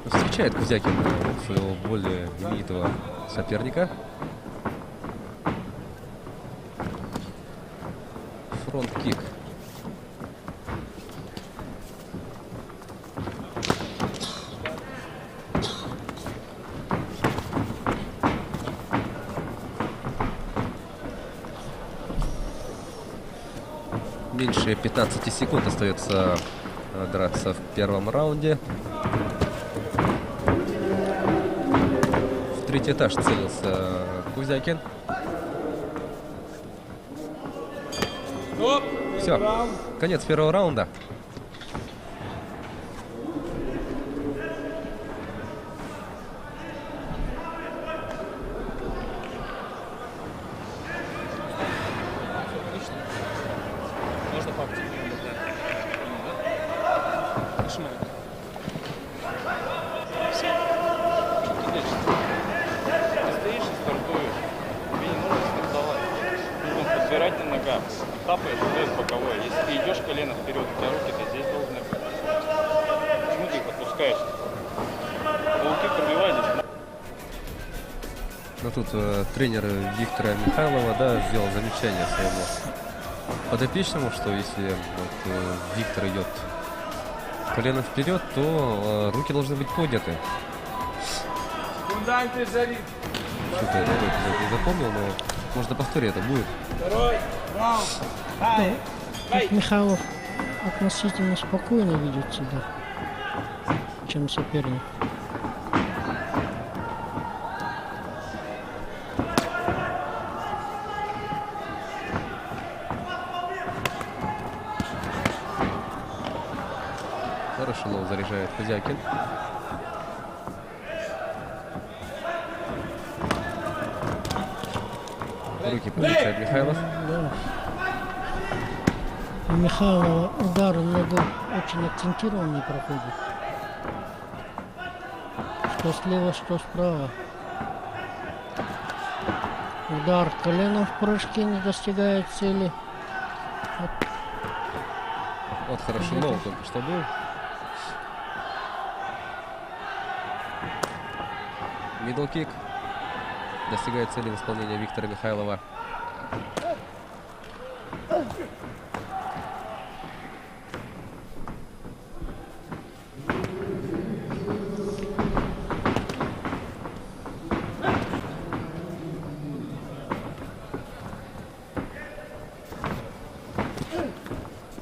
Встречает Кузякин своего более именитого соперника. Фронт-кик. Меньше 15 секунд остается драться в первом раунде. В третий этаж целился Кузякин. Все, конец первого раунда. Можно поактивнее, да. Нажимай. Все. Что ты делаешь? Ты стоишь и стартуешь. Тебе не нужно стартовать. Нужно подбирать на ногах. Тапаешь, удар боковой. Если ты идешь колено вперед, у тебя руки ты здесь должны быть. Почему ты их отпускаешь? Лоу-кик пробивай здесь. Но тут тренер Виктора Михайлова, да, сделал замечание своему подопечному, что если вот, Виктор идет колено вперед, то руки должны быть подняты. Что-то я такой эпизод не запомнил, но можно повторить, это будет. Тут Михайлов относительно спокойно ведет себя, чем соперник. Хороший лоу заряжает Кузякин. Руки подключает Михайлов. Да. У Михайлова удар ногой очень акцентированный проходит. Что слева, что справа. Удар коленом в прыжке не достигает цели. Вот хороший лоу только что был. Мидл-кик. Достигает цели в исполнении Виктора Михайлова.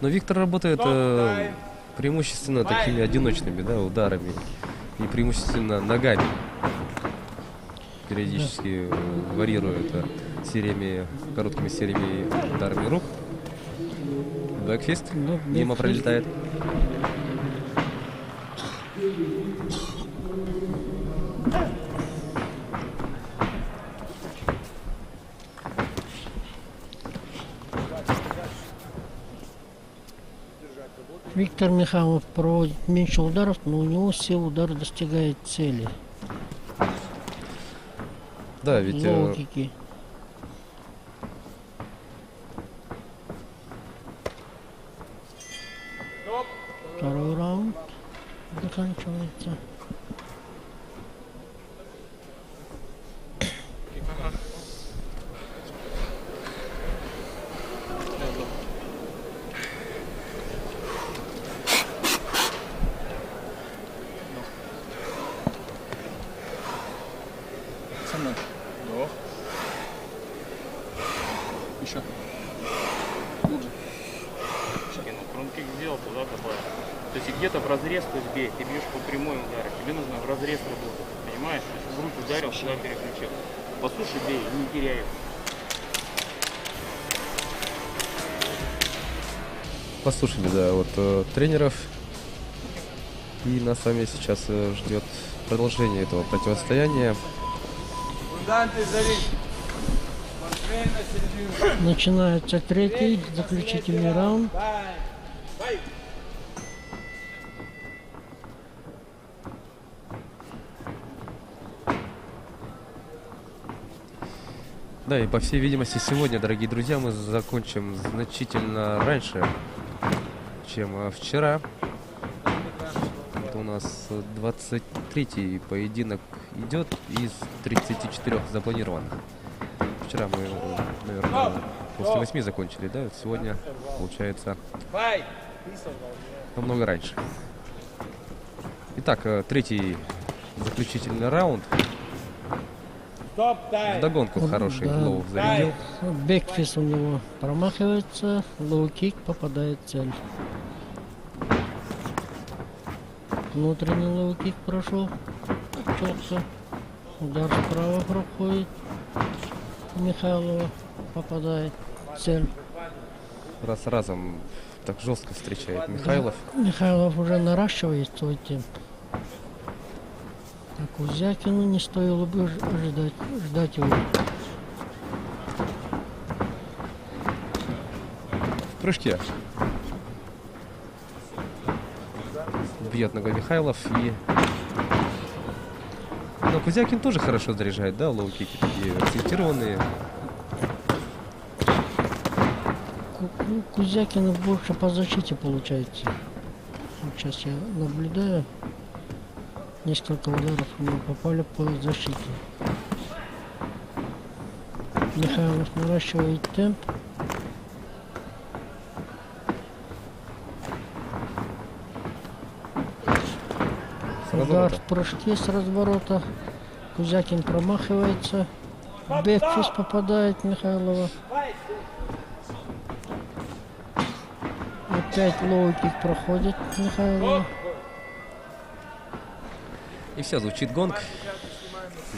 Но Виктор работает преимущественно такими одиночными, да, ударами и преимущественно ногами. Периодически варьирует сериями, короткими сериями ударами рук. Бэкфист мимо пролетает. Виктор Михайлов проводит меньше ударов, но у него все удары достигают цели. Да, ведь... Лоу-кики. Второй раунд заканчивается. да, добавил. То есть где-то в разрез, то есть бей, ты бьешь по прямой удару, тебе нужно в разрез работать, понимаешь? То есть в руку ударил, сюда переключил. По суше бей, не теряй его. Послушали, да, вот тренеров. И нас с вами сейчас ждет продолжение этого противостояния. Начинается третий, заключительный раунд. Да, и по всей видимости сегодня, дорогие друзья, мы закончим значительно раньше, чем вчера. Это у нас 23-й поединок идет из 34 запланированных. Вчера мы, наверное, после 8 закончили, да? Сегодня, получается, намного раньше. Итак, третий заключительный раунд. Вдогонку хороший лоу зарядил. Бэкфист у него промахивается, лоу-кик попадает в цель. Внутренний лоу-кик прошел четко. Удар справа проходит. Михайлова попадает в цель. Раз разом так жестко встречает Михайлов. Да, Михайлов уже наращивает свой темп. А Кузякину не стоило бы ждать его. В прыжке. Бьет ногой Михайлов и... Но Кузякин тоже хорошо заряжает, да, лоу-кики такие акцентированные. Кузякина больше по защите получается. Сейчас я наблюдаю. Несколько ударов у него попали по защите. Михайлов наращивает темп. Удар в прыжке с разворота. Кузякин промахивается. Бэкфист попадает Михайлова. Опять лоу-кик проходит Михайлова. И все, звучит гонг.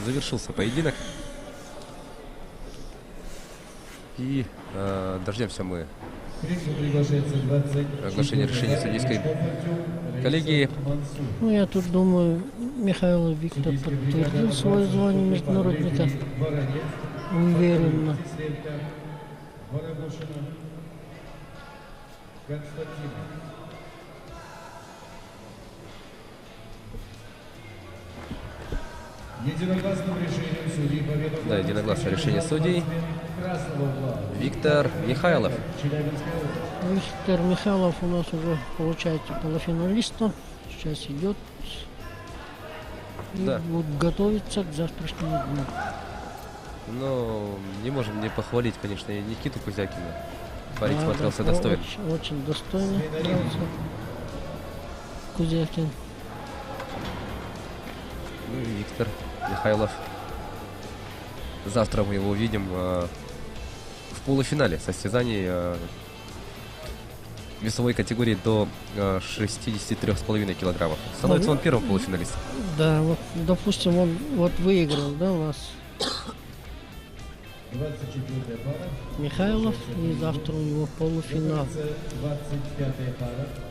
Завершился поединок. И дождемся мы оглашения решения судейской коллегии. Ну, я тут думаю, Михайлов Виктор подтвердил свое звание международника. Уверенно. Да, единогласное решение судей. Виктор Михайлов. Виктор Михайлов у нас уже получается полуфиналистом. Сейчас идет. И да. будет готовиться к завтрашнему дню. Но не можем не похвалить, конечно, и Никиту Кузякина. Парень да, смотрелся да, достойно. Очень достойно. Кузякин. Ну и Виктор Михайлов. Завтра мы его увидим в полуфинале состязаний весовой категории до 63,5 килограммов. Становится он первым полуфиналистом. Да, вот, допустим, он вот выиграл, да, у нас Михайлов, и завтра у него полуфинал.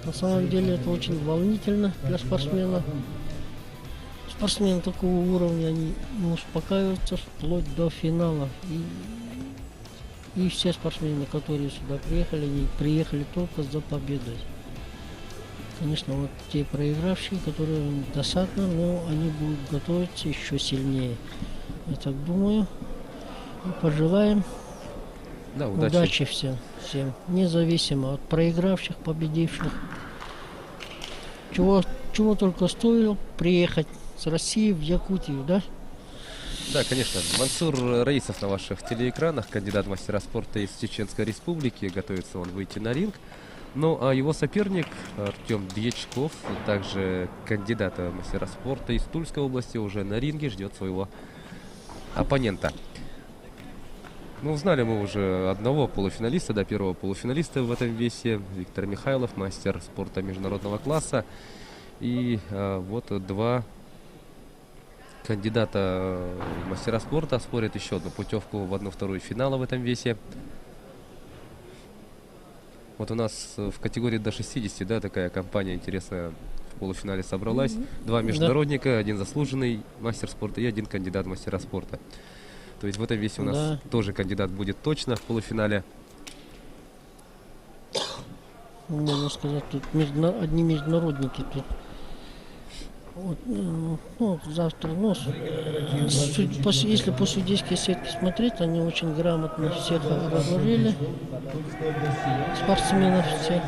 На самом деле это очень волнительно для спортсмена. Спортсмены такого уровня, они не успокаиваются вплоть до финала. И все спортсмены, которые сюда приехали, они приехали только за победой. Конечно, вот те проигравшие, которые досадно, но они будут готовиться еще сильнее. Я так думаю. И пожелаем удачи всем, независимо от проигравших, победивших. Чего только стоило приехать с России в Якутию, да? Да, конечно. Мансур Раисов на ваших телеэкранах, кандидат в мастера спорта из Чеченской Республики. Готовится он выйти на ринг. Ну, а его соперник Артем Дьячков, также кандидат в мастера спорта из Тульской области, уже на ринге ждет своего оппонента. Ну, узнали мы уже одного полуфиналиста, да, первого полуфиналиста в этом весе. Виктор Михайлов, мастер спорта международного класса. И вот два кандидата в мастера спорта спорят еще одну путевку в 1/2 финала в этом весе. Вот у нас в категории до 60, да, такая компания интересная в полуфинале собралась. Два международника, один заслуженный мастер спорта и один кандидат в мастера спорта. То есть в этом весе у нас тоже кандидат будет точно в полуфинале. Можно сказать, тут одни международники тут. Вот, ну, завтра, ну, если по судейской сетке смотреть, они очень грамотно всех разложили, спортсменов всех.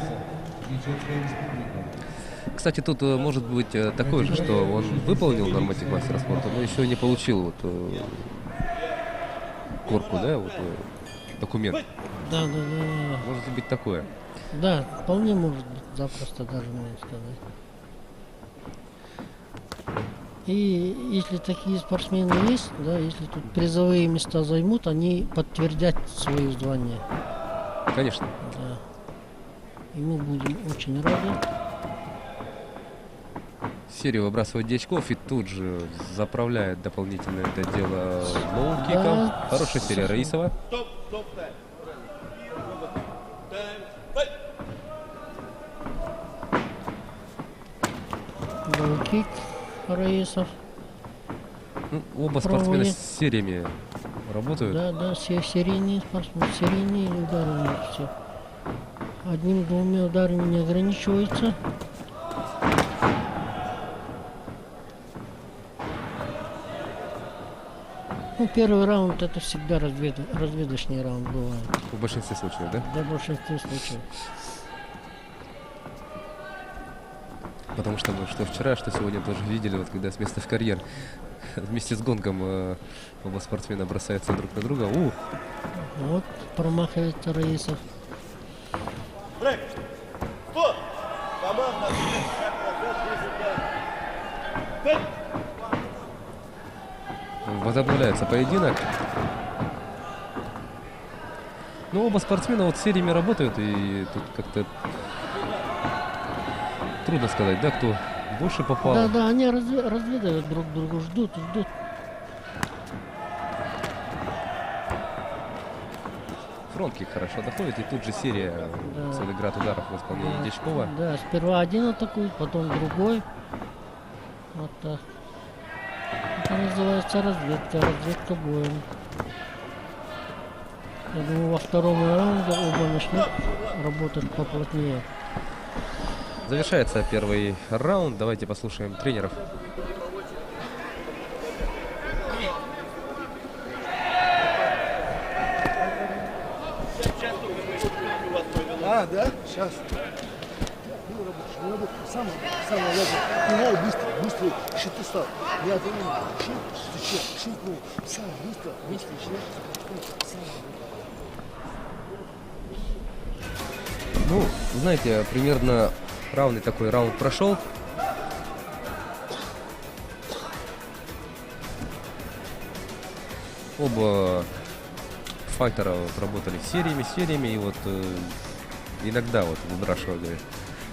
Кстати, тут может быть такое же, что он выполнил норматив мастера спорта, но еще не получил вот корку, да, вот документ. Да. Может быть такое. Да, вполне может быть, запросто даже можно сказать. И если такие спортсмены есть, да, если тут призовые места займут, они подтвердят свое звание. Конечно. Да. И мы будем очень рады. Серию выбрасывает дьячков и тут же заправляет дополнительно это дело лоу-киком. Да. Хорошая серия Раисова. Лоу-кик Раисов. Ну, оба спортсмена с сериями работают. Да, все серийные спортсмены, серийные удары у них все. Одним-двумя ударами не ограничивается. Ну, первый раунд это всегда разведочный раунд бывает. В большинстве случаев, да? Да, в большинстве случаев. Потому что мы что вчера, что сегодня тоже видели, вот когда с места в карьер вместе с гонком оба спортсмена бросаются друг на друга. Вот промахивается Раисов. Возобновляется поединок. Ну, оба спортсмена вот сериями работают, и тут как-то трудно сказать, да, кто больше попал. Да, они разведывают друг друга, ждут. Фронт-кик хорошо доходит, и тут же серия целый град ударов в исполнении Дьячкова. Да, сперва один атакует, потом другой. Вот так. Это называется разведка боем. Я думаю, во втором раунде оба начнут работать поплотнее. Завершается первый раунд. Давайте послушаем тренеров. Да? Сейчас. Самое важное. Быстро, что ты стал. Я думаю, шут, сам быстро, Ну, знаете, примерно равный такой раунд прошел. Оба файтера вот работали сериями, и вот иногда вот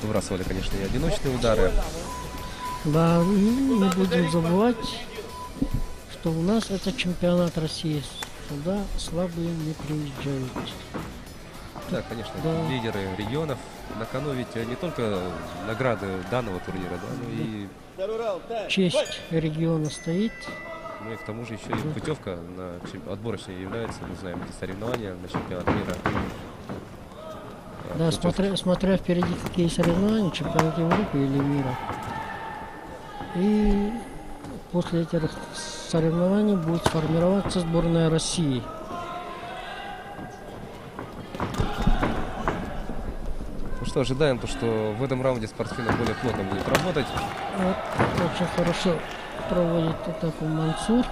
выбрасывали, конечно, и одиночные удары. Да, не будем забывать, что у нас это чемпионат России. Сюда слабые не приезжают. Да, конечно, да. Лидеры регионов. На кону ведь не только награды данного турнира, да, но и честь региона стоит. Ну и к тому же еще и путевка на отборочные является, мы знаем, эти соревнования на чемпионат мира. Да, смотря впереди какие соревнования, чемпионат Европы или мира. И после этих соревнований будет сформироваться сборная России. Ну что, ожидаем то, что в этом раунде спортсмены более плотно будут работать. Вот, очень хорошо проводит атаку Мансур.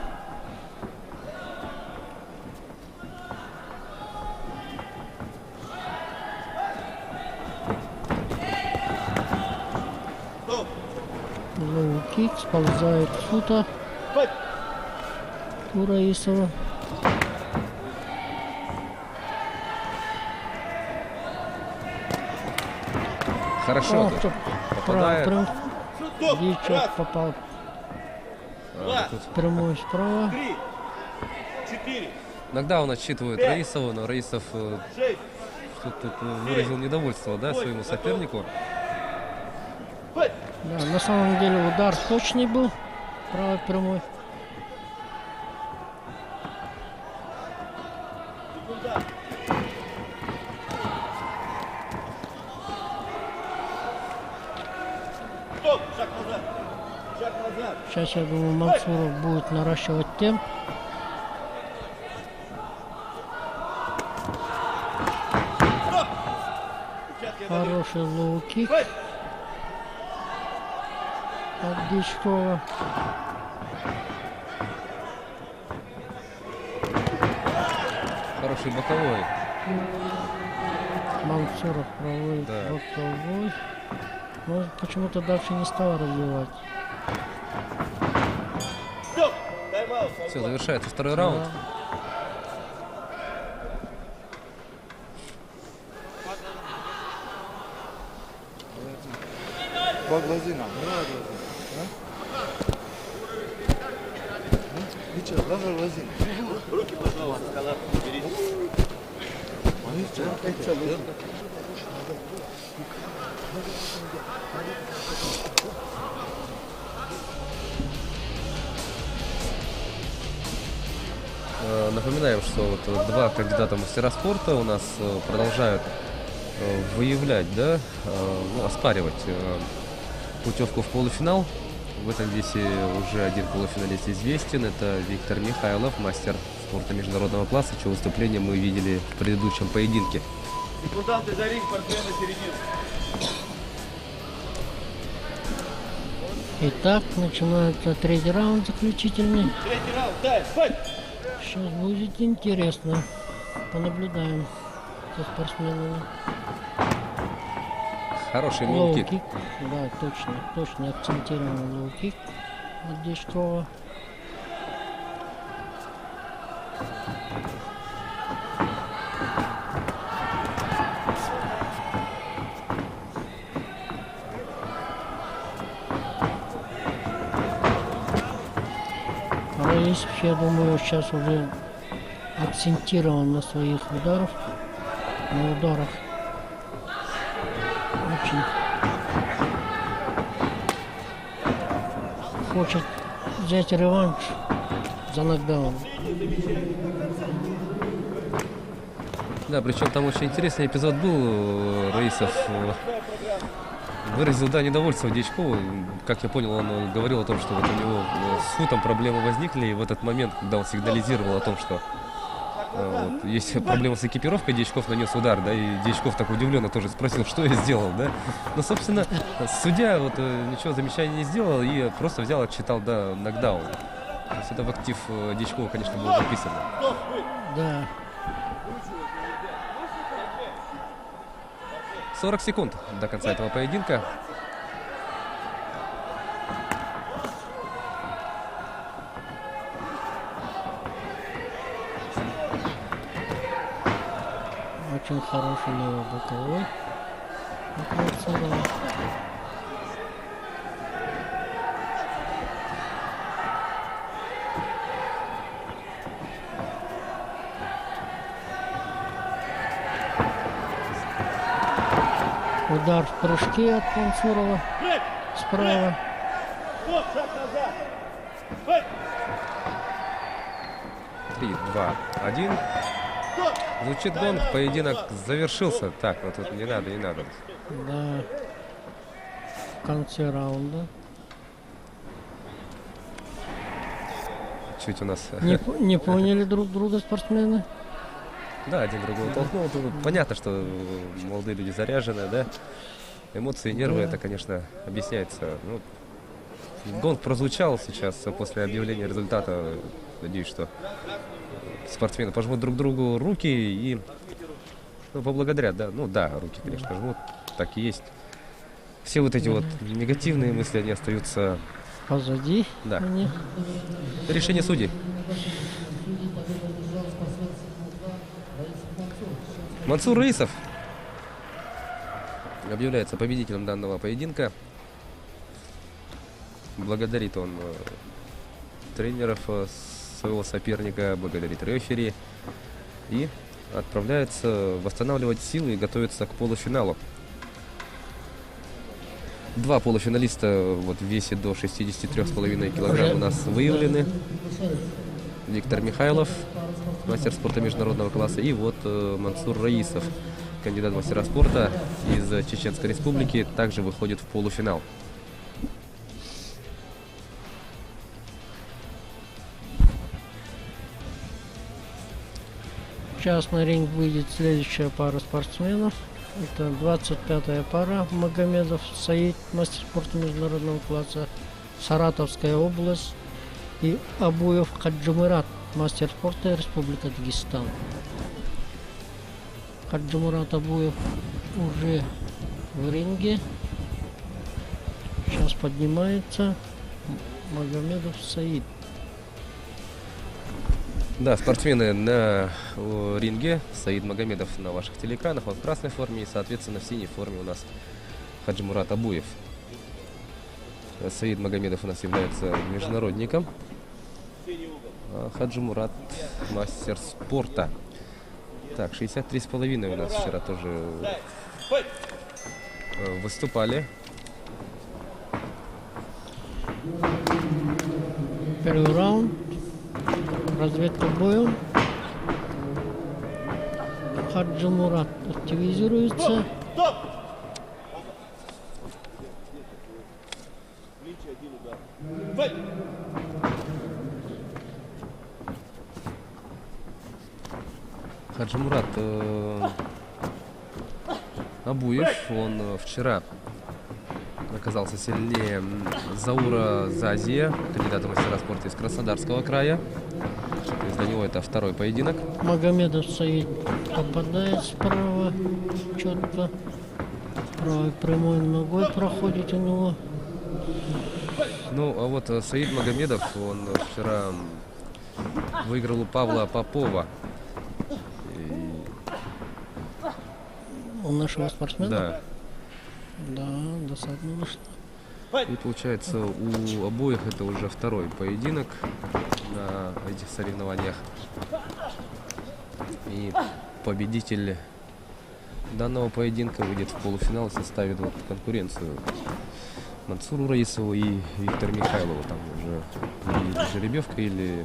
Лоу-кик, сползает фута у Раисова. Хорошо. Тут Попадает. Дьячок попал прямую справа. Иногда он отсчитывает Раисову, но Раисов тут выразил недовольство, да, своему сопернику. Да, на самом деле удар точный был, правой прямой. Сейчас, я думаю, Мансуров будет наращивать темп. Хороший лоу-кик от Дьячкова. Хороший боковой. Мансуров проводит боковой. Но почему-то дальше не стал развивать. Все, завершается второй раунд. Глазина. Ничего, даже глазина. Руки, пожалуйста, канат уберите. Напоминаем, что вот два кандидата в мастера спорта у нас продолжают выявлять, да, ну, оспаривать путевку в полуфинал. В этом весе уже один полуфиналист известен. Это Виктор Михайлов, мастер спорта международного класса, чье выступление мы видели в предыдущем поединке. Секунданты за ринг, партнер на середину. Итак, начинается третий раунд заключительный. Третий раунд, дай, файт! Сейчас будет интересно. Понаблюдаем за спортсменами. Хороший лоу-кик. Да, точно акцентированный лоу-кик от Дьячкова. Раисов, я думаю, сейчас уже акцентирован на своих ударах, Очень хочет взять реванш за нокдаун. Да, причем там очень интересный эпизод был. Раисов выразил, да, недовольство Дьячкову. Как я понял, он говорил о том, что вот у него с футом проблемы возникли, и в этот момент, когда он сигнализировал о том, что вот, есть проблема с экипировкой, Дьячков нанес удар, да, и Дьячков так удивленно тоже спросил, что я сделал, да. Но, собственно, судья вот ничего замечания не сделал и просто взял, отчитал, да, нокдаун. То есть это в актив Дьячкова, конечно, было записано. Да. 40 секунд до конца этого поединка. Очень хороший левый боковой. Удар в прыжке от Мансурова справа. 3, 2, 1. Звучит гонг, поединок завершился. Так, вот тут не надо. Да. В конце раунда. Чуть у нас... Не поняли друг друга спортсмены? Да, один другого толкнул. Понятно, что молодые люди заряжены, да. Эмоции, нервы, это, конечно, объясняется. Ну, гонг прозвучал сейчас после объявления результата. Надеюсь, что спортсмены пожмут друг другу руки и поблагодарят, да. Ну да, руки, конечно, жмут, так и есть. Все вот эти вот негативные мысли, они остаются позади. Да. Решение судей. Мансур Раисов объявляется победителем данного поединка. Благодарит он тренеров своего соперника, благодарит рефери и отправляется восстанавливать силы и готовится к полуфиналу. Два полуфиналиста вот в весе до 63,5 килограмм у нас выявлены. Виктор Михайлов, мастер спорта международного класса, и вот Мансур Раисов, кандидат в мастера спорта из Чеченской Республики, также выходит в полуфинал. Сейчас на ринг выйдет следующая пара спортсменов. Это 25-я пара. Магомедов Саид, мастер спорта международного класса, Саратовская область. И Абуев Хаджимурат, мастер спорта Республика Дагестан. Хаджимурат Абуев уже в ринге. Сейчас поднимается Магомедов Саид. Да, спортсмены на ринге. Саид Магомедов на ваших телекранах. Он в красной форме и, соответственно, в синей форме у нас Хаджимурат Абуев. Саид Магомедов у нас является международником. А Хаджимурат мастер спорта. Так, 63,5 у нас вчера тоже выступали. Первый раунд. Разведка боем. Хаджимурат активизируется. Хаджимурат Абуев, он вчера оказался сильнее Заура Зазия, кандидата в мастера спорта из Краснодарского края. То есть для него это второй поединок. Магомедов Саид попадает справа четко. Правой прямой ногой проходит у него. Ну, а вот Саид Магомедов, он вчера выиграл у Павла Попова. У нашего спортсмена? Да. Да, досадно вышло. И получается, у обоих это уже второй поединок на этих соревнованиях. И победитель данного поединка выйдет в полуфинал и составит вот конкуренцию Мансуру Раисову и Виктору Михайлову. Там уже или жеребьевка, или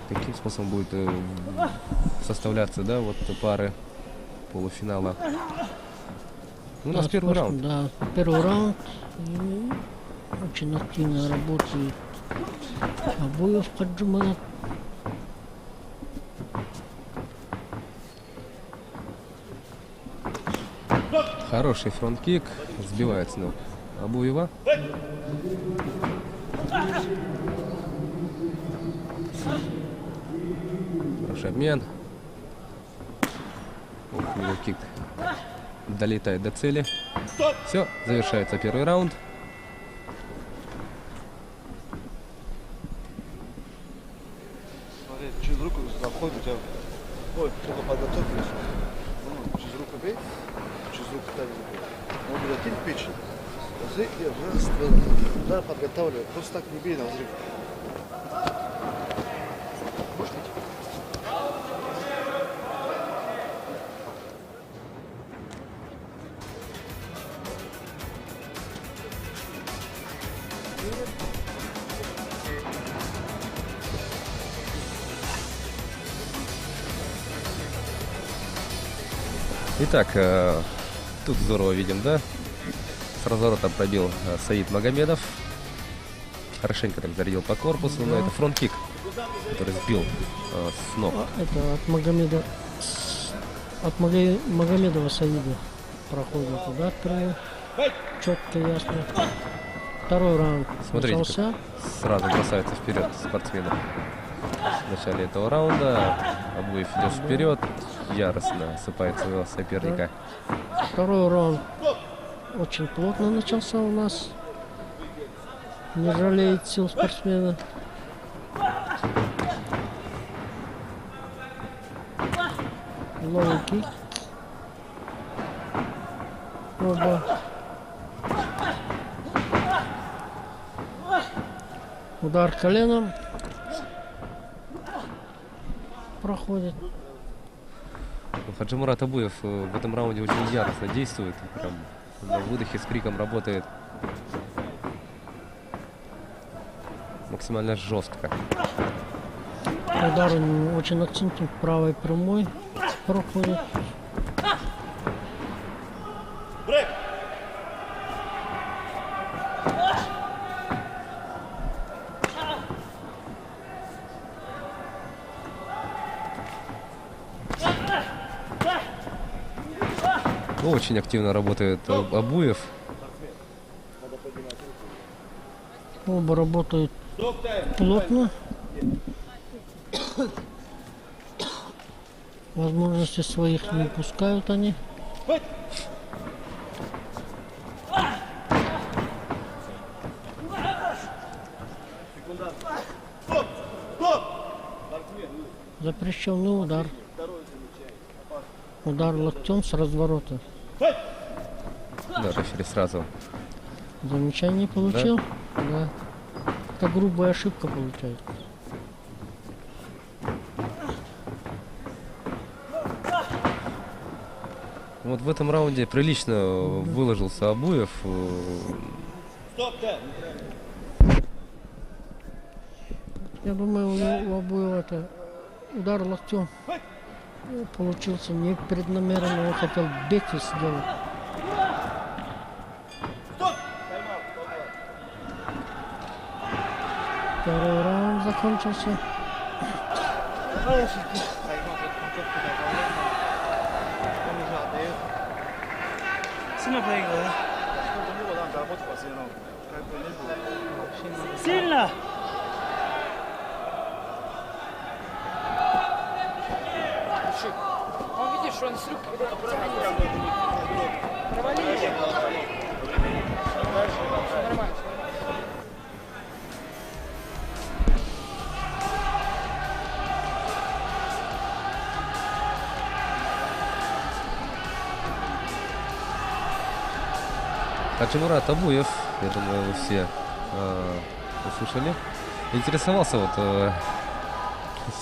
каким способом будет составляться, да, вот пары полуфинала. У нас первый раунд. Да, первый раунд. И очень активно работает Абуев Хаджимурат. Хороший фронт-кик. Сбивает с ног Абуева. Хороший обмен. Кик долетает до цели. Все, завершается первый раунд. Смотри, через руку заходит, у тебя... Ой, только подготовились. Ну, через руку бей, через руку так бей. Он будет один в печень. Взрыв, и раз, два. Удар подготавливай. Просто так не бей на взрыв. Итак, тут здорово видим, да? С разворота пробил Саид Магомедов. Хорошенько так зарядил по корпусу, но это фронт-кик, который сбил с ног. Это от Магомеда, от Магомедова Саида проходит удар прямой. Четко, ясно. Второй раунд. Смотрите, начался. Сразу бросается вперед спортсмены. В начале этого раунда Абуев идет вперед, яростно осыпает своего соперника. Второй раунд очень плотно начался у нас. Не жалеет сил спортсмена. Лоу-кик. Оба. Удар коленом. Проходит. Хаджимурат Абуев в этом раунде очень яростно действует. Прям на выдохе с криком работает максимально жестко. Удар у него очень акцентен правой прямой. Проходит. Очень активно работает Абуев. Оба работают плотно. Возможности своих не упускают они. Запрещенный удар. Удар локтем с разворота. Да, рефери сразу. Замечание получил? Да. Это грубая ошибка получается. Вот в этом раунде прилично выложился Абуев. Я думаю, у Абуева это удар локтем получился непреднамеренно. Он хотел беки сделать. Второй раунд закончился. Сильно! Он видит, что он с рук провалился. Все нормально. Хаджимурат Абуев, я думаю, вы все услышали, интересовался, вот,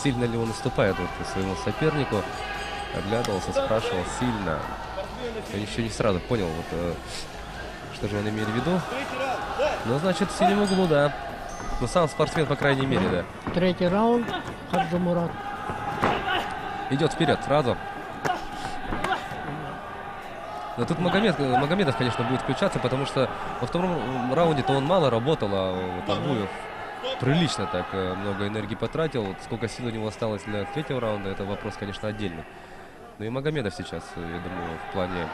сильно ли он уступает вот своему сопернику, оглядывался, спрашивал, сильно. Я еще не сразу понял, вот, что же он имеет в виду. Ну, значит, в синем углу, да. Но сам спортсмен, по крайней мере, да. Третий раунд. Хаджимурат идет вперед сразу. Но тут Магомедов, конечно, будет включаться, потому что во втором раунде-то он мало работал, а вот Абуев прилично так много энергии потратил. Вот сколько сил у него осталось для третьего раунда, это вопрос, конечно, отдельный. Ну и Магомедов сейчас, я думаю, в плане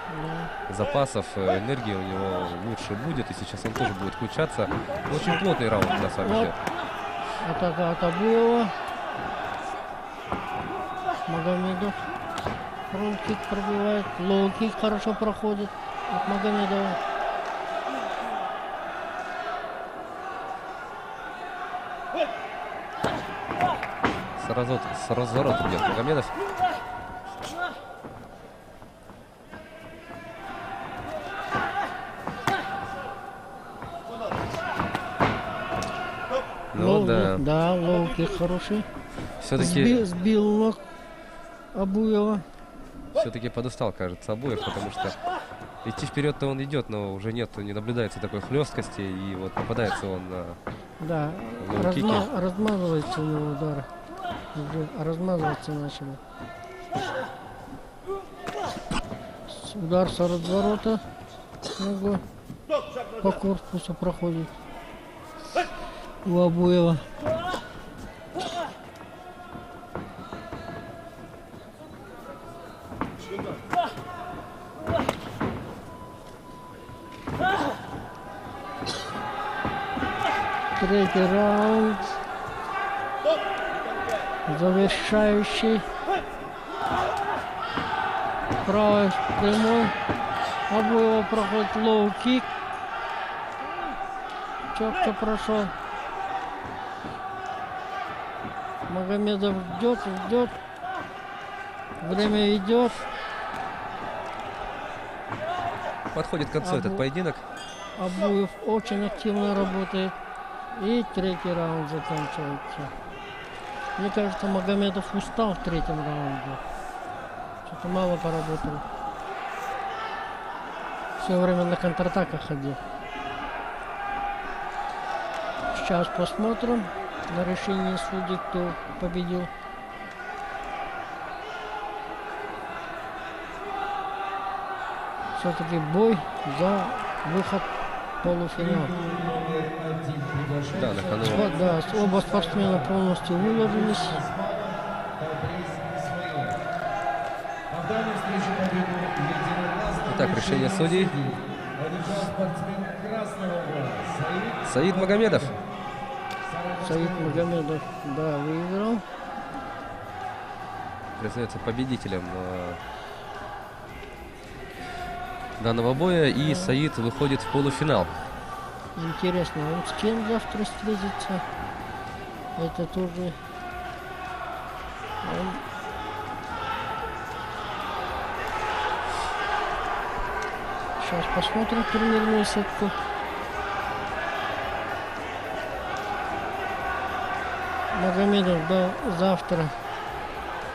запасов энергии у него лучше будет, и сейчас он тоже будет включаться. Ну, очень плотный раунд, на самом деле. Атака от Абуева. Магомедов. Фронт-кик пробивает. Лоу-кик хорошо проходит от Магомедова. С разворота идет Магомедов. Ну да. Да, лоу-кик хороший. Все-таки сбил ног Абуева. Все-таки подустал, кажется, Абуев, потому что идти вперед-то он идет, но уже не наблюдается такой хлесткости, и вот попадается он на да, размазывается у него удар. Размазываться начали. Удар с разворота. Ногой по корпусу проходит у Абуева. Третий раунд. Завершающий. Правой прямой. Абуева проходит лоу-кик. Четко прошел. Магомедов ждет. Время идет. Подходит к концу этот поединок. Абуев очень активно работает. И третий раунд заканчивается. Мне кажется, Магомедов устал в третьем раунде. Что-то мало поработал. Все время на контратаках ходил. Сейчас посмотрим на решение судей, кто победил. Все-таки бой за выход в полуфинал. Да, на кону. Да, оба спортсмена полностью выложились. Итак, решение судей. Саид Магомедов. Саид Магомедов, да, выиграл. Признается победителем данного боя. И Саид выходит в полуфинал. Интересно, он с кем завтра встретится? Это тоже... Сейчас посмотрим турнирную сетку. Магомедов, да, завтра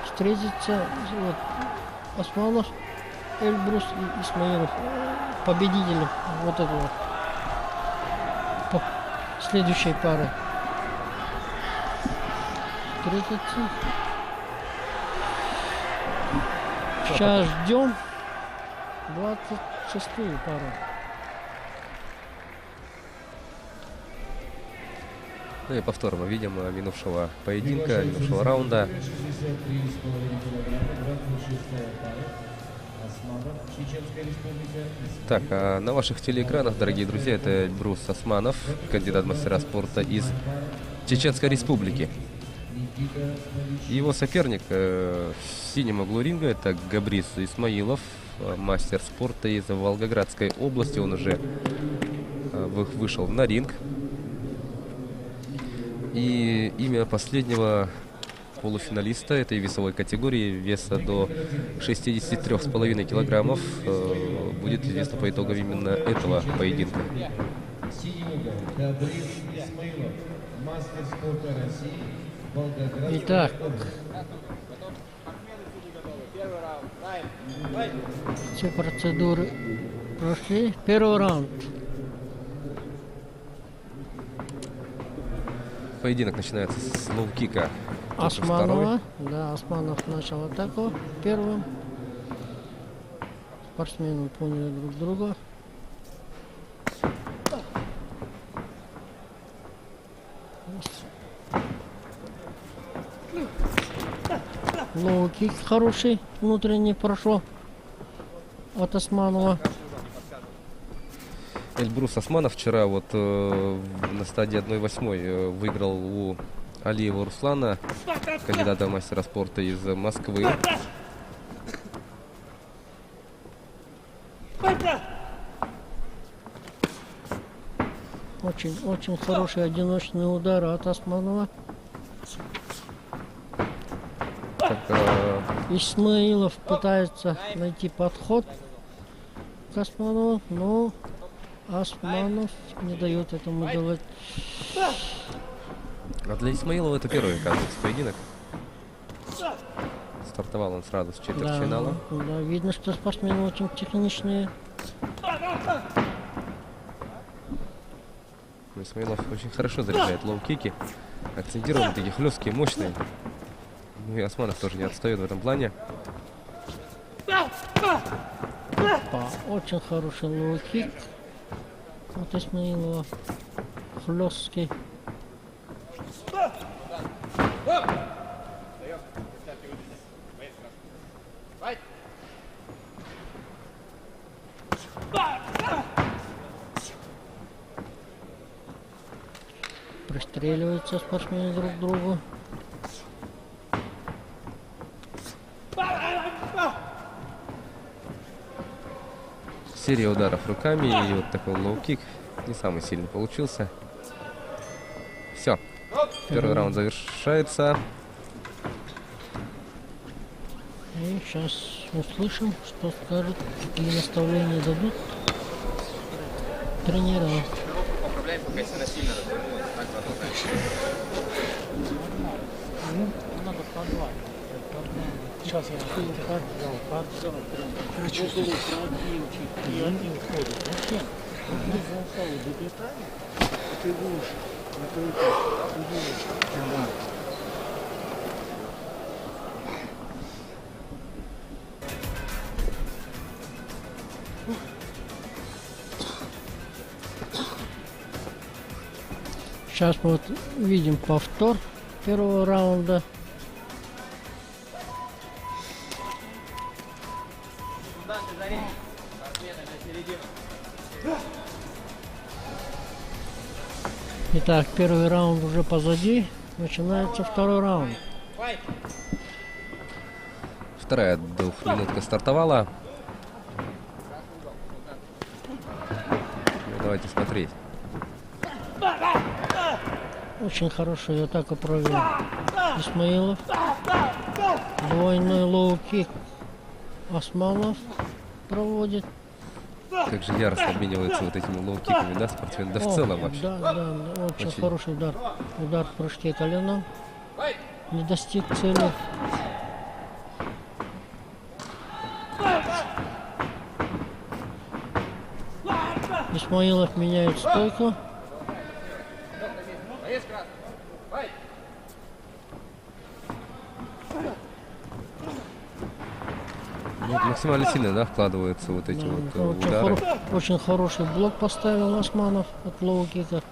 встретится. Вот, Османов, Эльбрус и Исмаилов. Победители вот этого. Следующей пары. Встретятся. Сейчас ждем 26-ю пару. Ну и повтор мы видим минувшего поединка, минувшего раунда. Так, а на ваших телеэкранах, дорогие друзья, это Эльбрус Османов, кандидат в мастера спорта из Чеченской Республики. Его соперник в синем углу ринга — это Габрис Исмаилов, мастер спорта из Волгоградской области. Он уже вышел на ринг. И имя последнего полуфиналиста этой весовой категории, веса до 63,5 килограммов, будет известно по итогам именно этого поединка. Итак, все процедуры прошли. Первый раунд. Поединок начинается с лоу-кика Османова. Да, Османов начал атаку первым. Спортсмены поняли друг друга. Лоу-кик хороший, внутренний прошел от Османова. Эльбрус Османов вчера вот на стадии 1/8 выиграл у Алиева Руслана, кандидата в мастера спорта из Москвы. Очень хороший одиночный удар от Османова. Так, Исмаилов пытается найти подход к Османову, но Османов не дает этому делать. А для Исмаилова это первый, оказывается, поединок. Стартовал он сразу с четвертьфинала. Да, видно, что спортсмены очень техничные. Исмаилов очень хорошо заряжает лоу-кики. Акцентированные, такие хлесткие, мощные. Ну и Османов тоже не отстает в этом плане. Опа, очень хороший лоу-кик от Исмаилова. Хлесткий. Пристреливаются спортсмены друг к другу. Серия ударов руками и вот такой лоу-кик не самый сильный получился. Все, первый раунд завершается. И сейчас услышим, что скажут, какие наставления дадут тренировал. Поправляем, пока сильно развернулась, так продолжаем. Надо подвать. Сейчас я хочу и один ходит. Зачем? Ты зашел до детали, ты будешь Сейчас мы вот видим повтор первого раунда. Итак, первый раунд уже позади. Начинается второй раунд. Вторая двухминутка стартовала. Ну, давайте смотреть. Очень хорошую атаку провел Исмаилов. Двойной лоу-кик Османов проводит. Как же яростно обмениваются вот этими лоу-киками, да, спортсмены? Да в целом вообще. Да, очень хороший удар. Удар в прыжке коленом. Не достиг цели. Исмаилов меняет стойку. Ну, максимально сильно, да, вкладываются вот эти вот удары. Очень хороший блок поставил Османов от лоу-кика.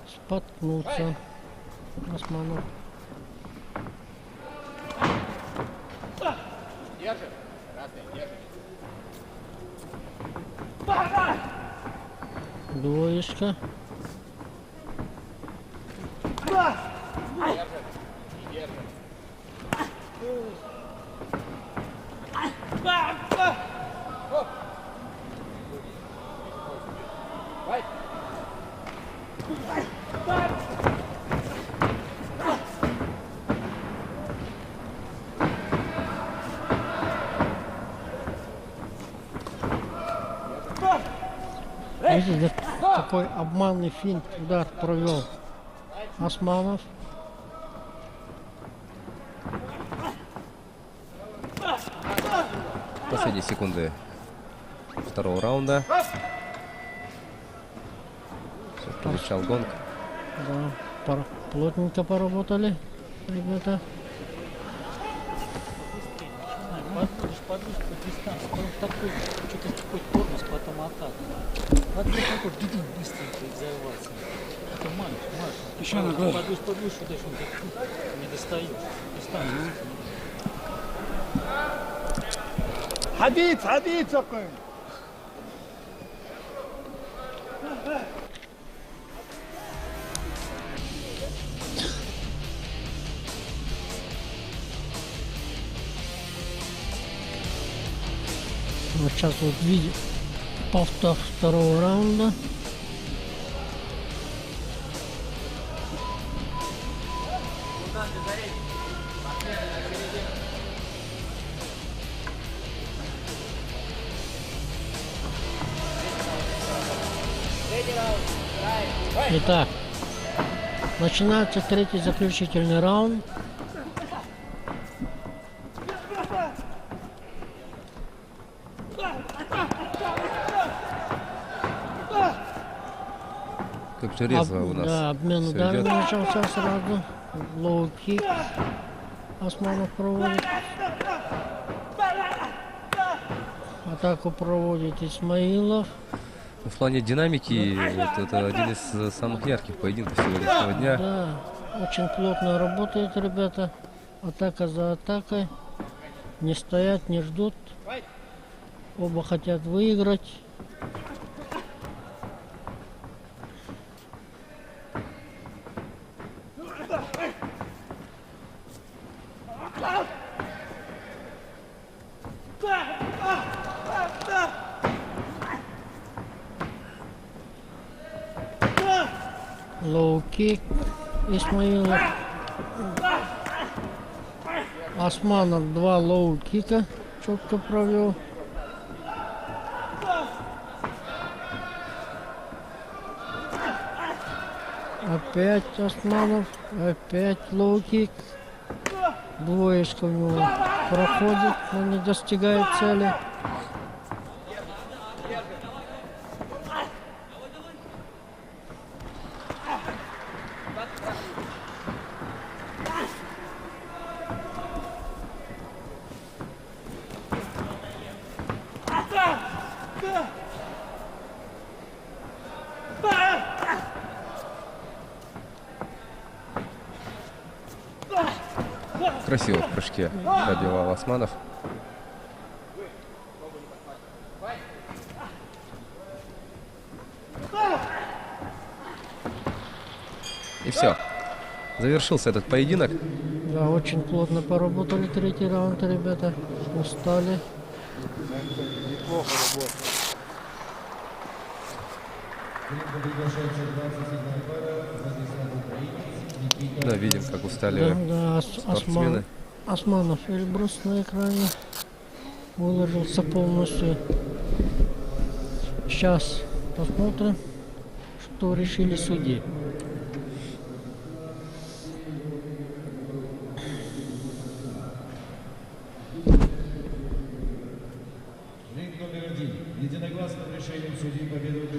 Споткнулся Османов. Держи. Красный, держи. Двоечка. Видите, какой обманный финт удар провел Османов. Последние секунды второго раунда. Сейчас прозвучал гонг. Да, плотненько поработали ребята. Подвиж по дистанции. Потом такой, что-то такой тормоз, потом атака. Подвиж такой, быстренько и взорваться. Это марш. Еще ногой. Подвиж, дальше он так не достает. Дистанцию. حديد سقم Вот сейчас вот видим повтор второго раунда. Итак, начинается третий заключительный раунд. Как же резво у нас. Да, обмен ударами начался сразу. Лоу-кик Османов проводит. Атаку проводит Исмаилов. В плане динамики вот это один из самых ярких поединков сегодняшнего дня. Да, очень плотно работают ребята. Атака за атакой. Не стоят, не ждут. Оба хотят выиграть. Лоу-кик Исмаилов. Османов 2 лоу-кика четко провел. Опять Османов, опять лоу-кик. Двоечка у него проходит, но не достигает цели. Красиво в прыжке пробивал Османов. И все. Завершился этот поединок. Да, очень плотно поработали третий раунд, ребята. Устали. Неплохо работали. Да, видим, как устали спортсмены. Османов Эльбрус на экране выложился полностью. Сейчас посмотрим, что решили судьи.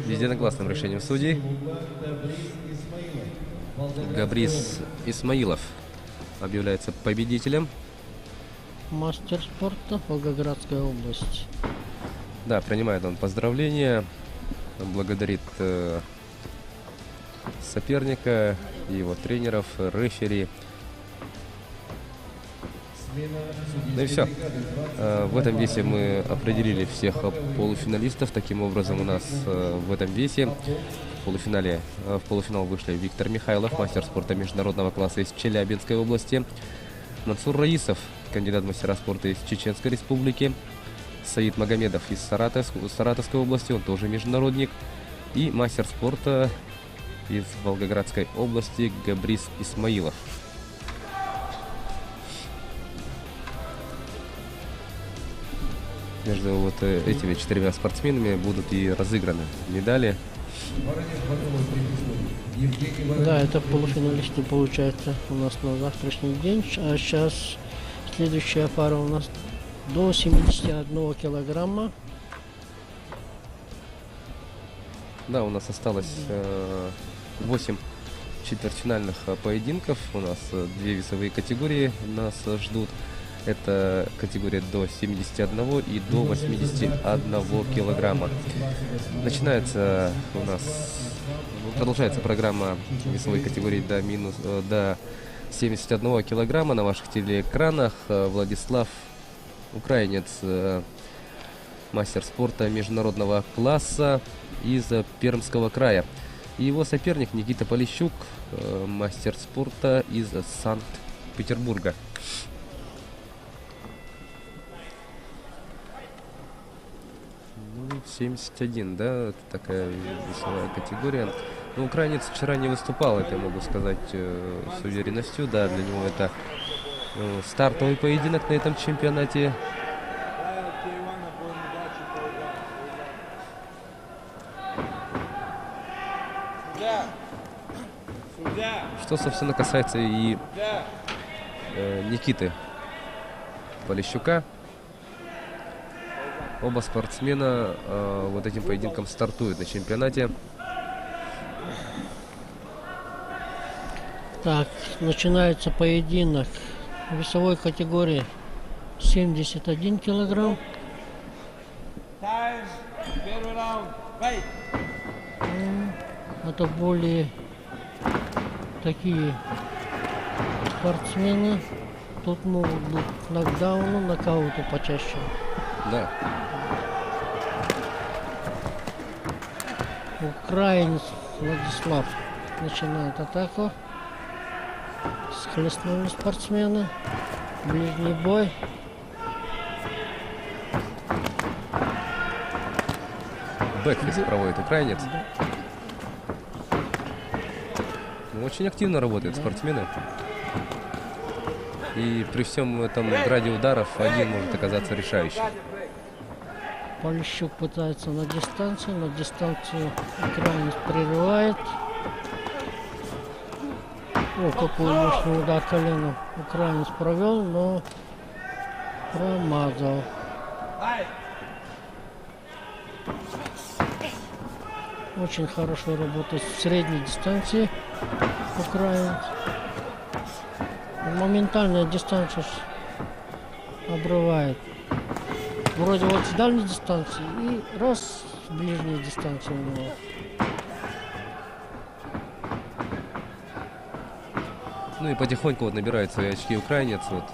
Единогласным решением судей Габрис Исмаилов объявляется победителем. Мастер спорта, Волгоградская область. Да, принимает он поздравления, благодарит соперника, его тренеров, рефери. Ну и все. В этом весе мы определили всех полуфиналистов. Таким образом, у нас в этом весе в полуфинал вышли Виктор Михайлов, мастер спорта международного класса из Челябинской области, Мансур Раисов, кандидат в мастера спорта из Чеченской республики, Саид Магомедов из Саратовской области, он тоже международник, и мастер спорта из Волгоградской области Габрис Исмаилов. Между вот этими 4 спортсменами будут и разыграны медали. Да, это полуфиналисты получается у нас на завтрашний день. А сейчас следующая пара у нас до 71 килограмма. Да, у нас осталось 8 четвертьфинальных поединков. У нас 2 весовые категории нас ждут. Это категория до 71 и до 81 килограмма. Продолжается программа весовой категории до 71 килограмма. На ваших телеэкранах Владислав, украинец, мастер спорта международного класса из Пермского края. И его соперник Никита Полищук, мастер спорта из Санкт-Петербурга. Ну, 71, да, это такая весовая категория. Но украинец вчера не выступал, это я могу сказать с уверенностью. Да, для него это стартовый поединок на этом чемпионате. Что, собственно, касается и Никиты Полищука. Оба спортсмена вот этим поединком стартуют на чемпионате. Так, начинается поединок в весовой категории 71 килограмм. Это более такие спортсмены. Тут могут быть нокдауны, нокауты почаще. Да. Украинец Владислав начинает атаку. Схлестнули спортсмены. Ближний бой. Бэкфист проводит украинец. Ну, очень активно работают спортсмены. И при всем этом граде ударов один может оказаться решающим. Полищук пытается на дистанцию украинец прерывает. О, какой мощный удар коленом украинец провел, но промазал. Очень хорошо работает в средней дистанции украинец. Моментальная дистанция обрывает. Вроде вот с дальней дистанции и раз с ближней дистанции у него. Ну и потихоньку вот набирает свои очки украинец, вот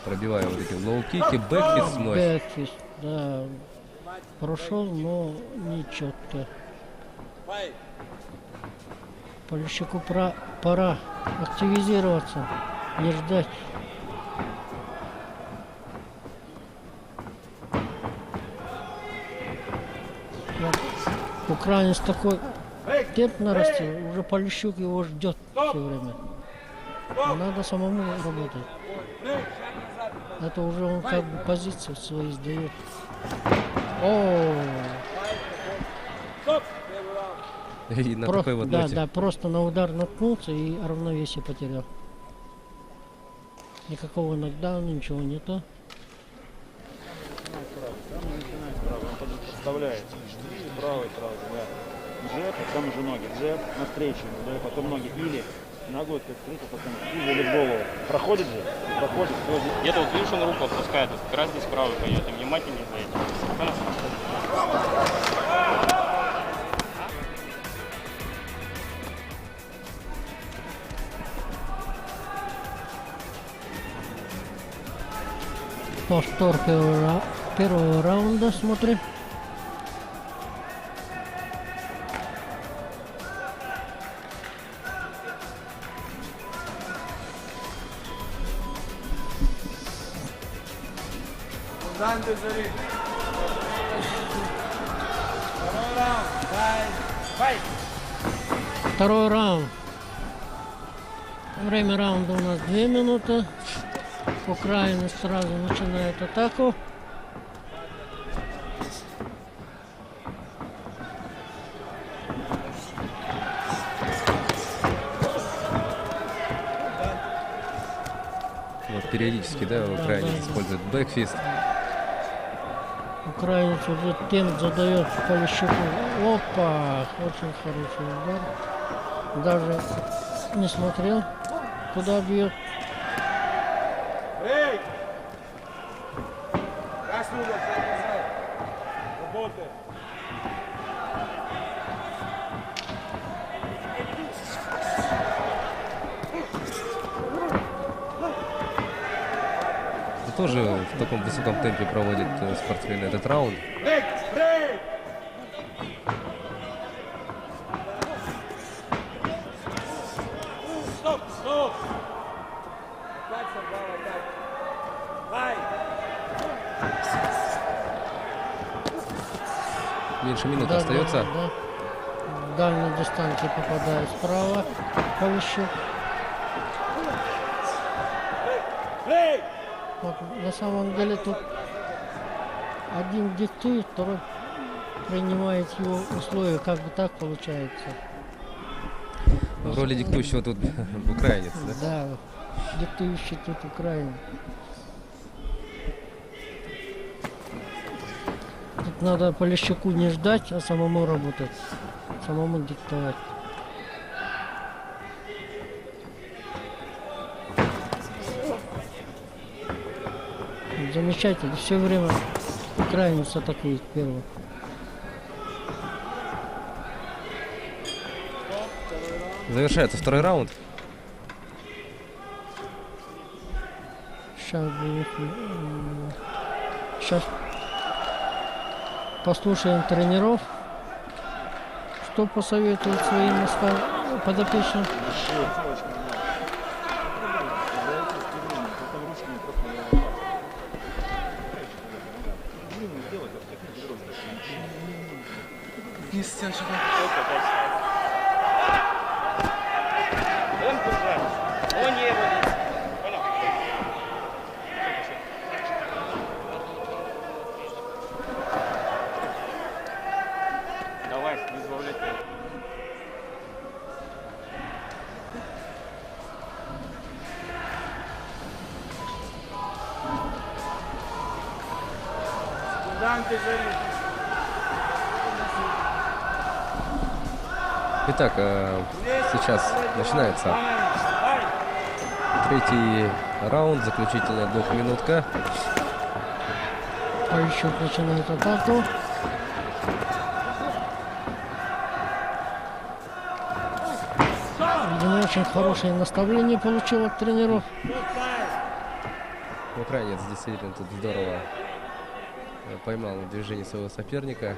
пробивая вот эти лоу-кики, бэкфист вновь. Бэкфист, да. Прошел, но не четко. Полищуку пора активизироваться, не ждать. Украинец такой темп нарастил, уже Полищук его ждет все время. Надо самому работать. Это уже он как бы позицию свою сдает. И на такой вот ноте. Да, просто на удар наткнулся и равновесие потерял. Никакого нокдауна, ничего нету. Подставляет. Правый сразу, да. Джеб, потом уже ноги. Джеб, навстречу, да, потом ноги. Или ногой как встретил, потом или в голову. Проходит же? Проходит. Где-то вот видишь, он руку отпускает, вот как раз здесь правый пойдет, и внимательнее за этим. Повтор первого раунда смотрим. Второй раунд. Время раунда у нас 2 минуты. Украина сразу начинает атаку. Вот периодически, да, украинец использует бэкфист. Украинец уже темп задает Полищуку. Опа! Очень хороший удар. Даже не смотрел, куда бьет. Тоже в таком высоком темпе проводит спортсмен этот раунд. Меньше минуты остается. Да. В дальней дистанции попадает справа Полищук. Вот, на самом деле тут один диктует, второй принимает его условия, как бы так получается. В роли диктующего тут украинец, да? Да, диктующий тут украинец. Тут надо Полищуку не ждать, а самому работать, самому диктовать. Замечательно, все время украинец атакует первым. Завершается второй раунд. Сейчас послушаем тренеров, что посоветуют своим подопечным. Итак, сейчас начинается третий раунд, заключительная двухминутка. Полищук начинает атаку. Видимо, очень хорошее наставление получил от тренеров. Украинец действительно тут здорово поймал движение своего соперника.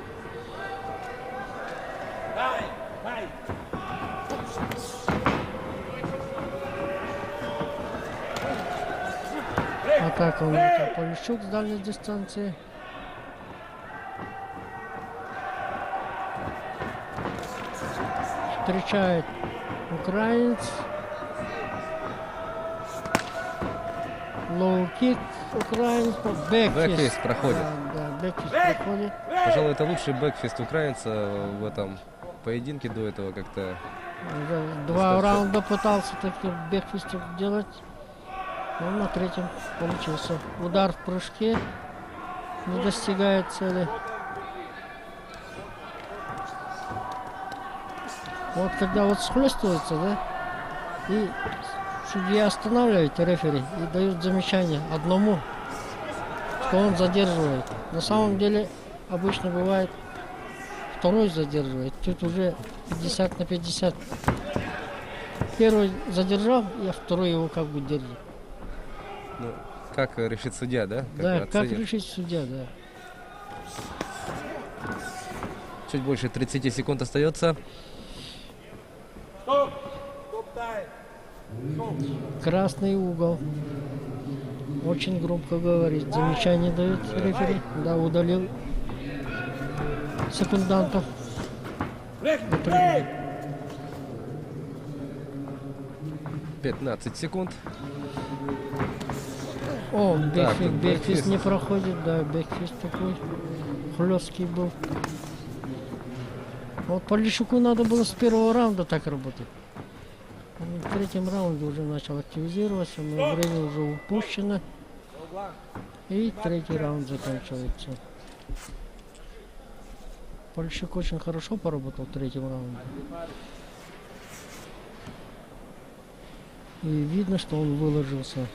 Атака у него Полищук с дальней дистанции. Встречает украинец. Лоу-кик украинец. Бэкфист проходит. Да, бэкфист проходит. Пожалуй, это лучший бэкфист украинца в этом поединке. До этого как-то... Два раунда пытался таких бэкфистов делать. Но на третьем получился. Удар в прыжке. Не достигает цели. Вот когда вот схлестывается, да, и судья останавливает рефери и дают замечание одному, что он задерживает. На самом деле обычно бывает второй задерживает. Тут уже 50 на 50. Первый задержал, а второй его как бы держит. Ну, как решит судья, да? Да, как решит судья, да. Чуть больше 30 секунд остается. Красный угол. Очень громко говорит. Замечание дает рефери. Да, удалил секундантов. 15 секунд. О, бэкфист бэкфист не проходит, да, бэкфист такой хлесткий был. Вот Полищуку надо было с первого раунда так работать. Он в третьем раунде уже начал активизироваться, но время уже упущено. И третий раунд заканчивается. Полищук очень хорошо поработал в третьем раунде. И видно, что он выложился.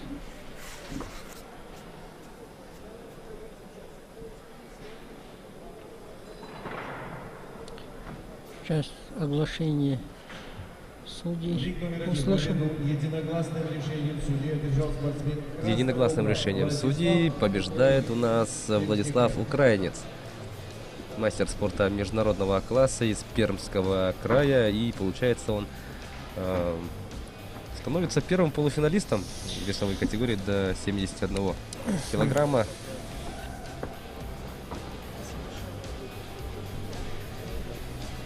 Сейчас оглашение судей услышим. Единогласным решением судей побеждает у нас Владислав Украинец. Мастер спорта международного класса из Пермского края. И получается он становится первым полуфиналистом весовой категории до 71 килограмма.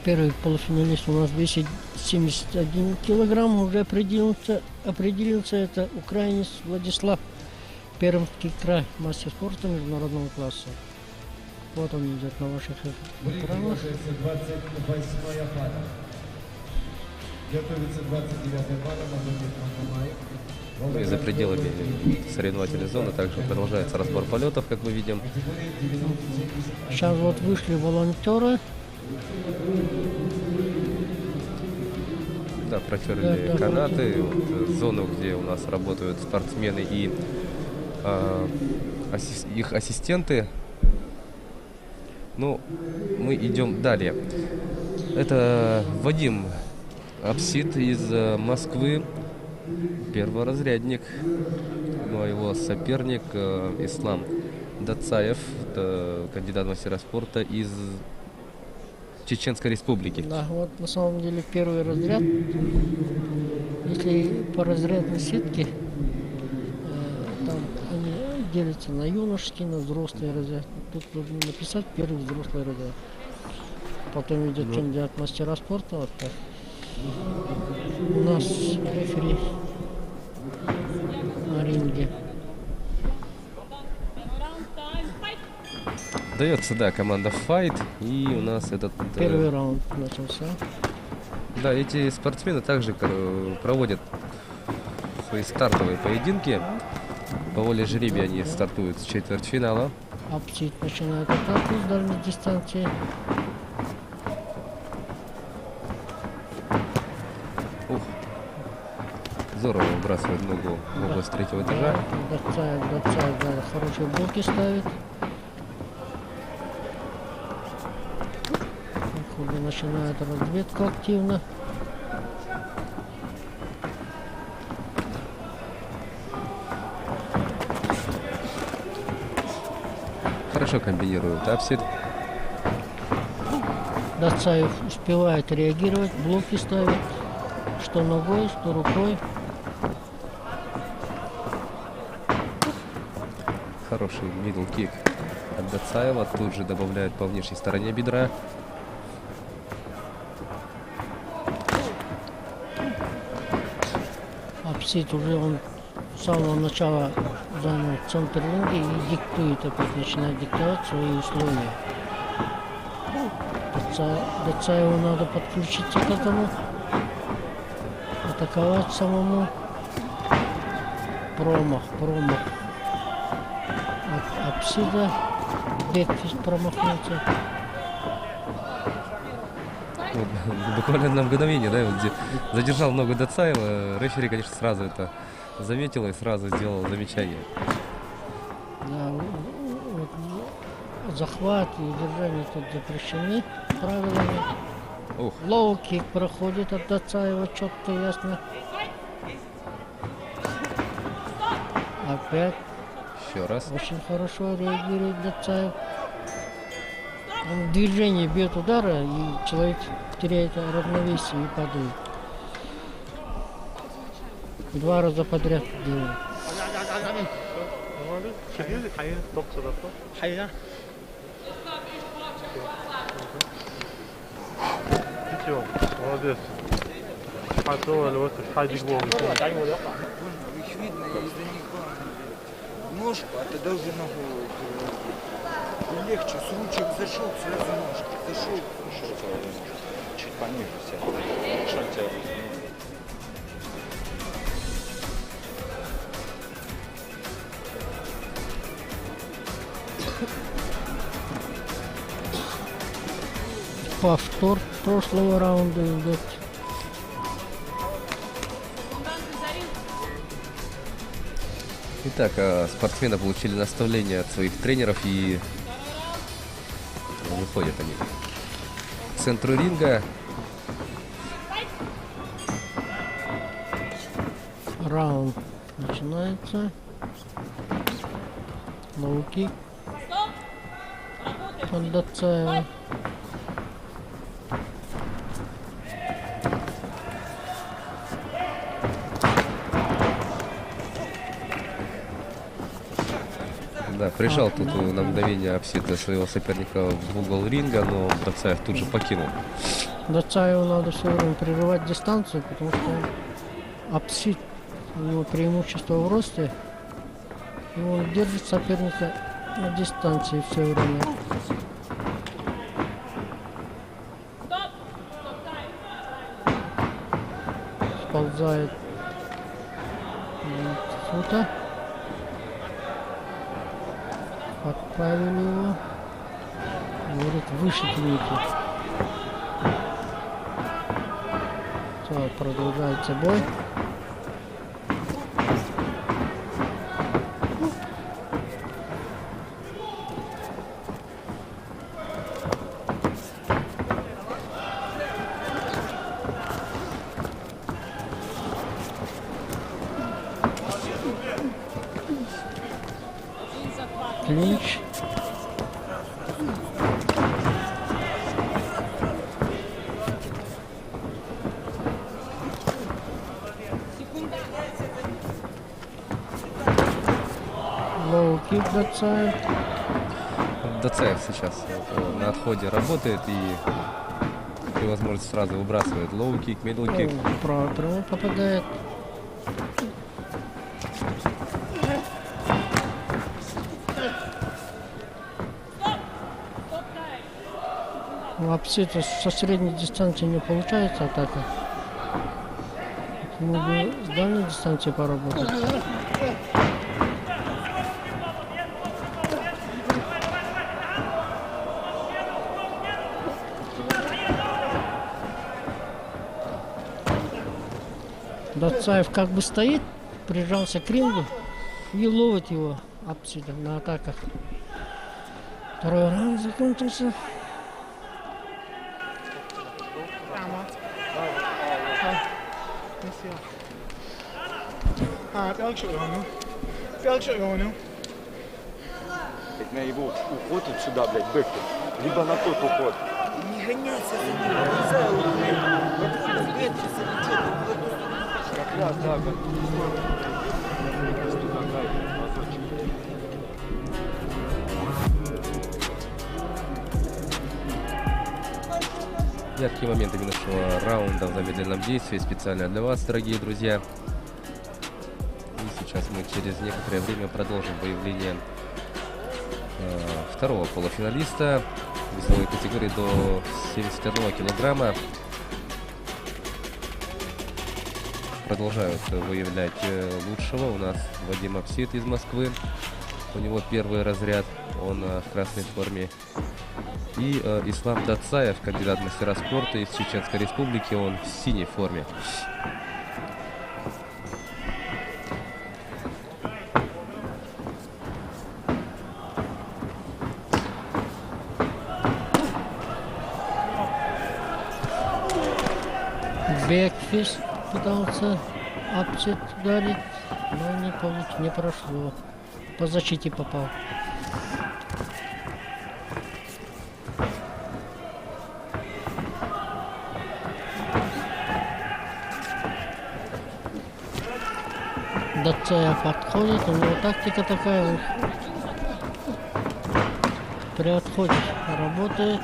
Первый полуфиналист у нас весит 71 килограмм. Уже определился это украинец Владислав, Пермский край, мастер спорта международного класса. Вот он идет на ваших экранах. Готовится 29-я пара. Ну и за пределами соревновательной зоны также продолжается разбор полетов, как мы видим. Сейчас вот вышли волонтеры. Да, протерли канаты, вот, зону, где у нас работают спортсмены и их ассистенты. Ну, мы идем далее. Это Вадим Апсид из Москвы, перворазрядник. Ну, а его соперник Ислам Дацаев, кандидат в мастера спорта из Чеченской Республики. Да, вот на самом деле первый разряд. Если по разрядной сетке, там они делятся на юношеский, на взрослый разряд. Тут нужно написать первый взрослый разряд. Потом идет кандидат мастера спорта. Вот так. У нас рефери на ринге. Дается, да, команда Fight, и у нас этот... Первый раунд начался. Да, эти спортсмены также проводят свои стартовые поединки. По воле жребия они стартуют с четвертьфинала. Апсид начинает атаку с дальней дистанции. Ух. Здорово выбрасывает ногу в область третьего этажа. Дацаев, да, хорошие блоки ставит. Походу начинает разведку активно. Хорошо комбинирует Апсид. Дацаев успевает реагировать, блоки ставит, что ногой, что рукой. Хороший мидл кик от Дацаева. Тут же добавляет по внешней стороне бедра. Апсид уже он с самого начала занял центр ринга и диктует, опять начинает диктовать свои условия. Дацаеву надо подключиться к этому, атаковать самому. Промах от Апсида, бэкфист промахнется. Вот, буквально на мгновение, да, вот задержал ногу Дацаева. Рефери, конечно, сразу это заметил и сразу сделал замечание. Да, вот, захват и держание тут запрещены правилами. Лоу-кик проходит от Дацаева четко, ясно. Опять. Еще раз. Очень хорошо реагирует Дацаев. Он в движении бьет удара, и человек теряет равновесие и падает. 2 раза подряд делает. Молодец. Видно из-за них ножку, а ты должен ногу легче, с ручек зашел, сразу ножки, зашел. Чуть пониже сядь. Шаг тебя вытянул. Повтор прошлого раунда идет. Итак, спортсмены получили наставления от своих тренеров и выходят они к центру ринга. Раунд начинается. Лоу-кик от Дацаева. Да, прижал тут на мгновение Апсид своего соперника в угол ринга, но Дацаев тут же покинул. Дацаеву надо все время прерывать дистанцию, потому что Апсид, у него преимущество в росте, и он держит соперника на дистанции все время. Сползает фута. Подправили его. Говорит, выше тяните. Все, продолжается бой. Клинч. Лоу-кик Дацаев. Дацаев сейчас на отходе работает и при возможности сразу выбрасывает лоу-кик, мидл-кик. Прямо попадает. Апсид со средней дистанции не получается атака. Ему бы с дальней дистанции поработать. Дацаев как бы стоит, прижался к рингу и ловит его отсюда на атаках. Второй раунд закончился. На его уход сюда, блядь, бэкер. Либо на тот уход. Не гоняйся за ним, нельзя его, блядь. Это надо бетки залететь, он в эту сторону пошел. Как раз, да, как Яркие моменты минувшего раунда в замедленном действии специально для вас, дорогие друзья. И сейчас мы через некоторое время продолжим выявление второго полуфиналиста весовой категории до 71 килограмма. Продолжают выявлять лучшего. У нас Вадим Апсит из Москвы. У него первый разряд. Он в красной форме. И Ислам Дацаев, кандидат в мастера спорта из Чеченской Республики. Он в синей форме. Бэкфист пытался Апсит ударить, но не прошло. По защите попал. Дацаев подходит, у него тактика такая, он при отходе работает,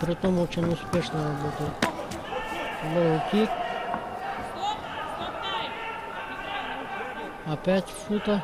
притом очень успешно работает. Лоу-кик. Опять фута.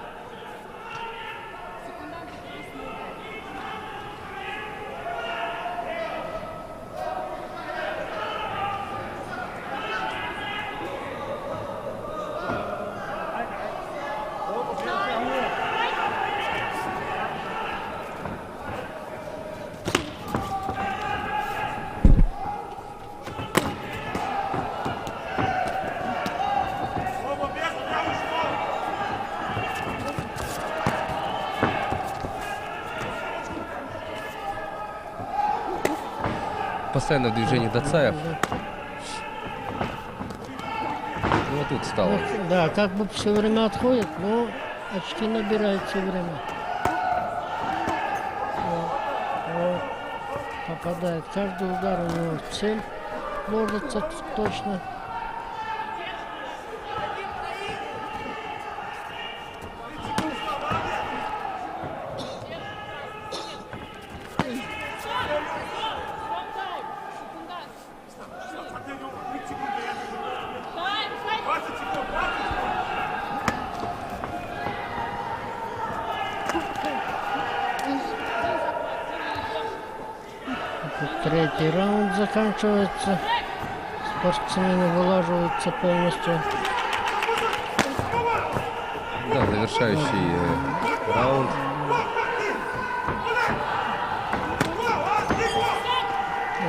Постоянно в движении Дацаев. Ну, вот тут стало. Да, как бы все время отходит, но очки набирает все время. Вот. Попадает. Каждый удар у него в цель ложится точно. Третий раунд заканчивается. Спортсмены вылаживаются полностью. Да, завершающий раунд.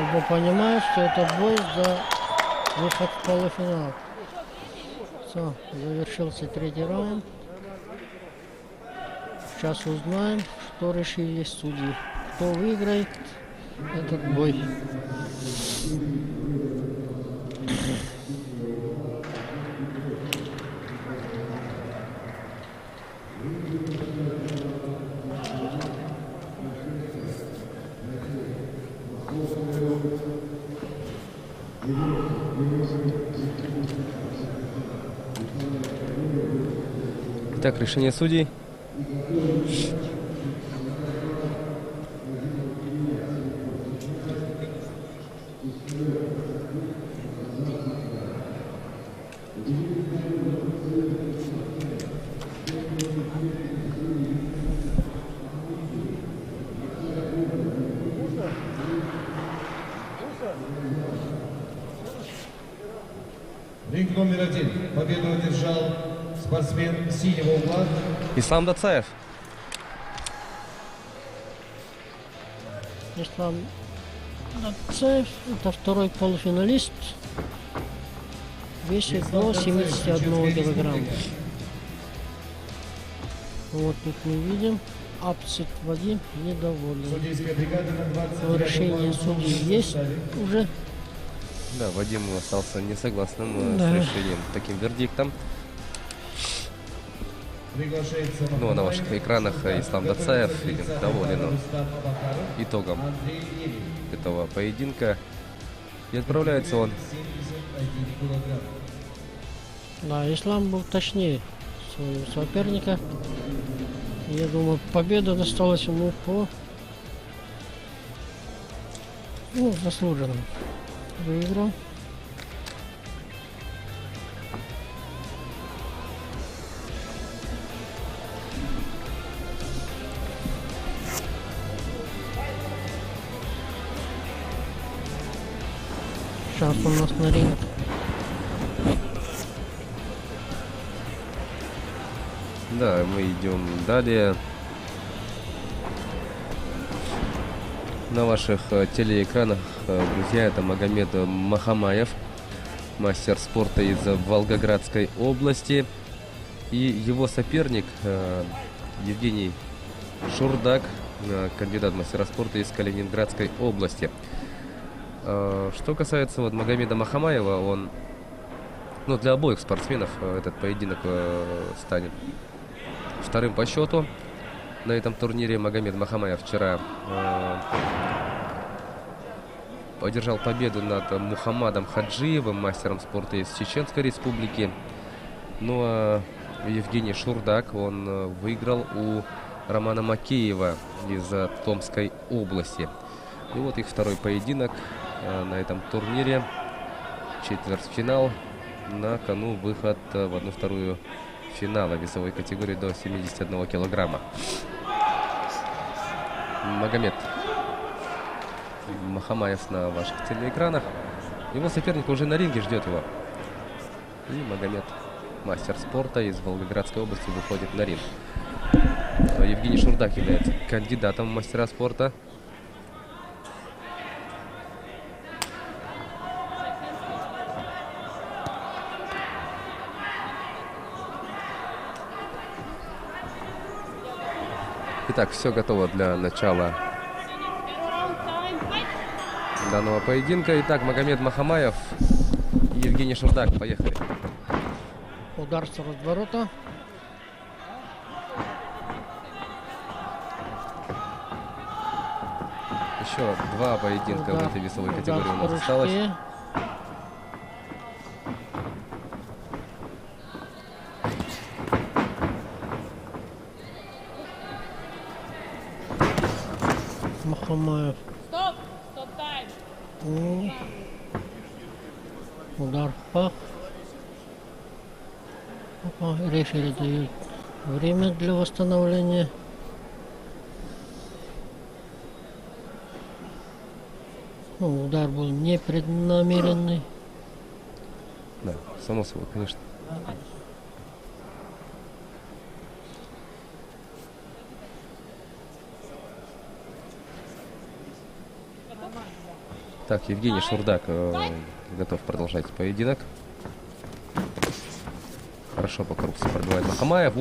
Оба понимают, что это бой за выход в полуфинал. Все, завершился третий раунд. Сейчас узнаем, что решили судьи. Кто выиграет этот бой. Итак, решение судей. Ринг номер 1. Победу одержал спортсмен синего угла Ислам Дацаев. Ислам Дацаев, это второй полуфиналист весит до 71 килограмма. Вот тут мы видим, Апсит Вадим недоволен. Решение судей есть уже. Да, Вадим остался несогласным с решением, таким вердиктом. Ну, а на ваших экранах Ислам Дацаев видим доволен итогом этого поединка. И отправляется он. Да, Ислам был точнее своего соперника. Я думаю, победа досталась ему по заслуженно. Выиграл. Сейчас у нас на ринг. Да, мы идем далее. На ваших телеэкранах, друзья, это Магомед Махамаев, мастер спорта из Волгоградской области. И его соперник Евгений Шурдак, кандидат в мастера спорта из Калининградской области. Что касается вот Магомеда Махамаева, он, для обоих спортсменов этот поединок станет вторым по счету на этом турнире. Магомед Махамаев вчера одержал победу над Мухаммадом Хаджиевым, мастером спорта из Чеченской Республики. Ну а Евгений Шурдак, он выиграл у Романа Макеева из Томской области. И вот их второй поединок на этом турнире. Четвертьфинал. На кону выход в 1/2 финала весовой категории до 71 килограмма. Магомед Махамаев на ваших телеэкранах. Его соперник уже на ринге ждет его. И Магомед, мастер спорта из Волгоградской области, выходит на ринг. Евгений Шурдак является кандидатом в мастера спорта. Итак, все готово для начала данного поединка. Итак, Магомед Махамаев и Евгений Шурдак. Поехали. Удар с разворота. Еще два поединка в этой весовой категории у нас осталось. Махамаев. Удар в пах. Рефери дает время для восстановления. Удар был непреднамеренный. Да, само собой, конечно. Так, Евгений Шурдак готов продолжать поединок. Хорошо по корпусу пробивает Махамаев.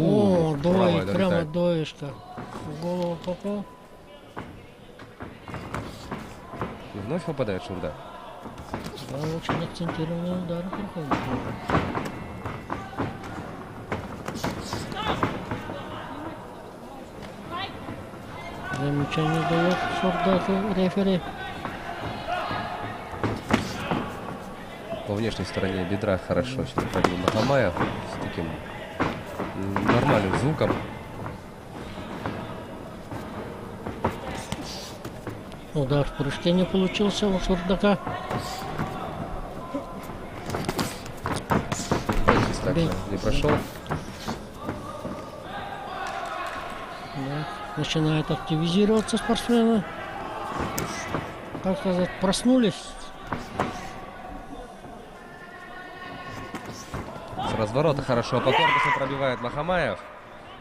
Доик, прямо доишка. В голову попал. И вновь попадает Шурдак. Да, очень акцентированный удар проходит. Замечание дает Шурдаку рефери. По внешней стороне бедра хорошо сейчас пробил Махамаев с таким нормальным звуком. Удар в прыжке не получился у Шурдака. Здесь так не прошел. Да. Начинает активизироваться спортсмены. Как сказать, проснулись. С разворота хорошо по корпусу пробивает Махамаев.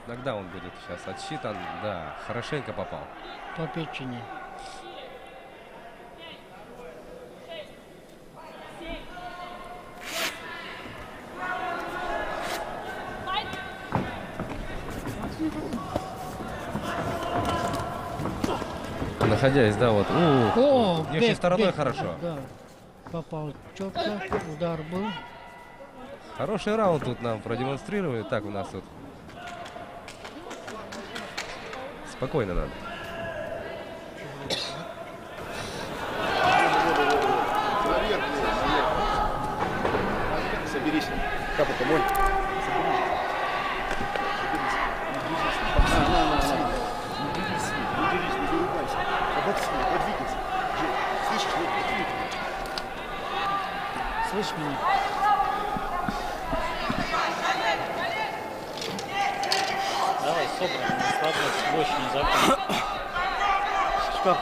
Иногда он будет сейчас отсчитан. Да, хорошенько попал. По печени. Находясь, да, вот. О, внешней бег, стороной бег. хорошо. Да, попал четко, удар был. Хороший раунд тут нам продемонстрировали. Так, у нас тут спокойно надо. Соберись. Как это, Моль? Слышь меня? Давай, собрано, слабость, больше не закрой. Что?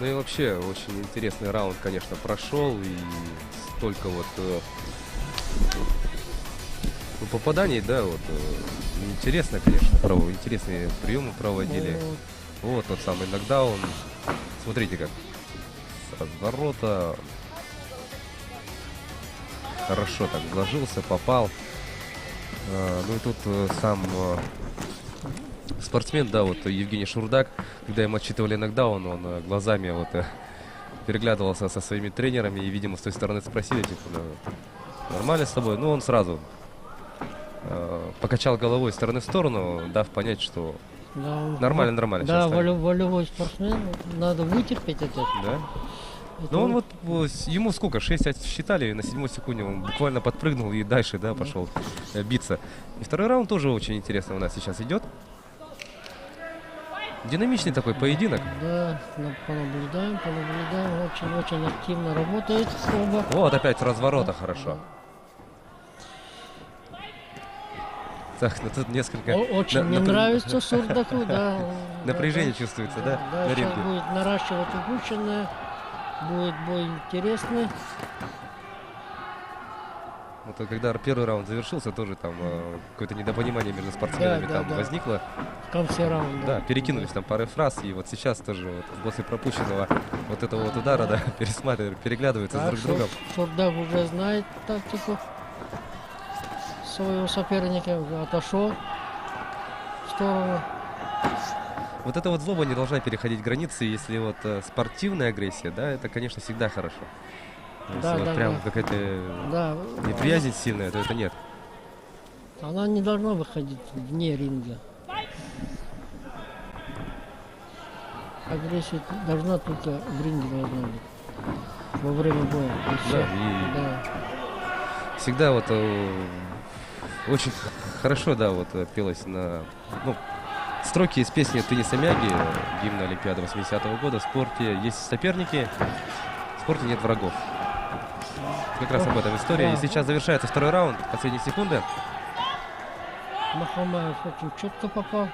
Ну и вообще, очень интересный раунд, конечно, прошел. И столько вот попаданий, да, вот. Интересно, конечно, интересные приемы проводили. Вот тот самый нокдаун. Смотрите, как с разворота хорошо так вложился, попал. Ну и тут сам спортсмен, да, вот Евгений Шурдак, когда ему отчитывали нокдаун, он глазами вот переглядывался со своими тренерами и, видимо, с той стороны спросили, типа, нормально с тобой? Ну, он сразу покачал головой из стороны в сторону, дав понять, что Да, нормально. Да, сейчас станет. волевой спортсмен, надо вытерпеть это. Да? Это Ну он вот, ему сколько, 6 отсчитали, на 7 секунде он буквально подпрыгнул и дальше, да, пошел биться. И второй раунд тоже очень интересно у нас сейчас идет. Динамичный такой поединок. Да, понаблюдаем, очень активно работают оба. Вот опять с разворота хорошо. Так, ну тут несколько... Очень мне нравится Шурдаку, да. Напряжение чувствуется, да, Да, на сейчас ринге. будет наращивать упущенное, будет бой интересный. Вот когда первый раунд завершился, тоже там какое-то недопонимание между спортсменами Да, там да. возникло. В конце раунда. Да, перекинулись там парой фраз, и вот сейчас тоже вот после пропущенного вот этого вот удара, да, переглядываются Так, друг с другом. Шурдак уже знает тактику своего соперника, уже отошел в сторону. Вот эта вот злоба не должна переходить границы, если вот спортивная агрессия, да, это, конечно, всегда хорошо. Если Да, вот да, прям да. какая-то Да. неприязнь сильная, то это нет. Она не должна выходить вне ринга. Агрессия должна только в ринге должна быть. Во время боя. И всё. и- Да. Всегда вот очень хорошо, да, вот пелось на, ну, строки из песни Тенниса Мяги, гимна Олимпиады 80-го года. В спорте есть соперники, в спорте нет врагов. Как раз об этом история. И сейчас завершается второй раунд, последние секунды. Махамаев очень четко попал.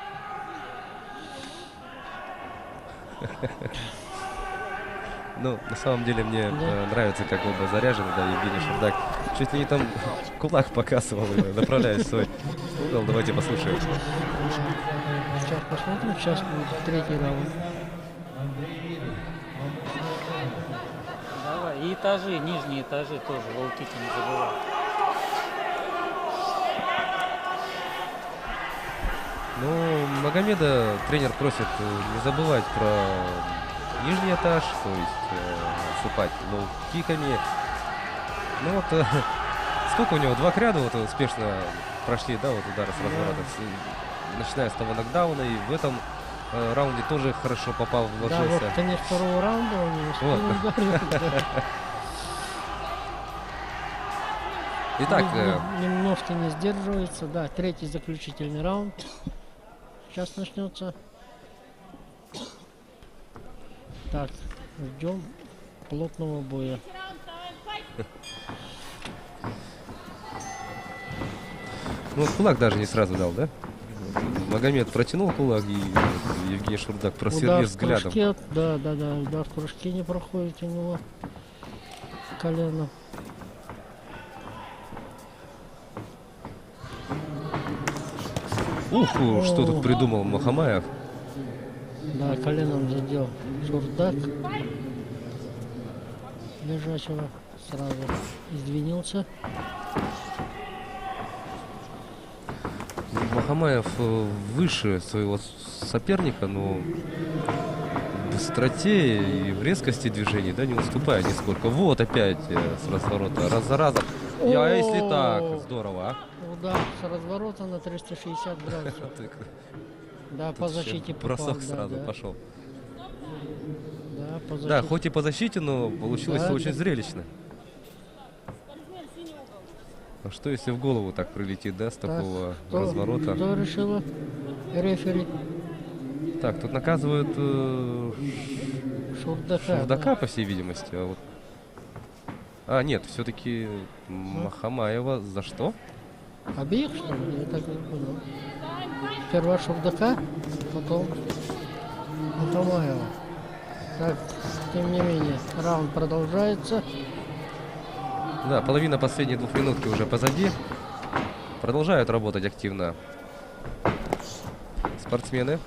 Ну, на самом деле мне нравится, как оба заряжены, да, Евгений Шурдак чуть ли не там кулак показывал, направляясь в свой угол. Давайте послушаем. Сейчас посмотрим, сейчас будет третий раунд. Давай, и этажи, нижние этажи тоже, волкики не забывай. Ну, Магомеда тренер просит не забывать про нижний этаж, то есть осыпать лоу-киками. Ну вот, сколько у него, 2 ряда вот успешно прошли, да, вот удары с разворота, начиная с того нокдауна, и в этом раунде тоже хорошо попал, Да, вложился. вот конец второго раунда у него Вот. спину ударил, да. Итак, Немножко не сдерживается, да, третий заключительный раунд. Сейчас начнется. Так, ждем плотного боя. ну вот кулак даже не сразу дал, да? Магомед протянул кулак, и Евгений Шурдак Удар просверлил в взглядом. прыжке, да, удар в прыжке не проходит у него. Колено. Что тут придумал Махамаев? Да, коленом задел Шурдак лежачего сразу извинился. Махамаев выше своего соперника, но в быстроте и в резкости движений, да, не уступает нисколько. Вот опять с разворота, раз за разом. А если так, здорово, а? Удар с разворота на 360 градусов. Да, по защите попал. Бросок сразу пошел. Да, по защите. Да, хоть и по защите, но получилось очень зрелищно. А что если в голову так прилетит, да, с такого разворота? Что решила рефери? Так, тут наказывают Шурдака, по всей видимости. Нет, все-таки Махамаева за что? Обеих, что ли? Я так не понял. Сперва Шурдака, потом Махамаева. Так, тем не менее, раунд продолжается. Да, половина последней двухминутки уже позади. Продолжают работать активно спортсмены.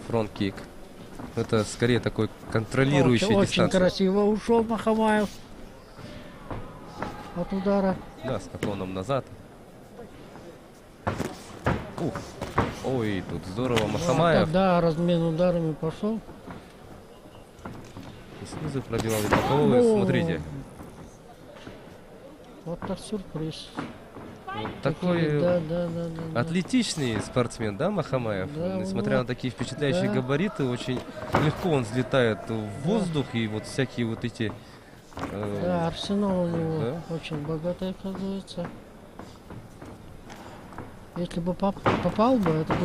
Фронт-кик. Это скорее такой контролирующий дистанцию. Очень красиво ушел Махамаев от удара. Да, с наклоном назад. Ух. Ой, тут здорово Махамаев. Да, размен ударами пошел. Снизу пробивал и боковой. Смотрите. Вот так сюрприз. Вот такой атлетичный спортсмен, да, Махамаев? Да, несмотря на такие впечатляющие габариты, очень легко он взлетает в воздух, и вот всякие вот эти... Да, арсенал у него очень богатый, оказывается. Если бы попал бы, это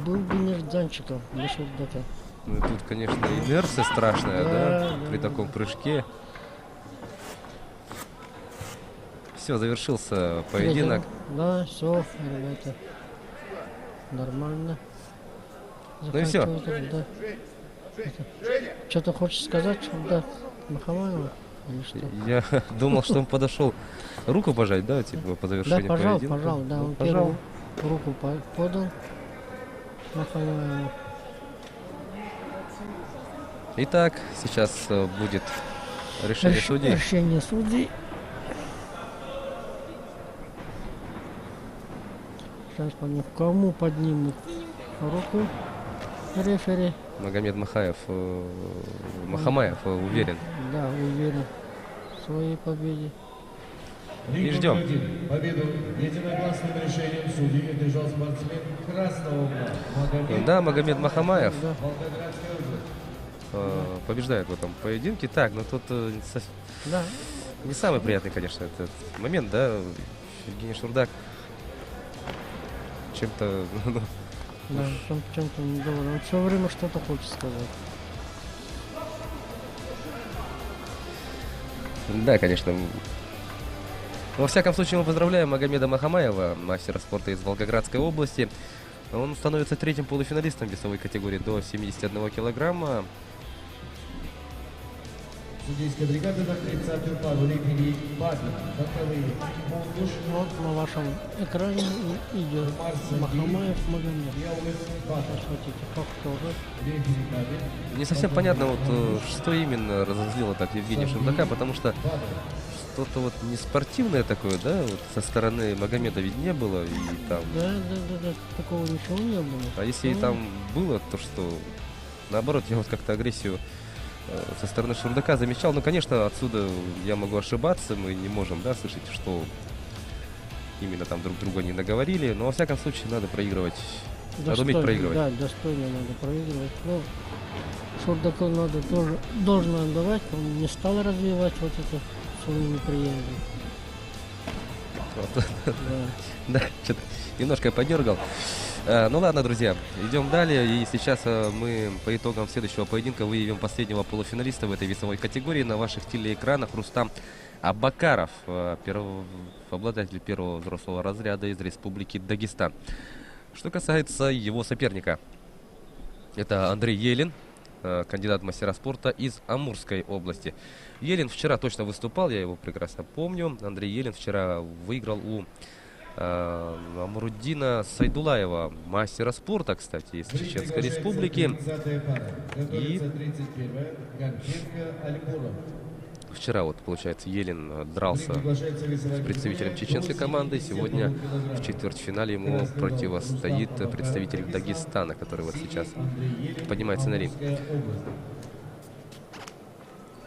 был бы нежданчиков для Шурдака. Ну и тут, конечно, инерция страшная, да, при таком прыжке. Все, завершился поединок. Да, все, ребята. Нормально. Ну и все. Да. Что-то хочешь сказать, да, Махамаева? Я думал, что он подошел руку пожать, да, типа по завершению поединка. Да, пожал, да, он первую руку подал Махамаеву. Итак, сейчас будет решение судей. Решение судей. Сейчас кому поднимут руку рефери. Магомед Махамаев уверен. Да, уверен в своей победе. И ждем. Победу единогласным решением судей одержал спортсмен красного угла. Да, Магомед Махамаев побеждает в этом поединке. Так, но тут не самый приятный, конечно, этот момент, да. Евгений Шурдак чем-то... Да, чем-то недоволен. Он все время что-то хочет сказать. Да, конечно. Во всяком случае, мы поздравляем Магомеда Махамаева, мастера спорта из Волгоградской области. Он становится третьим полуфиналистом весовой категории до 71 килограмма. Судейская бригада на 30-м пару рефери Бабин, боковые Мундуш. Вот на вашем экране идет Махамаев Магомед. Не совсем понятно, вот, что именно разозлило так Евгения Шурдака, потому что что-то вот не спортивное такое, да, вот со стороны Магомеда ведь не было, и там... Да, такого ничего не было. А если и там было, то что, наоборот, я вот как-то агрессию со стороны Шурдака замечал. Ну, конечно, отсюда я могу ошибаться, мы не можем, да, слышать, что именно там друг друга не наговорили, но во всяком случае надо проигрывать, надо уметь проигрывать. Да, достойно надо проигрывать. Но Шурдаку надо тоже должно отдавать, он не стал развивать вот это свою неприязнь. Да, что-то немножко подергал. Ну ладно, друзья, идем далее. И сейчас мы по итогам следующего поединка выявим последнего полуфиналиста в этой весовой категории. На ваших телеэкранах Рустам Абакаров, обладатель первого взрослого разряда из Республики Дагестан. Что касается его соперника, это Андрей Елин, кандидат в мастера спорта из Амурской области. Елин вчера точно выступал, я его прекрасно помню. Андрей Елин вчера выиграл у Амруддина Сайдулаева, мастера спорта, кстати, из Чеченской Республики. И вчера, вот, получается, Елин дрался с представителем чеченской команды. Сегодня в четвертьфинале ему противостоит представитель Дагестана, который вот сейчас поднимается на ринг.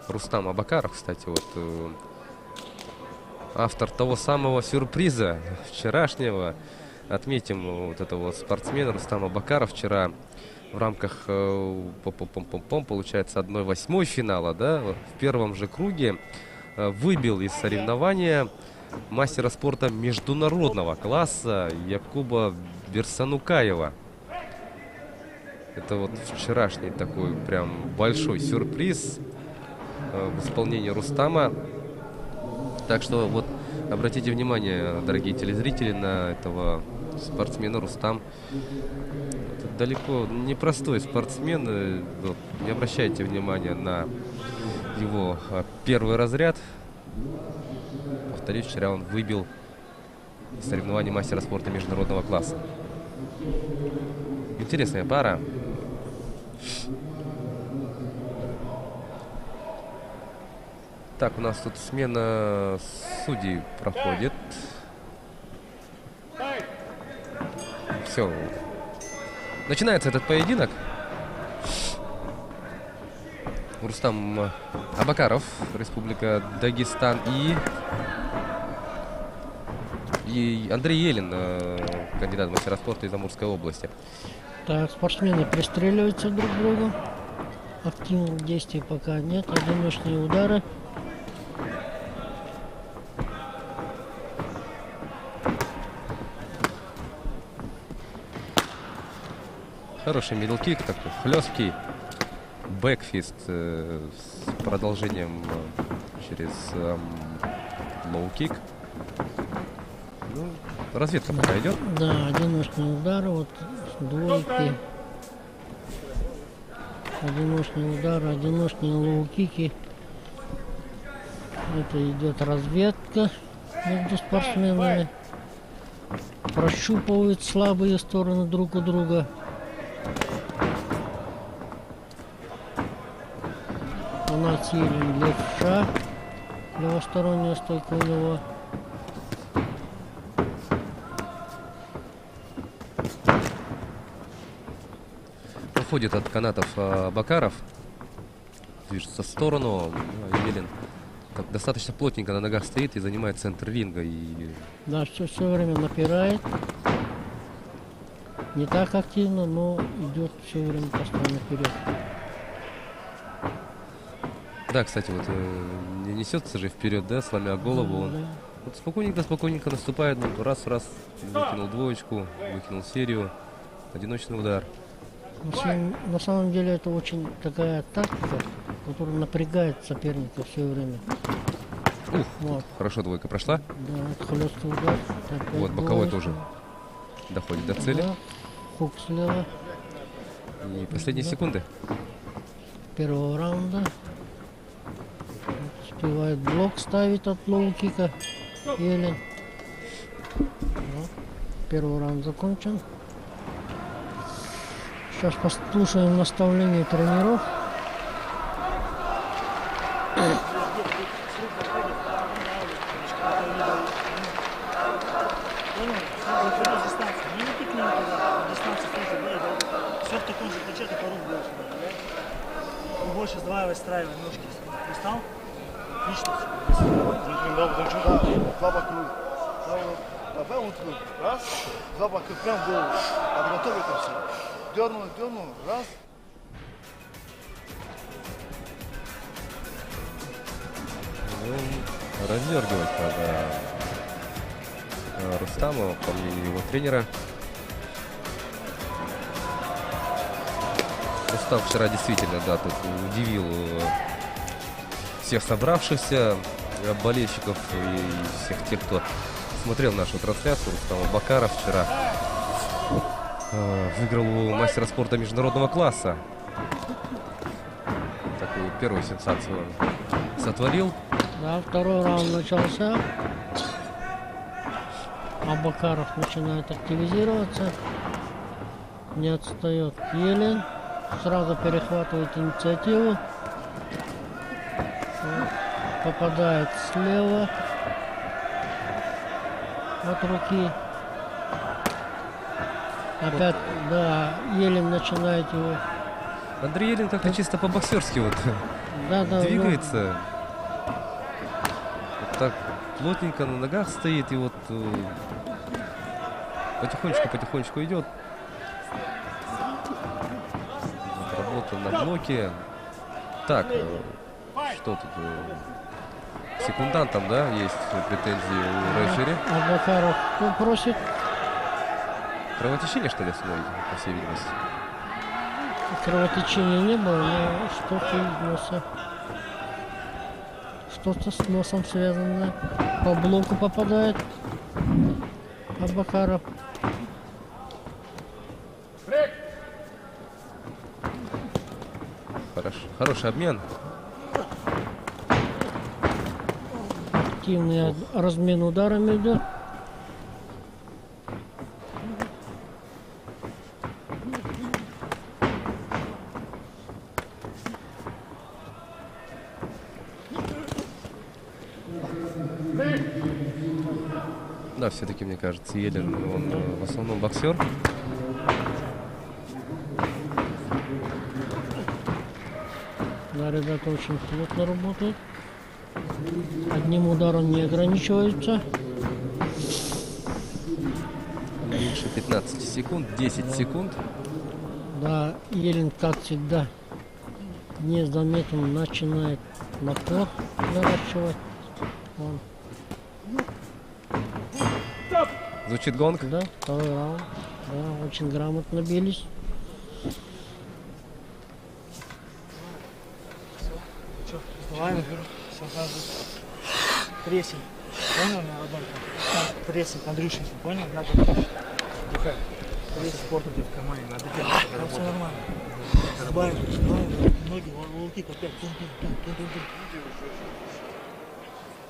Рустам Абакаров, кстати, вот автор того самого сюрприза вчерашнего. Отметим вот этого спортсмена Рустама Абакаров. Вчера в рамках, получается, 1/8 финала, да, в первом же круге выбил из соревнования мастера спорта международного класса Якуба Берсанукаева. Это вот вчерашний такой прям большой сюрприз в исполнении Рустама. Так что вот обратите внимание, дорогие телезрители, на этого спортсмена. Рустам это далеко непростой спортсмен. Вот, не обращайте внимания на его первый разряд. Повторюсь, вчера он выбил из соревнований мастера спорта международного класса. Интересная пара. Так, у нас тут смена судей проходит. Все. Начинается этот поединок. Рустам Абакаров, Республика Дагестан, и Андрей Елин, кандидат в мастера спорта из Амурской области. Так, спортсмены пристреливаются друг к другу. Активных действий пока нет. Одиночные удары. Хороший мидл-кик, такой хлесткий бэкфист с продолжением через лоу-кик. Ну, разведка пока идет. Да, одиночные удары, вот двойки. Одиночные удары, одиночные лоу-кики. Это идет разведка между спортсменами. Прощупывают слабые стороны друг у друга. У нас Елин левша, левосторонняя стойка у него. Уходит от канатов Абакаров, движется в сторону. Елин достаточно плотненько на ногах стоит и занимает центр ринга. Да, все время напирает. Не так активно, но идет все время постоянно вперед. Да, кстати, вот не несется же вперед, да, сломя голову. Он вот спокойненько наступает, раз в раз выкинул двоечку, выкинул серию, одиночный удар. На самом деле это очень такая тактика, которая напрягает соперника все время. Ух, вот. Хорошо двойка прошла. Да, хлесткий удар. Вот, боковой тоже доходит до цели. Да, хук слева. И последние секунды первого раунда. Успевает блок ставить от лоу-кика Елин. Вот. Первый раунд закончен. Сейчас послушаем наставление тренеров. Больше сдваивай, выстраивай ножки. Пристал? Отлично. Два бока. Давай вот раз, два бока прям в голову. Подготовь это все. Дернул, раз. Раздергивать надо Рустама, по мнению его тренера. Рустам вчера действительно, да, тут удивил всех собравшихся болельщиков и всех тех, кто смотрел нашу трансляцию. Рустам Абакаров вчера выиграл у мастера спорта международного класса. Такую первую сенсацию он сотворил. Да, второй раунд начался. Абакаров начинает активизироваться. Не отстает Елен. Сразу перехватывает инициативу. Попадает слева от руки. Опять, да, Елен начинает его. Андрей Елен как-то чисто по-боксерски вот двигается. Вот так плотненько на ногах стоит и вот потихонечку идет. Работа на блоке. Так, что тут? Секундантам, да, есть претензии у рефери. Абакаров просит. Кровотечение, что ли, с ноги, по всей видимости? Кровотечения не было, но что-то из носа. Что-то с носом связано. По блоку попадает Абакаров. Хороший обмен. Активный размен ударами идет. Да, все-таки, мне кажется, Елен, он в основном боксер. Да, ребята очень плотно работают. Одним ударом не ограничиваются. Меньше 15 секунд, 10 секунд. Да, Елен, как всегда, незаметно начинает напор наращивать. Он. Звучит гонг? Да, второй раунд. Да, очень грамотно бились. Давай, наверх. Прессинг. Понял, на родной? Прессинг, Андрюшин, понял? Надо дыхать. Спорт у тебя в команде, надо делать. Все нормально. Сбавим, ноги, волки, опять.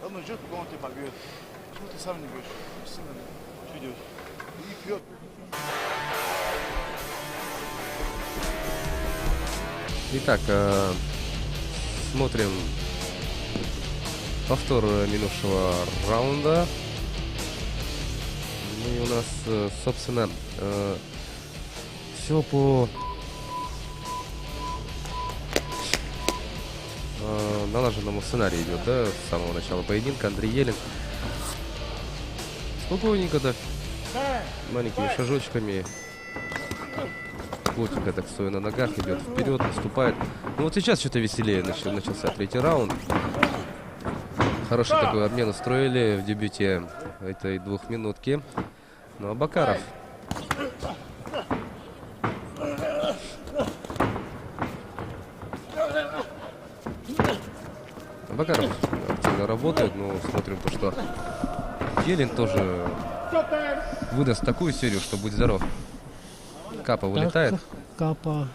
Он ждет, когда он тебя побьет. Почему ты сам не бьешь? Что делаешь? И пьет. Итак, смотрим повтор минувшего раунда. Ну и у нас, собственно, все по налаженному сценарию идет, да, с самого начала поединка. Андрей Елен спокойненько, да, маленькими шажочками, плотненько так стоя на ногах, идет вперед, наступает. Ну вот сейчас что-то веселее начался третий раунд. Хороший такой обмен устроили в дебюте этой двухминутки. Ну а Абакаров активно работает, но смотрим то, что Елен тоже выдаст такую серию, что будь здоров. Капа вылетает. Капа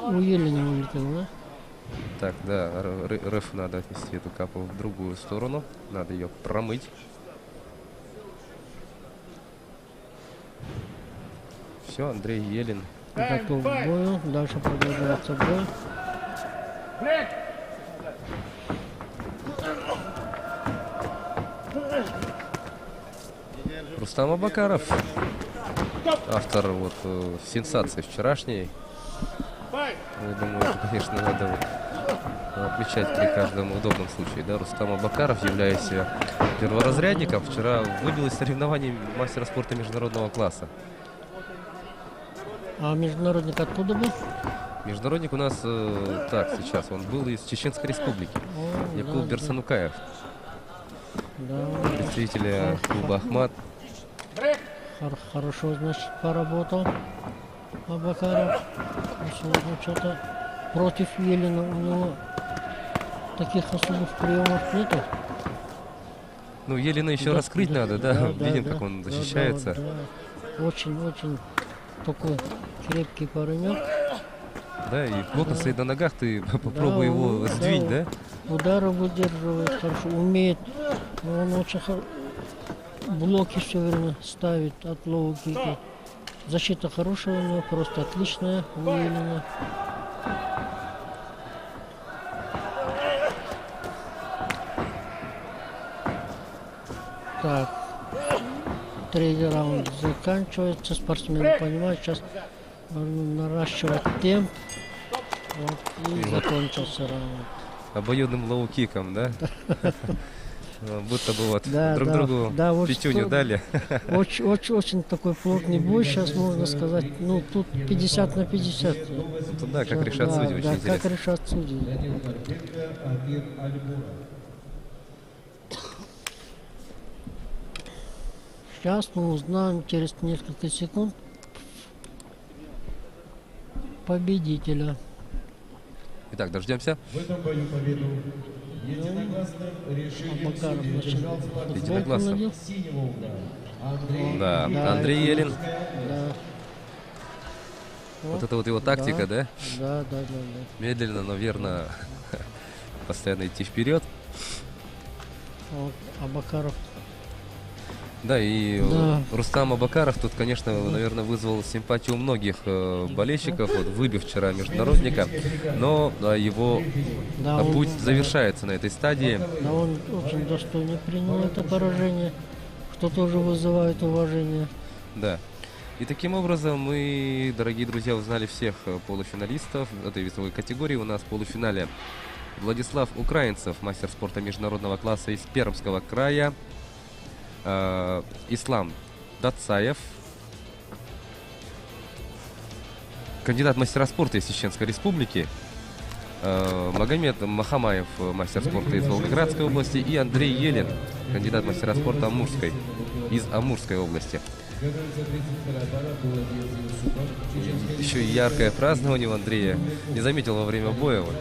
у Елена вылетел, да? Так, да, реф надо отнести эту капу в другую сторону. Надо ее промыть. Все, Андрей Елен готов к бою. Дальше продолжается бой. Рустам Абакаров, автор вот сенсации вчерашней. Я думаю, это, конечно, надо отмечать при каждом удобном случае. Да? Рустам Абакаров, являясь перворазрядником, вчера выбил из соревнований мастера спорта международного класса. А международник откуда был? Международник у нас, так, сейчас, он был из Чеченской Республики. Якуб Берсанукаев. Да. Представителя клуба «Ахмат». Хорошо, значит, поработал Абакаров. Сегодня что-то против Елена у него таких особых приемов нету. Ну, Елена еще раскрыть надо, да? Видим, как он защищается. Очень-очень такой крепкий паренек. Да, и плотно стоит на ногах, ты попробуй его сдвинь, да? Удары выдерживает хорошо, умеет. Но он очень блоки все время ставит от лоу-кика. Защита хорошая у него, просто отличная у Елена. Так, третий раунд заканчивается. Спортсмены понимают, сейчас нужно наращивать темп. Вот, и закончился раунд. Обоюдным лоу-киком, да? Будто бы вот Да, друг другу вот пятюню что- дали. Очень такой плотный бой, сейчас можно сказать, ну тут 50 на 50. Ну да, как решат судьи, очень да, интересно. как решат судьи. Сейчас мы узнаем через несколько секунд победителя. Итак, дождемся. В этом бою победу единогласным решением Абакаров судей начал одержал спортсмен Единогласно. синего угла Андрей Да, Елин. Андрей Елин. Да. Вот это вот его тактика, да? Да. Медленно, но верно постоянно идти вперед. Вот, Абакаров. Да, и Да. Рустам Абакаров тут, конечно, наверное, вызвал симпатию у многих болельщиков, вот, выбив вчера международника, но его Да, он- путь завершается на этой стадии. Да, он очень достойно принял это поражение, что тоже вызывает уважение. Да. И таким образом мы, дорогие друзья, узнали всех полуфиналистов этой весовой категории. У нас в полуфинале Владислав Украинцев, мастер спорта международного класса из Пермского края. Ислам Дацаев, кандидат мастера спорта из Чеченской республики. Магомед Махамаев, мастер спорта из Волгоградской области. И Андрей Елин, кандидат мастера спорта из Амурской области. Еще и яркое празднование у Андрея. Не заметил во время боя. Вот,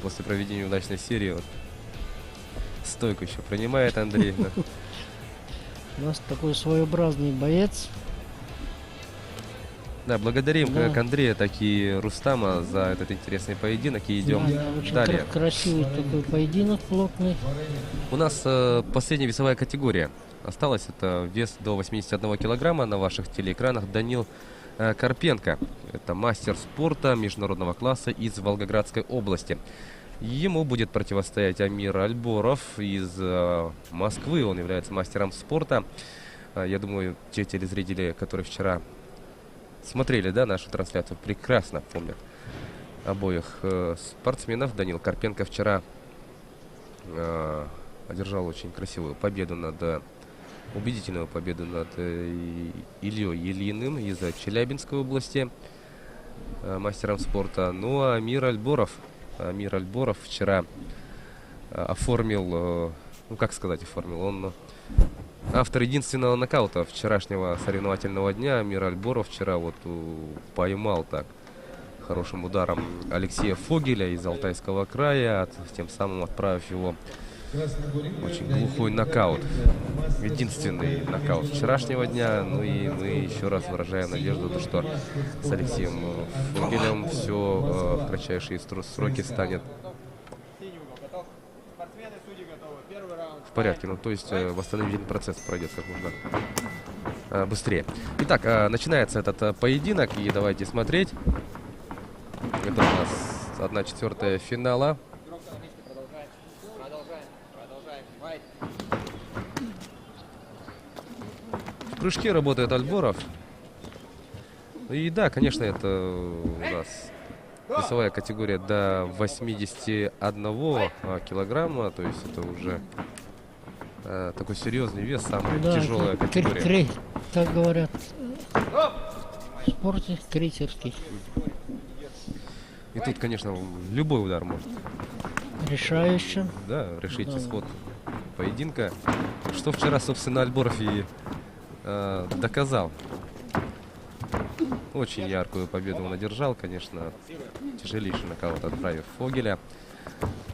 после проведения удачной серии. Вот, стойку еще принимает Андрей. Да. У нас такой своеобразный боец. Да, благодарим Да. как Андрея, так и Рустама за этот интересный поединок. И идем Да, очень далее. красивый такой поединок, плотный. У нас последняя весовая категория осталась. Это вес до 81 килограмма. На ваших телеэкранах Данил Карпенко. Это мастер спорта международного класса из Волгоградской области. Ему будет противостоять Амир Альборов из Москвы. Он является мастером спорта. Я думаю, те телезрители, которые вчера смотрели, да, нашу трансляцию, прекрасно помнят обоих спортсменов. Данил Карпенко вчера одержал очень красивую победу убедительную победу над Ильей Ильиным из Челябинской области, мастером спорта. Ну а Амир Альборов вчера оформил, ну как сказать оформил, он автор единственного нокаута вчерашнего соревновательного дня. Амир Альборов вчера вот поймал так хорошим ударом Алексея Фогеля из Алтайского края, тем самым отправив его в очень глухой нокаут. Единственный нокаут вчерашнего дня. Ну и мы еще раз выражаем надежду, что с Алексеем Фогелем все в кратчайшие сроки станет в порядке. Ну то есть восстановительный процесс пройдет как можно быстрее. Итак, начинается этот поединок, и давайте смотреть. Это у нас 1/4 финала. В прыжке работает Альборов. И да, конечно, это у нас весовая категория до 81 килограмма. То есть это уже такой серьезный вес, самая тяжелая категория. Как говорят в спорте, крейсерский. И тут, конечно, любой удар может Решающий. да, решить исход поединка. Что вчера, собственно, Альборов и доказал. Очень яркую победу он одержал, конечно. Тяжелейший нокаут отправив Фогеля.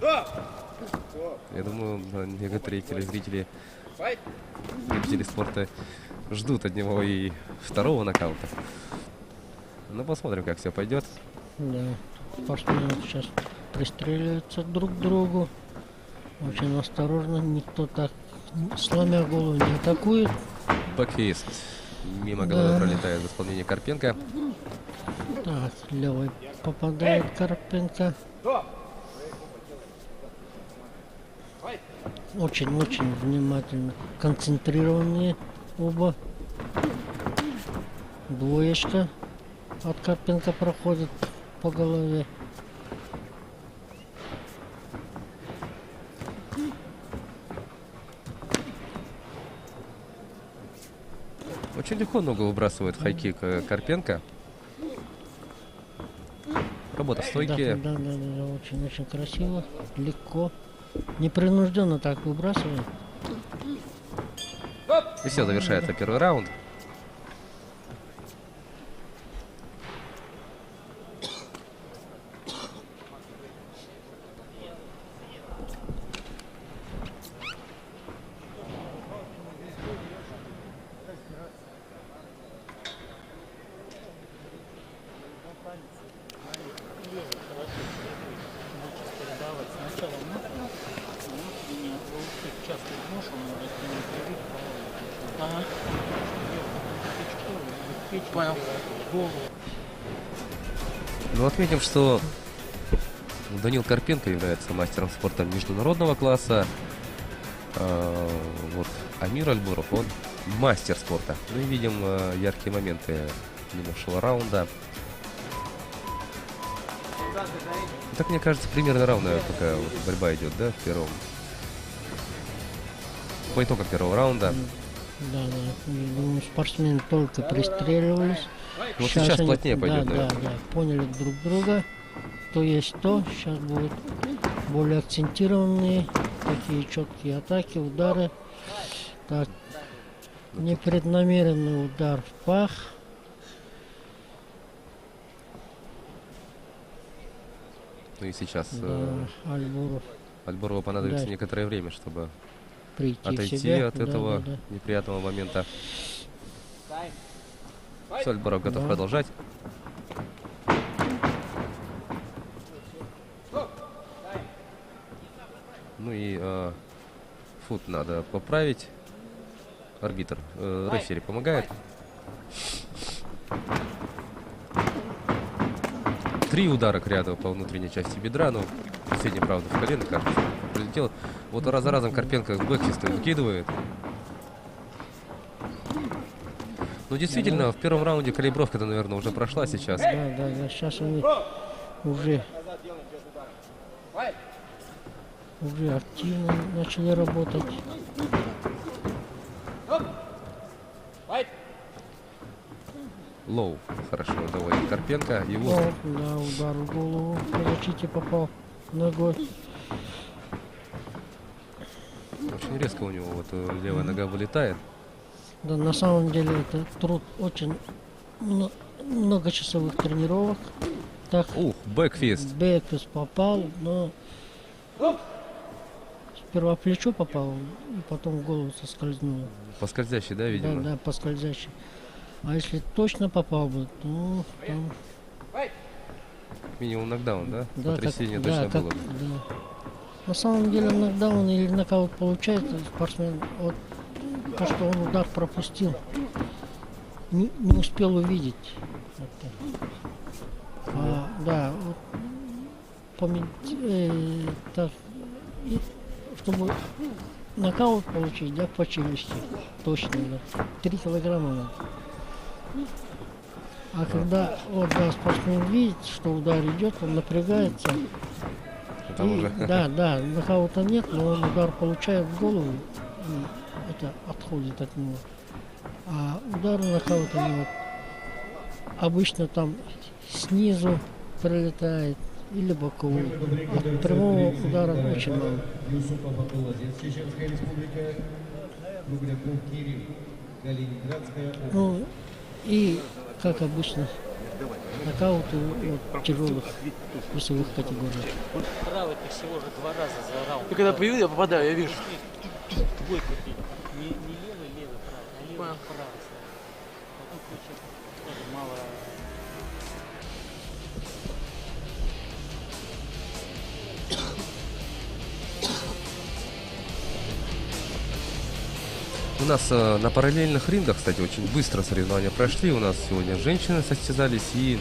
Я думаю, некоторые телезрители, любители спорта ждут от него и второго нокаута. Ну, посмотрим, как все пойдет. Да, спортсмены сейчас пристреливаются друг к другу. Очень осторожно, никто так сломя голову, не атакует. Бэкфист. Мимо головы пролетает в исполнении Карпенко. Так, левой попадает Карпенко. Очень-очень внимательно, концентрированные оба. Двоечка от Карпенко проходит по голове. Очень легко ногу выбрасывает хайкик Карпенко. Работа в стойке. Да, очень-очень красиво, легко. Непринужденно так выбрасывает. И все, завершается первый раунд. Понял. Ну, отметим, что Данил Карпенко является мастером спорта международного класса. Вот Амир Альбуров, он мастер спорта. Ну и видим яркие моменты минувшего раунда. Так, мне кажется, примерно равная пока вот борьба идет, да, в первом. По итогам первого раунда. Да. Думаю, спортсмены только пристреливались. Вот сейчас плотнее пойдет, да, поняли друг друга. То есть то. Сейчас будут более акцентированные, такие четкие атаки, удары. Так, непреднамеренный удар в пах. Ну и сейчас Альбурову понадобится некоторое время, чтобы отойти от этого неприятного момента. Все, Альбуров готов продолжать. Ну и фут надо поправить. Арбитр, рефери помогает. 3 удара к ряду по внутренней части бедра. Ну, последний, правда, в колено, кажется, прилетел. Вот раз за разом Карпенко бэкфисты выкидывает. Ну, действительно, в первом раунде калибровка-то, наверное, уже прошла сейчас. Да. Сейчас они уже активно начали работать. Лоу хорошо доводит Карпенко. Его... Да, удар в голову. По защите попал ногой. Очень резко у него вот левая нога вылетает. Да, на самом деле это труд очень многочасовых тренировок. Так, бэкфист. Бэкфист попал, но сперва в плечо попал, и потом в голову соскользнул. По скользящей, да, видимо? Да, по скользящей. А если точно попал бы, то там... Минимум нокдаун, да? Потрясение точно было бы. Да. На самом деле нокдаун или нокаут получается, спортсмен, вот то, что он удар пропустил, не успел увидеть. Да, вот, так, чтобы нокаут получить, да, по челюсти, точно, да, 3 килограмма надо. А когда вот, да, спортсмен видит, что удар идет, он напрягается. Да, нокаута нет, но он удар получает в голову, и это отходит от него. А удара нокаута нет. Обычно там снизу прилетает или боковой. От прямого удара очень мало. Ну и, как обычно, нокауты в тяжелых весовых категориях. Правый ты всего же 2 раза за раунд. И когда бью, я попадаю, я вижу. Двойку бить. Не левый, правый, а левый, правый. А тут сейчас тоже мало. У нас на параллельных рингах, кстати, очень быстро соревнования прошли. У нас сегодня женщины состязались и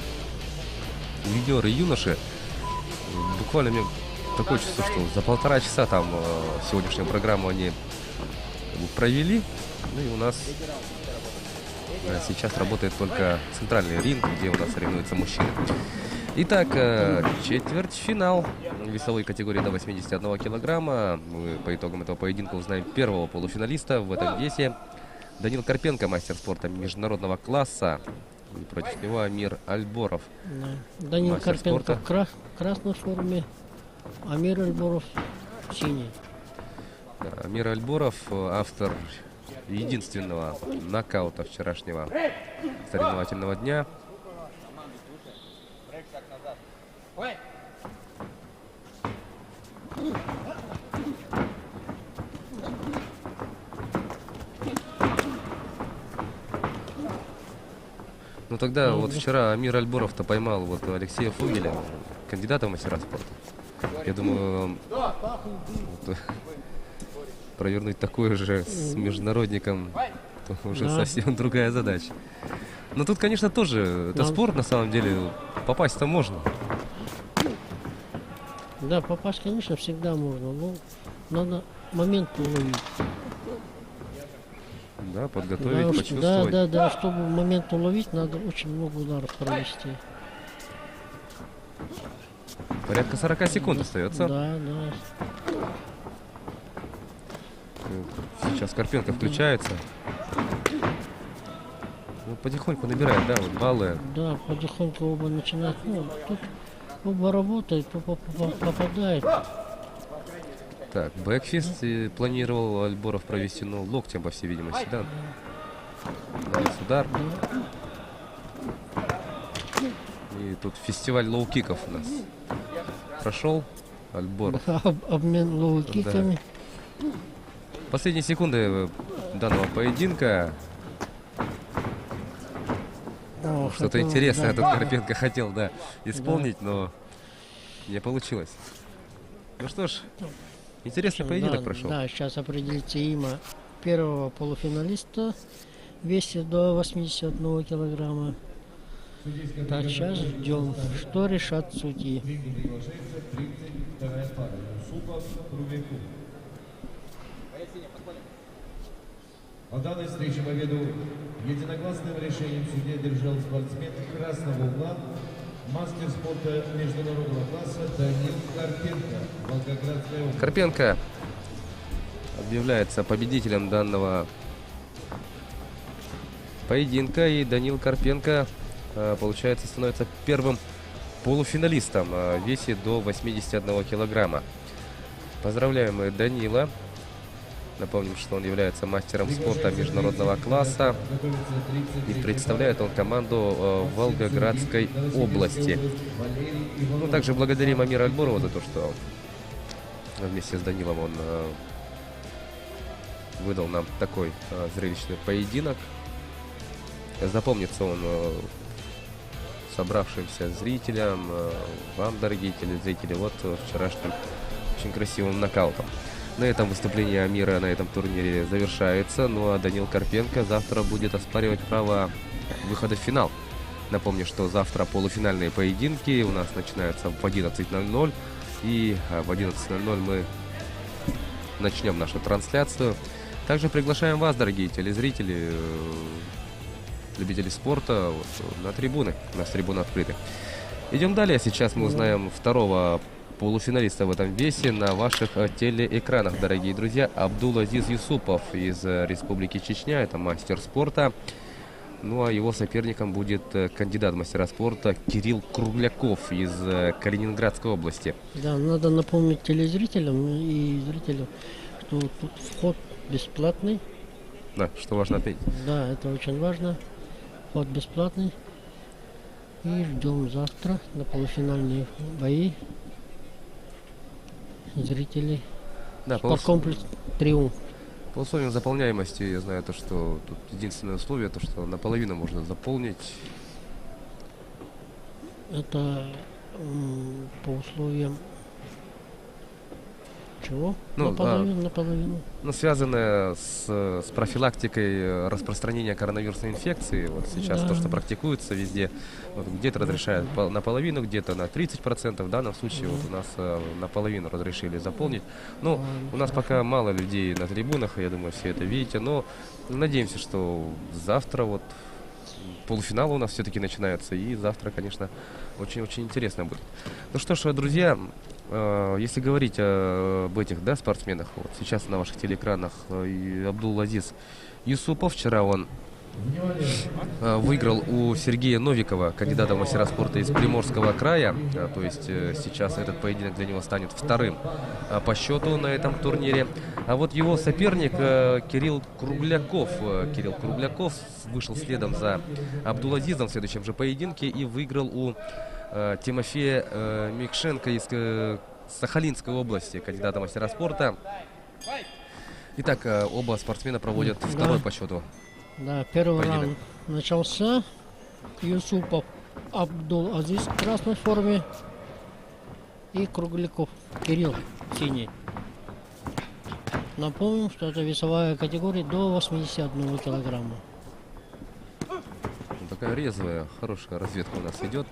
юниоры, и юноши. Буквально мне такое чувство, что за 1,5 часа там сегодняшнюю программу они провели. Ну и у нас сейчас работает только центральный ринг, где у нас соревнуются мужчины. Итак, четвертьфинал весовой категории до 81 килограмма. Мы по итогам этого поединка узнаем первого полуфиналиста в этом весе. Данил Карпенко, мастер спорта международного класса. И против него Амир Альборов. Да. Данил Карпенко в красной форме, Амир Альборов в синей. Да, Амир Альборов, автор единственного нокаута вчерашнего соревновательного дня. Ну тогда вот вчера Амир Альборов-то поймал вот Алексея Фугеля, кандидата в мастера спорта. Я думаю, вот, провернуть такое же с международником уже совсем другая задача. Но тут, конечно, тоже это спорт, на самом деле, попасть-то можно. Да, попасть, конечно, всегда можно, но надо момент уловить. Да, подготовить, да, почувствовать. Да, чтобы момент уловить, надо очень много ударов провести. Порядка 40 секунд остается. Да. Сейчас Карпенко включается. Ну, потихоньку набирает, да, вот баллы. Да, потихоньку оба начинают. Ну, тут оба работают, оба попадают. Так, бэкфист планировал Альборов провести, но локтем, по всей видимости, да? Удар. И тут фестиваль лоу-киков у нас прошел. Альборов. Обмен лоу-киками. Да. Последние секунды данного поединка. Что-то интересное тут Карпенко хотел, да, исполнить, но не получилось. Ну что ж, интересный поединок прошел. Да, сейчас определится имя первого полуфиналиста в весе до 81 килограмма. Так, сейчас ждем, что решат судьи. В данной встрече победу единогласным решением судьи одержал спортсмен красного угла, мастер спорта международного класса Данил Карпенко, Волгоградская область. Карпенко объявляется победителем данного поединка, и Данил Карпенко, получается, становится первым полуфиналистом в весе до 81 килограмма. Поздравляем Данила. Напомним, что он является мастером спорта международного класса и представляет он команду Волгоградской области. Ну, также благодарим Амира Альборова за то, что вместе с Данилом он выдал нам такой зрелищный поединок. Запомнится он собравшимся зрителям, вам, дорогие телезрители, вот вчерашним очень красивым нокаутом. На этом выступление Амира на этом турнире завершается. Ну а Данил Карпенко завтра будет оспаривать право выхода в финал. Напомню, что завтра полуфинальные поединки у нас начинаются в 11:00. И в 11:00 мы начнем нашу трансляцию. Также приглашаем вас, дорогие телезрители, любители спорта, вот, на трибуны. У нас трибуны открыты. Идем далее. Сейчас мы узнаем второго полуфиналиста в этом весе на ваших телеэкранах, дорогие друзья. Абдул-Азиз Юсупов из Республики Чечня, это мастер спорта. Ну а его соперником будет кандидат в мастера спорта Кирилл Кругляков из Калининградской области. Да, надо напомнить телезрителям и зрителям, что тут вход бесплатный. Да, что важно отметить. Да, это очень важно. Вход бесплатный. И ждем завтра на полуфинальные бои зрителей. Да, спорткомплекс «Триумф». По условиям заполняемости, я знаю, то, что тут единственное условие, то, что наполовину можно заполнить. Это по условиям Ничего. Ну, наполовину. Ну, связанное с профилактикой распространения коронавирусной инфекции. Вот сейчас Да. то, что практикуется везде, вот где-то разрешают наполовину, где-то на 30%. В данном случае вот у нас наполовину разрешили заполнить. Ну, у нас пока мало людей на трибунах, я думаю, все это видите, но надеемся, что завтра вот полуфинал у нас все-таки начинается, и завтра, конечно, очень-очень интересно будет. Ну что ж, друзья, если говорить об этих, да, спортсменах, вот сейчас на ваших телеэкранах и Абдул-Азиз Юсупов, вчера он выиграл у Сергея Новикова, кандидата в мастера спорта из Приморского края. То есть сейчас этот поединок для него станет вторым по счету на этом турнире. А вот его соперник Кирилл Кругляков. Кирилл Кругляков вышел следом за Абдул-Азизом в следующем же поединке и выиграл у Тимофея Микшенко из Сахалинской области, кандидата в мастера спорта. Итак, оба спортсмена проводят второй по счету. Да, первый поединок. раунд начался. Юсупов Абдул-Азиз в красной форме и Кругляков Кирилл в синей. Напомним, что это весовая категория до 81 килограмма. Такая резвая, хорошая разведка у нас идет.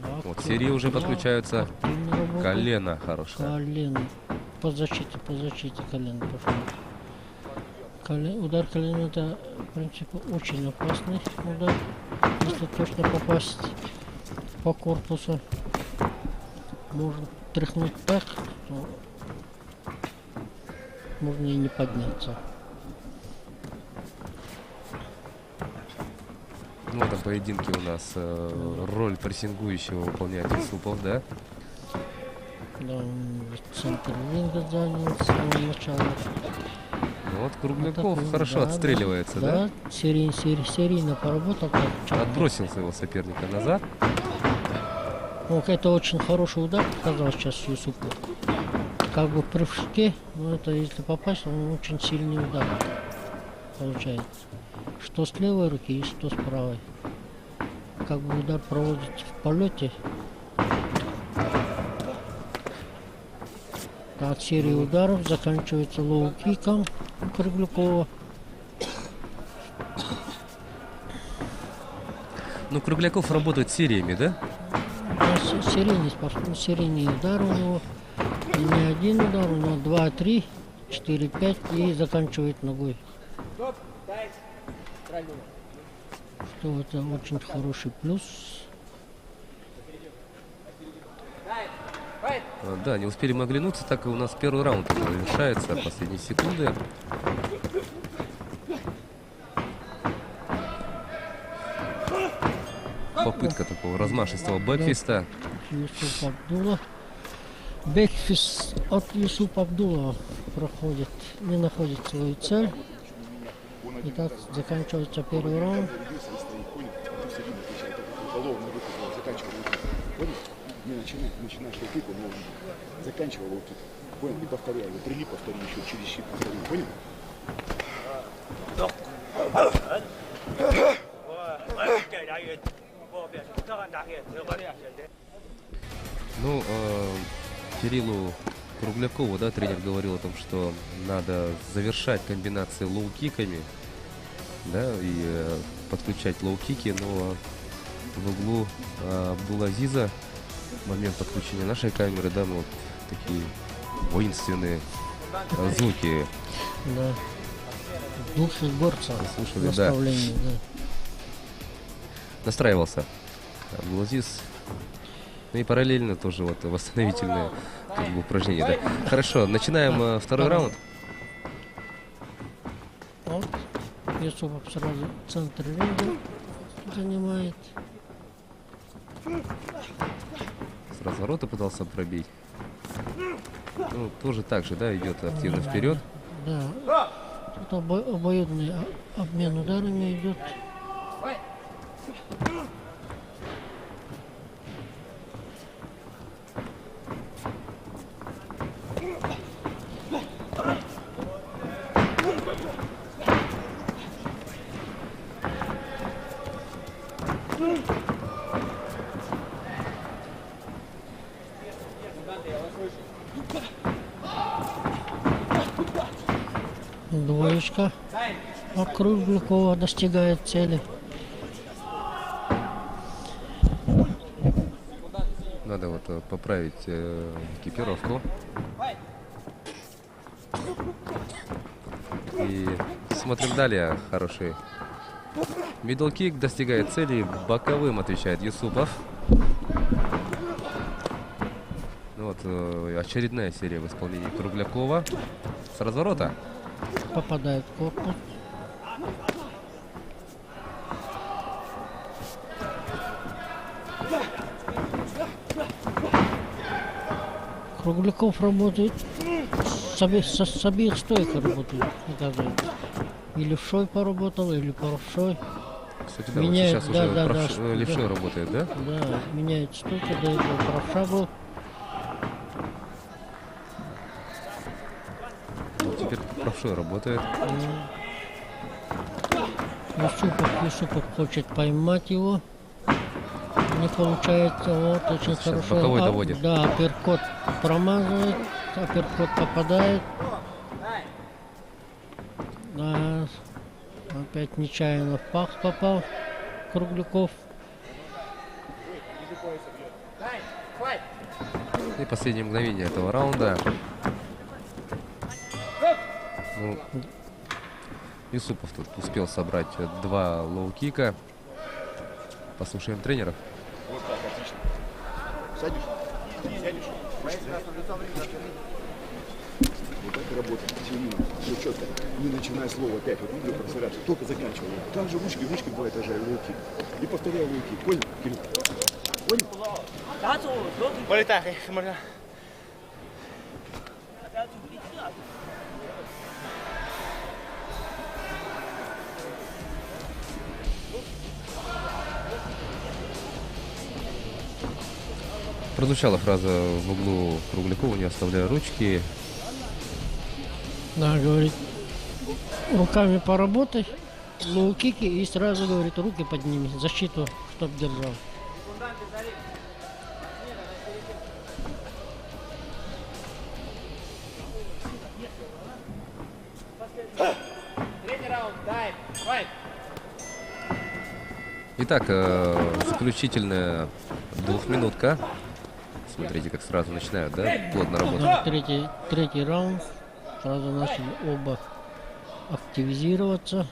Да, Вот серии уже подключаются. работа. Колено хорошее. Колено. По защите колено пошло. Удар колена — это, в принципе, очень опасный удар. Если точно попасть по корпусу, можно тряхнуть так, что можно и не подняться. Ну, в этом поединке у нас роль прессингующего выполняет Юсупов, да? Да, он в центр ринга занял с самого начала. Ну, вот Кругляков хорошо отстреливается, да? Да, серийно поработал. Отбросил своего соперника назад. Ну, это очень хороший удар показал сейчас Юсупов. Как бы в прыжке, но это если попасть, он очень сильный удар получается. Что с левой руки и что с правой. Как бы удар проводит в полете. Так, серия ударов заканчивается лоу-киком у Круглякова. Ну, Кругляков работает сериями, да? Серийный удар у него. И не один удар, у него 2, 3, 4, 5 и заканчивает ногой. Что это очень хороший плюс. Да, не успели мы оглянуться, так и у нас первый раунд завершается, последние секунды. Попытка такого размашистого бэкфиста. Юсуп Абдулла. Бэкфист от Юсупа Абдулла проходит, не находит свою цель. Итак, заканчивается первый раунд. Начинаешь лупить, но заканчивал лупить. Понял? И повторяй. Вот прилип, повтори еще через щит, повтори. Понял? Ну, Кириллу Круглякову, да, тренер говорил о том, что надо завершать комбинации лоу-киками, да, и подключать лоу-кики, но в углу Абдул-Азиза момент подключения нашей камеры, да, мы вот такие воинственные звуки. Да. Духи горца. Слушали, да. Настраивался Абдул-Азиз. Ну и параллельно тоже вот восстановительные как бы, упражнения, да. Хорошо, начинаем второй раунд. Вот. Юсупов сразу центр ринга занимает. С разворота пытался пробить. Ну, тоже так же, да, идет активно вперед. Да. Тут обоюдный обмен ударами идет. Двоечка. А Круглякова достигает цели. Надо вот поправить экипировку. И смотрим далее. Хороший мидл-кик достигает цели. Боковым отвечает Юсупов. Ну вот очередная серия в исполнении Круглякова. С разворота. Попадает в корпус. Кругляков работает с обеих стоек работает. Даже и левшой поработал, и правшой. Кстати, да, меняет, вот сейчас да, уже левшой работает, да? Да, меняет стойку, до этого правша был. Вот теперь правшой работает. Юсупов хочет поймать его. Не получается, вот очень сейчас хорошо. боковой доводит. Да, апперкот промазывает, апперкот попадает. Да, опять нечаянно в пах попал Кругляков. И последние мгновения этого раунда. Ну, Юсупов тут успел собрать 2 лоу-кика. Послушаем тренеров. Вот так, отлично. Садишь? Сядешь? Вот так и работает. Все минут. Все четко. Не начиная слово опять. Вот видео просыпаться. Только заканчивал. Там же ручки два этажа лоу-кик. И повторяю лоу-кик. Понял, Кирилл? Понял? Полетах, можно. Прозвучала фраза в углу Круглякова: не оставляя ручки. Да, говорит, руками поработай, лоу-кики, и сразу, говорит, руки подними, защиту, чтоб держал. Третий раунд, дай, файт. Итак, заключительная 2-минутка. Смотрите, как сразу начинают, да, плотно работать. Да, третий раунд. Сразу начали оба активизироваться.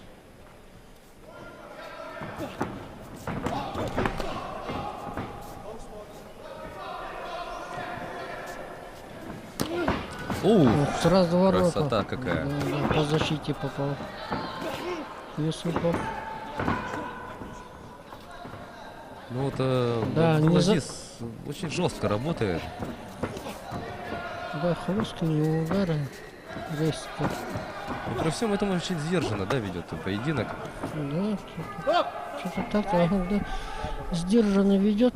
Вот, сразу ворота. Красота какая. Да, по защите попал Юсупов. Ну вот да, Абдулазиз очень жестко работает. Да, хлесткие у него удары. Резко. И при всем этом очень сдержанно, да, ведет поединок. Да, что-то так, да. Сдержанно ведет.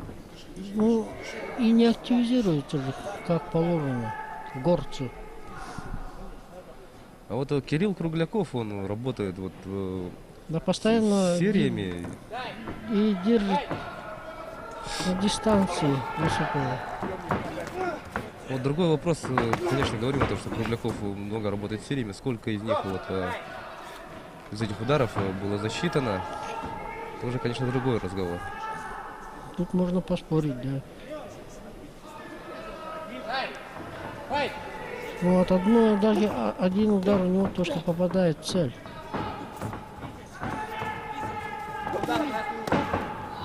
Ну, и не активизируется же, как положено, горцу. А вот Кирилл Кругляков, он работает вот да, постоянно с сериями. И держит на дистанции Юсупова. Вот другой вопрос, конечно, говорим о том, что Кругляков много работает с сериями. Сколько из них вот из этих ударов было засчитано, это уже, конечно, другой разговор. Тут можно поспорить, да. Вот даже один удар у него точно попадает в цель.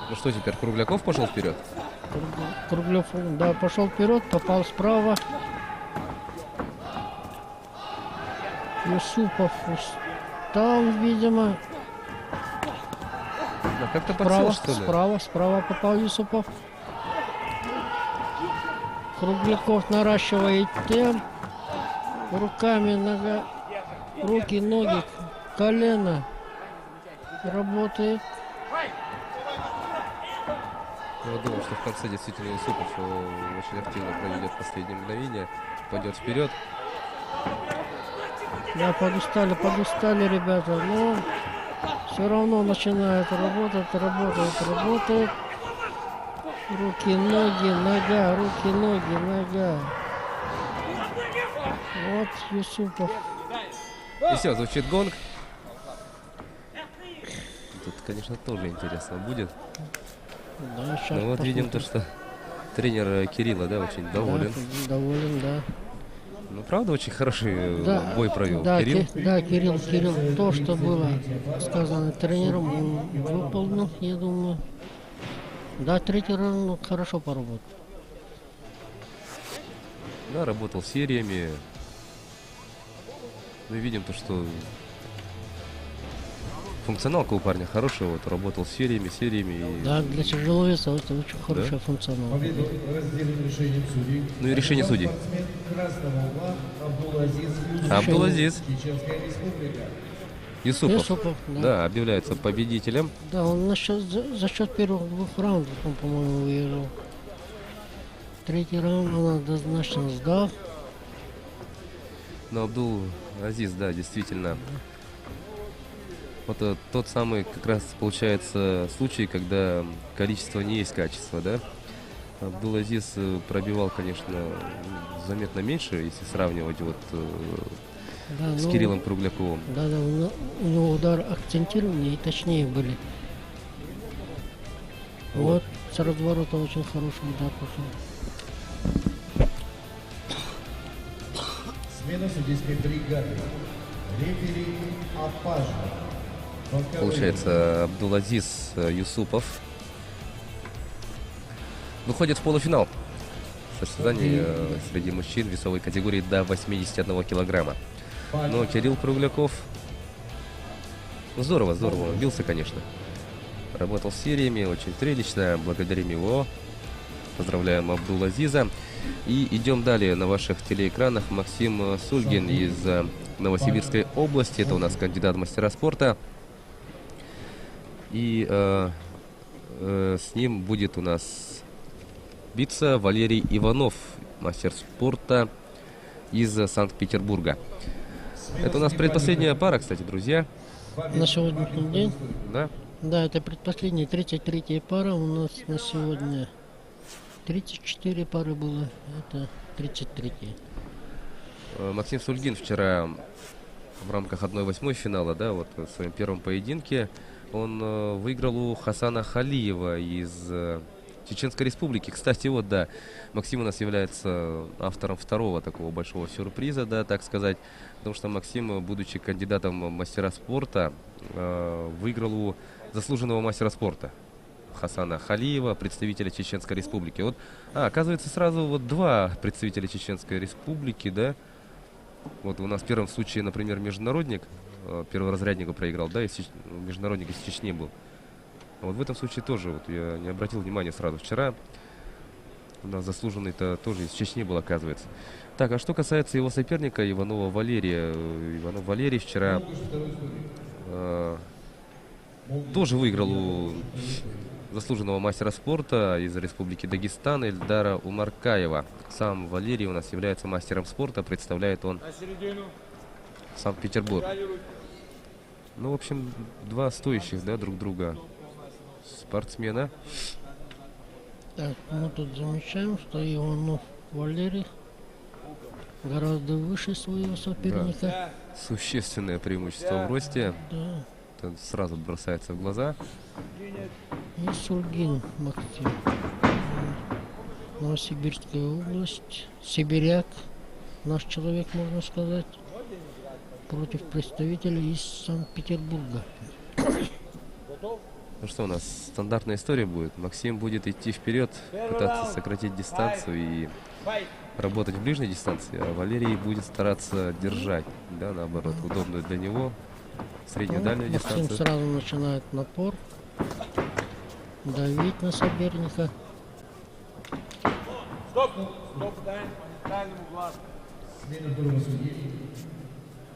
Ну что, теперь Кругляков пошел вперед? Кругляков, да, пошел вперед, попал справа. Юсупов устал, видимо. Да, как-то подсел, что ли? Справа попал Юсупов. Кругляков наращивает темп. Руками, нога, руки, ноги, колено. Работает. Я думаю, что в конце действительно Юсупов очень активно проведет последние мгновения. Пойдет вперед. Да, подустали ребята, но все равно начинает работать. Руки, ноги, нога, руки, ноги, нога. Вот Юсупов И все, звучит гонг. Тут, конечно, тоже интересно будет. Да, сейчас Ну вот видим то, посмотрим. что тренер Кирилла, да, очень доволен. Да, доволен, да. Ну, правда, очень хороший Да, бой провел да, Кирилл. Да, Кирилл, то, что было сказано тренером, он выполнил, я думаю. Да, третий раунд хорошо поработал. Да, работал сериями. Мы видим то, что функционалка у парня хорошая, вот работал сериями. И... Да, для тяжеловеса это очень хорошая функционал. Победу разделим решением судей. Ну и решение судей. Спортсмен красного угла Абдул-Азиз Юсупов. Абдул-Азиз Чеченская республика. Юсупов, да, объявляется победителем. Да, он за счет первых 2 раундов, он, по-моему, выиграл. Третий раунд он однозначно сдал. Но Абдул-Азиз, да, действительно. Вот тот самый, как раз получается, случай, когда количество не есть качество, да. Абдул-Азиз пробивал, конечно, заметно меньше, если сравнивать вот Да, с Кириллом Кругляковым. Да, у него удары акцентированнее и точнее были. Вот, с разворота очень хороший удар пошел. Смена судейской бригады. Рефери Апажа. Получается, Абдул-Азиз Юсупов выходит в полуфинал состязаний среди мужчин весовой категории до 81 килограмма. Но Кирилл Кругляков здорово бился, конечно. Работал сериями, очень зрелищно. Благодарим его. Поздравляем Абдул-Азиза. И идем далее на ваших телеэкранах. Максим Сульгин из Новосибирской области. Это у нас кандидат в мастера спорта. И с ним будет у нас биться Валерий Иванов, мастер спорта из Санкт-Петербурга. Это у нас предпоследняя пара, кстати, друзья. На сегодняшний день? Да. Да, это предпоследняя, 33-я пара у нас на сегодня. 34 пары было, это 33-я. Максим Сульгин вчера в рамках 1/8 финала, да, вот в своем первом поединке, он выиграл у Хасана Халиева из Чеченской Республики. Кстати, вот, да, Максим у нас является автором второго такого большого сюрприза, да, так сказать, потому что Максим, будучи кандидатом в мастера спорта, выиграл у заслуженного мастера спорта Хасана Халиева, представителя Чеченской Республики. Вот, оказывается, сразу вот 2 представителя Чеченской Республики, да. Вот у нас в первом случае, например, международник перворазряднику проиграл, да, международник из Чечни был. А вот в этом случае тоже, вот я не обратил внимания сразу. Вчера у нас заслуженный-то тоже из Чечни был, оказывается. Так, а что касается его соперника, Иванова Валерия. Иванов Валерий вчера тоже выиграл у заслуженного мастера спорта из Республики Дагестан Эльдара Умаркаева. Сам Валерий у нас является мастером спорта, представляет он Санкт-Петербург. Ну, в общем, 2 стоящих, да, друг друга спортсмена. Так, мы тут замечаем, что Иванов Валерий гораздо выше своего соперника. Да. Существенное преимущество в росте. Да. Это сразу бросается в глаза. И Сульгин Максим. Новосибирская область. Сибиряк. Наш человек, можно сказать. Против представителей из Санкт-Петербурга. Ну что, у нас стандартная история будет. Максим будет идти вперед, пытаться сократить дистанцию и работать в ближней дистанции, а Валерий будет стараться держать, да, наоборот, удобную для него среднюю дальнюю дистанцию. Максим сразу начинает напор, давить на соперника. Стоп, дай, по нейтральному глазу.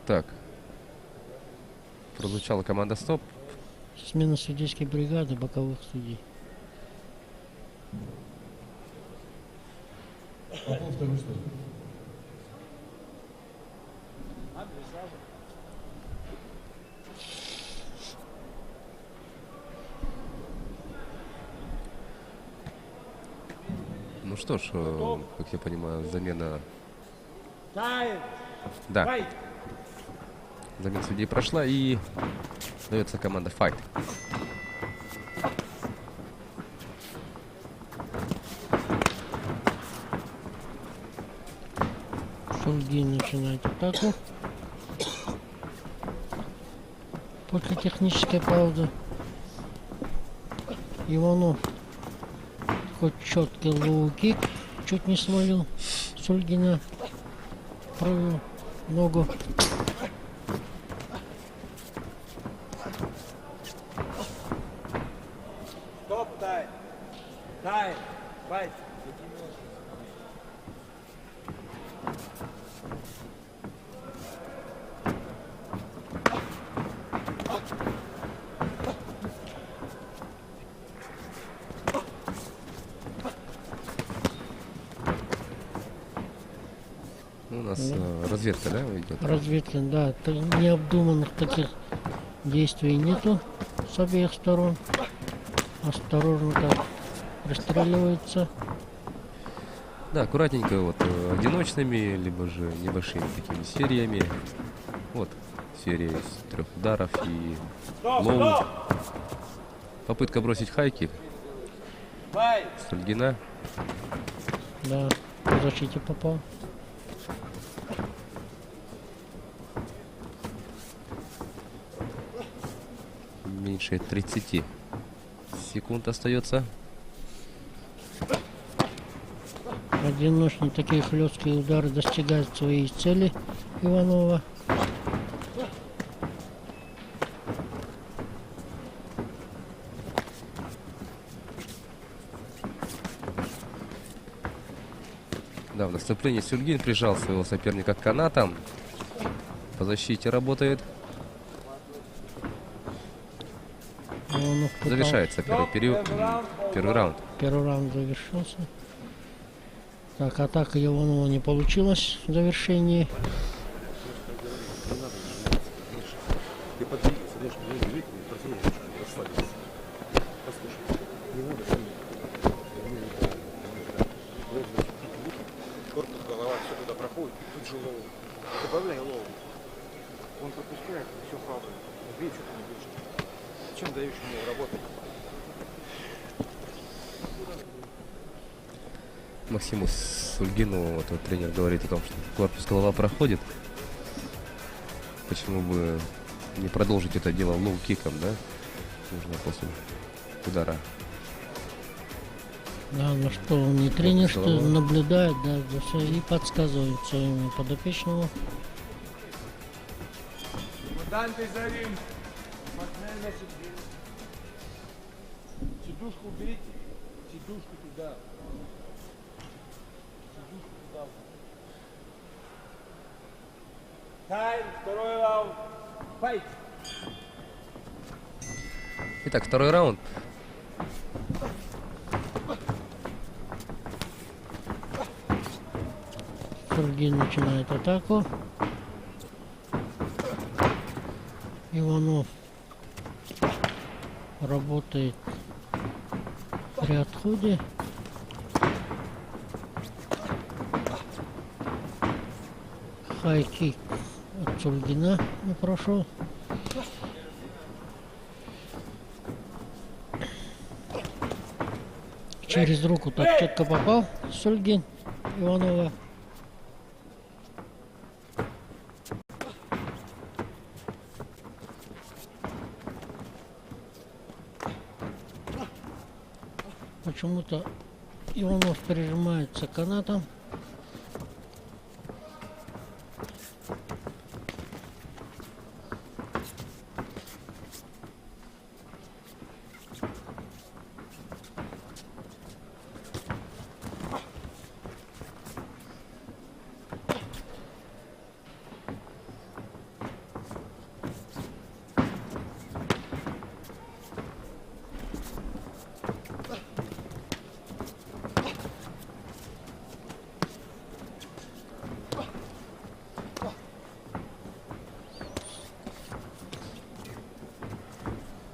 Так, прозвучала команда «Стоп». Смена судейской бригады, боковых судей. Ну что ж, как я понимаю, замена... Тайм. Да. Замена судей прошла, и дается команда «Файт». Шульгин начинает атаку. После технической паузы Иванов хоть четкий лоу-кик, чуть не свалил Шульгина, провел ногу. Стоп, тай. Тай. Файт. У нас разведка, да, идет? Разведка, да. Необдуманных таких действий нету с обеих сторон. Осторожно так пристреливается. Да, аккуратненько, вот одиночными, либо же небольшими такими сериями. Вот серия из 3 ударов и лоу. Попытка бросить хайки Шульгина. Да, по защите попал. Меньше 30 секунд остается. Одиночные такие хлесткие удары достигают своей цели Иванова. Да, в наступлении Шульгин прижал своего соперника к канатам. По защите работает. Завершается первый раунд. Первый раунд завершился. Так, атака Иванова не получилась в завершении. Ты подвигайся, знаешь, не расслабься. Послушай, не надо корпус, голова, все туда проходит, тут же лоу. Добавляй лоу. Он пропускает, все хавает. Бей, что ты не бьешь. Чем даешь ему работать? Максиму Шульгину, вот тренер говорит о том, что корпус, голова проходит. Почему бы не продолжить это дело лоу-киком, да? Нужно после удара. Да, ну что, он не тренер, что наблюдает, да, за все и подсказывает своему подопечному. Данте Зарим. Смотри на себе. Сидушку уберите. Сидушку туда. Сидушку туда. Тайм, второй раунд. Файт. Итак, второй раунд. Шульгин начинает атаку. Иванов работает при отходе. Хай-кик от Шульгина не прошел. Через руку так четко попал Шульгин Иванова. Почему-то Иванов прижимается к канатам.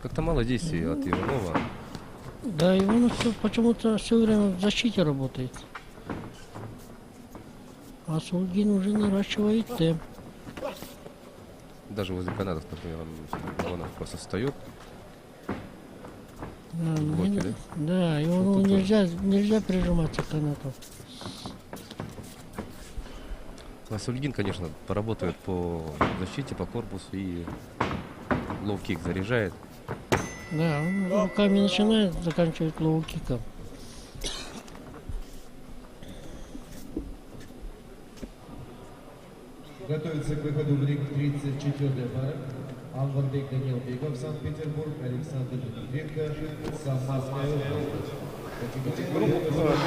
Как-то мало действий от Иванова. Да, Иванов почему-то все время в защите работает. А Шульгин уже наращивает темп. Даже возле канатов, например, он просто встает. Да, Блоки, да? Да, его нельзя прижиматься к канату. А Сульгин, конечно, поработает по защите, по корпусу и лоу-кик заряжает. Да, он руками начинает, заканчивает лоу-киком. Готовится к выходу в ринг 34-я пара. Алварбек Данил Беков, Санкт-Петербург, Александр Дмитренко, Самарская область. Руку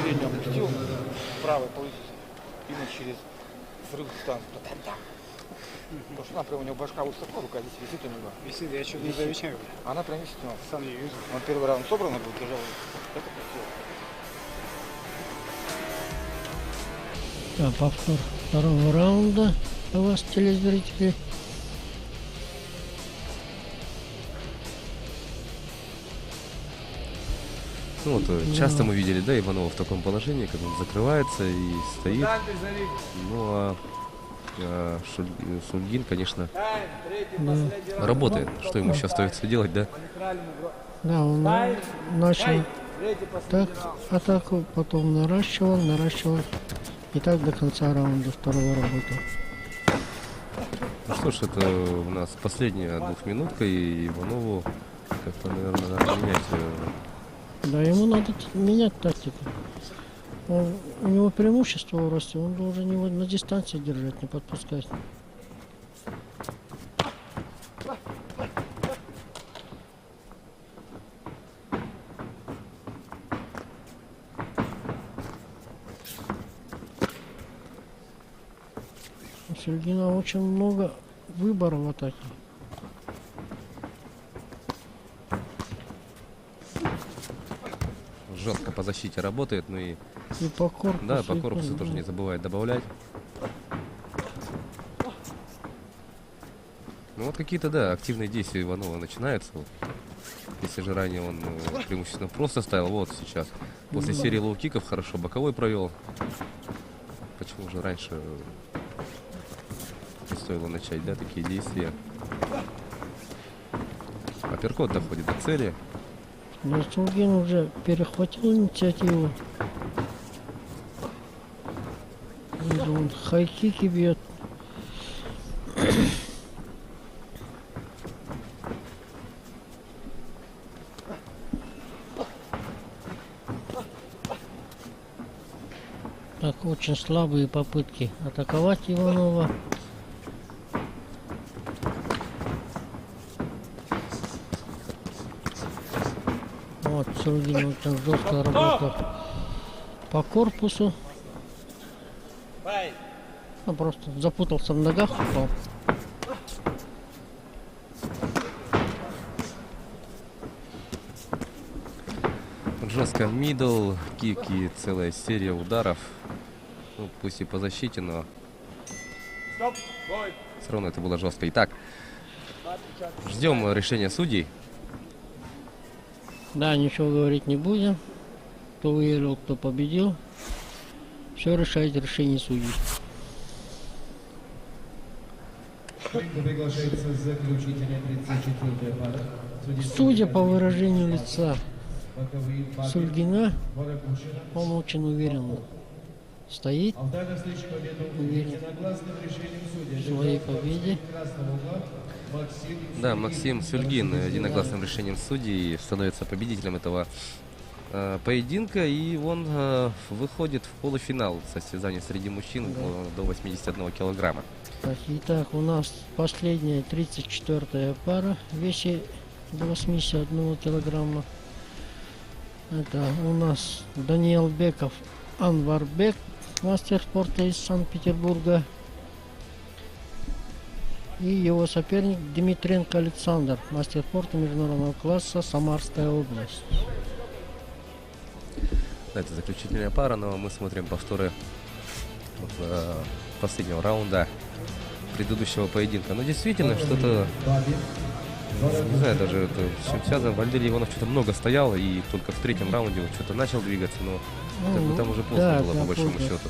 переднюю опустил, правой получится. Именно через взрыв дистанции. Потому что она прям у него башка высоко, рука здесь висит у него. Висит, я что-то не замечаю. Она прям висит у него. Сам не вижу. Он первый раунд собран был, держал. Это пустил. Да, повтор второго раунда у вас, телезрители. Ну вот, часто мы видели, да, Иванова в таком положении, как он закрывается и стоит. Ну а Сульгин, конечно, работает. Что ему сейчас остается делать, да? Да, он начал так атаку, потом наращивал. И так до конца раунда второго работал. Ну что ж, это у нас последняя двухминутка, и Иванову как-то, наверное, надо менять. Да, ему надо менять тактику. У него преимущество в росте, он должен его на дистанции держать, не подпускать. У Сульгина очень много выбора в атаке. Жестко по защите работает, ну и по корпусу. Да, по корпусу тоже не забывает добавлять. Ну вот какие-то, да, активные действия Иванова начинаются. Вот. Если же ранее он преимущественно просто ставил, вот сейчас. После серии лоу-киков хорошо боковой провел. Почему же раньше не стоило начать, да, такие действия? Апперкот доходит до цели. Но Сульгин уже перехватил инициативу. Он хай-кики бьет. Так, очень слабые попытки атаковать Иванова. Вот, Сульгин очень жестко работал по корпусу. Он просто запутался в ногах, упал. Жестко мидл, кик и целая серия ударов. Ну, пусть и по защите, но все равно это было жестко. Итак, ждем решения судей. Да, ничего говорить не будем. Кто выиграл, кто победил. Все решает решение судей. Приглашается заключительная 34-я пара. Судя по выражению лица Сульгина, он очень уверенно стоит, уверен в своей победе. Да, Максим Сульгин единогласным решением судей становится победителем этого поединка, и он выходит в полуфинал состязаний среди мужчин до 81 килограмма. Так, итак, у нас последняя 34-я пара в весе до 81 килограмма. Это у нас Даниил Беков, Анварбек, мастер спорта из Санкт-Петербурга. И его соперник Дмитренко Александр, мастер спорта международного класса, Самарская область. Это заключительная пара, но мы смотрим повторы последнего раунда предыдущего поединка. Но действительно, что-то, не знаю, даже это, с чем связано. Валерий Иванов что-то много стоял, и только в третьем раунде он что-то начал двигаться, но как бы там уже поздно было, по большому счету.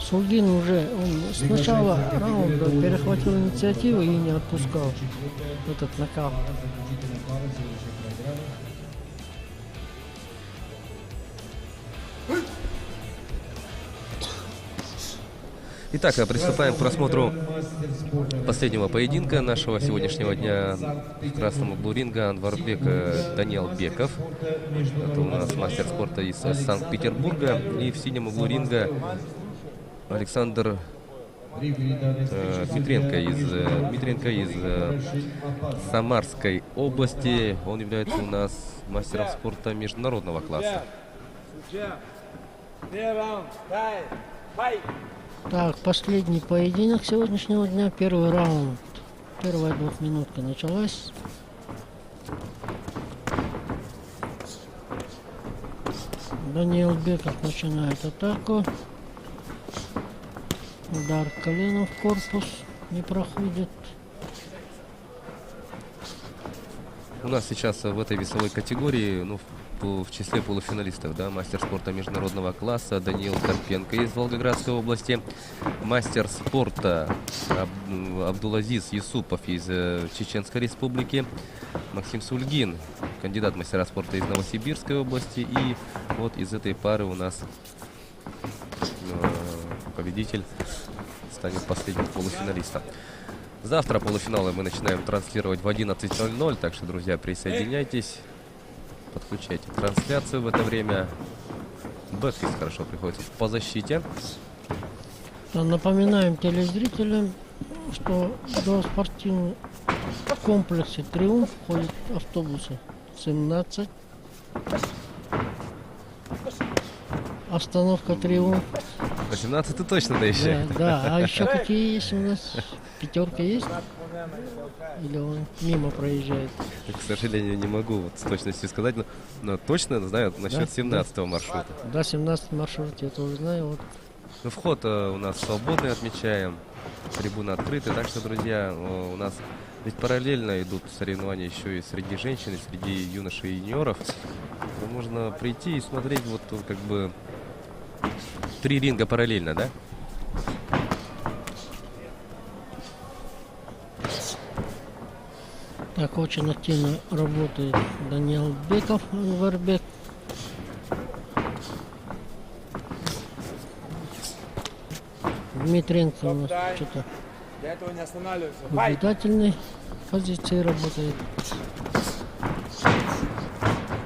Сулгин уже он с начала раунда перехватил инициативу и не отпускал этот нокаут. Итак, приступаем к просмотру последнего поединка нашего сегодняшнего дня. В красном углу ринга Анварбек Даниил Беков. Это у нас мастер спорта из Санкт-Петербурга. И в синем углу ринга Александр Дмитренко из Самарской области. Он является у нас мастером спорта международного класса. Так, последний поединок сегодняшнего дня, первый раунд. Первая двухминутка началась. Даниил Беков начинает атаку. Удар коленом в корпус не проходит. У нас сейчас в этой весовой категории, ну, в числе полуфиналистов, да, мастер спорта международного класса Даниил Карпенко из Волгоградской области, мастер спорта Абдулазиз Юсупов из Чеченской республики, Максим Сульгин, кандидат мастера спорта из Новосибирской области, и вот из этой пары у нас победитель станет последним полуфиналистом. Завтра полуфиналы мы начинаем транслировать в 11:00, так что, друзья, присоединяйтесь. Подключайте трансляцию в это время. Бэкфист хорошо приходится по защите. Напоминаем телезрителям, что до спортивного комплекса «Триумф» ходят автобусы 17. Остановка «Триумф». 18 точно доезжает. Да, а еще какие есть у нас? Пятерка есть? Или он мимо проезжает? К сожалению, не могу вот с точностью сказать, но точно знаю насчет 17-го маршрута. Да, 17 маршрут, я тоже знаю. Вот. Ну, вход у нас свободный, отмечаем. Трибуны открыты, так что, друзья, у нас ведь параллельно идут соревнования еще и среди женщин, и среди юношей и юниоров. Можно прийти и смотреть вот как бы 3 ринга параллельно, да? Так, очень активно работает Даниил Беков, Анварбек. Дмитренко у нас что-то в наблюдательной позиции работает.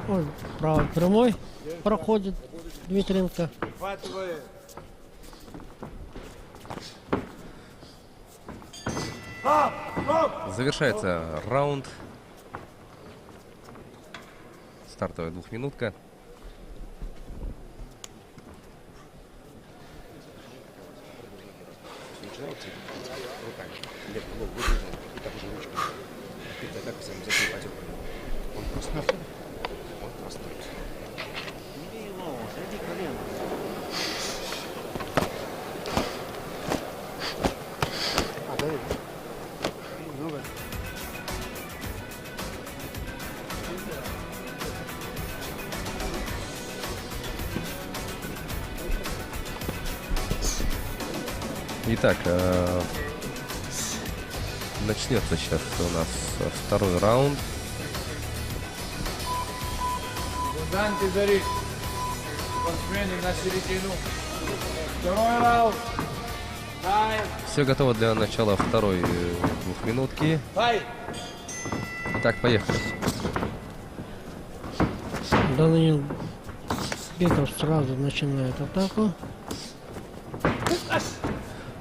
Ой, правый прямой проходит Дмитренко. Завершается раунд. Стартовая двухминутка. Итак, начнется сейчас у нас второй раунд. Встаньте за ринг. Спортсмены на середину. Второй раунд. Все готово для начала второй двухминутки. Итак, поехали. Даниил Беков сразу начинает атаку.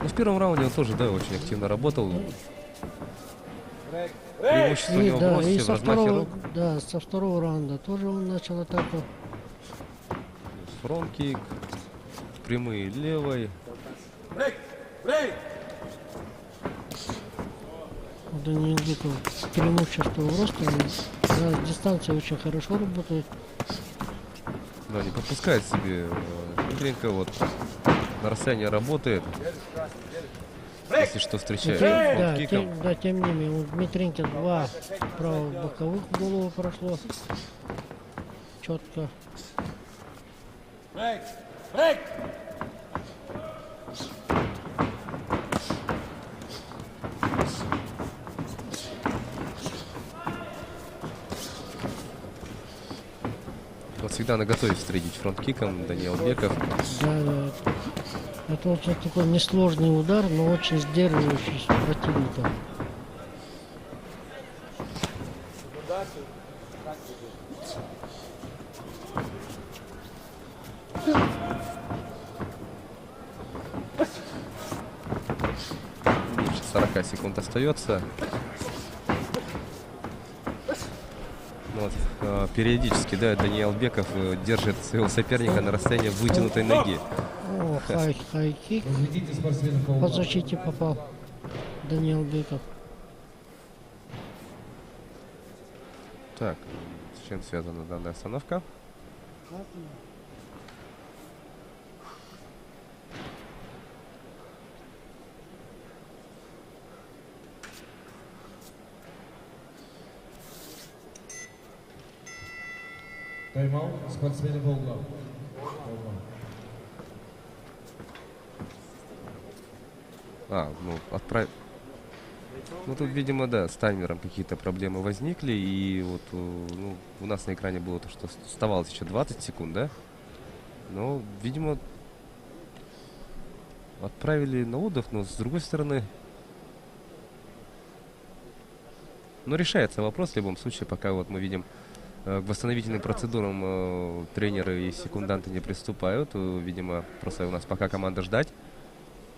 Ну, в первом раунде он тоже, да, очень активно работал. Преимущество у него в росте, в размахе рук. Да, со второго раунда тоже он начал атаку. Фронт-кик, прямые левой. Даниил Беков преимущество в росте. Да, дистанция очень хорошо работает. Да, не подпускает себе. Дмитренко вот на расстоянии работает. Если что, встречает. Да, тем не менее, у Дмитренко 2 правых боковых в голову прошло. Четко. всегда наготове встретить фронт-киком Даниил Беков. Да. Это очень такой несложный удар, но очень сдерживающий противника. Меньше 40 секунд остается. Вот, периодически, да, Даниил Беков держит своего соперника на расстоянии вытянутой ноги. О, хай-кик. По защите попал Даниил Беков. Так, с чем связана данная остановка? Тайм-аут, спортсмены по углам. Ну, тут, видимо, да, с таймером какие-то проблемы возникли, и вот, ну, у нас на экране было то, что оставалось еще 20 секунд, да? Но, видимо, отправили на отдых, но, с другой стороны, ну, решается вопрос в любом случае, пока вот мы видим, к восстановительным процедурам тренеры и секунданты не приступают. Видимо, просто у нас пока команда ждать.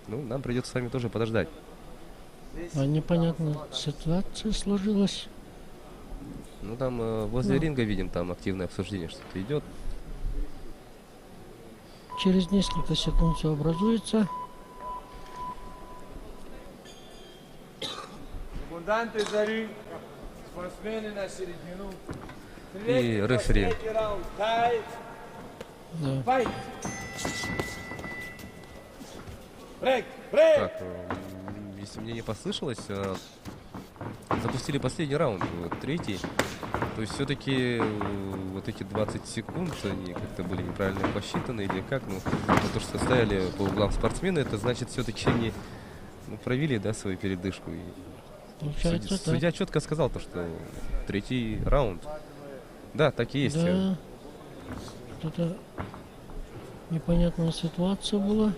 Ну, нам придется с вами тоже подождать. Непонятная ситуация сложилась. Ну, там возле ринга видим, там активное обсуждение что-то идет. Через несколько секунд все образуется. Секунданты за ринг, спортсмены на середину. И рефери. Да. Так, если мне не послышалось, запустили последний раунд, вот, третий. То есть все-таки вот эти 20 секунд, они как-то были неправильно посчитаны или как? Ну, то, что стояли по углам спортсмены, это значит все-таки они провели, да, свою передышку. И судья четко сказал то, что третий раунд. Да, так и есть. Да, это непонятная ситуация была.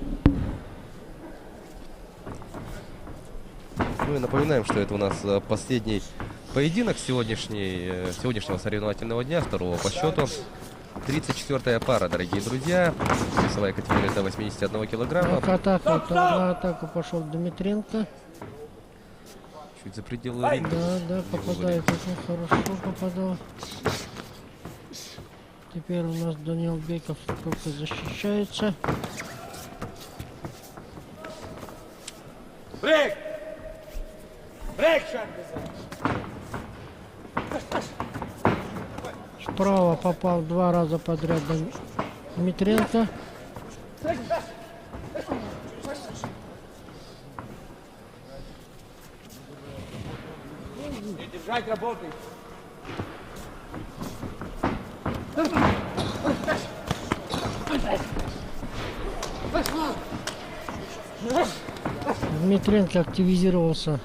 Ну и напоминаем, что это у нас последний поединок сегодняшнего соревновательного дня, второго по счету. 34-я пара, дорогие друзья. Весовая категория до 81 килограмма. На атаку пошел Дмитренко. Чуть за пределы ринга. Да, попадает очень хорошо, попадал. Теперь у нас Даниил Беков только защищается. Брейк! Брейк, Справа попал 2 раза подряд Дмитренко. Не держать, работай. Дмитренко активизировался.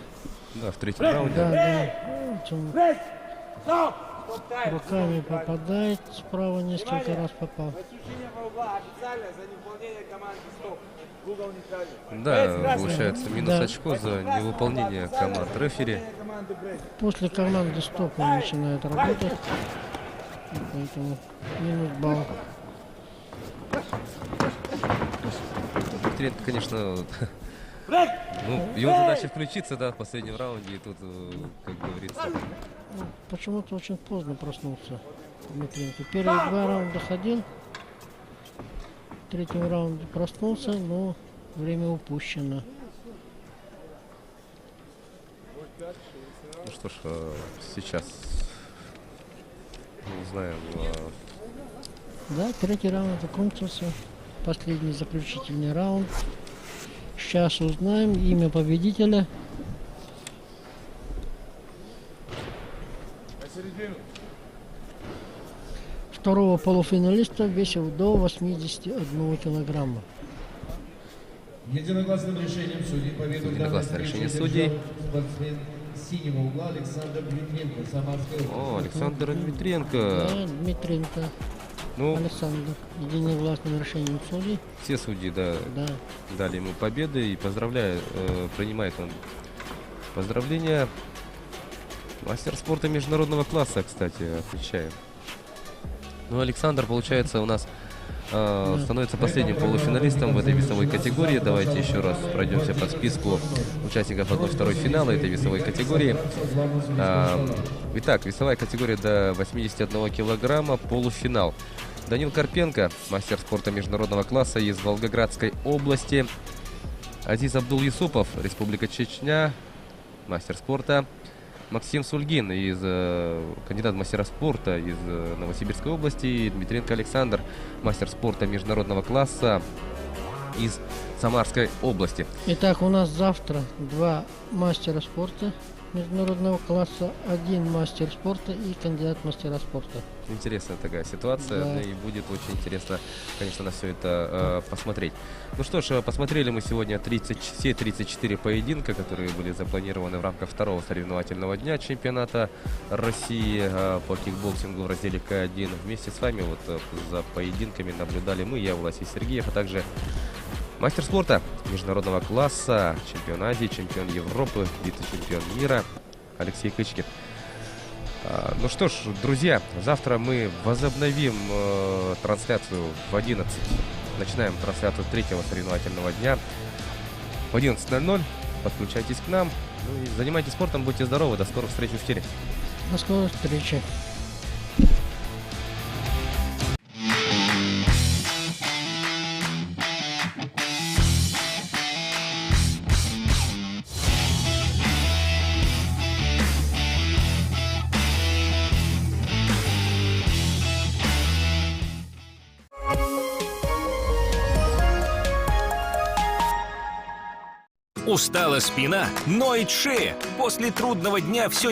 Да, в третьем раунде. Да. Руками попадает, справа несколько раз попал. Да, получается минус очко за невыполнение команд рефери. После команды стоп он начинает работать. Поэтому минус балл. Дмитренко, конечно, ну, его задача включиться, да, в последнем раунде, и тут, как говорится... Ну, почему-то очень поздно проснулся Дмитренко. Первые 2 раунда ходил, в третьем раунде проснулся, но время упущено. Ну что ж, сейчас, не знаю... Да, третий раунд закончился. Последний заключительный раунд. Сейчас узнаем имя победителя. Второго полуфиналиста весил до 81 килограмма. Единогласным решением судей победу Единогласное решение судей. Спортсмен синего угла Александр Дмитренко, Самарская область. О, Александр Дмитренко. Да, Дмитренко. Ну, Александр. Единогласным решением судей. все судьи, да, дали ему победы и поздравляю, принимает он поздравления. Мастер спорта международного класса, кстати, отмечаем. Ну, Александр, получается, у нас становится последним полуфиналистом в этой весовой категории. Давайте еще раз пройдемся по списку участников 1-2 финала этой весовой категории. Итак, весовая категория до 81 килограмма, полуфинал. Данил Карпенко, мастер спорта международного класса из Волгоградской области. Азиз Абдул-Юсупов, Республика Чечня, мастер спорта. Максим Сульгин, кандидат в мастера спорта из Новосибирской области. И Дмитренко Александр, мастер спорта международного класса из Самарской области. Итак, у нас завтра 2 мастера спорта международного класса, 1 мастер спорта и кандидат в мастера спорта. Интересная такая ситуация, Да. и будет очень интересно, конечно, на все это посмотреть. Ну что ж, посмотрели мы сегодня все 34 поединка, которые были запланированы в рамках 2-го соревновательного дня чемпионата России по кикбоксингу в разделе К1. Вместе с вами вот за поединками наблюдали мы, я, Власий Сергеев, а также мастер спорта международного класса, чемпион Азии, чемпион Европы, вице-чемпион мира Алексей Кычкин. Ну что ж, друзья, завтра мы возобновим трансляцию в 11. Начинаем трансляцию 3-го соревновательного дня в 11:00. Подключайтесь к нам. Ну и занимайтесь спортом, будьте здоровы. До скорых встреч в эфире. До скорой встречи. Устала спина, ноет шея. После трудного дня все